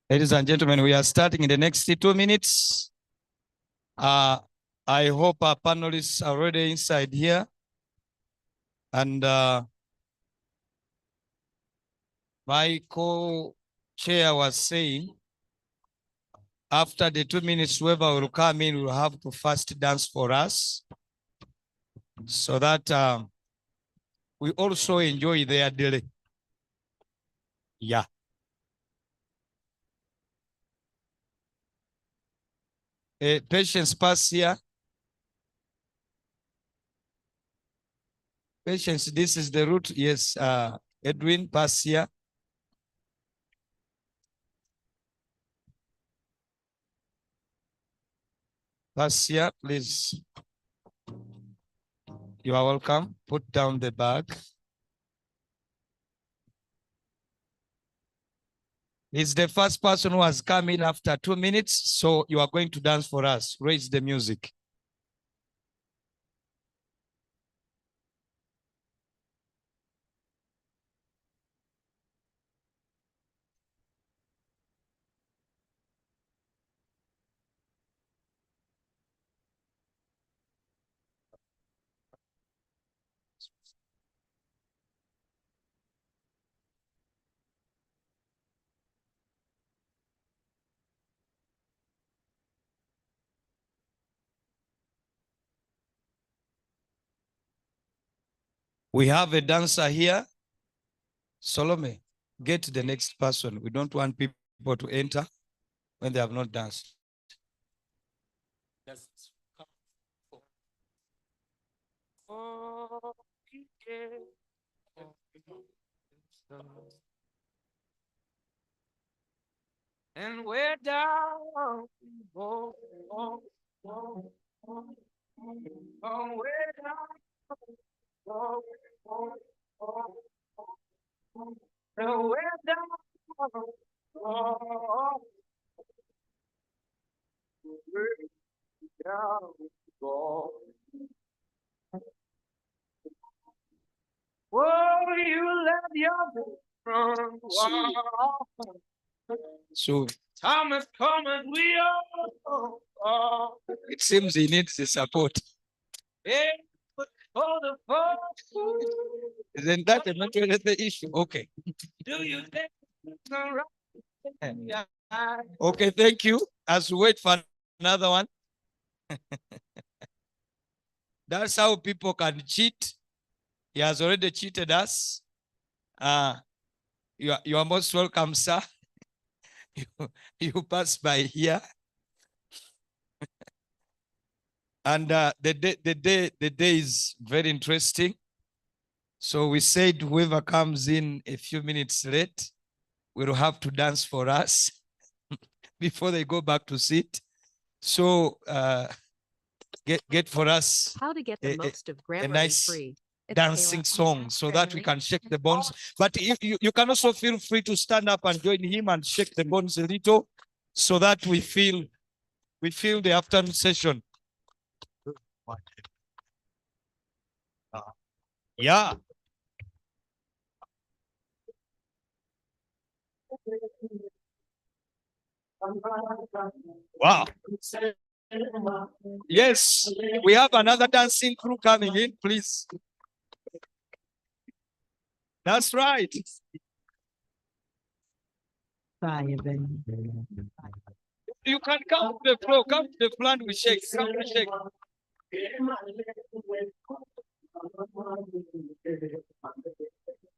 Ladies and gentlemen, we are starting in the next 2 minutes. I hope our panelists are already inside here. And my co-chair was saying, after the 2 minutes, whoever will come in will have to first dance for us so that we also enjoy their delay. Yeah. Patience, pass here. Patience, this is the route. Yes, Edwin, pass here. Pass here, please. You are welcome. Put down the bag. He's the first person who has come in after 2 minutes, so you are going to dance for us. Raise the music. We have a dancer here. Salome, get the next person. We don't want people to enter when they have not danced. And we're down, oh, oh, oh, oh, oh, we're down, oh, oh, oh, oh, we're down, oh, oh, Oh, you let your So time is coming, we all. it seems he needs the support. Isn't that a mental health issue? Okay. Do you think it's all right? Yeah. Okay, thank you. As we wait for another one. That's how people can cheat. He has already cheated us. You are most welcome, sir. you pass by here. And the day is very interesting. So we said whoever comes in a few minutes late will have to dance for us before they go back to sit. So get for us How to get the most of a Grammarly nice free. It's dancing Kayla. song so that we can shake the bones. But you can also feel free to stand up and join him and shake the bones a little so that we feel the afternoon session. Yeah. Wow. Yes, we have another dancing crew coming in, please. That's right. You can come to the floor, come to the floor and we shake, come to shake.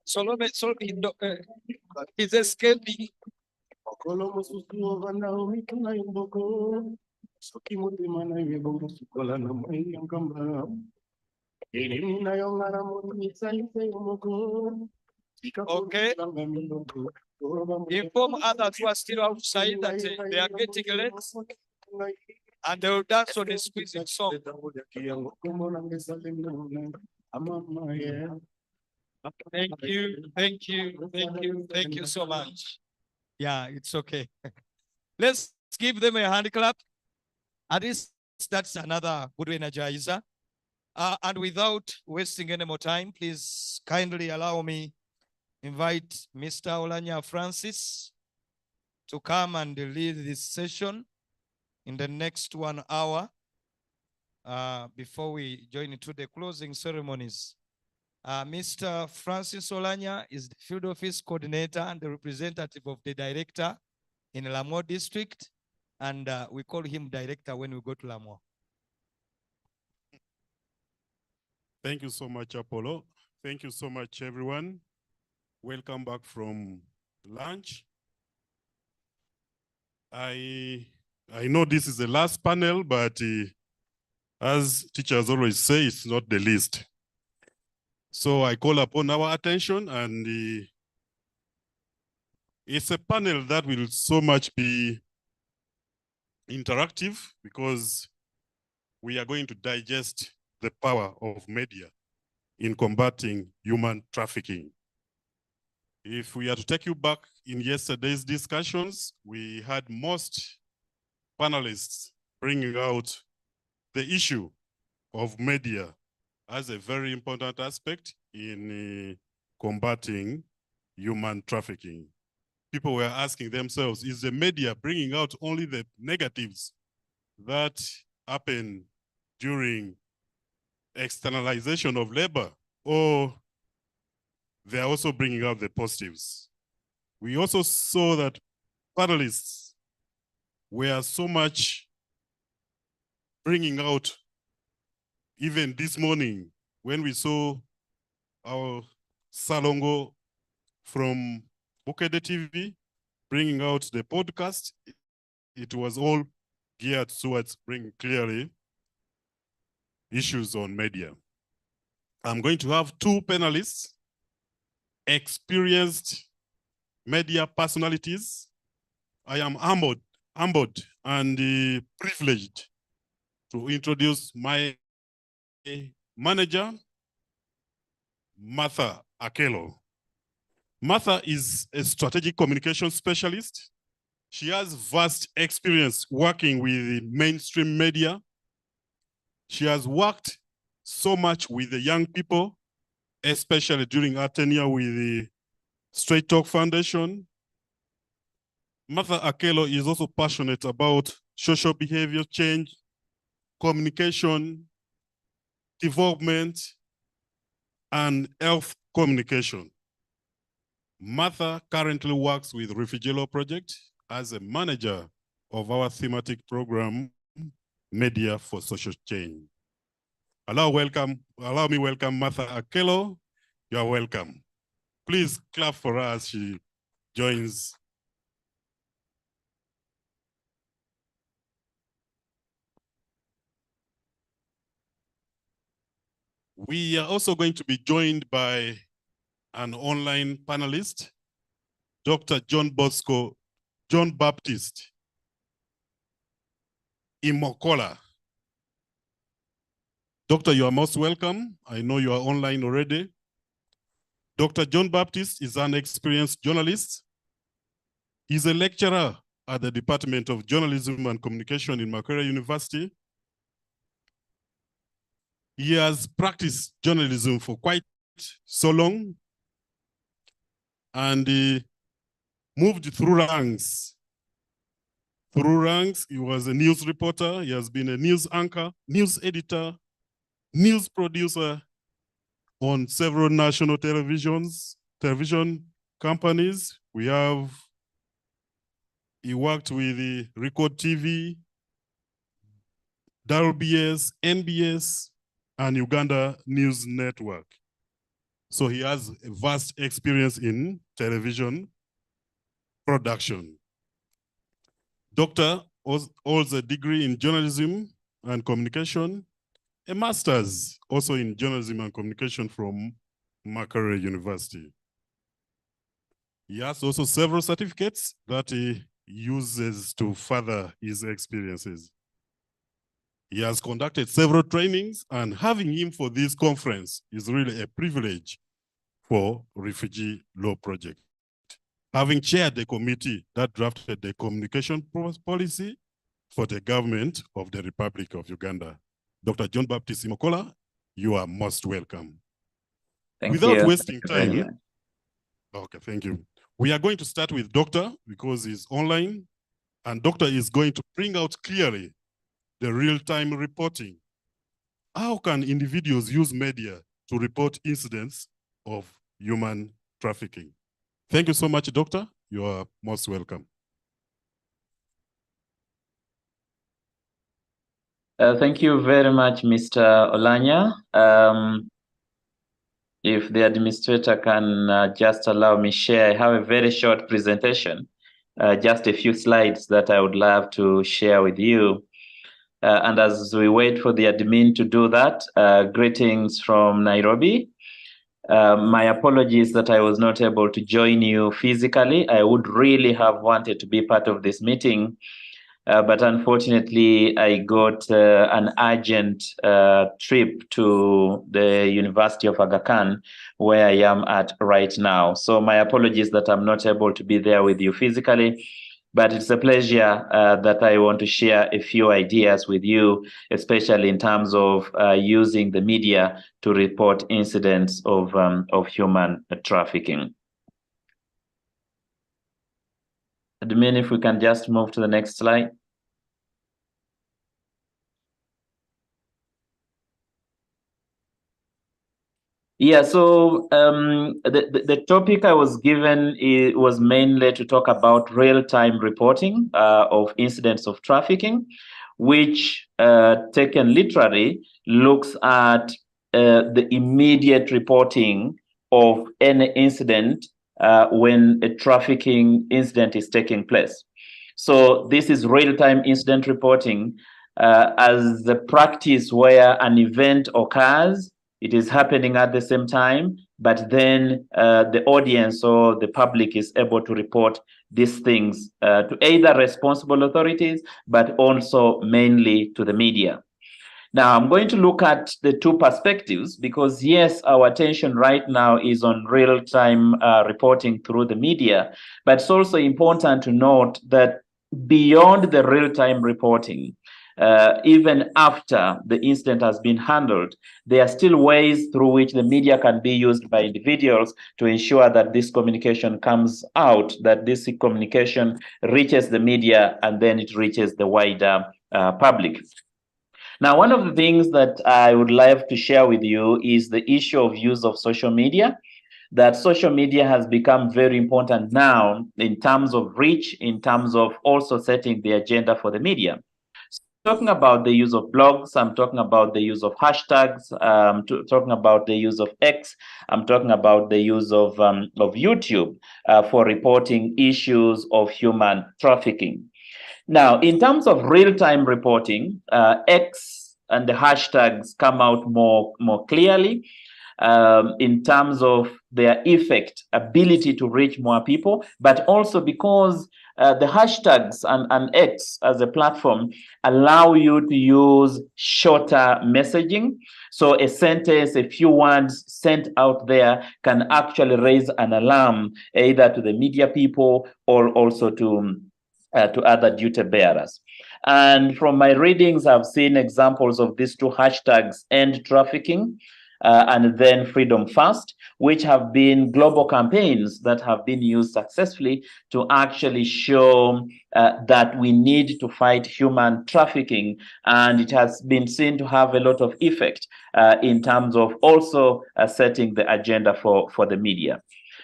Solomon, he's escaping. Okay. Inform others who are still outside that they are getting late and they will dance on a squeezing song. Thank you so much. Yeah, it's okay. Let's give them a hand clap. At least that's another good energizer. And without wasting any more time, please kindly allow me invite Mr. Olanya Francis to come and lead this session in the next 1 hour before we join into the closing ceremonies. Mr. Francis Olanya is the field office coordinator and the representative of the director in Lamour district. And we call him director when we go to Lamour. Thank you so much, Apollo. Thank you so much, everyone. Welcome back from lunch. I know this is the last panel, but as teachers always say, it's not the least. So I call upon our attention, and it's a panel that will so much be interactive because we are going to digest the power of media in combating human trafficking. If we are to take you back in yesterday's discussions, we had most panelists bringing out the issue of media as a very important aspect in combating human trafficking. People were asking themselves, is the media bringing out only the negatives that happen during externalization of labor, or they're also bringing out the positives? We also saw that panelists were so much bringing out, even this morning, when we saw our Salongo from Bukede TV bringing out the podcast, it was all geared towards bringing clearly issues on media. I'm going to have two panelists, experienced media personalities. I am humbled and privileged to introduce my manager, Martha Akelo. Martha is a strategic communication specialist. She has vast experience working with the mainstream media. She has worked so much with the young people, especially during her tenure with the Straight Talk Foundation. Martha Akelo is also passionate about social behavior change, communication, development, and health communication. Martha currently works with Refugee Law Project as a manager of our thematic program, Media for Social Change. Allow me welcome Martha Akelo. You are welcome. Please clap for her as she joins. We are also going to be joined by an online panelist, Dr. John Baptist Imokola. Doctor, you are most welcome. I know you are online already. Dr. John Baptist is an experienced journalist. He's a lecturer at the Department of Journalism and Communication in Makerere University. He has practiced journalism for quite so long, and he moved through ranks. He was a news reporter. He has been a news anchor, news editor, news producer on several national television companies. He worked with the Record TV, WBS, NBS, and Uganda News Network. So he has a vast experience in television production. Doctor holds a degree in journalism and communication, a master's also in journalism and communication from Makerere University. He has also several certificates that he uses to further his experiences. He has conducted several trainings, and having him for this conference is really a privilege for Refugee Law Project. Having chaired the committee that drafted the communication policy for the government of the Republic of Uganda. Dr. John Baptist Imokola, you are most welcome. Without wasting time, okay, thank you. We are going to start with Doctor because he's online, and Doctor is going to bring out clearly the real-time reporting. How can individuals use media to report incidents of human trafficking? Thank you so much, Doctor. You are most welcome. Thank you very much, Mr. Olanya. If the administrator can just allow me share, I have a very short presentation, just a few slides that I would love to share with you. And as we wait for the admin to do that, greetings from Nairobi. My apologies that I was not able to join you physically. I would really have wanted to be part of this meeting, but unfortunately I got an urgent trip to the University of Aga Khan, where I am at right now. So my apologies that I'm not able to be there with you physically, but it's a pleasure that I want to share a few ideas with you, especially in terms of using the media to report incidents of human trafficking. Admin, if we can just move to the next slide. Yeah, so the topic I was given was mainly to talk about real-time reporting of incidents of trafficking, which taken literally looks at the immediate reporting of any incident when a trafficking incident is taking place. So this is real-time incident reporting as the practice where an event occurs. It is happening at the same time, but then the audience or the public is able to report these things to either responsible authorities, but also mainly to the media. Now, I'm going to look at the two perspectives because, yes, our attention right now is on real-time reporting through the media, but it's also important to note that beyond the real-time reporting, even after the incident has been handled, there are still ways through which the media can be used by individuals to ensure that this communication comes out, that this communication reaches the media, and then it reaches the wider public. Now, one of the things that I would love to share with you is the issue of use of social media. That social media has become very important now in terms of reach, in terms of also setting the agenda for the media. Talking about the use of blogs, I'm talking about the use of hashtags, talking about the use of X, I'm talking about the use of YouTube for reporting issues of human trafficking. Now, in terms of real-time reporting, X and the hashtags come out more clearly in terms of their effect, ability to reach more people, but also because the hashtags and X as a platform allow you to use shorter messaging. So a sentence, a few words sent out there can actually raise an alarm either to the media people or also to other duty bearers. And from my readings, I've seen examples of these two hashtags, end trafficking, and then Freedom Fast, which have been global campaigns that have been used successfully to actually show that we need to fight human trafficking. And it has been seen to have a lot of effect in terms of also setting the agenda for the media.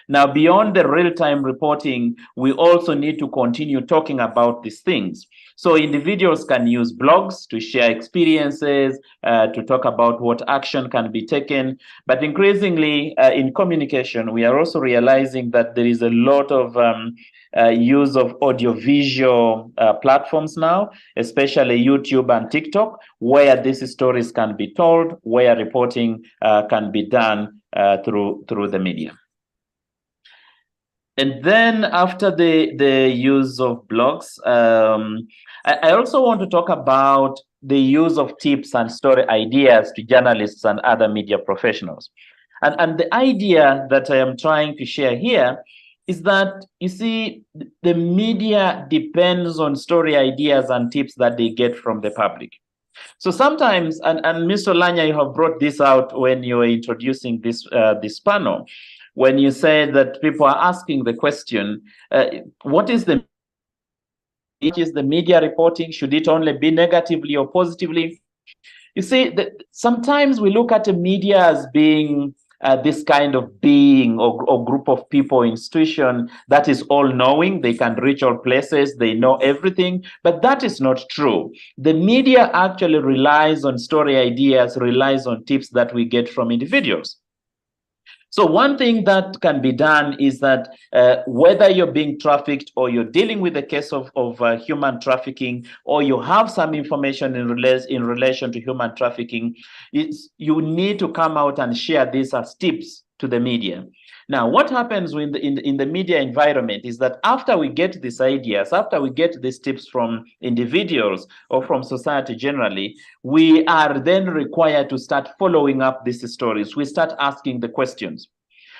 Now, beyond the real-time reporting, we also need to continue talking about these things. So individuals can use blogs to share experiences, to talk about what action can be taken. But increasingly in communication, we are also realizing that there is a lot of use of audiovisual platforms now, especially YouTube and TikTok, where these stories can be told, where reporting can be done through the media. And then after the use of blogs, I also want to talk about the use of tips and story ideas to journalists and other media professionals. And the idea that I am trying to share here is that, you see, the media depends on story ideas and tips that they get from the public. So sometimes, and Mr. Lanya, you have brought this out when you were introducing this panel, when you said that people are asking the question, what is the media reporting? Should it only be negatively or positively? You see, sometimes we look at the media as being this kind of being or group of people, institution that is all-knowing. They can reach all places. They know everything. But that is not true. The media actually relies on story ideas, relies on tips that we get from individuals. So one thing that can be done is that whether you're being trafficked or you're dealing with a case of human trafficking, or you have some information in relation to human trafficking, you need to come out and share this as tips to the media. Now, what happens in the media environment is that after we get these ideas, after we get these tips from individuals or from society generally, we are then required to start following up these stories. We start asking the questions.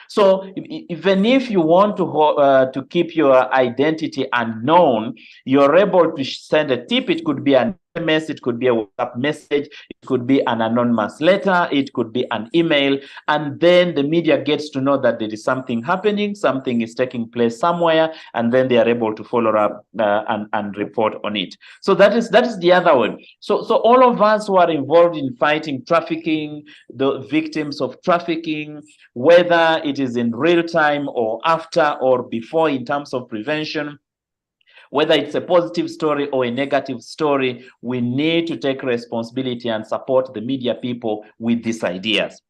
So even if you want to keep your identity unknown, you're able to send a tip. It could be an SMS, it could be a WhatsApp message, it could be an anonymous letter, it could be an email, and then the media gets to know that there is something happening, something is taking place somewhere, and then they are able to follow up and report on it. So that is the other one. So all of us who are involved in fighting trafficking, the victims of trafficking, whether it is in real time or after or before in terms of prevention, whether it's a positive story or a negative story, we need to take responsibility and support the media people with these ideas.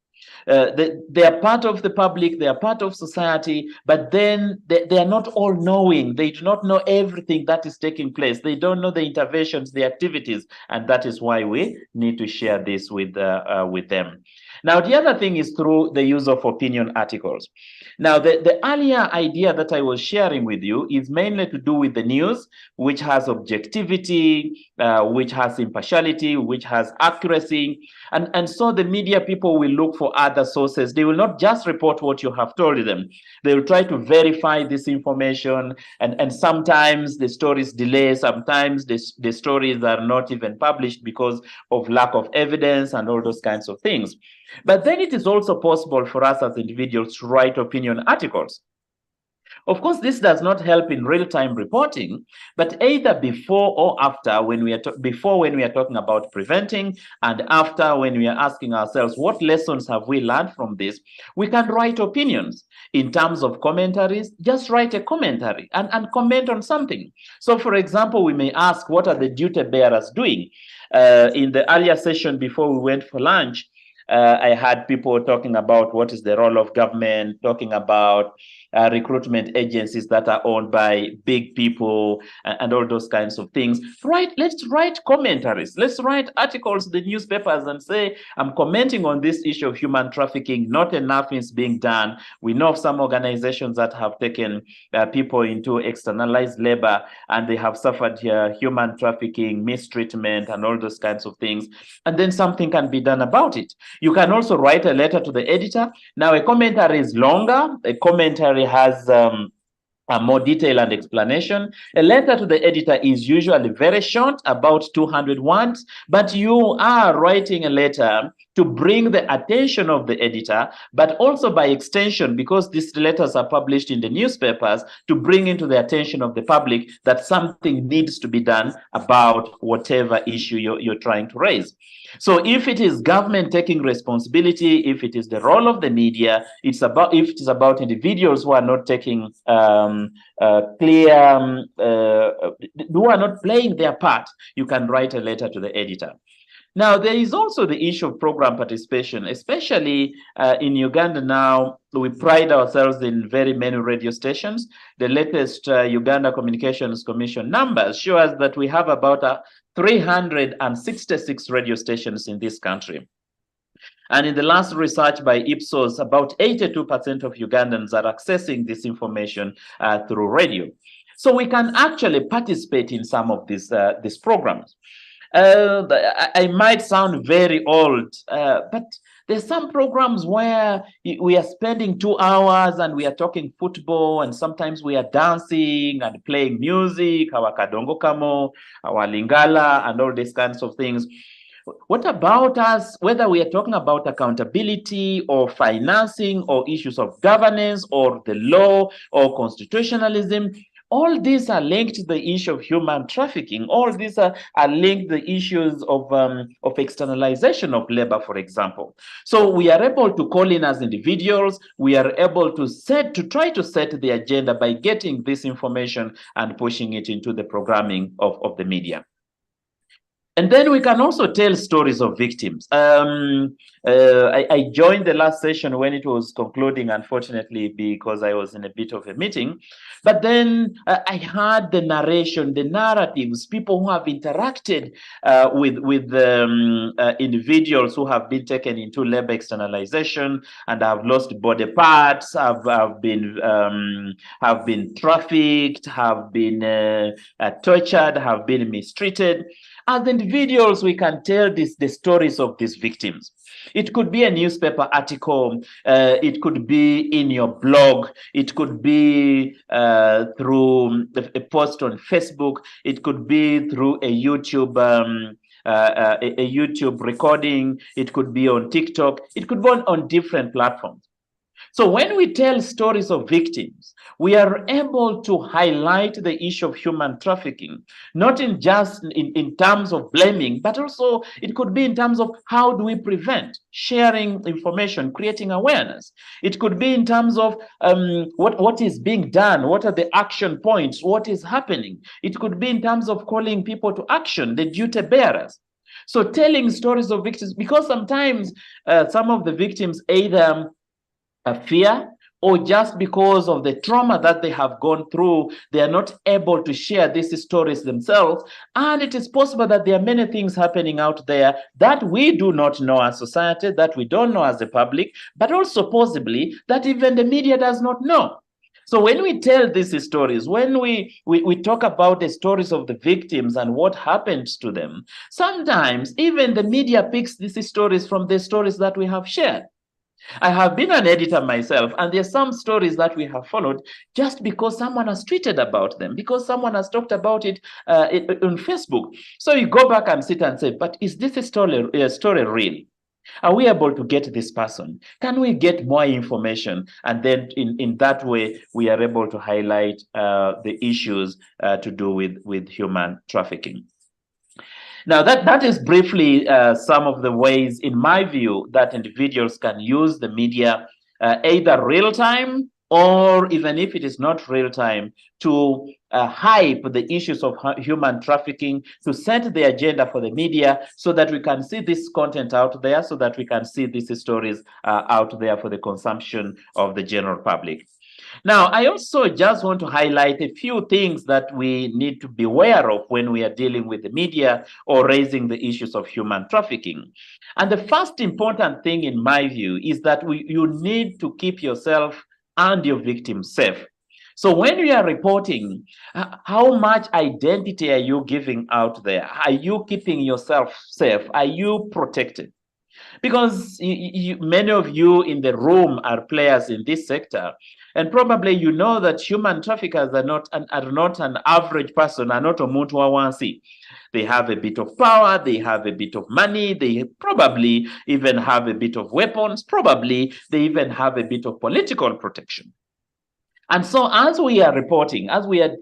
They are part of the public, they are part of society, but then they are not all knowing. They do not know everything that is taking place. They don't know the interventions, the activities, and that is why we need to share this with them. Now, the other thing is through the use of opinion articles. Now, the earlier idea that I was sharing with you is mainly to do with the news, which has objectivity, which has impartiality, which has accuracy. And so the media people will look for other sources. They will not just report what you have told them. They will try to verify this information. And sometimes the stories delay. Sometimes the stories are not even published because of lack of evidence and all those kinds of things. But then it is also possible for us as individuals to write opinion articles. Of course, this does not help in real-time reporting, but either before or after, when we are talking about preventing, and after when we are asking ourselves what lessons have we learned from this, we can write opinions. In terms of commentaries, just write a commentary and comment on something. So, for example, we may ask, what are the duty bearers doing? In the earlier session before we went for lunch, I had people talking about what is the role of government, talking about recruitment agencies that are owned by big people and all those kinds of things. Let's write commentaries. Let's write articles in the newspapers and say, I'm commenting on this issue of human trafficking. Not enough is being done. We know of some organizations that have taken people into externalized labor and they have suffered human trafficking, mistreatment, and all those kinds of things. And then something can be done about it. You can also write a letter to the editor. Now, a commentary is longer. A commentary has a more detail and explanation. A letter to the editor is usually very short, about 200 words, but you are writing a letter to bring the attention of the editor, but also by extension, because these letters are published in the newspapers, to bring into the attention of the public that something needs to be done about whatever issue you're trying to raise. So if it is government taking responsibility, if it is the role of the media, if it is about individuals who are not taking who are not playing their part, you can write a letter to the editor. Now, there is also the issue of program participation, especially in Uganda now. We pride ourselves in very many radio stations. The latest Uganda Communications Commission numbers show us that we have about 366 radio stations in this country. And in the last research by Ipsos, about 82% of Ugandans are accessing this information through radio. So we can actually participate in some of these programs. I might sound very old, but there's some programs where we are spending 2 hours and we are talking football, and sometimes we are dancing and playing music, our Kadongo Kamo, our Lingala, and all these kinds of things. What about us, whether we are talking about accountability or financing or issues of governance or the law or constitutionalism? All these are linked to the issue of human trafficking. All these are linked to the issues of externalization of labor, for example. So we are able to call in as individuals. We are able to try to set the agenda by getting this information and pushing it into the programming of the media. And then we can also tell stories of victims. I joined the last session when it was concluding, unfortunately, because I was in a bit of a meeting. But then I heard the narration, the narratives, people who have interacted with individuals who have been taken into labor externalization and have lost body parts, have been trafficked, have been tortured, have been mistreated. As individuals, we can tell the stories of these victims. It could be a newspaper article, it could be in your blog, it could be through a post on Facebook, it could be through a YouTube recording, it could be on TikTok, it could be on different platforms. So when we tell stories of victims, we are able to highlight the issue of human trafficking, not in just in terms of blaming, but also it could be in terms of how do we prevent, sharing information, creating awareness. It could be in terms of what is being done, what are the action points, what is happening. It could be in terms of calling people to action, the duty bearers. So telling stories of victims, because sometimes some of the victims either fear or just because of the trauma that they have gone through, they are not able to share these stories themselves. And it is possible that there are many things happening out there that we do not know as society, that we don't know as the public, but also possibly that even the media does not know. So when we tell these stories, when we talk about the stories of the victims and what happened to them, sometimes even the media picks these stories from the stories that we have shared. I have been an editor myself, and there are some stories that we have followed just because someone has tweeted about them, because someone has talked about it on Facebook. So you go back and sit and say, but is this a story real? Are we able to get this person? Can we get more information? And then in that way, we are able to highlight the issues to do with human trafficking. Now, that is briefly some of the ways, in my view, that individuals can use the media, either real time or even if it is not real time, to hype the issues of human trafficking, to set the agenda for the media so that we can see this content out there, so that we can see these stories out there for the consumption of the general public. Now, I also just want to highlight a few things that we need to be aware of when we are dealing with the media or raising the issues of human trafficking. And the first important thing, in my view, is that you need to keep yourself and your victims safe. So when you are reporting, how much identity are you giving out there? Are you keeping yourself safe? Are you protected? Because many of you in the room are players in this sector, and probably you know that human traffickers are not an average person, are not omuntu wa wansi. They have a bit of power, they have a bit of money, they probably even have a bit of weapons, probably they even have a bit of political protection. And so as we are reporting,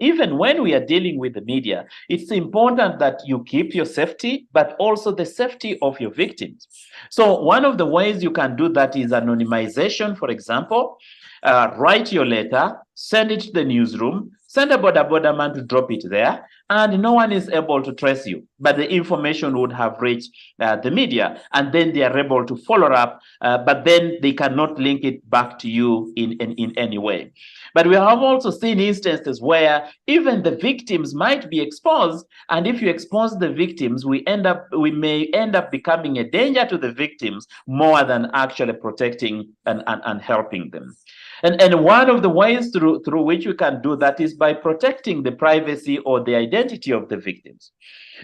even when we are dealing with the media, it's important that you keep your safety, but also the safety of your victims. So one of the ways you can do that is anonymization, for example. Write your letter, send it to the newsroom, send a border man to drop it there, and no one is able to trace you. But the information would have reached the media, and then they are able to follow up, but then they cannot link it back to you in any way. But we have also seen instances where even the victims might be exposed, and if you expose the victims, we may end up becoming a danger to the victims more than actually protecting and helping them. And one of the ways through which we can do that is by protecting the privacy or the identity of the victims.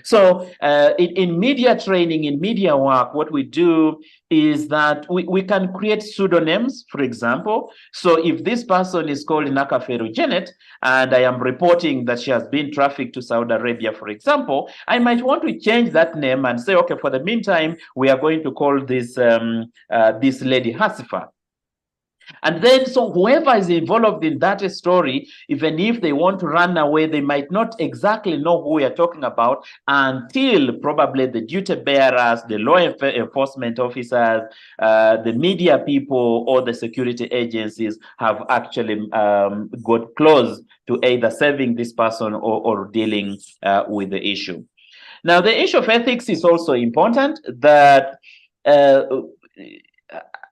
So in media training, in media work, what we do is that we can create pseudonyms, for example. So if this person is called Nakafero Janet, and I am reporting that she has been trafficked to Saudi Arabia, for example, I might want to change that name and say, okay, for the meantime, we are going to call this lady Hasifa. And then, so whoever is involved in that story, even if they want to run away, they might not exactly know who we are talking about until probably the duty bearers, the law enforcement officers, the media people, or the security agencies have actually got close to either saving this person or dealing with the issue. Now, the issue of ethics is also important. That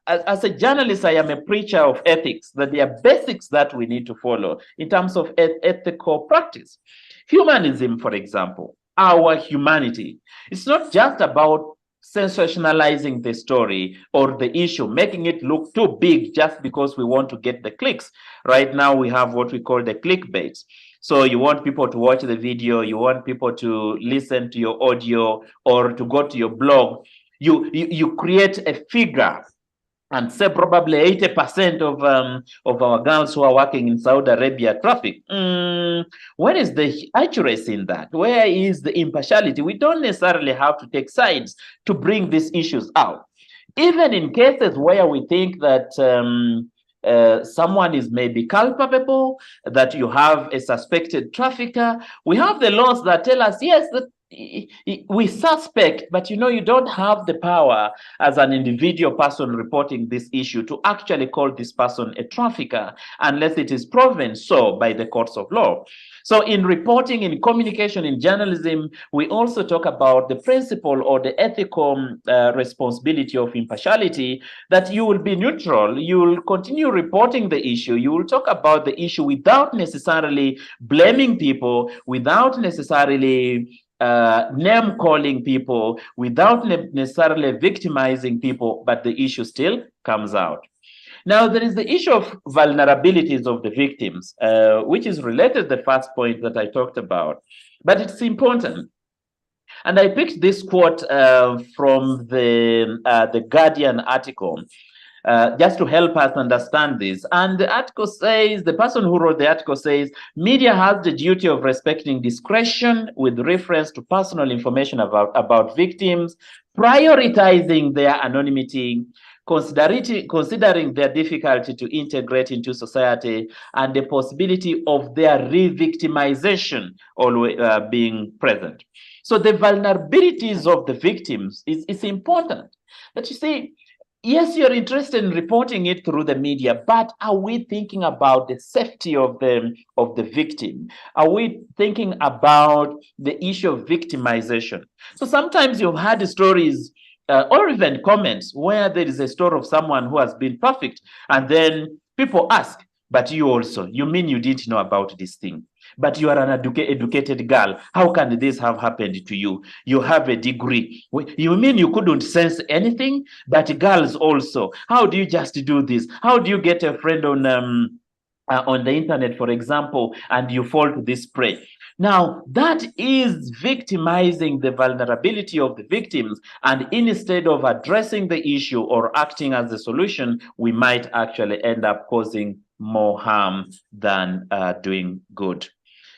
as a journalist, I am a preacher of ethics, that there are basics that we need to follow in terms of ethical practice. Humanism, for example, our humanity. It's not just about sensationalizing the story or the issue, making it look too big just because we want to get the clicks. Right now, we have what we call the clickbait. So you want people to watch the video, you want people to listen to your audio or to go to your blog. You create a figure and say probably 80% of our girls who are working in Saudi Arabia traffic. Where is the accuracy in that? Where is the impartiality? We don't necessarily have to take sides to bring these issues out. Even in cases where we think that someone is maybe culpable, that you have a suspected trafficker, we have the laws that tell us, yes, that we suspect, but you don't have the power as an individual person reporting this issue to actually call this person a trafficker unless it is proven so by the courts of law. So in reporting, in communication, in journalism, we also talk about the principle or the ethical responsibility of impartiality, that you will be neutral, you will continue reporting the issue, you will talk about the issue without necessarily blaming people, without necessarily name calling people, without necessarily victimizing people, but the issue still comes out. Now, there is the issue of vulnerabilities of the victims, which is related to the first point that I talked about, but it's important. And I picked this quote from the Guardian article, just to help us understand this. And the article says, the person who wrote the article says, media has the duty of respecting discretion with reference to personal information about victims, prioritizing their anonymity, considering their difficulty to integrate into society, and the possibility of their re-victimization always being present. So the vulnerabilities of the victims is important. But you see, yes, you're interested in reporting it through the media, but are we thinking about the safety of the victim? Are we thinking about the issue of victimization? So sometimes you've had stories or even comments where there is a story of someone who has been trafficked, and then people ask, but you also, you mean you didn't know about this thing? But you are an educated girl. How can this have happened to you? You have a degree. You mean you couldn't sense anything? But girls also, how do you just do this? How do you get a friend on the internet, for example, and you fall to this prey? Now, that is victimizing the vulnerability of the victims, and instead of addressing the issue or acting as a solution, we might actually end up causing more harm than doing good.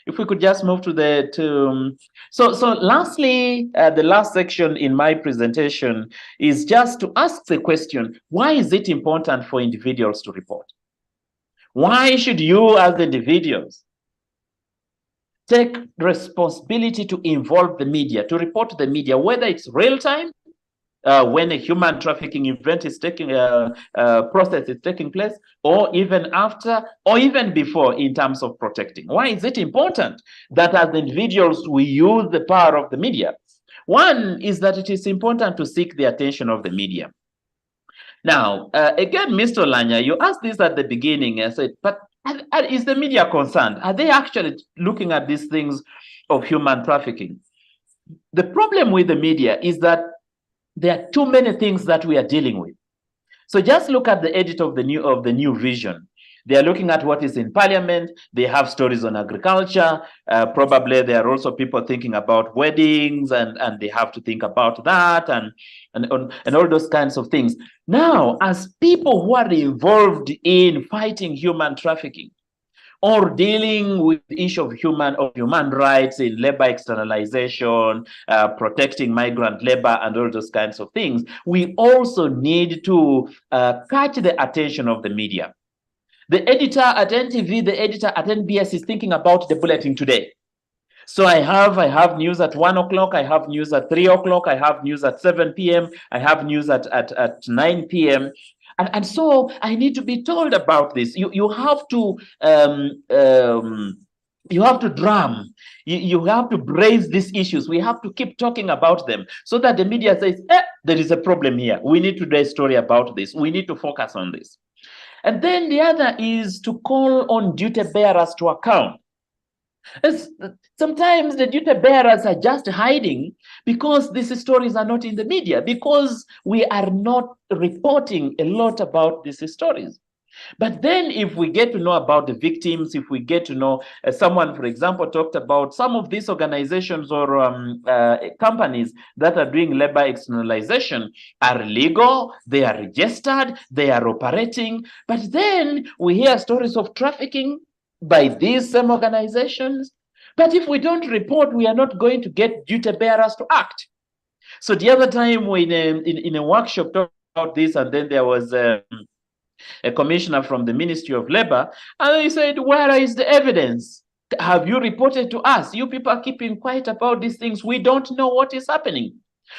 If we could just move to so lastly, the last section in my presentation is just to ask the question, why is it important for individuals to report? Why should you as individuals take responsibility to involve the media, to report to the media, whether it's real time, when a human trafficking event is taking process is taking place, or even after, or even before, in terms of protecting? Why is it important that as individuals we use the power of the media? One is that it is important to seek the attention of the media. Now, again, Mr. Lanya, you asked this at the beginning and said, but is the media concerned? Are they actually looking at these things of human trafficking? The problem with the media is that there are too many things that we are dealing with. So just look at the edit of the new vision. They are looking at what is in parliament. They have stories on agriculture. Probably there are also people thinking about weddings, and they have to think about that and all those kinds of things. Now, as people who are involved in fighting human trafficking, or dealing with the issue of human rights in labor externalization, protecting migrant labor, and all those kinds of things, we also need to catch the attention of the media. The editor at NTV, the editor at NBS is thinking about the bulletin today. So I have news at 1 o'clock, I have news at 3 o'clock, I have news at 7 p.m., I have news at 9 p.m. And so I need to be told about this. You have to drum. You have to raise these issues. We have to keep talking about them so that the media says, there is a problem here. We need to do a story about this. We need to focus on this. And then the other is to call on duty bearers to account. Sometimes the duty bearers are just hiding because these stories are not in the media, because we are not reporting a lot about these stories. But then if we get to know about the victims, if we get to know, someone, for example, talked about some of these organizations or companies that are doing labor externalization are legal, they are registered, they are operating. But then we hear stories of trafficking by these same organizations. But if we don't report, we are not going to get duty bearers to act. So the other time we in a workshop talked about this, and then there was a commissioner from the Ministry of Labor, and he said, where is the evidence? Have you reported to us? You people are keeping quiet about these things. We don't know what is happening.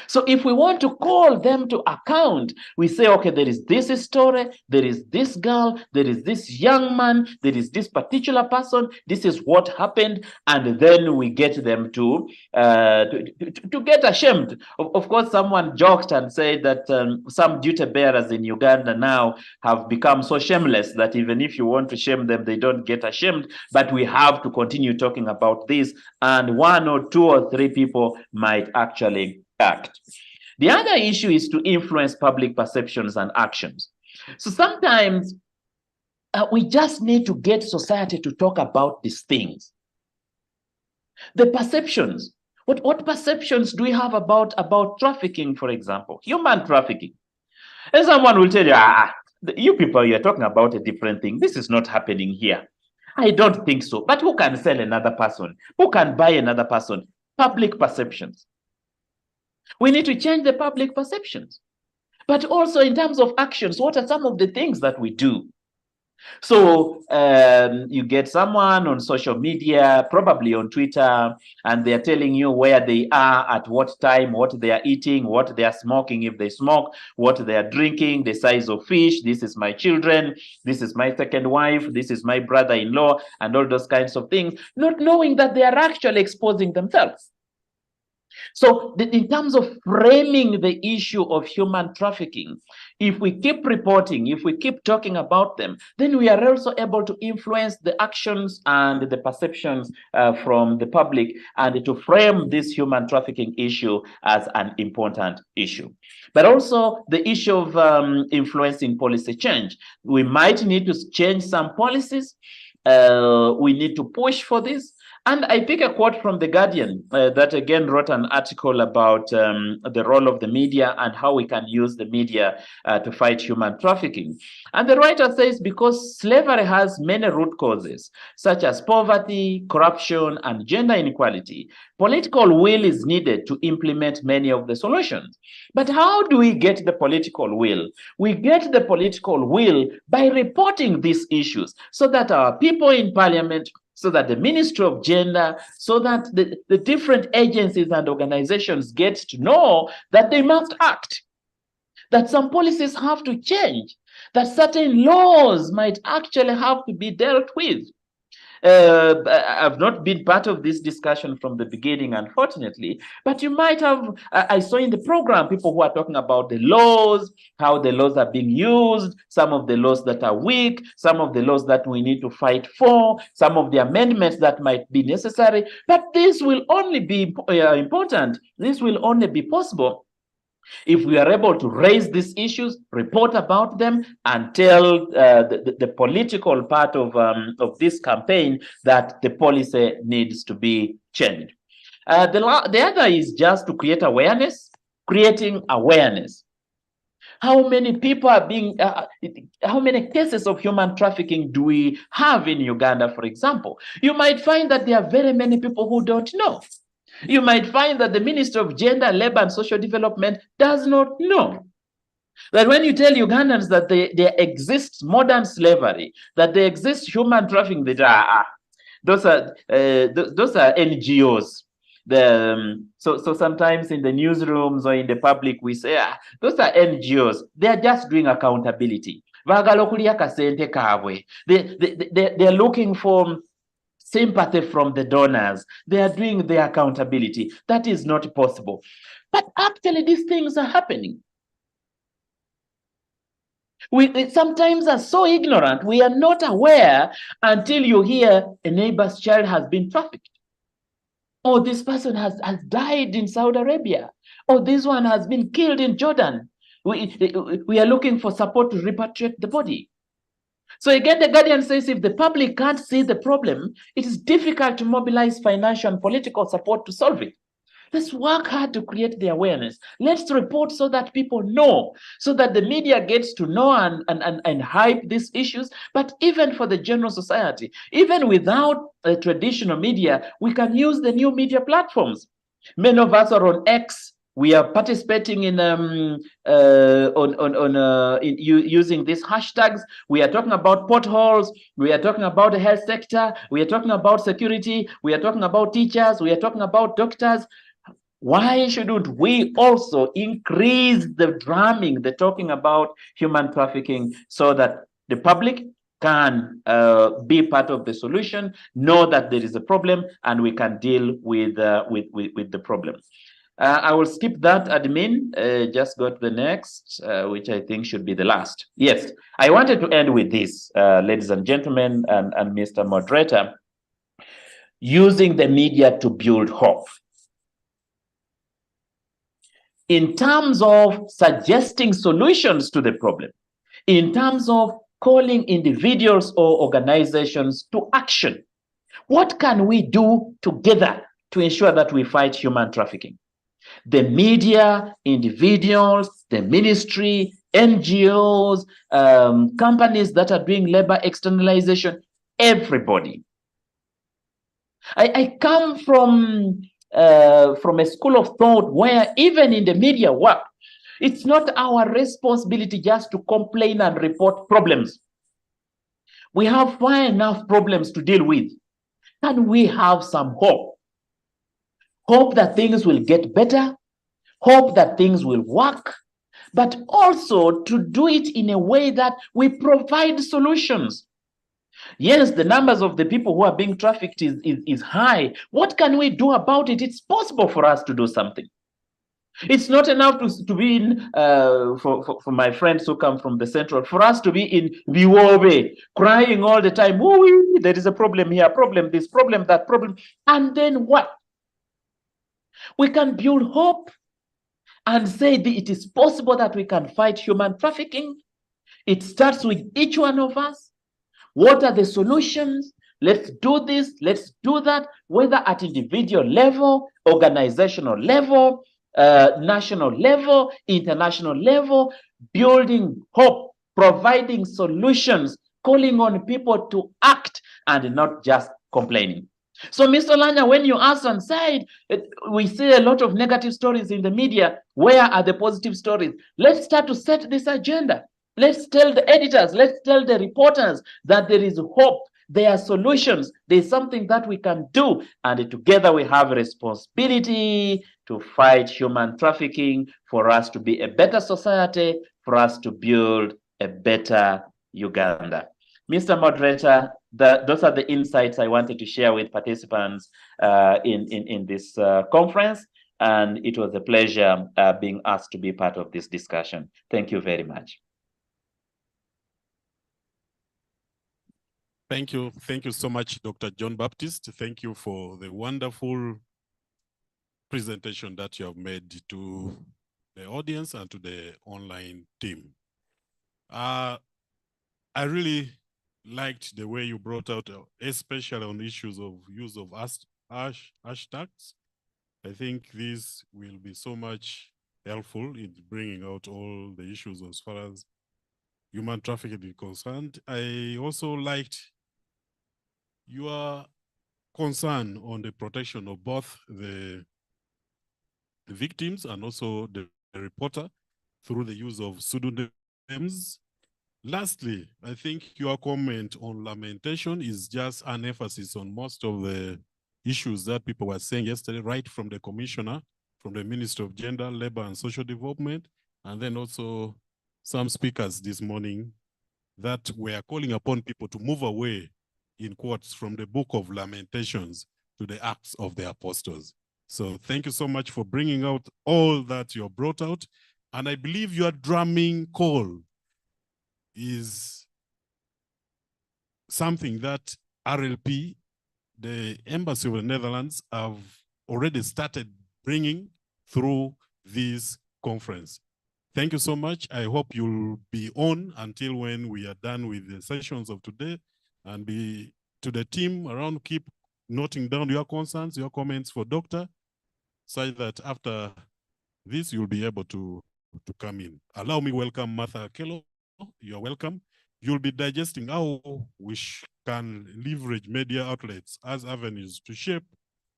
So if we want to call them to account, we say, okay, there is this story, there is this girl, there is this young man, there is this particular person, this is what happened, and then we get them to get ashamed. Of course, someone joked and said that some duty bearers in Uganda now have become so shameless that even if you want to shame them, they don't get ashamed. But we have to continue talking about this, and 1 or 2 or 3 people might actually act. The other issue is to influence public perceptions and actions. So sometimes we just need to get society to talk about these things. The perceptions. What perceptions do we have about trafficking, for example, human trafficking? And someone will tell you, you people, you're talking about a different thing. This is not happening here. I don't think so. But who can sell another person? Who can buy another person? Public perceptions. We need to change the public perceptions. But also in terms of actions, what are some of the things that we do? So you get someone on social media, probably on Twitter, and they're telling you where they are, at what time, what they are eating, what they are smoking if they smoke, what they are drinking, the size of fish, this is my children, this is my second wife, this is my brother-in-law, and all those kinds of things, not knowing that they are actually exposing themselves. So in terms of framing the issue of human trafficking, if we keep reporting, if we keep talking about them, then we are also able to influence the actions and the perceptions from the public, and to frame this human trafficking issue as an important issue. But also the issue of influencing policy change. We might need to change some policies. We need to push for this. And I pick a quote from The Guardian that again wrote an article about the role of the media and how we can use the media to fight human trafficking. And the writer says, because slavery has many root causes, such as poverty, corruption, and gender inequality, political will is needed to implement many of the solutions. But how do we get the political will? We get the political will by reporting these issues so that our people in parliament, so that the Ministry of Gender, so that the different agencies and organizations get to know that they must act, that some policies have to change, that certain laws might actually have to be dealt with. I've not been part of this discussion from the beginning, unfortunately, but you might have, I saw in the program people who are talking about the laws, how the laws are being used, some of the laws that are weak, some of the laws that we need to fight for, some of the amendments that might be necessary. But this will only be important, this will only be possible if we are able to raise these issues, report about them, and tell the political part of this campaign that the policy needs to be changed. The other is just to create awareness, creating awareness. How many people are being, how many cases of human trafficking do we have in Uganda, for example? You might find that there are very many people who don't know. You might find that the Minister of Gender, Labor and Social Development does not know. That when you tell Ugandans that there exists modern slavery, that there exists human trafficking, those are NGOs. So sometimes in the newsrooms or in the public, we say, those are NGOs. They are just doing accountability. They're looking for sympathy from the donors. They are doing their accountability. That is not possible. But actually, these things are happening. We sometimes are so ignorant. We are not aware until you hear a neighbor's child has been trafficked. Or this person has died in Saudi Arabia. Or this one has been killed in Jordan. We are looking for support to repatriate the body. So again, the Guardian says if the public can't see the problem, it is difficult to mobilize financial and political support to solve it. Let's work hard to create the awareness. Let's report so that people know, so that the media gets to know and hype these issues. But even for the general society, even without traditional media, we can use the new media platforms. Many of us are on X, We are participating in using these hashtags. We are talking about potholes. We are talking about the health sector. We are talking about security. We are talking about teachers. We are talking about doctors. Why shouldn't we also increase the drumming, the talking about human trafficking, so that the public can be part of the solution, know that there is a problem, and we can deal with the problem. I will skip that, admin. Just go to the next, which I think should be the last. Yes, I wanted to end with this, ladies and gentlemen, and Mr. Moderator, using the media to build hope. In terms of suggesting solutions to the problem, in terms of calling individuals or organizations to action, what can we do together to ensure that we fight human trafficking? The media, individuals, the ministry, NGOs, companies that are doing labor externalization, everybody. I come from a school of thought where even in the media work, it's not our responsibility just to complain and report problems. We have far enough problems to deal with. Can we have some hope? Hope that things will get better, hope that things will work, but also to do it in a way that we provide solutions. Yes, the numbers of the people who are being trafficked is high. What can we do about it? It's possible for us to do something. It's not enough to be in, for my friends who come from the central, for us to be in Viwobe, crying all the time, oh, there is a problem here, problem this, problem that, problem. And then what? We can build hope and say that it is possible that we can fight human trafficking. It starts with each one of us. What are the solutions? Let's do this, let's do that, whether at individual level, organizational level, national level, international level, building hope, providing solutions, calling on people to act and not just complaining. So, Mr. Lanya, when you asked and said, we see a lot of negative stories in the media, where are the positive stories? Let's start to set this agenda. Let's tell the editors, let's tell the reporters that there is hope, there are solutions, there's something that we can do, and together we have a responsibility to fight human trafficking, for us to be a better society, for us to build a better Uganda. Mr. Moderator, those are the insights I wanted to share with participants in this conference, and it was a pleasure being asked to be part of this discussion. Thank you very much. Thank you. Thank you so much, Dr. John Baptist. Thank you for the wonderful presentation that you have made to the audience and to the online team. I really liked the way you brought out, especially on issues of use of hashtags. I think this will be so much helpful in bringing out all the issues as far as human trafficking is concerned. I also liked your concern on the protection of both the victims and also the reporter through the use of pseudonyms. Lastly, I think your comment on lamentation is just an emphasis on most of the issues that people were saying yesterday, right from the commissioner, from the Minister of Gender, Labor and Social Development, and then also some speakers this morning that were calling upon people to move away, in quotes, from the book of Lamentations to the Acts of the Apostles. So thank you so much for bringing out all that you brought out. And I believe your drumming call is something that RLP, the Embassy of the Netherlands, have already started bringing through this conference. Thank you so much. I hope you'll be on until when we are done with the sessions of today, and be to the team around, keep noting down your concerns, your comments for Doctor, so that after this, you'll be able to come in. Allow me welcome Martha Kello. You're welcome. You'll be digesting how we can leverage media outlets as avenues to shape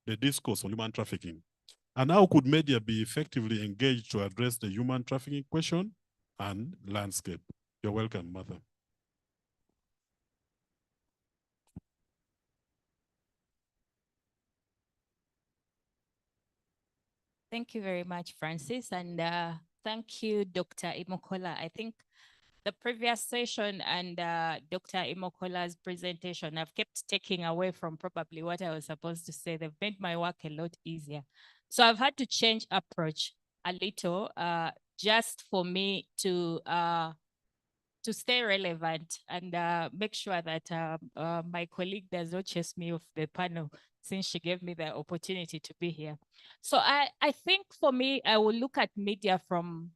the discourse on human trafficking. And how could media be effectively engaged to address the human trafficking question and landscape? You're welcome, Martha. Thank you very much, Francis. And thank you, Dr. Imokola. I think the previous session and Dr. Imokola's presentation, I've kept taking away from probably what I was supposed to say. They've made my work a lot easier. So I've had to change approach a little just for me to stay relevant and make sure that my colleague does not chase me off the panel since she gave me the opportunity to be here. So I think for me, I will look at media from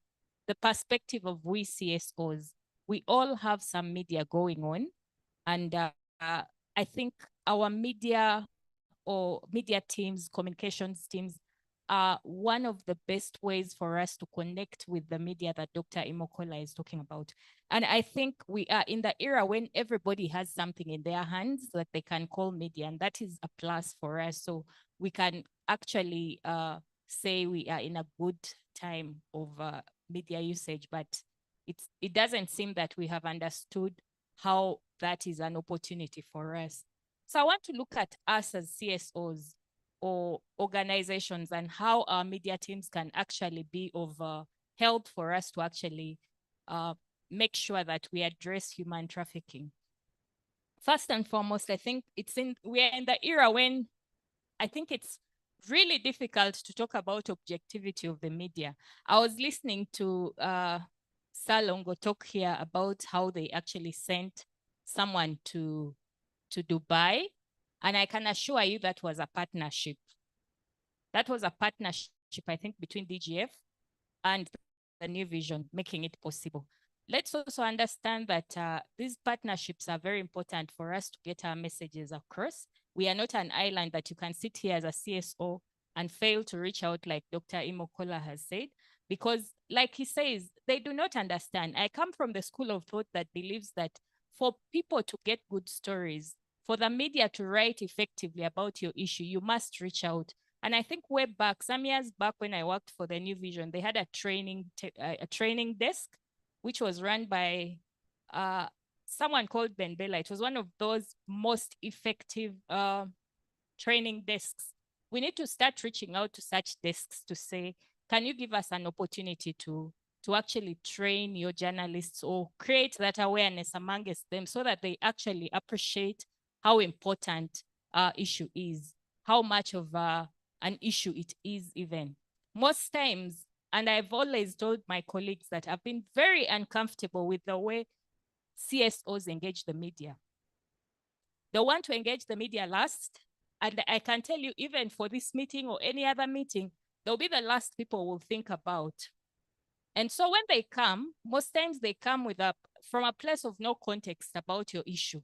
the perspective of we CSOs. We all have some media going on. And I think our media or media teams, communications teams, are one of the best ways for us to connect with the media that Dr. Imokola is talking about. And I think we are in the era when everybody has something in their hands that they can call media, and that is a plus for us. So we can actually say we are in a good time of media usage, but it doesn't seem that we have understood how that is an opportunity for us. So I want to look at us as CSOs or organizations and how our media teams can actually be of help for us to actually make sure that we address human trafficking. First and foremost, I think we are in the era when I think it's really difficult to talk about objectivity of the media. I was listening to Salongo talk here about how they actually sent someone to Dubai. And I can assure you that was a partnership. That was a partnership, I think, between DGF and the New Vision, making it possible. Let's also understand that these partnerships are very important for us to get our messages across. We are not an island that you can sit here as a CSO and fail to reach out like Dr. Imokola has said, because like he says, they do not understand. I come from the school of thought that believes that for people to get good stories, for the media to write effectively about your issue, you must reach out. And I think way back, some years back when I worked for the New Vision, they had a training desk, which was run by someone called Ben Bella. It was one of those most effective training desks. We need to start reaching out to such desks to say, can you give us an opportunity to actually train your journalists or create that awareness amongst them so that they actually appreciate how important our issue is, how much of an issue it is even. Most times, and I've always told my colleagues that I've been very uncomfortable with the way CSOs engage the media. They want to engage the media last, and I can tell you, even for this meeting or any other meeting, they'll be the last people will think about. And so when they come, most times they come from a place of no context about your issue.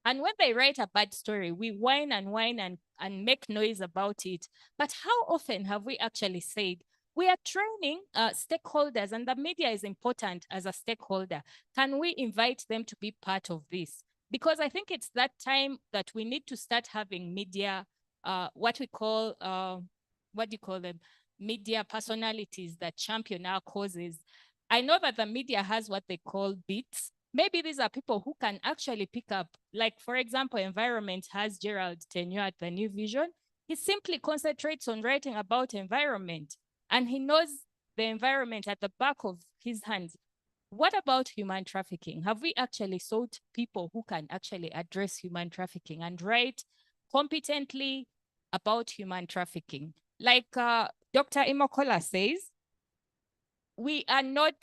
And when they write a bad story, we whine and make noise about it. But how often have we actually said, we are training stakeholders and the media is important as a stakeholder. Can we invite them to be part of this? Because I think it's that time that we need to start having media, what we call, what do you call them? Media personalities that champion our causes. I know that the media has what they call beats. Maybe these are people who can actually pick up, like, for example, environment has Gerald Tenure at the New Vision. He simply concentrates on writing about environment and he knows the environment at the back of his hands. What about human trafficking? Have we actually sought people who can actually address human trafficking and write competently about human trafficking? Like Dr. Imokola says, we are not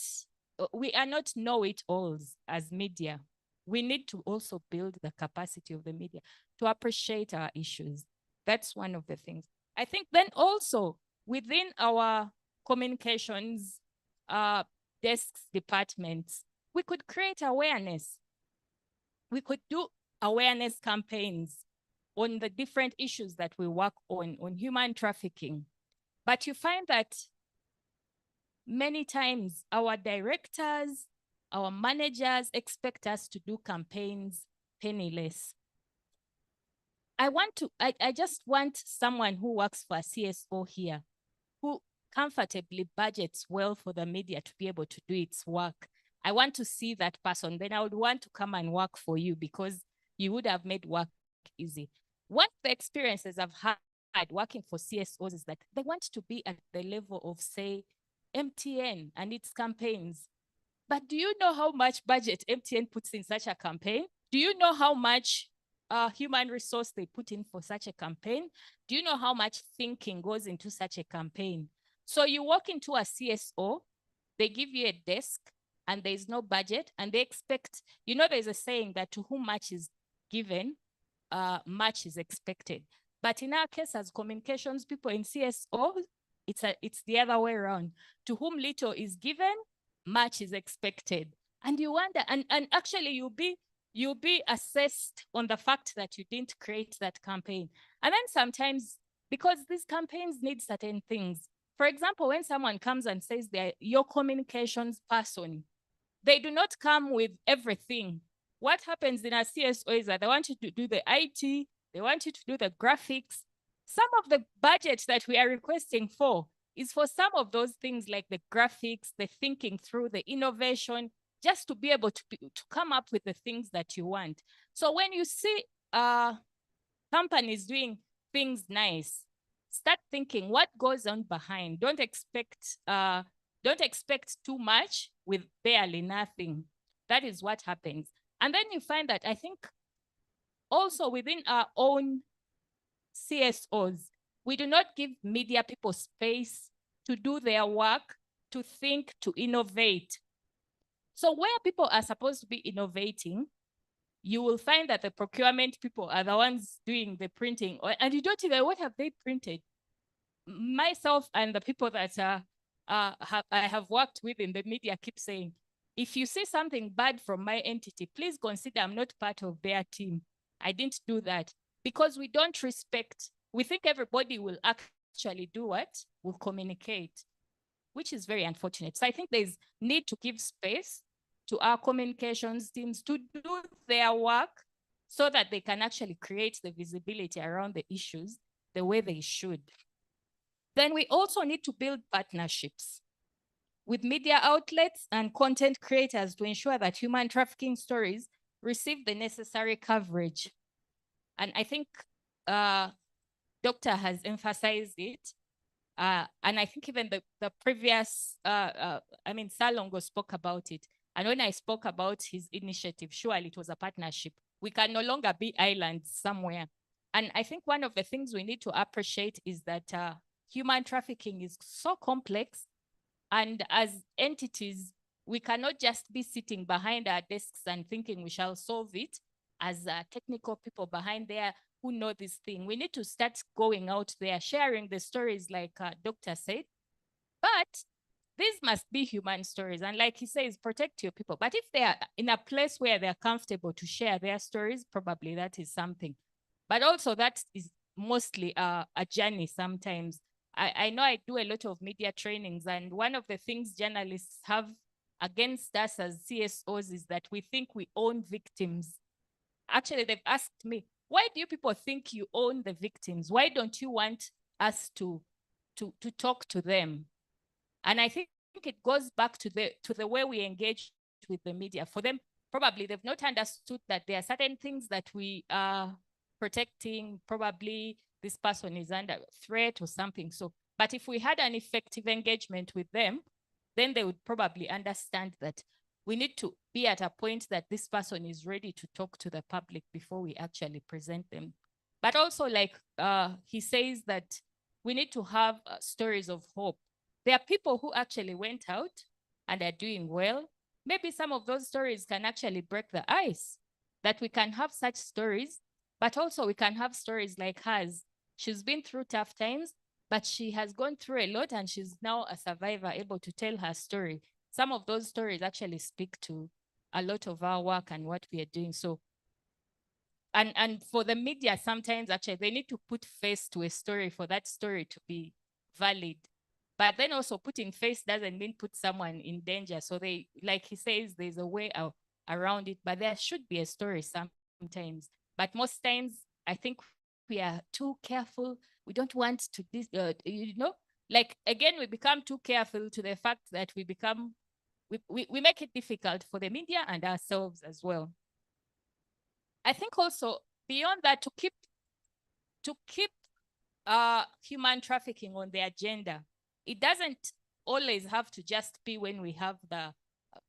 know-it-alls as media. We need to also build the capacity of the media to appreciate our issues. That's one of the things. I think then also within our communications desks, departments, we could create awareness. We could do awareness campaigns on the different issues that we work on human trafficking. But you find that many times our directors, our managers expect us to do campaigns penniless. I just want someone who works for a CSO here who comfortably budgets well for the media to be able to do its work. I want to see that person. Then I would want to come and work for you because you would have made work easy. One of the experiences I've had working for CSOs is that they want to be at the level of, say, MTN and its campaigns. But do you know how much budget MTN puts in such a campaign? Do you know how much human resource they put in for such a campaign? Do you know how much thinking goes into such a campaign? So you walk into a CSO, they give you a desk and there's no budget and they expect, you know, there's a saying that to whom much is given, much is expected. But in our case as communications people in CSO, it's the other way around. To whom little is given, much is expected. And you wonder, and actually you'll be assessed on the fact that you didn't create that campaign. And then sometimes, because these campaigns need certain things. For example, when someone comes and says they're your communications person, they do not come with everything. What happens in a CSO is that they want you to do the IT, they want you to do the graphics. Some of the budget that we are requesting for is for some of those things like the graphics, the thinking through, the innovation, just to be able to come up with the things that you want. So when you see companies doing things nice, start thinking what goes on behind. Don't expect too much with barely nothing. That is what happens. And then you find that I think also within our own CSOs, we do not give media people space to do their work, to think, to innovate. So where people are supposed to be innovating, you will find that the procurement people are the ones doing the printing, and you don't even, what have they printed? Myself and the people that I have worked with in the media keep saying, if you see something bad from my entity, please consider I'm not part of their team. I didn't do that because we don't respect. We think everybody will actually do what? Will communicate, which is very unfortunate. So I think there's need to give space to our communications teams to do their work so that they can actually create the visibility around the issues the way they should. Then we also need to build partnerships with media outlets and content creators to ensure that human trafficking stories receive the necessary coverage. And I think Doctor has emphasized it. And I think even the previous, Salongo spoke about it. And when I spoke about his initiative, surely it was a partnership. We can no longer be islands somewhere. And I think one of the things we need to appreciate is that human trafficking is so complex. And as entities, we cannot just be sitting behind our desks and thinking we shall solve it as technical people behind there who know this thing. We need to start going out there, sharing the stories like Doctor said. But these must be human stories. And like he says, protect your people. But if they are in a place where they're comfortable to share their stories, probably that is something. But also that is mostly a journey sometimes. I know I do a lot of media trainings, and one of the things journalists have against us as CSOs is that we think we own victims. Actually, they've asked me, why do you people think you own the victims? Why don't you want us to talk to them? And I think it goes back to the way we engage with the media. For them, probably they've not understood that there are certain things that we are protecting. Probably this person is under threat or something. So, but if we had an effective engagement with them, then they would probably understand that we need to be at a point that this person is ready to talk to the public before we actually present them. But also, like he says, that we need to have stories of hope. There are people who actually went out and are doing well. Maybe some of those stories can actually break the ice, that we can have such stories, but also we can have stories like hers. She's been through tough times, but she has gone through a lot and she's now a survivor, able to tell her story. Some of those stories actually speak to a lot of our work and what we are doing. So, and for the media, sometimes actually they need to put face to a story for that story to be valid. But then also putting face doesn't mean put someone in danger. So they, like he says, there's a way around it, but there should be a story sometimes. But most times, I think we are too careful. We don't want to, like, again, we become too careful to the fact that we make it difficult for the media and ourselves as well. I think also beyond that, to keep human trafficking on the agenda, it doesn't always have to just be when we have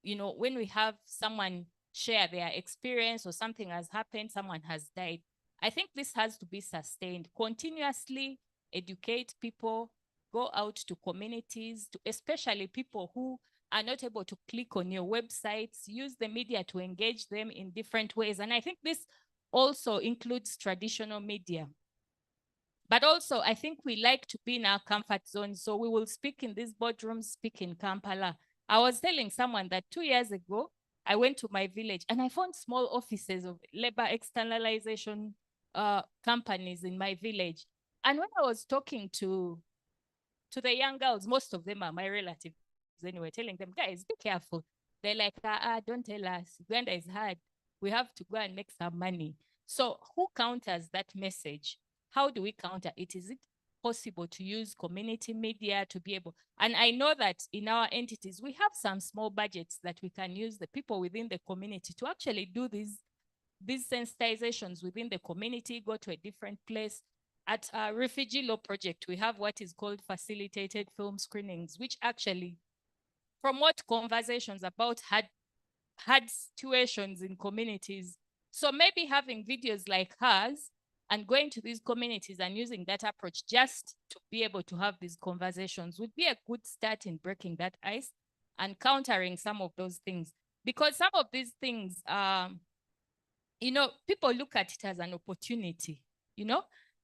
when we have someone share their experience or something has happened, someone has died. I think this has to be sustained, continuously educate people, go out to communities, especially people who are not able to click on your websites, use the media to engage them in different ways. And I think this also includes traditional media. But also, I think we like to be in our comfort zone. So we will speak in these boardrooms, speak in Kampala. I was telling someone that 2 years ago, I went to my village and I found small offices of labor externalization companies in my village. And when I was talking to the young girls, most of them are my relatives anyway, telling them, guys, be careful. They're like, don't tell us. Uganda is hard. We have to go and make some money. So who counters that message? How do we counter it? Is it possible to use community media to be able? And I know that in our entities, we have some small budgets that we can use, the people within the community, to actually do these sensitizations within the community, go to a different place. At our Refugee Law Project, we have what is called facilitated film screenings, which actually promote conversations about hard situations in communities. So maybe having videos like hers and going to these communities and using that approach just to be able to have these conversations would be a good start in breaking that ice and countering some of those things. Because some of these things, people look at it as an opportunity,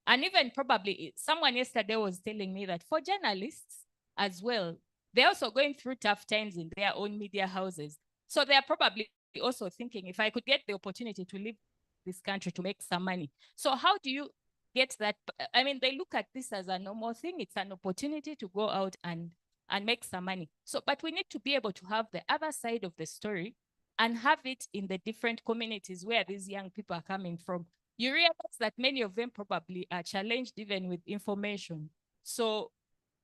and even probably someone yesterday was telling me that for journalists as well, they're also going through tough times in their own media houses. So they're probably also thinking, if I could get the opportunity to leave this country to make some money. So how do you get that? I mean, they look at this as a normal thing. It's an opportunity to go out and make some money. So, but we need to be able to have the other side of the story and have it in the different communities where these young people are coming from. You realize that many of them probably are challenged even with information. So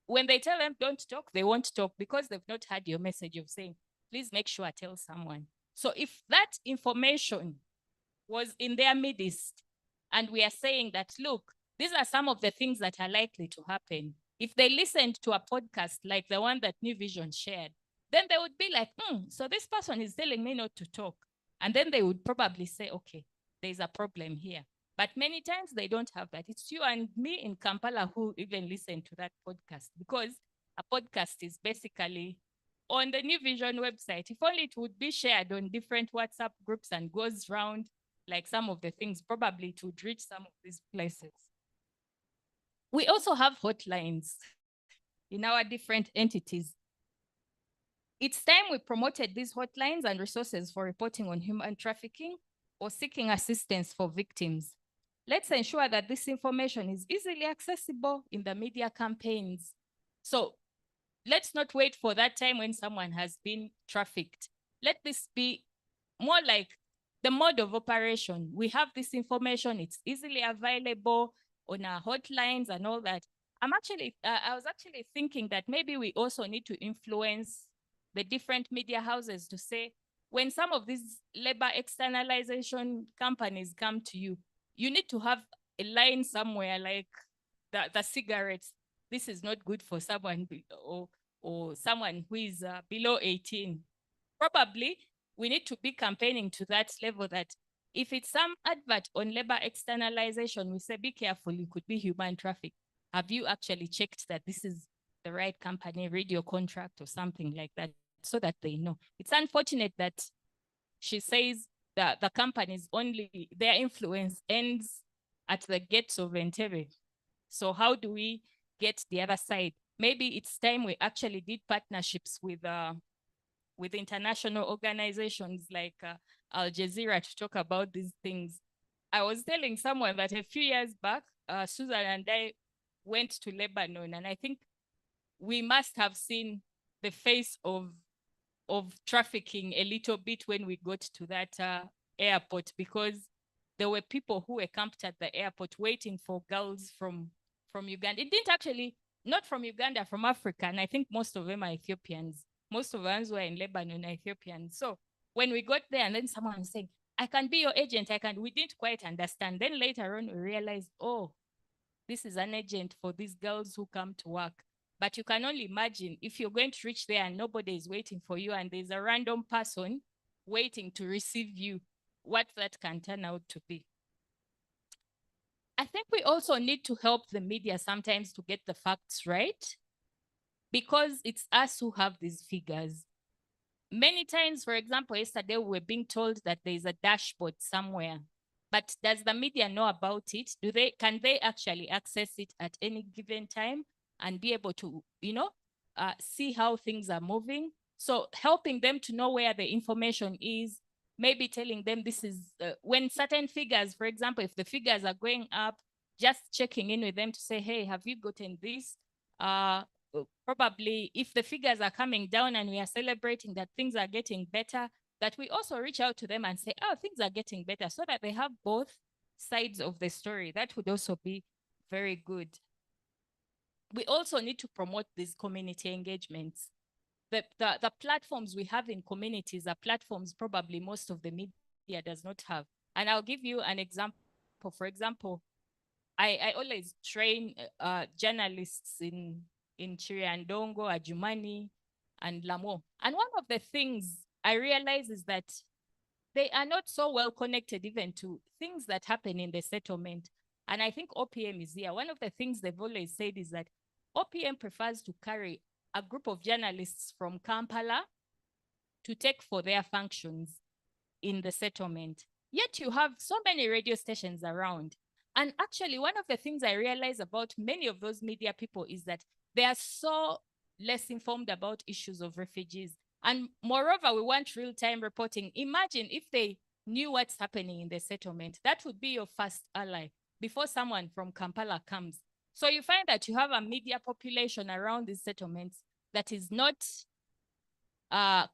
when they tell them don't talk, they won't talk because they've not had your message of saying, please make sure I tell someone. So if that information was in their midst and we are saying that, look, these are some of the things that are likely to happen. If they listened to a podcast like the one that New Vision shared, then they would be like, so this person is telling me not to talk. And then they would probably say, okay, there's a problem here. But many times they don't have that. It's you and me in Kampala who even listen to that podcast, because a podcast is basically on the New Vision website. If only it would be shared on different WhatsApp groups and goes round like some of the things, probably it would reach some of these places. We also have hotlines in our different entities. It's time we promoted these hotlines and resources for reporting on human trafficking or seeking assistance for victims. Let's ensure that this information is easily accessible in the media campaigns. So let's not wait for that time when someone has been trafficked. Let this be more like the mode of operation. We have this information, it's easily available on our hotlines and all that. I was actually thinking that maybe we also need to influence the different media houses to say, when some of these labor externalization companies come to you, you need to have a line somewhere like the cigarettes. This is not good for someone or someone who is below 18. Probably we need to be campaigning to that level that if it's some advert on labor externalization, we say, be careful, it could be human traffic. Have you actually checked that this is the right company, read your contract or something like that, so that they know. It's unfortunate that she says that the companies only, their influence ends at the gates of Entebbe. So how do we get the other side? Maybe it's time we actually did partnerships with international organizations like Al Jazeera to talk about these things. I was telling someone that a few years back, Susan and I went to Lebanon, and I think we must have seen the face of trafficking a little bit when we got to that airport, because there were people who were camped at the airport waiting for girls from Uganda. It didn't actually not from Uganda, from Africa. And I think most of them are Ethiopians. Most of the ones who are in Lebanon are Ethiopians. So when we got there and then someone was saying, I can be your agent, we didn't quite understand. Then later on, we realized, oh, this is an agent for these girls who come to work. But you can only imagine if you're going to reach there and nobody is waiting for you and there's a random person waiting to receive you, what that can turn out to be. I think we also need to help the media sometimes to get the facts right, because it's us who have these figures. Many times, for example, yesterday we were being told that there's a dashboard somewhere, but does the media know about it? Can they actually access it at any given time and be able to, see how things are moving? So helping them to know where the information is, maybe telling them this is when certain figures, for example, if the figures are going up, just checking in with them to say, hey, have you gotten this? Probably if the figures are coming down and we are celebrating that things are getting better, that we also reach out to them and say, oh, things are getting better, so that they have both sides of the story. That would also be very good. We also need to promote these community engagements. The platforms we have in communities are platforms probably most of the media does not have. And I'll give you an example. For example, I always train journalists in Chiriandongo, Adjumani, and Lamo. And one of the things I realize is that they are not so well connected even to things that happen in the settlement. And I think OPM is here. One of the things they've always said is that OPM prefers to carry a group of journalists from Kampala to take for their functions in the settlement. Yet you have so many radio stations around. And actually, one of the things I realize about many of those media people is that they are so less informed about issues of refugees. And moreover, we want real-time reporting. Imagine if they knew what's happening in the settlement. That would be your first ally before someone from Kampala comes. So you find that you have a media population around these settlements that is not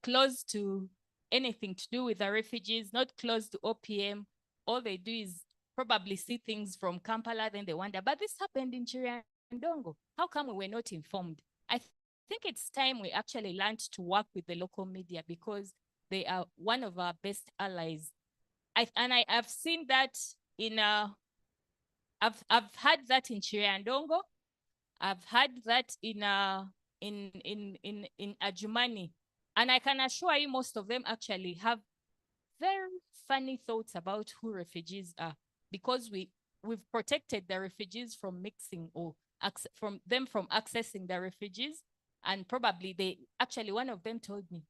close to anything to do with the refugees, not close to OPM. All they do is probably see things from Kampala, then they wonder, but this happened in Chiriandongo. How come we were not informed? I think it's time we actually learned to work with the local media, because they are one of our best allies. I've seen that in I've had that in Chiriandongo. I've had that in Adjumani, and I can assure you most of them actually have very funny thoughts about who refugees are, because we've protected the refugees from mixing or from accessing the refugees. And probably one of them told me,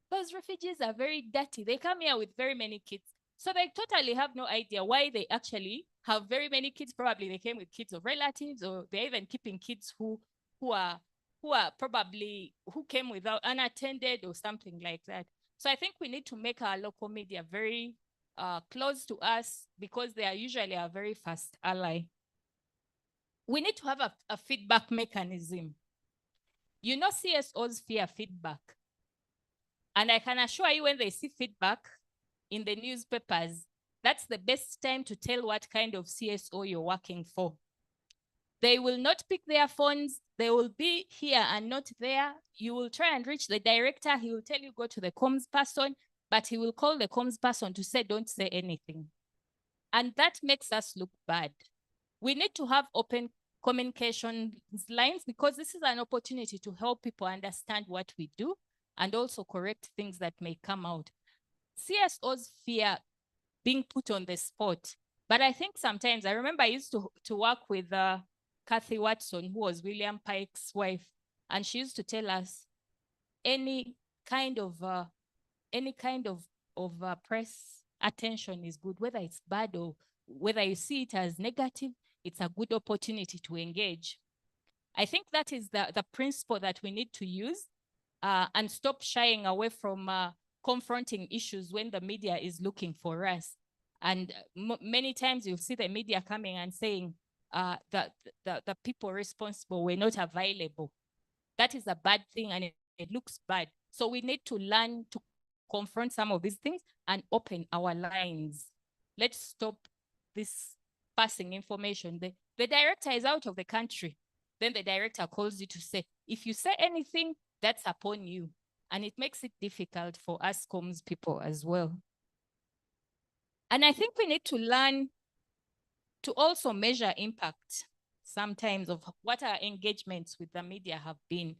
those refugees are very dirty. They come here with very many kids. So they totally have no idea why they actually have very many kids. Probably they came with kids of relatives, or they're even keeping kids who came without unattended or something like that. So I think we need to make our local media very close to us, because they are usually a very fast ally. We need to have a feedback mechanism. CSOs fear feedback. And I can assure you, when they see feedback in the newspapers, that's the best time to tell what kind of CSO you're working for. They will not pick their phones. They will be here and not there. You will try and reach the director. He will tell you, go to the comms person, but he will call the comms person to say, don't say anything. And that makes us look bad. We need to have open communication lines, because this is an opportunity to help people understand what we do and also correct things that may come out. CSOs fear being put on the spot. But I think sometimes, I remember I used to work with Kathy Watson, who was William Pike's wife, and she used to tell us any kind of press attention is good, whether it's bad or whether you see it as negative. It's a good opportunity to engage. I think that is the principle that we need to use, and stop shying away from confronting issues when the media is looking for us. And many times you'll see the media coming and saying that the people responsible were not available. That is a bad thing, and it looks bad. So we need to learn to confront some of these things and open our lines. Let's stop this passing information. The director is out of the country. then the director calls you to say, if you say anything, that's upon you. And it makes it difficult for us comms people as well. And I think we need to learn to also measure impact sometimes of what our engagements with the media have been.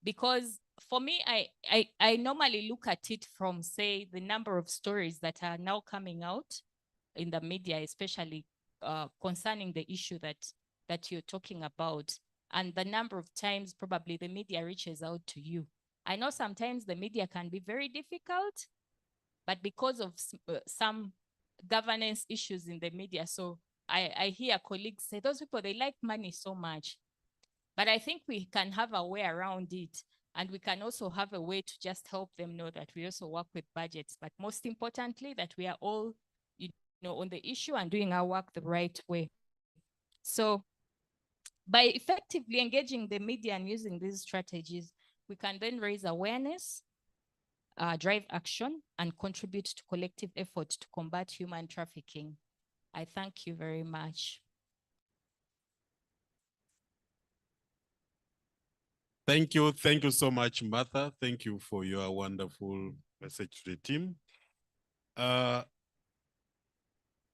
Because for me, I normally look at it from, say, the number of stories that are now coming out in the media, especially concerning the issue that you're talking about, and the number of times probably the media reaches out to you. I know sometimes the media can be very difficult, but because of some governance issues in the media, so I hear colleagues say, those people, they like money so much. But I think we can have a way around it. And we can also have a way to just help them know that we also work with budgets. But most importantly, that we are all, on the issue and doing our work the right way. So by effectively engaging the media and using these strategies, we can then raise awareness, drive action, and contribute to collective efforts to combat human trafficking. I thank you very much. Thank you. Thank you so much, Martha. Thank you for your wonderful message to the team.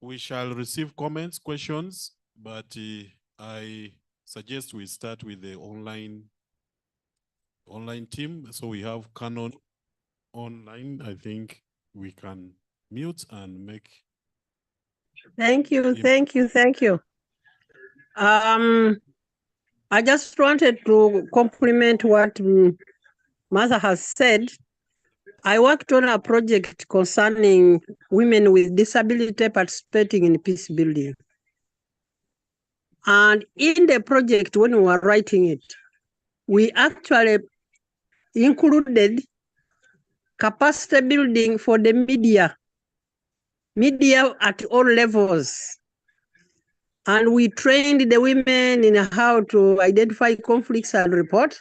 We shall receive comments, questions, but I suggest we start with the online team. So we have Canon online. I think we can mute and make. Thank you, thank you, thank you. I just wanted to compliment what Martha has said. I worked on a project concerning women with disability participating in peace building. And in the project, when we were writing it, we actually included capacity building for the media at all levels. And we trained the women in how to identify conflicts and report.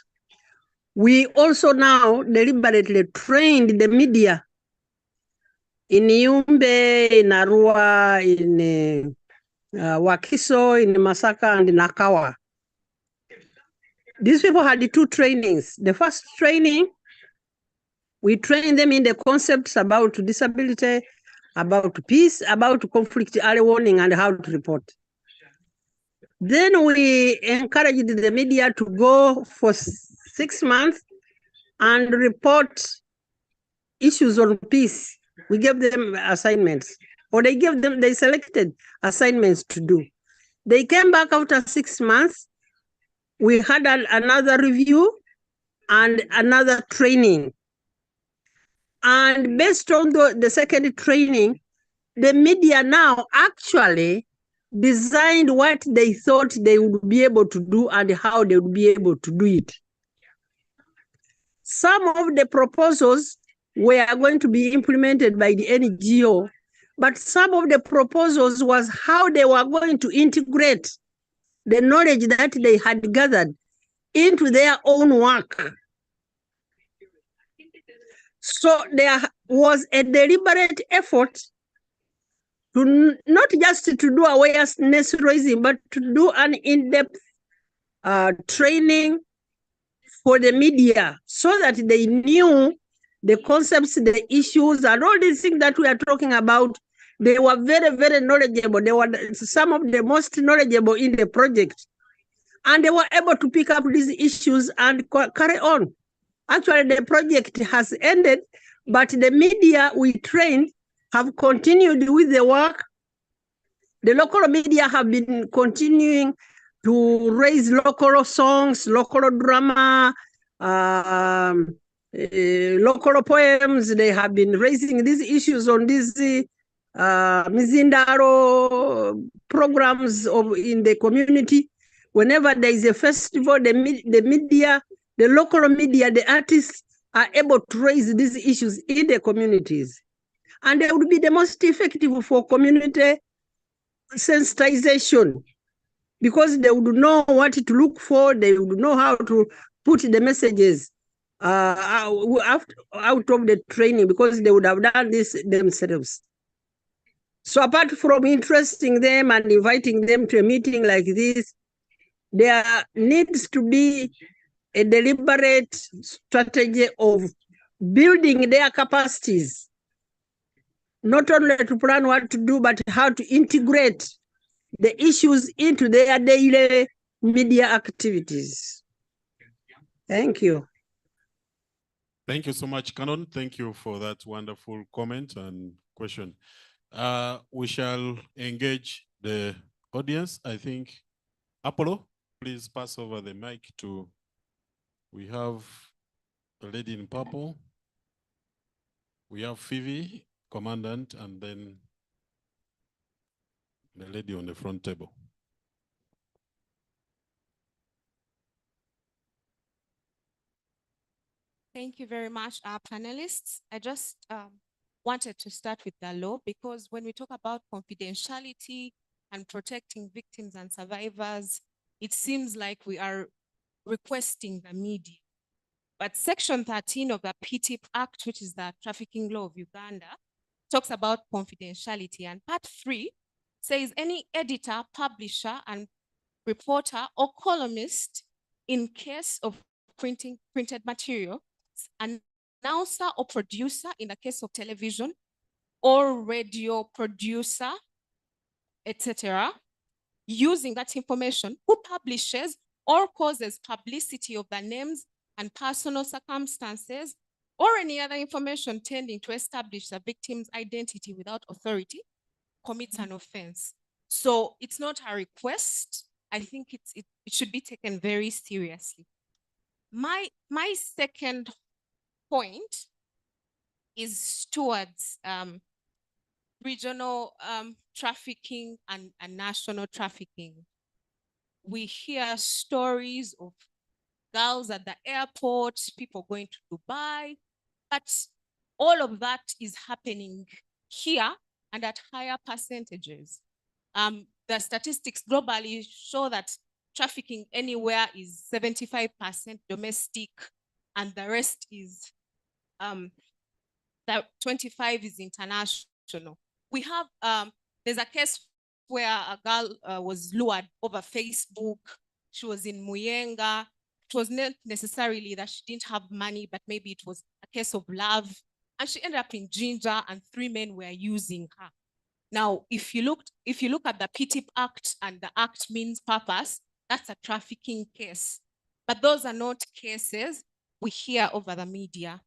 We also now deliberately trained the media in Yumbe, in Arua, in Wakiso, in Masaka, and in Nakawa. These people had the two trainings. The first training, we trained them in the concepts about disability, about peace, about conflict early warning, and how to report. Then we encouraged the media to go for 6 months and report issues on peace. We gave them assignments, or they selected assignments to do. They came back after 6 months. We had another review and another training. And based on the second training, the media now actually designed what they thought they would be able to do and how they would be able to do it. Some of the proposals were going to be implemented by the NGO, but some of the proposals was how they were going to integrate the knowledge that they had gathered into their own work. So there was a deliberate effort to not just to do awareness raising, but to do an in-depth training for the media so that they knew the concepts, the issues, and all these things that we are talking about. They were very, very knowledgeable. They were some of the most knowledgeable in the project. And they were able to pick up these issues and carry on. Actually, the project has ended, but the media we trained have continued with the work. The local media have been continuing to raise local songs, local drama, local poems. They have been raising these issues on these Mizindaro programs in the community. Whenever there is a festival, the media, the local media, the artists are able to raise these issues in the communities. And they would be the most effective for community sensitization, because they would know what to look for, they would know how to put the messages out of the training, because they would have done this themselves. So apart from interesting them and inviting them to a meeting like this, There needs to be a deliberate strategy of building their capacities, not only to plan what to do, but how to integrate the issues into their daily media activities. Thank you. Thank you so much, Canon. Thank you for that wonderful comment and question. We shall engage the audience. I think, Apollo, please pass over the mic to, we have a lady in purple. We have Phoebe, Commandant, and then the lady on the front table. Thank you very much, our panelists. I just wanted to start with the law, because when we talk about confidentiality and protecting victims and survivors, it seems like we are requesting the media. But Section 13 of the PTIP Act, which is the Trafficking Law of Uganda, talks about confidentiality. And Part 3 says any editor, publisher, and reporter or columnist in case of printed material, announcer or producer in the case of television, or radio producer, etc., using that information, who publishes or causes publicity of the names and personal circumstances or any other information tending to establish the victim's identity without authority, commits an offense. So it's not a request. I think it should be taken very seriously. My second point is towards regional trafficking and national trafficking. We hear stories of girls at the airport, people going to Dubai, but all of that is happening here and at higher percentages. The statistics globally show that trafficking anywhere is 75% domestic, and the rest is, that 25 is international. We have, there's a case where a girl was lured over Facebook. She was in Muyenga. It was not necessarily that she didn't have money, but maybe it was a case of love. And she ended up in Ginger, and 3 men were using her. Now, if you look at the PTIP Act, and the Act means purpose, that's a trafficking case. But those are not cases we hear over the media.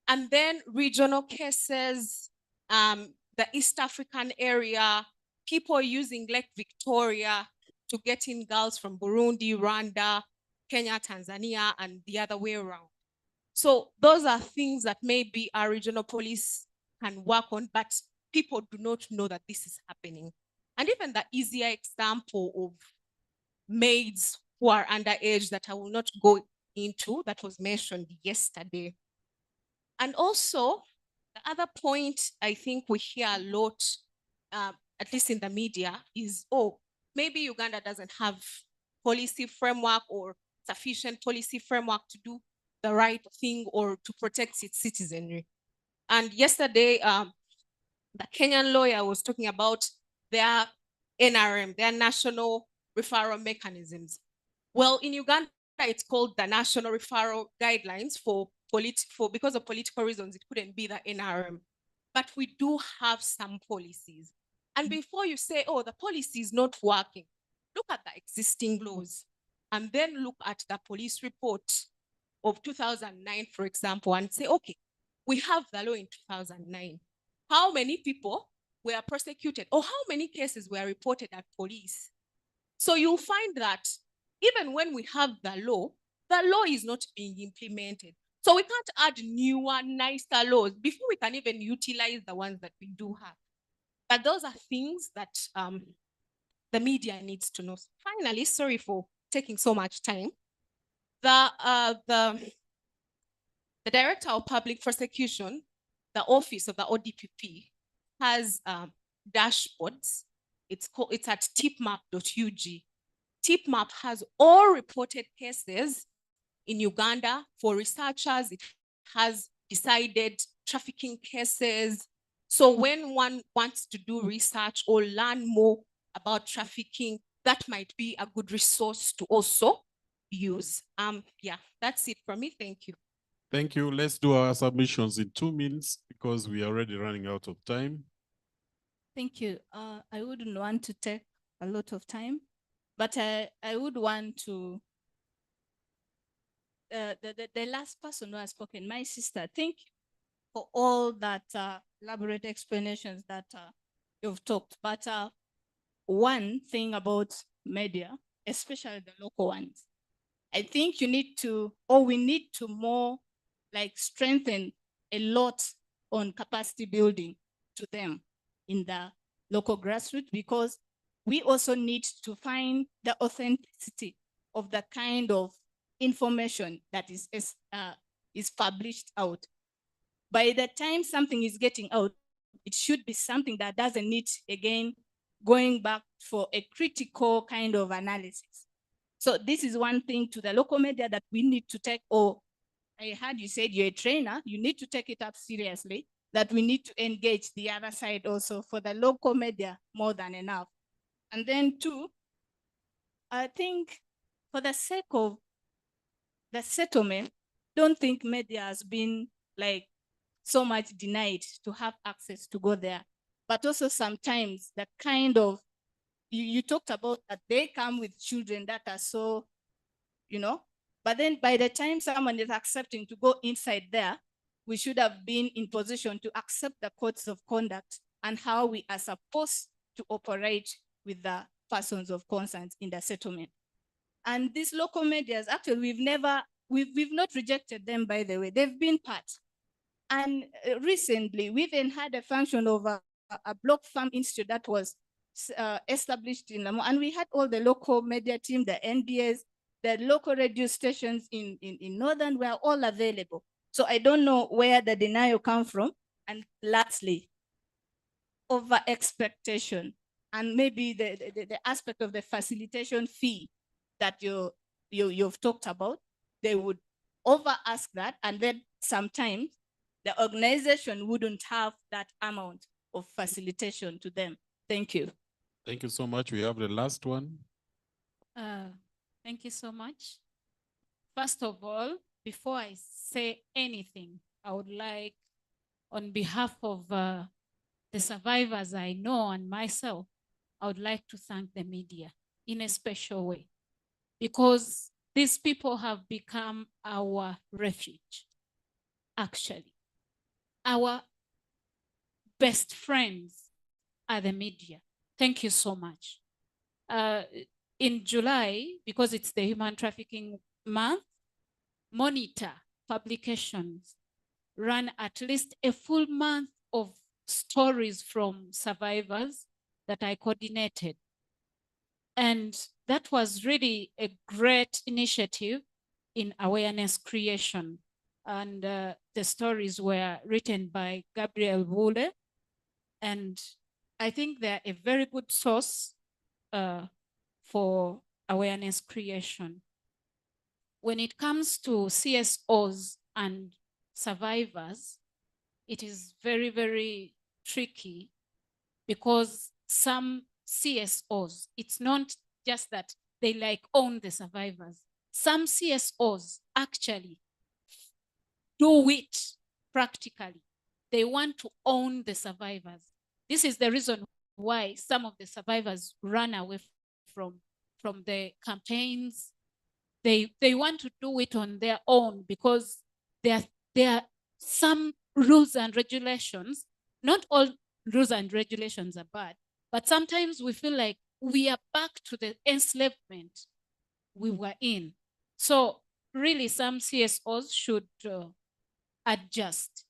And then regional cases, the East African area, people using Lake Victoria to get in girls from Burundi, Rwanda, Kenya, Tanzania, and the other way around. So those are things that maybe our regional police can work on, but people do not know that this is happening. And even the easier example of maids who are underage that I will not go into, that was mentioned yesterday. And also, the other point I think we hear a lot, at least in the media, is, oh, maybe Uganda doesn't have policy framework or sufficient policy framework to do the right thing or to protect its citizenry. And yesterday, the Kenyan lawyer was talking about their NRM, their national referral mechanisms. Well, in Uganda, it's called the National Referral Guidelines because of political reasons, it couldn't be the NRM. But we do have some policies. And before you say, oh, the policy is not working, look at the existing laws and then look at the police report of 2009, for example, and say, okay, we have the law in 2009. How many people were prosecuted, or how many cases were reported at police? So you'll find that even when we have the law is not being implemented. So we can't add newer, nicer laws before we can even utilize the ones that we do have. But those are things that the media needs to know. Finally, sorry for taking so much time. The Director of Public Prosecution, the office of the ODPP, has dashboards. It's at tipmap.ug. Tipmap has all reported cases in Uganda. For researchers, it has decided trafficking cases. So when one wants to do research or learn more about trafficking, that might be a good resource to also use. Yeah, that's it from me. Thank you. Thank you. Let's do our submissions in 2 minutes because we are already running out of time. Thank you. I wouldn't want to take a lot of time, but I would want to, the last person who has spoken, my sister, thank you for all that elaborate explanations that you've talked. But one thing about media, especially the local ones, I think you need to, or we need to more like strengthen a lot on capacity building to them in the local grassroots, because we also need to find the authenticity of the kind of information that is published out. By the time something is getting out, it should be something that doesn't need, again, going back for a critical kind of analysis. So this is one thing to the local media that we need to take, or I heard you said you're a trainer, you need to take it up seriously, that we need to engage the other side also for the local media more than enough. And then two, I think for the sake of the settlement, don't think media has been like so much denied to have access to go there. But also sometimes the kind of, you talked about that they come with children that are so, but then by the time someone is accepting to go inside there, we should have been in position to accept the codes of conduct and how we are supposed to operate with the persons of concern in the settlement. And these local medias, actually, we've not rejected them, by the way, they've been part. And recently, we even had a function of a block farm institute that was established in Lamu, and we had all the local media team, the NBS, the local radio stations in Northern were all available. So I don't know where the denial comes from. And lastly, over expectation, and maybe the aspect of the facilitation fee that you've talked about, they would over ask that, and then sometimes the organization wouldn't have that amount of facilitation to them. Thank you. Thank you so much. We have the last one. Thank you so much. First of all, before I say anything, I would like, on behalf of the survivors I know and myself, I would like to thank the media in a special way, because these people have become our refuge, actually. Our best friends are the media. Thank you so much. In July, because it's the Human Trafficking Month, Monitor publications ran at least a full month of stories from survivors that I coordinated. And that was really a great initiative in awareness creation. And the stories were written by Gabriel Wule. And I think they're a very good source for awareness creation. When it comes to CSOs and survivors, it is very, very tricky, because some CSOs, it's not just that they like own the survivors. Some CSOs actually do it practically. They want to own the survivors. This is the reason why some of the survivors run away from the campaigns. They want to do it on their own, because there are some rules and regulations. Not all rules and regulations are bad, but sometimes we feel like we are back to the enslavement we were in. So really, some CSOs should adjust.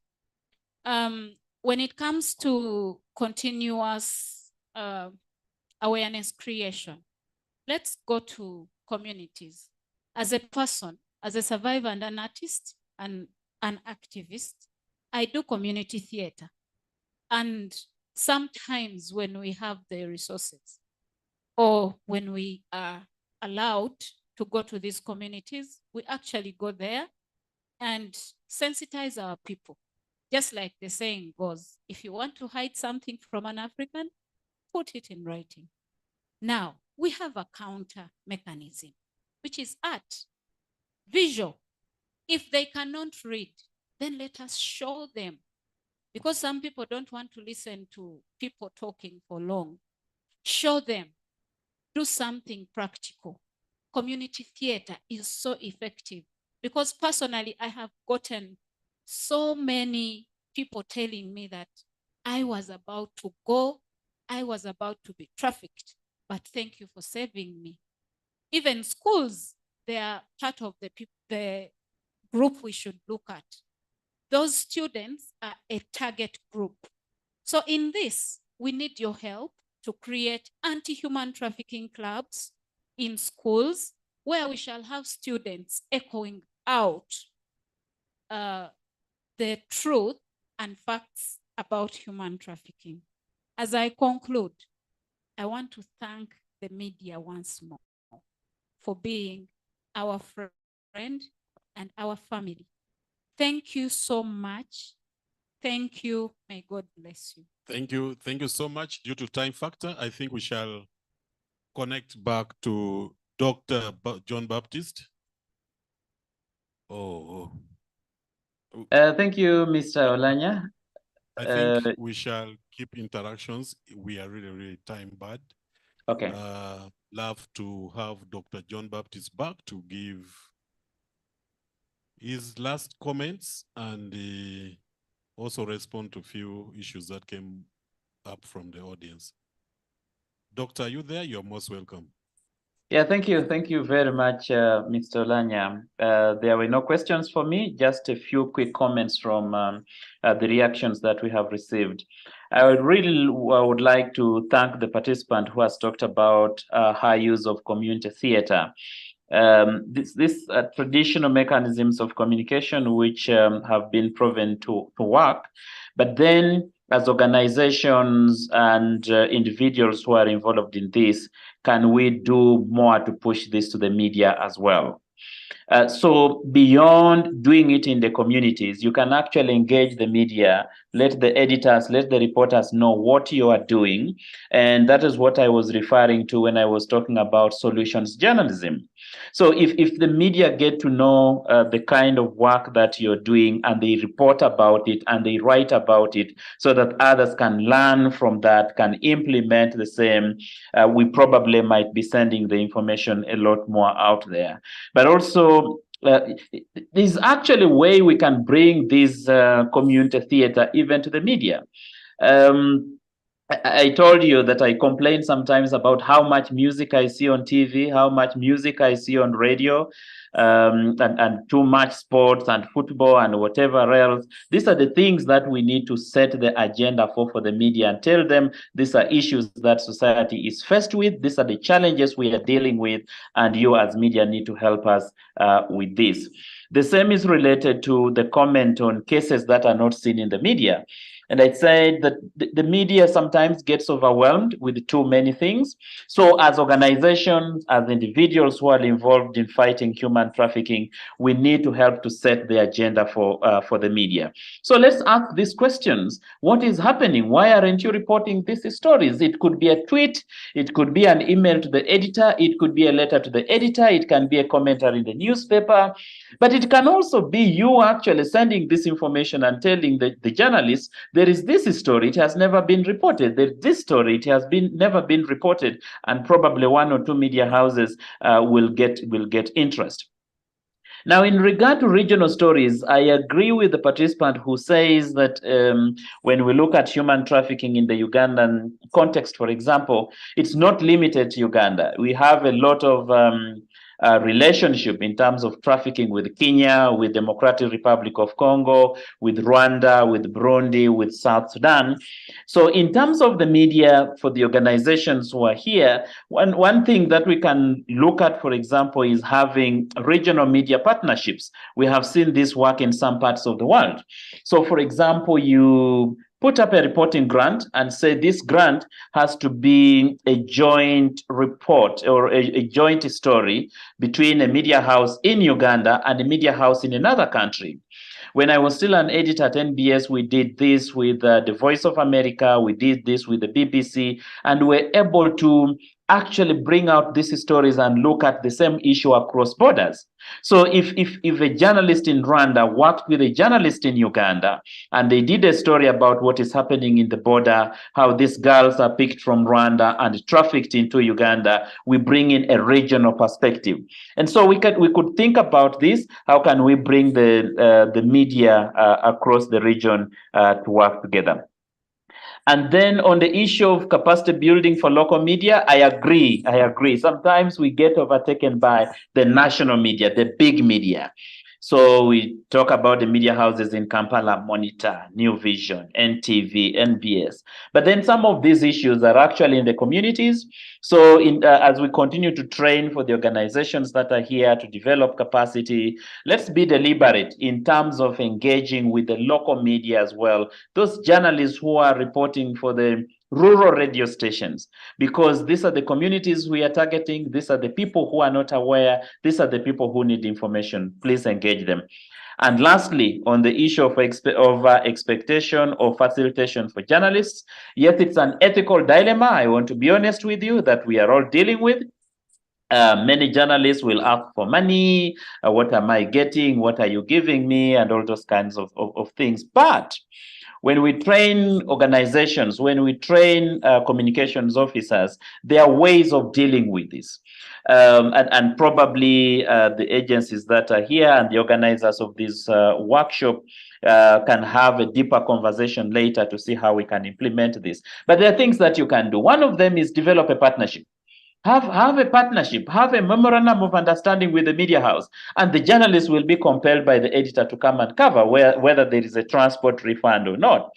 When it comes to continuous awareness creation, let's go to communities. As a person, as a survivor and an artist and an activist, I do community theater. And sometimes when we have the resources, or when we are allowed to go to these communities, we actually go there and sensitize our people. Just like the saying goes, if you want to hide something from an African, put it in writing. Now, we have a counter mechanism, which is art, visual. If they cannot read, then let us show them. Because some people don't want to listen to people talking for long. Show them. Do something practical. Community theater is so effective. Because personally, I have gotten so many people telling me that I was about to go, I was about to be trafficked, but thank you for saving me. Even schools, they are part of the group we should look at. Those students are a target group. So in this, we need your help to create anti-human trafficking clubs in schools where we shall have students echoing out the truth and facts about human trafficking. As I conclude, I want to thank the media once more for being our friend and our family. Thank you so much. Thank you. May God bless you. Thank you. Thank you so much. Due to time factor, I think we shall connect back to Dr. John Baptist. Thank you, Mr. Olanya. I think we shall keep interactions. We are really, really time bad. Okay. Love to have Dr. John Baptist back to give his last comments and also respond to a few issues that came up from the audience. Doctor, are you there? You're most welcome. Yeah, thank you. Thank you very much, Mr. Olanya. There were no questions for me, just a few quick comments from the reactions that we have received. I would like to thank the participant who has talked about high use of community theater. These traditional mechanisms of communication which have been proven to work, but then as organizations and individuals who are involved in this, can we do more to push this to the media as well? So beyond doing it in the communities, you can actually engage the media, let the editors, let the reporters know what you are doing. And that is what I was referring to when I was talking about solutions journalism. So if the media get to know the kind of work that you're doing and they report about it and they write about it so that others can learn from that, can implement the same, we probably might be sending the information a lot more out there. But also, there's actually a way we can bring this community theater even to the media. I told you that I complain sometimes about how much music I see on TV, how much music I see on radio, and too much sports and football and whatever else. These are the things that we need to set the agenda for the media and tell them these are issues that society is faced with. These are the challenges we are dealing with, and you as media need to help us with this. The same is related to the comment on cases that are not seen in the media. And I said that the media sometimes gets overwhelmed with too many things. So as organizations, as individuals who are involved in fighting human trafficking, we need to help to set the agenda for the media. So let's ask these questions. What is happening? Why aren't you reporting these stories? It could be a tweet. It could be an email to the editor. It could be a letter to the editor. It can be a commentary in the newspaper. But it can also be you actually sending this information and telling the journalists, there is this story, it has never been reported. There's this story, it has never been reported, and probably one or two media houses will get interest. Now, in regard to regional stories, I agree with the participant who says that when we look at human trafficking in the Ugandan context, for example, it's not limited to Uganda. We have a lot of relationship in terms of trafficking with Kenya, with Democratic Republic of Congo, with Rwanda, with Burundi, with South Sudan. So in terms of the media, for the organizations who are here, one thing that we can look at, for example, is having regional media partnerships. We have seen this work in some parts of the world. So for example, you put up a reporting grant and say this grant has to be a joint report or a joint story between a media house in Uganda and a media house in another country. When I was still an editor at NBS, we did this with the Voice of America, we did this with the BBC, and we're able to actually bring out these stories and look at the same issue across borders. So if a journalist in Rwanda worked with a journalist in Uganda and they did a story about what is happening in the border, how these girls are picked from Rwanda and trafficked into Uganda, we bring in a regional perspective. And so we could think about this. How can we bring the media across the region to work together? And then on the issue of capacity building for local media, I agree. Sometimes we get overtaken by the national media, the big media. So we talk about the media houses in Kampala, Monitor, New Vision, NTV, NBS. But then some of these issues are actually in the communities. So as we continue to train for the organizations that are here to develop capacity, let's be deliberate in terms of engaging with the local media as well. Those journalists who are reporting for the rural radio stations, because these are the communities we are targeting. These are the people who are not aware. These are the people who need information. Please engage them. And lastly, on the issue of expectation or facilitation for journalists, yes, it's an ethical dilemma. I want to be honest with you that we are all dealing with. Many journalists will ask for money. What am I getting? What are you giving me? And all those kinds of things. But when we train organizations, when we train communications officers, there are ways of dealing with this. And probably the agencies that are here and the organizers of this workshop can have a deeper conversation later to see how we can implement this. But there are things that you can do. One of them is develop a partnership. Have a partnership, have a memorandum of understanding with the media house, and the journalist will be compelled by the editor to come and cover whether there is a transport refund or not.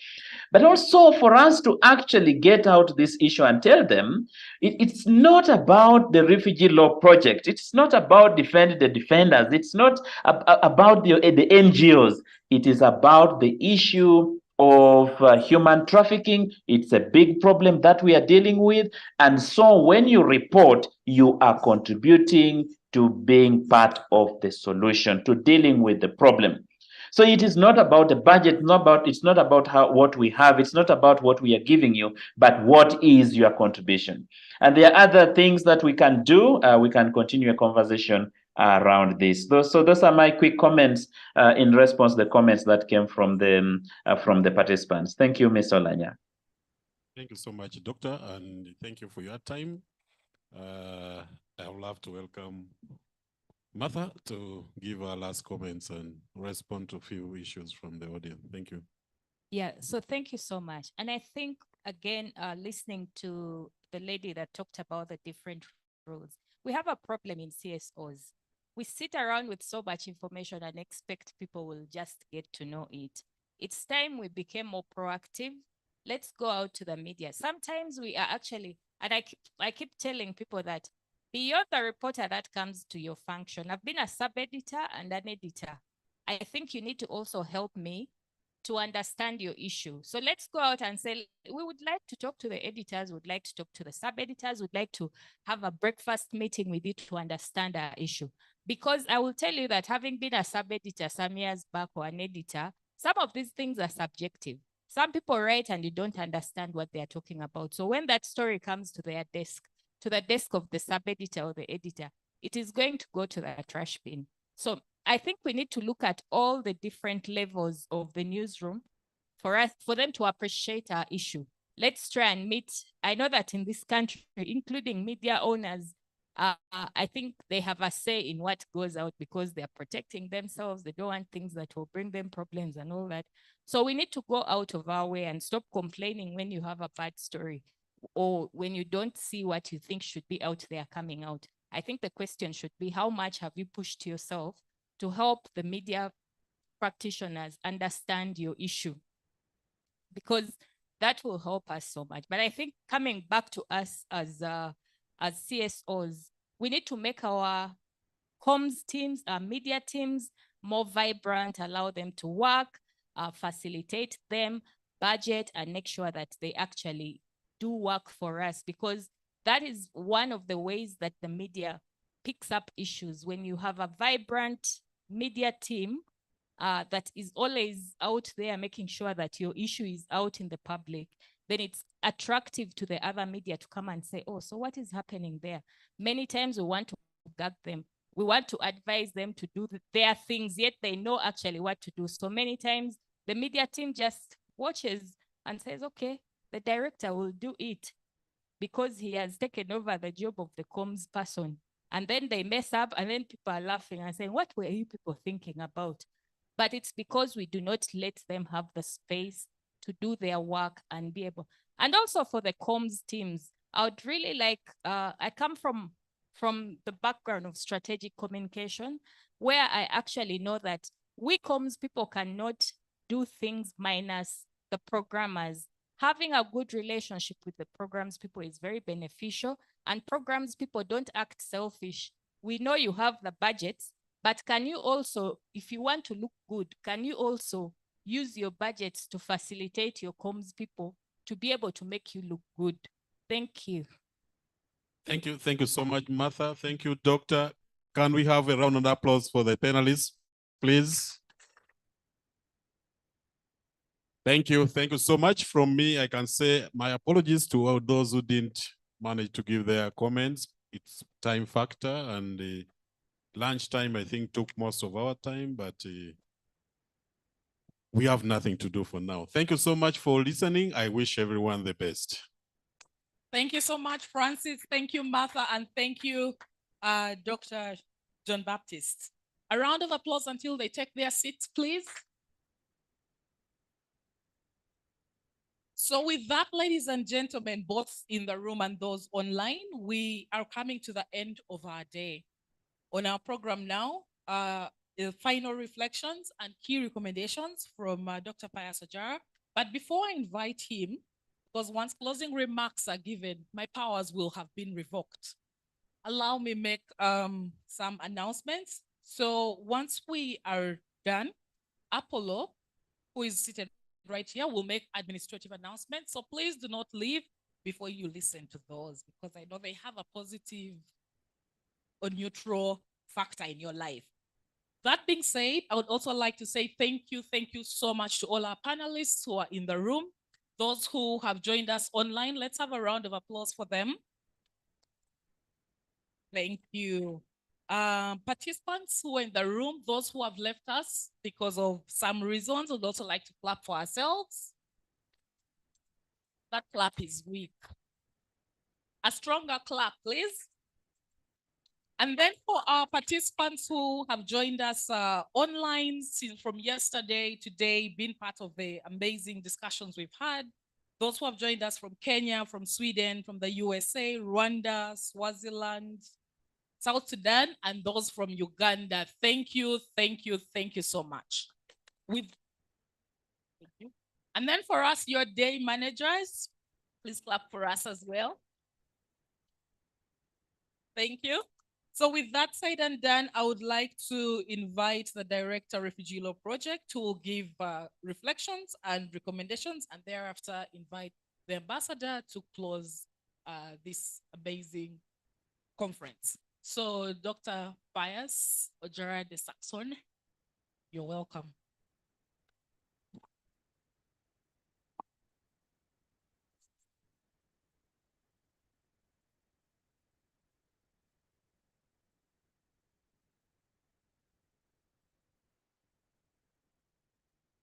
But also for us to actually get out this issue and tell them it's not about the refugee law project. It's not about defending the defenders. It's not about the NGOs. It is about the issue of human trafficking. It's a big problem that we are dealing with. And so when you report, you are contributing to being part of the solution, to dealing with the problem. So it is not about the budget, it's not about what we have, it's not about what we are giving you, but what is your contribution. And there are other things that we can do. We can continue a conversation around this. So those are my quick comments in response to the comments that came from the participants. Thank you, Ms. Olanya. Thank you so much, Doctor, and thank you for your time. I would love to welcome Martha to give our last comments and respond to a few issues from the audience. Thank you. Yeah, so thank you so much. And I think, again, listening to the lady that talked about the different roles, we have a problem in CSOs. We sit around with so much information and expect people will just get to know it. It's time we became more proactive. Let's go out to the media. Sometimes we are actually, and I keep telling people that beyond the reporter that comes to your function, I've been a sub-editor and an editor. I think you need to also help me to understand your issue. So let's go out and say, we would like to talk to the editors, would like to talk to the sub-editors, would like to have a breakfast meeting with you to understand our issue. Because I will tell you that having been a sub-editor some years back or an editor, some of these things are subjective. Some people write and you don't understand what they're talking about. So when that story comes to their desk, to the desk of the sub-editor or the editor, it is going to go to the trash bin. So I think we need to look at all the different levels of the newsroom for them to appreciate our issue. Let's try and meet. I know that in this country, including media owners, I think they have a say in what goes out because they're protecting themselves. They don't want things that will bring them problems and all that. So we need to go out of our way and stop complaining when you have a bad story or when you don't see what you think should be out there coming out. I think the question should be, how much have you pushed yourself to help the media practitioners understand your issue? Because that will help us so much. But I think coming back to us as CSOs, we need to make our comms teams, our media teams more vibrant, allow them to work, facilitate them, budget, and make sure that they actually do work for us, because that is one of the ways that the media picks up issues. When you have a vibrant media team that is always out there making sure that your issue is out in the public, then it's attractive to the other media to come and say, oh, so what is happening there? Many times we want to gag them. We want to advise them to do their things, yet they know actually what to do. So many times the media team just watches and says, okay, the director will do it because he has taken over the job of the comms person. And then they mess up and then people are laughing and saying, what were you people thinking about? But it's because we do not let them have the space to do their work and be able. And also for the comms teams, I would really like, I come from the background of strategic communication, where I actually know that we comms people cannot do things minus the programmers. Having a good relationship with the programs people is very beneficial, and programs people don't act selfish. We know you have the budgets, but can you also, if you want to look good, can you also use your budgets to facilitate your comms people to be able to make you look good? Thank you. Thank you. Thank you so much, Martha. Thank you, Doctor. Can we have a round of applause for the panelists, please? Thank you. Thank you so much. From me, I can say my apologies to all those who didn't manage to give their comments. It's time factor, and lunchtime, I think, took most of our time, but we have nothing to do for now. Thank you so much for listening. I wish everyone the best. Thank you so much, Francis. Thank you, Martha, and thank you, Dr. John Baptist. A round of applause until they take their seats, please. So with that, ladies and gentlemen, both in the room and those online, we are coming to the end of our day. On our program now, the final reflections and key recommendations from Dr. Pius Ojara. But before I invite him, because once closing remarks are given, my powers will have been revoked. Allow me make some announcements. So once we are done, Apollo, who is seated right here, will make administrative announcements. So please do not leave before you listen to those, because I know they have a positive or neutral factor in your life. That being said, I would also like to say thank you so much to all our panelists who are in the room. Those who have joined us online, let's have a round of applause for them. Thank you. Participants who are in the room, those who have left us because of some reasons, would also like to clap for ourselves. That clap is weak. A stronger clap, please. And then for our participants who have joined us online since from yesterday, today, been part of the amazing discussions we've had. Those who have joined us from Kenya, from Sweden, from the USA, Rwanda, Swaziland, South Sudan, and those from Uganda. Thank you so much. Thank you. And then for us, your day managers, please clap for us as well. Thank you. So with that said and done, I would like to invite the Director, Refugee Law Project, who will give reflections and recommendations, and thereafter invite the Ambassador to close this amazing conference. So Dr. Pius Ojara de Saxon, you're welcome.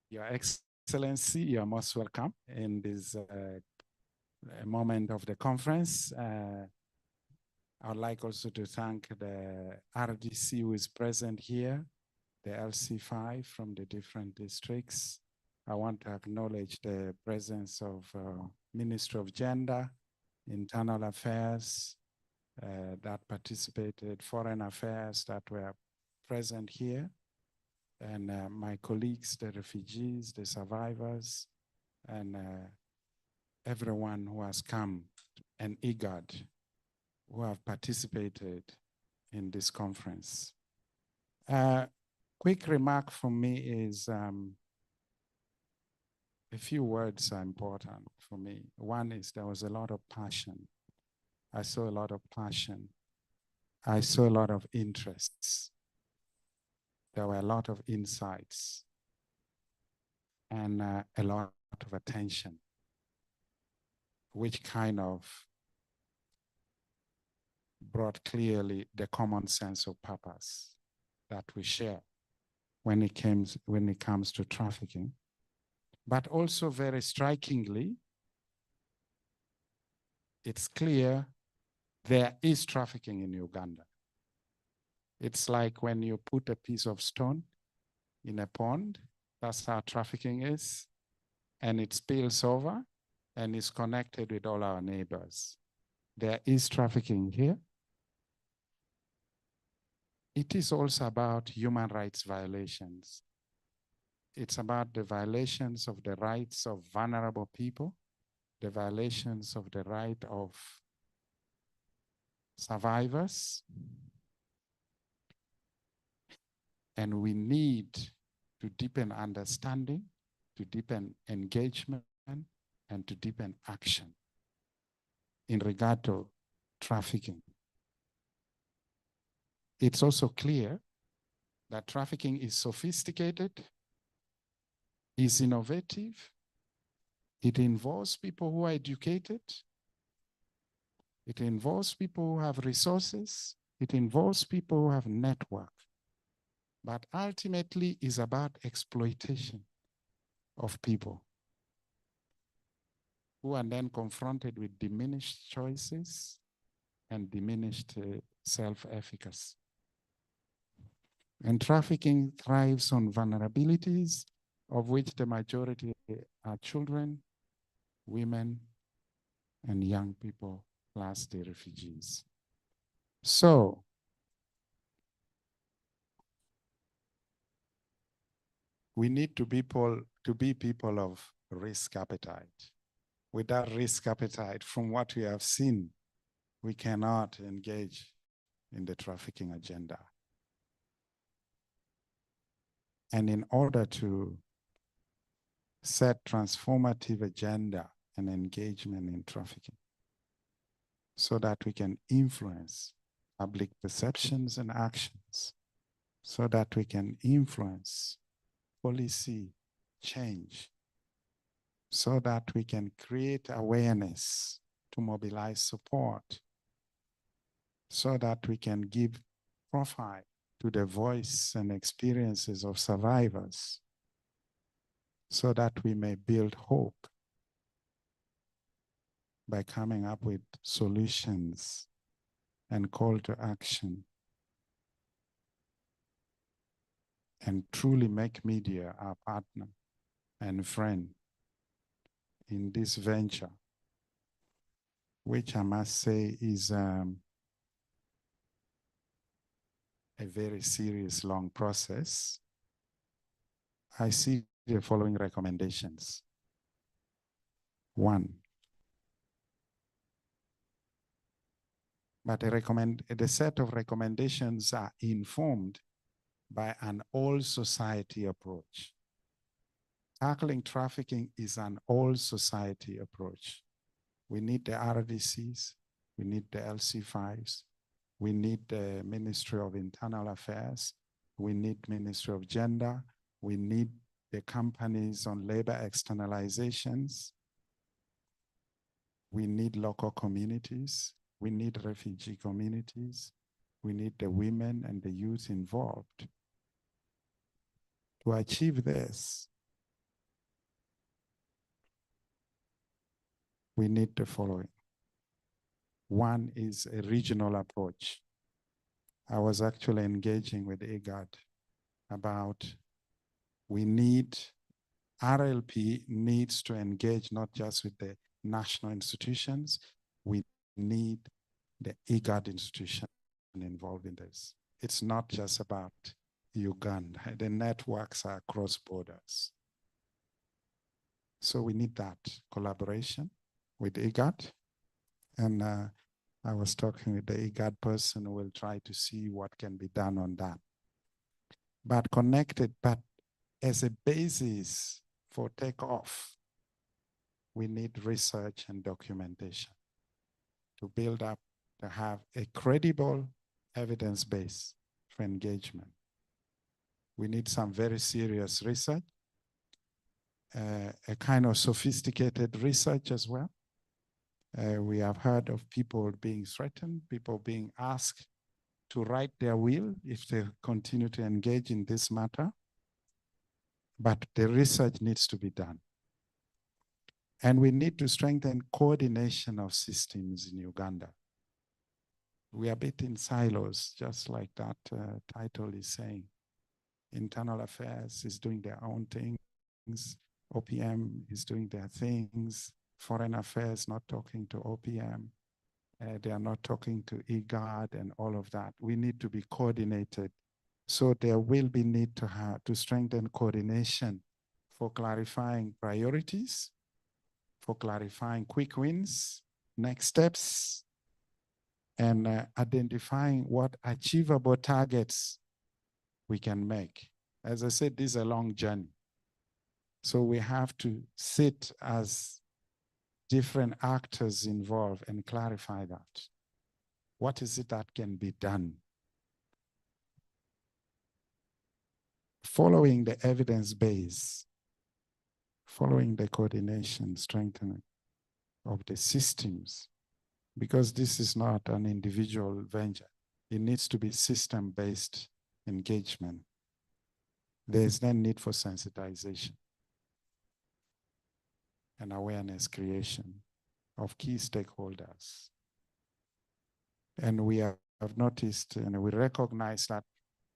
Your Excellency, you are most welcome in this moment of the conference. I would like also to thank the RDC who is present here, the LC5 from the different districts. I want to acknowledge the presence of Ministry of Gender, Internal Affairs that participated, Foreign Affairs that were present here, and my colleagues, the refugees, the survivors, and everyone who has come, and IGAD, who have participated in this conference. Quick remark from me is a few words are important for me. One is there was a lot of passion. I saw a lot of passion. I saw a lot of interests. There were a lot of insights and a lot of attention. which kind of brought clearly the common sense of purpose that we share when it comes to trafficking. But also very strikingly, it's clear there is trafficking in Uganda. It's like when you put a piece of stone in a pond, that's how trafficking is, and it spills over and is connected with all our neighbors. There is trafficking here. It is also about human rights violations. It's about the violations of the rights of vulnerable people, the violations of the right of survivors. And we need to deepen understanding, to deepen engagement, and to deepen action in regard to trafficking. It's also clear that trafficking is sophisticated, is innovative, it involves people who are educated, it involves people who have resources, it involves people who have network, but ultimately is about exploitation of people who are then confronted with diminished choices and diminished self-efficacy. And trafficking thrives on vulnerabilities, of which the majority are children, women, and young people, plus the refugees. So, we need to be people of risk appetite. Without risk appetite, from what we have seen, we cannot engage in the trafficking agenda. And in order to set transformative agenda and engagement in trafficking, so that we can influence public perceptions and actions, so that we can influence policy change, so that we can create awareness to mobilize support, so that we can give profile to the voice and experiences of survivors, so that we may build hope by coming up with solutions and call to action, and truly make media our partner and friend in this venture, which I must say is a very serious, long process. I see the following recommendations. 1, but the set of recommendations are informed by an all-society approach. Tackling trafficking is an all-society approach. We need the RDCs, we need the LC5s, we need the Ministry of Internal Affairs, we need Ministry of Gender, we need the companies on labor externalizations, we need local communities, we need refugee communities, we need the women and the youth involved. To achieve this, we need the following. 1 is a regional approach. I was actually engaging with IGAD about RLP needs to engage not just with the national institutions, we need the IGAD institution involved in this. It's not just about Uganda. The networks are across borders. So we need that collaboration with IGAD. And I was talking with the IGAD person who will try to see what can be done on that. But connected, but as a basis for takeoff, we need research and documentation to build up, to have a credible evidence base for engagement. We need some very serious research, a kind of sophisticated research as well, We have heard of people being threatened, people being asked to write their will if they continue to engage in this matter. But the research needs to be done. And we need to strengthen coordination of systems in Uganda. We are a bit in silos, just like that title is saying. Internal Affairs is doing their own things. OPM is doing their things. Foreign Affairs not talking to OPM. They are not talking to IGAD and all of that. We need to be coordinated. So there will be need to strengthen coordination for clarifying priorities, for clarifying quick wins, next steps, and identifying what achievable targets we can make. As I said, this is a long journey. So we have to sit as different actors involved and clarify that. What is it that can be done? Following the evidence base, following the coordination, strengthening of the systems, because this is not an individual venture. It needs to be system-based engagement. There is then need for sensitization and awareness creation of key stakeholders. And we have noticed and we recognize that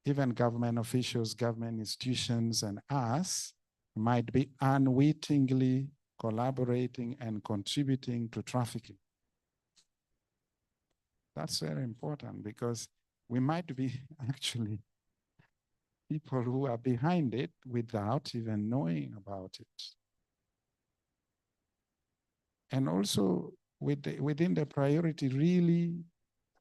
even government officials, government institutions, and us might be unwittingly collaborating and contributing to trafficking. That's very important because we might be actually people who are behind it without even knowing about it. And also within the priority, really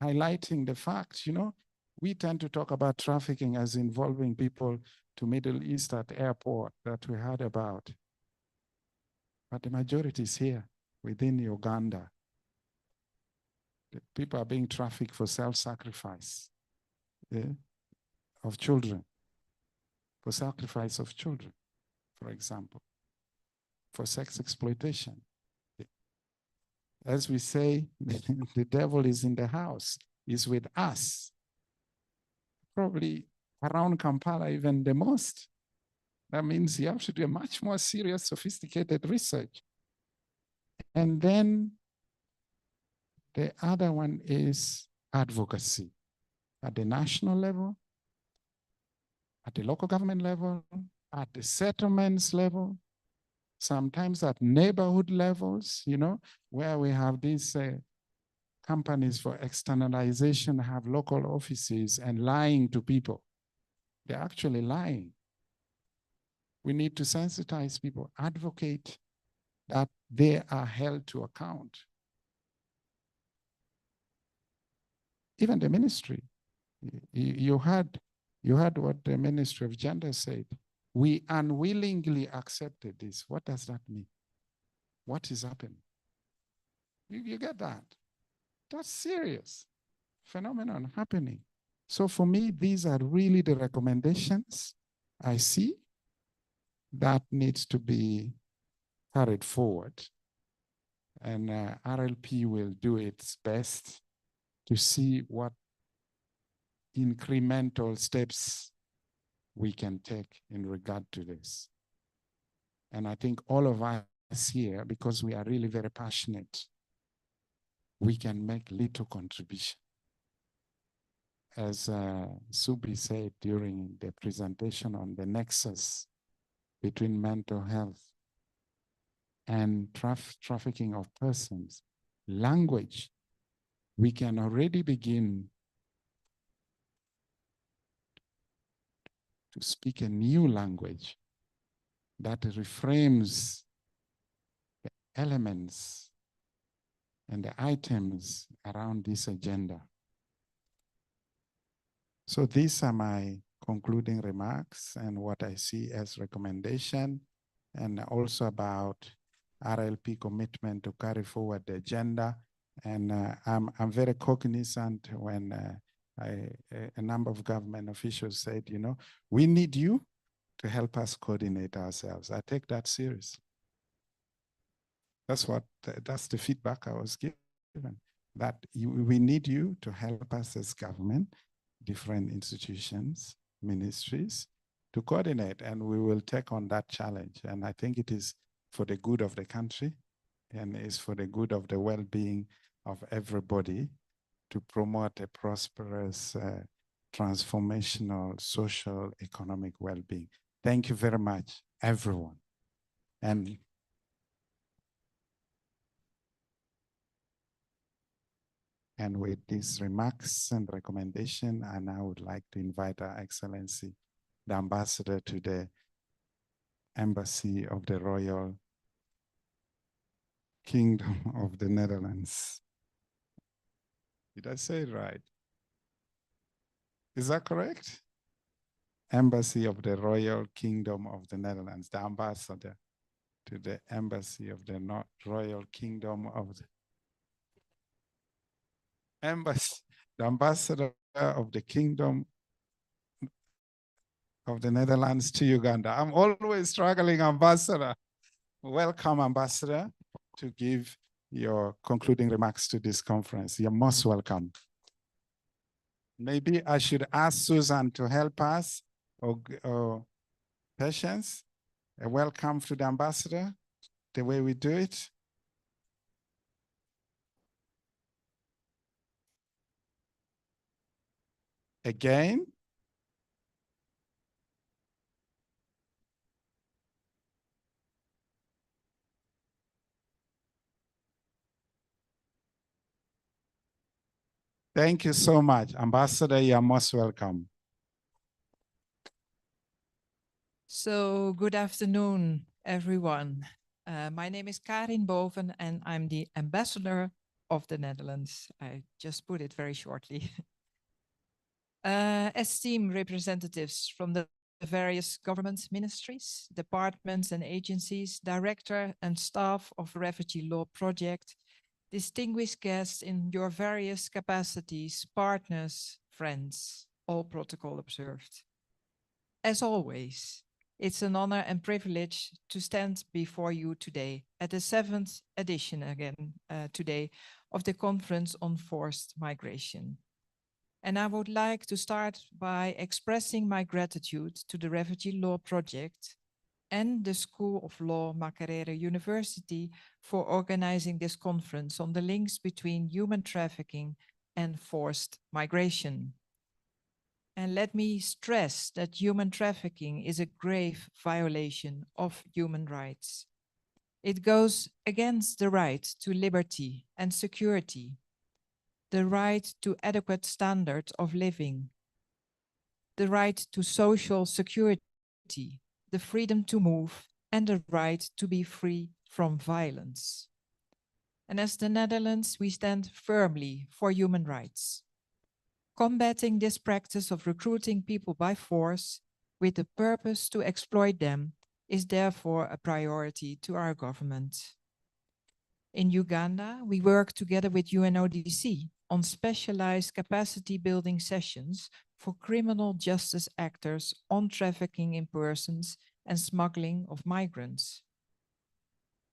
highlighting the fact, you know, we tend to talk about trafficking as involving people to Middle East at airport that we heard about. But the majority is here within Uganda. The people are being trafficked for self-sacrifice of children, for sacrifice of children, for example, for sex exploitation. As we say, the devil is in the house, is with us. Probably around Kampala even the most. That means you have to do a much more serious, sophisticated research. And then the other one is advocacy at the national level, at the local government level, at the settlements level, sometimes at neighborhood levels, you know, where we have these companies for externalization have local offices and lying to people. They're actually lying. We need to sensitize people, advocate that they are held to account. Even the ministry, you heard what the Ministry of Gender said. We unwillingly accepted this. What does that mean? What is happening? You get that? That's serious phenomenon happening. So for me, these are really the recommendations I see that needs to be carried forward. And RLP will do its best to see what incremental steps we can take in regard to this. And I think all of us here, because we are really very passionate, we can make little contribution. As Subi said during the presentation on the nexus between mental health and trafficking of persons, language, we can already begin to speak a new language that reframes the elements and the items around this agenda. So these are my concluding remarks and what I see as recommendation, and also about RLP commitment to carry forward the agenda. And I'm very cognizant when a number of government officials said, you know, we need you to help us coordinate ourselves. I take that seriously. That's the feedback I was given, that we need you to help us as government, different institutions, ministries, to coordinate, and we will take on that challenge. And I think it is for the good of the country, and is for the good of the well-being of everybody, to promote a prosperous, transformational, social, economic well-being. Thank you very much, everyone. And with these remarks and recommendation, I now would like to invite Her Excellency, the Ambassador to the Embassy of the Royal Kingdom of the Netherlands. Did I say it right? Is that correct? Embassy of the Royal Kingdom of the Netherlands, the Ambassador to the Embassy of the Royal Kingdom of the the Ambassador of the Kingdom of the Netherlands to Uganda. I'm always struggling, Ambassador. Welcome, Ambassador, to give your concluding remarks to this conference. You're most welcome. Maybe I should ask Susan to help us, or Patience. A welcome to the Ambassador, the way we do it. Again. Thank you so much. Ambassador, you're most welcome. So good afternoon, everyone. My name is Karin Boven and I'm the ambassador of the Netherlands. I just put it very shortly. Esteemed representatives from the various government ministries, departments and agencies, director and staff of Refugee Law Project, distinguished guests in your various capacities, partners, friends, all protocol observed. As always, it's an honor and privilege to stand before you today at the 7th edition again today of the Conference on Forced Migration. And I would like to start by expressing my gratitude to the Refugee Law Project and the School of Law Makerere University for organizing this conference on the links between human trafficking and forced migration. And let me stress that human trafficking is a grave violation of human rights. It goes against the right to liberty and security, the right to adequate standards of living, the right to social security, the freedom to move, and the right to be free from violence. And as the Netherlands, we stand firmly for human rights. Combating this practice of recruiting people by force with the purpose to exploit them is therefore a priority to our government. In Uganda, we work together with UNODC on specialized capacity building sessions for criminal justice actors on trafficking in persons and smuggling of migrants.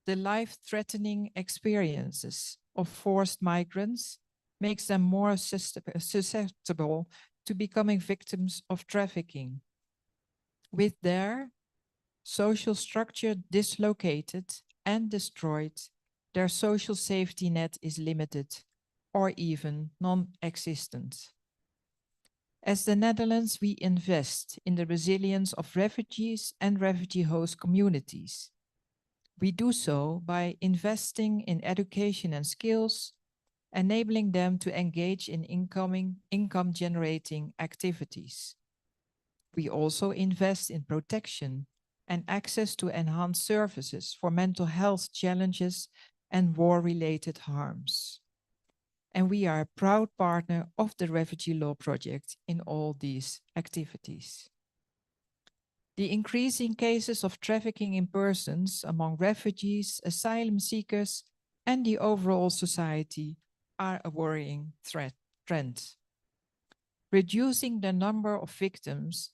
The life-threatening experiences of forced migrants makes them more susceptible to becoming victims of trafficking. With their social structure dislocated and destroyed, their social safety net is limited or even non-existent. As the Netherlands, we invest in the resilience of refugees and refugee host communities. We do so by investing in education and skills, enabling them to engage in income-generating activities. We also invest in protection and access to enhanced services for mental health challenges and war-related harms. And we are a proud partner of the Refugee Law Project in all these activities. The increasing cases of trafficking in persons among refugees, asylum seekers, and the overall society are a worrying trend. Reducing the number of victims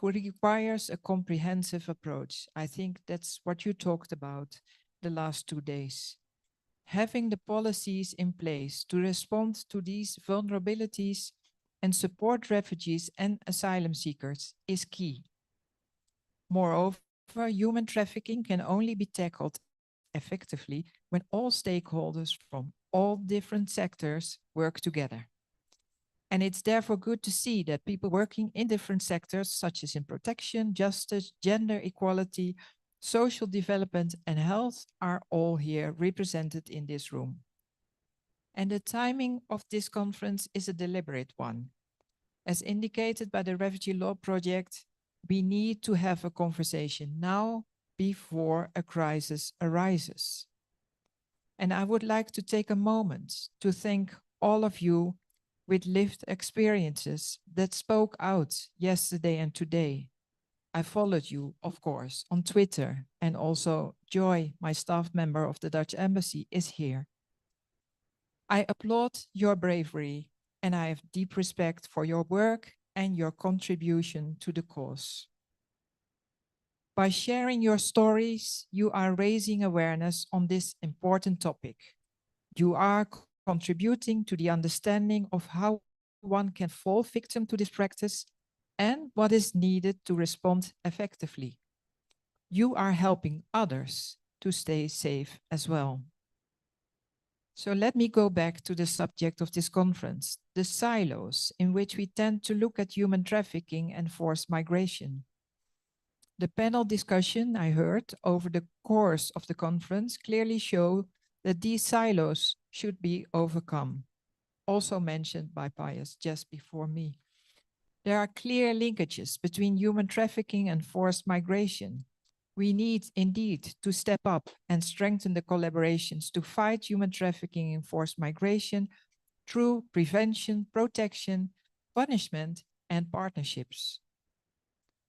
requires a comprehensive approach. I think that's what you talked about the last 2 days. Having the policies in place to respond to these vulnerabilities and support refugees and asylum seekers is key. Moreover, human trafficking can only be tackled effectively when all stakeholders from all different sectors work together. And it's therefore good to see that people working in different sectors, such as in protection, justice, gender equality, social development, and health, are all here represented in this room. And the timing of this conference is a deliberate one. As indicated by the Refugee Law Project, we need to have a conversation now before a crisis arises. And I would like to take a moment to thank all of you with lived experiences that spoke out yesterday and today. I followed you, of course, on Twitter, and also Joy, my staff member of the Dutch Embassy, is here. I applaud your bravery, and I have deep respect for your work and your contribution to the cause. By sharing your stories, you are raising awareness on this important topic. You are contributing to the understanding of how one can fall victim to this practice and what is needed to respond effectively. You are helping others to stay safe as well. So let me go back to the subject of this conference, the silos in which we tend to look at human trafficking and forced migration. The panel discussion I heard over the course of the conference clearly show that these silos should be overcome, also mentioned by Pius just before me. There are clear linkages between human trafficking and forced migration. We need indeed to step up and strengthen the collaborations to fight human trafficking and forced migration through prevention, protection, punishment, and partnerships.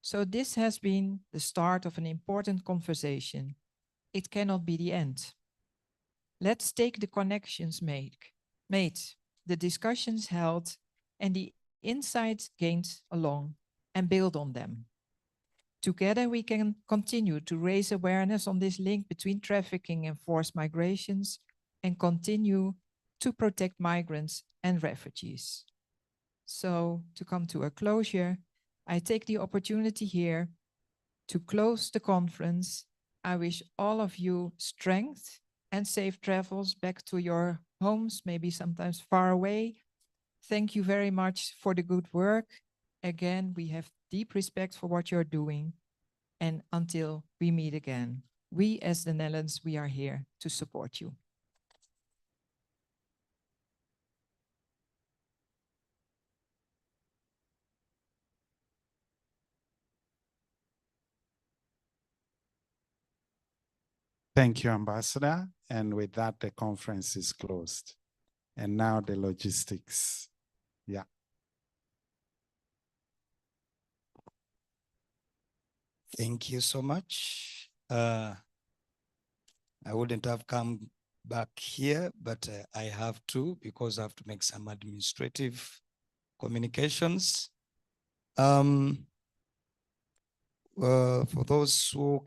So this has been the start of an important conversation. It cannot be the end. Let's take the connections made, the discussions held, and the insights gained along and build on them. Together, we can continue to raise awareness on this link between trafficking and forced migrations and continue to protect migrants and refugees. So, to come to a closure, I take the opportunity here to close the conference. I wish all of you strength and safe travels back to your homes, maybe sometimes far away. Thank you very much for the good work. Again, we have deep respect for what you're doing. And until we meet again, we as the Netherlands, we are here to support you. Thank you, Ambassador. And with that, the conference is closed. And now the logistics. Yeah. Thank you so much. I wouldn't have come back here, but I have to because I have to make some administrative communications. For those who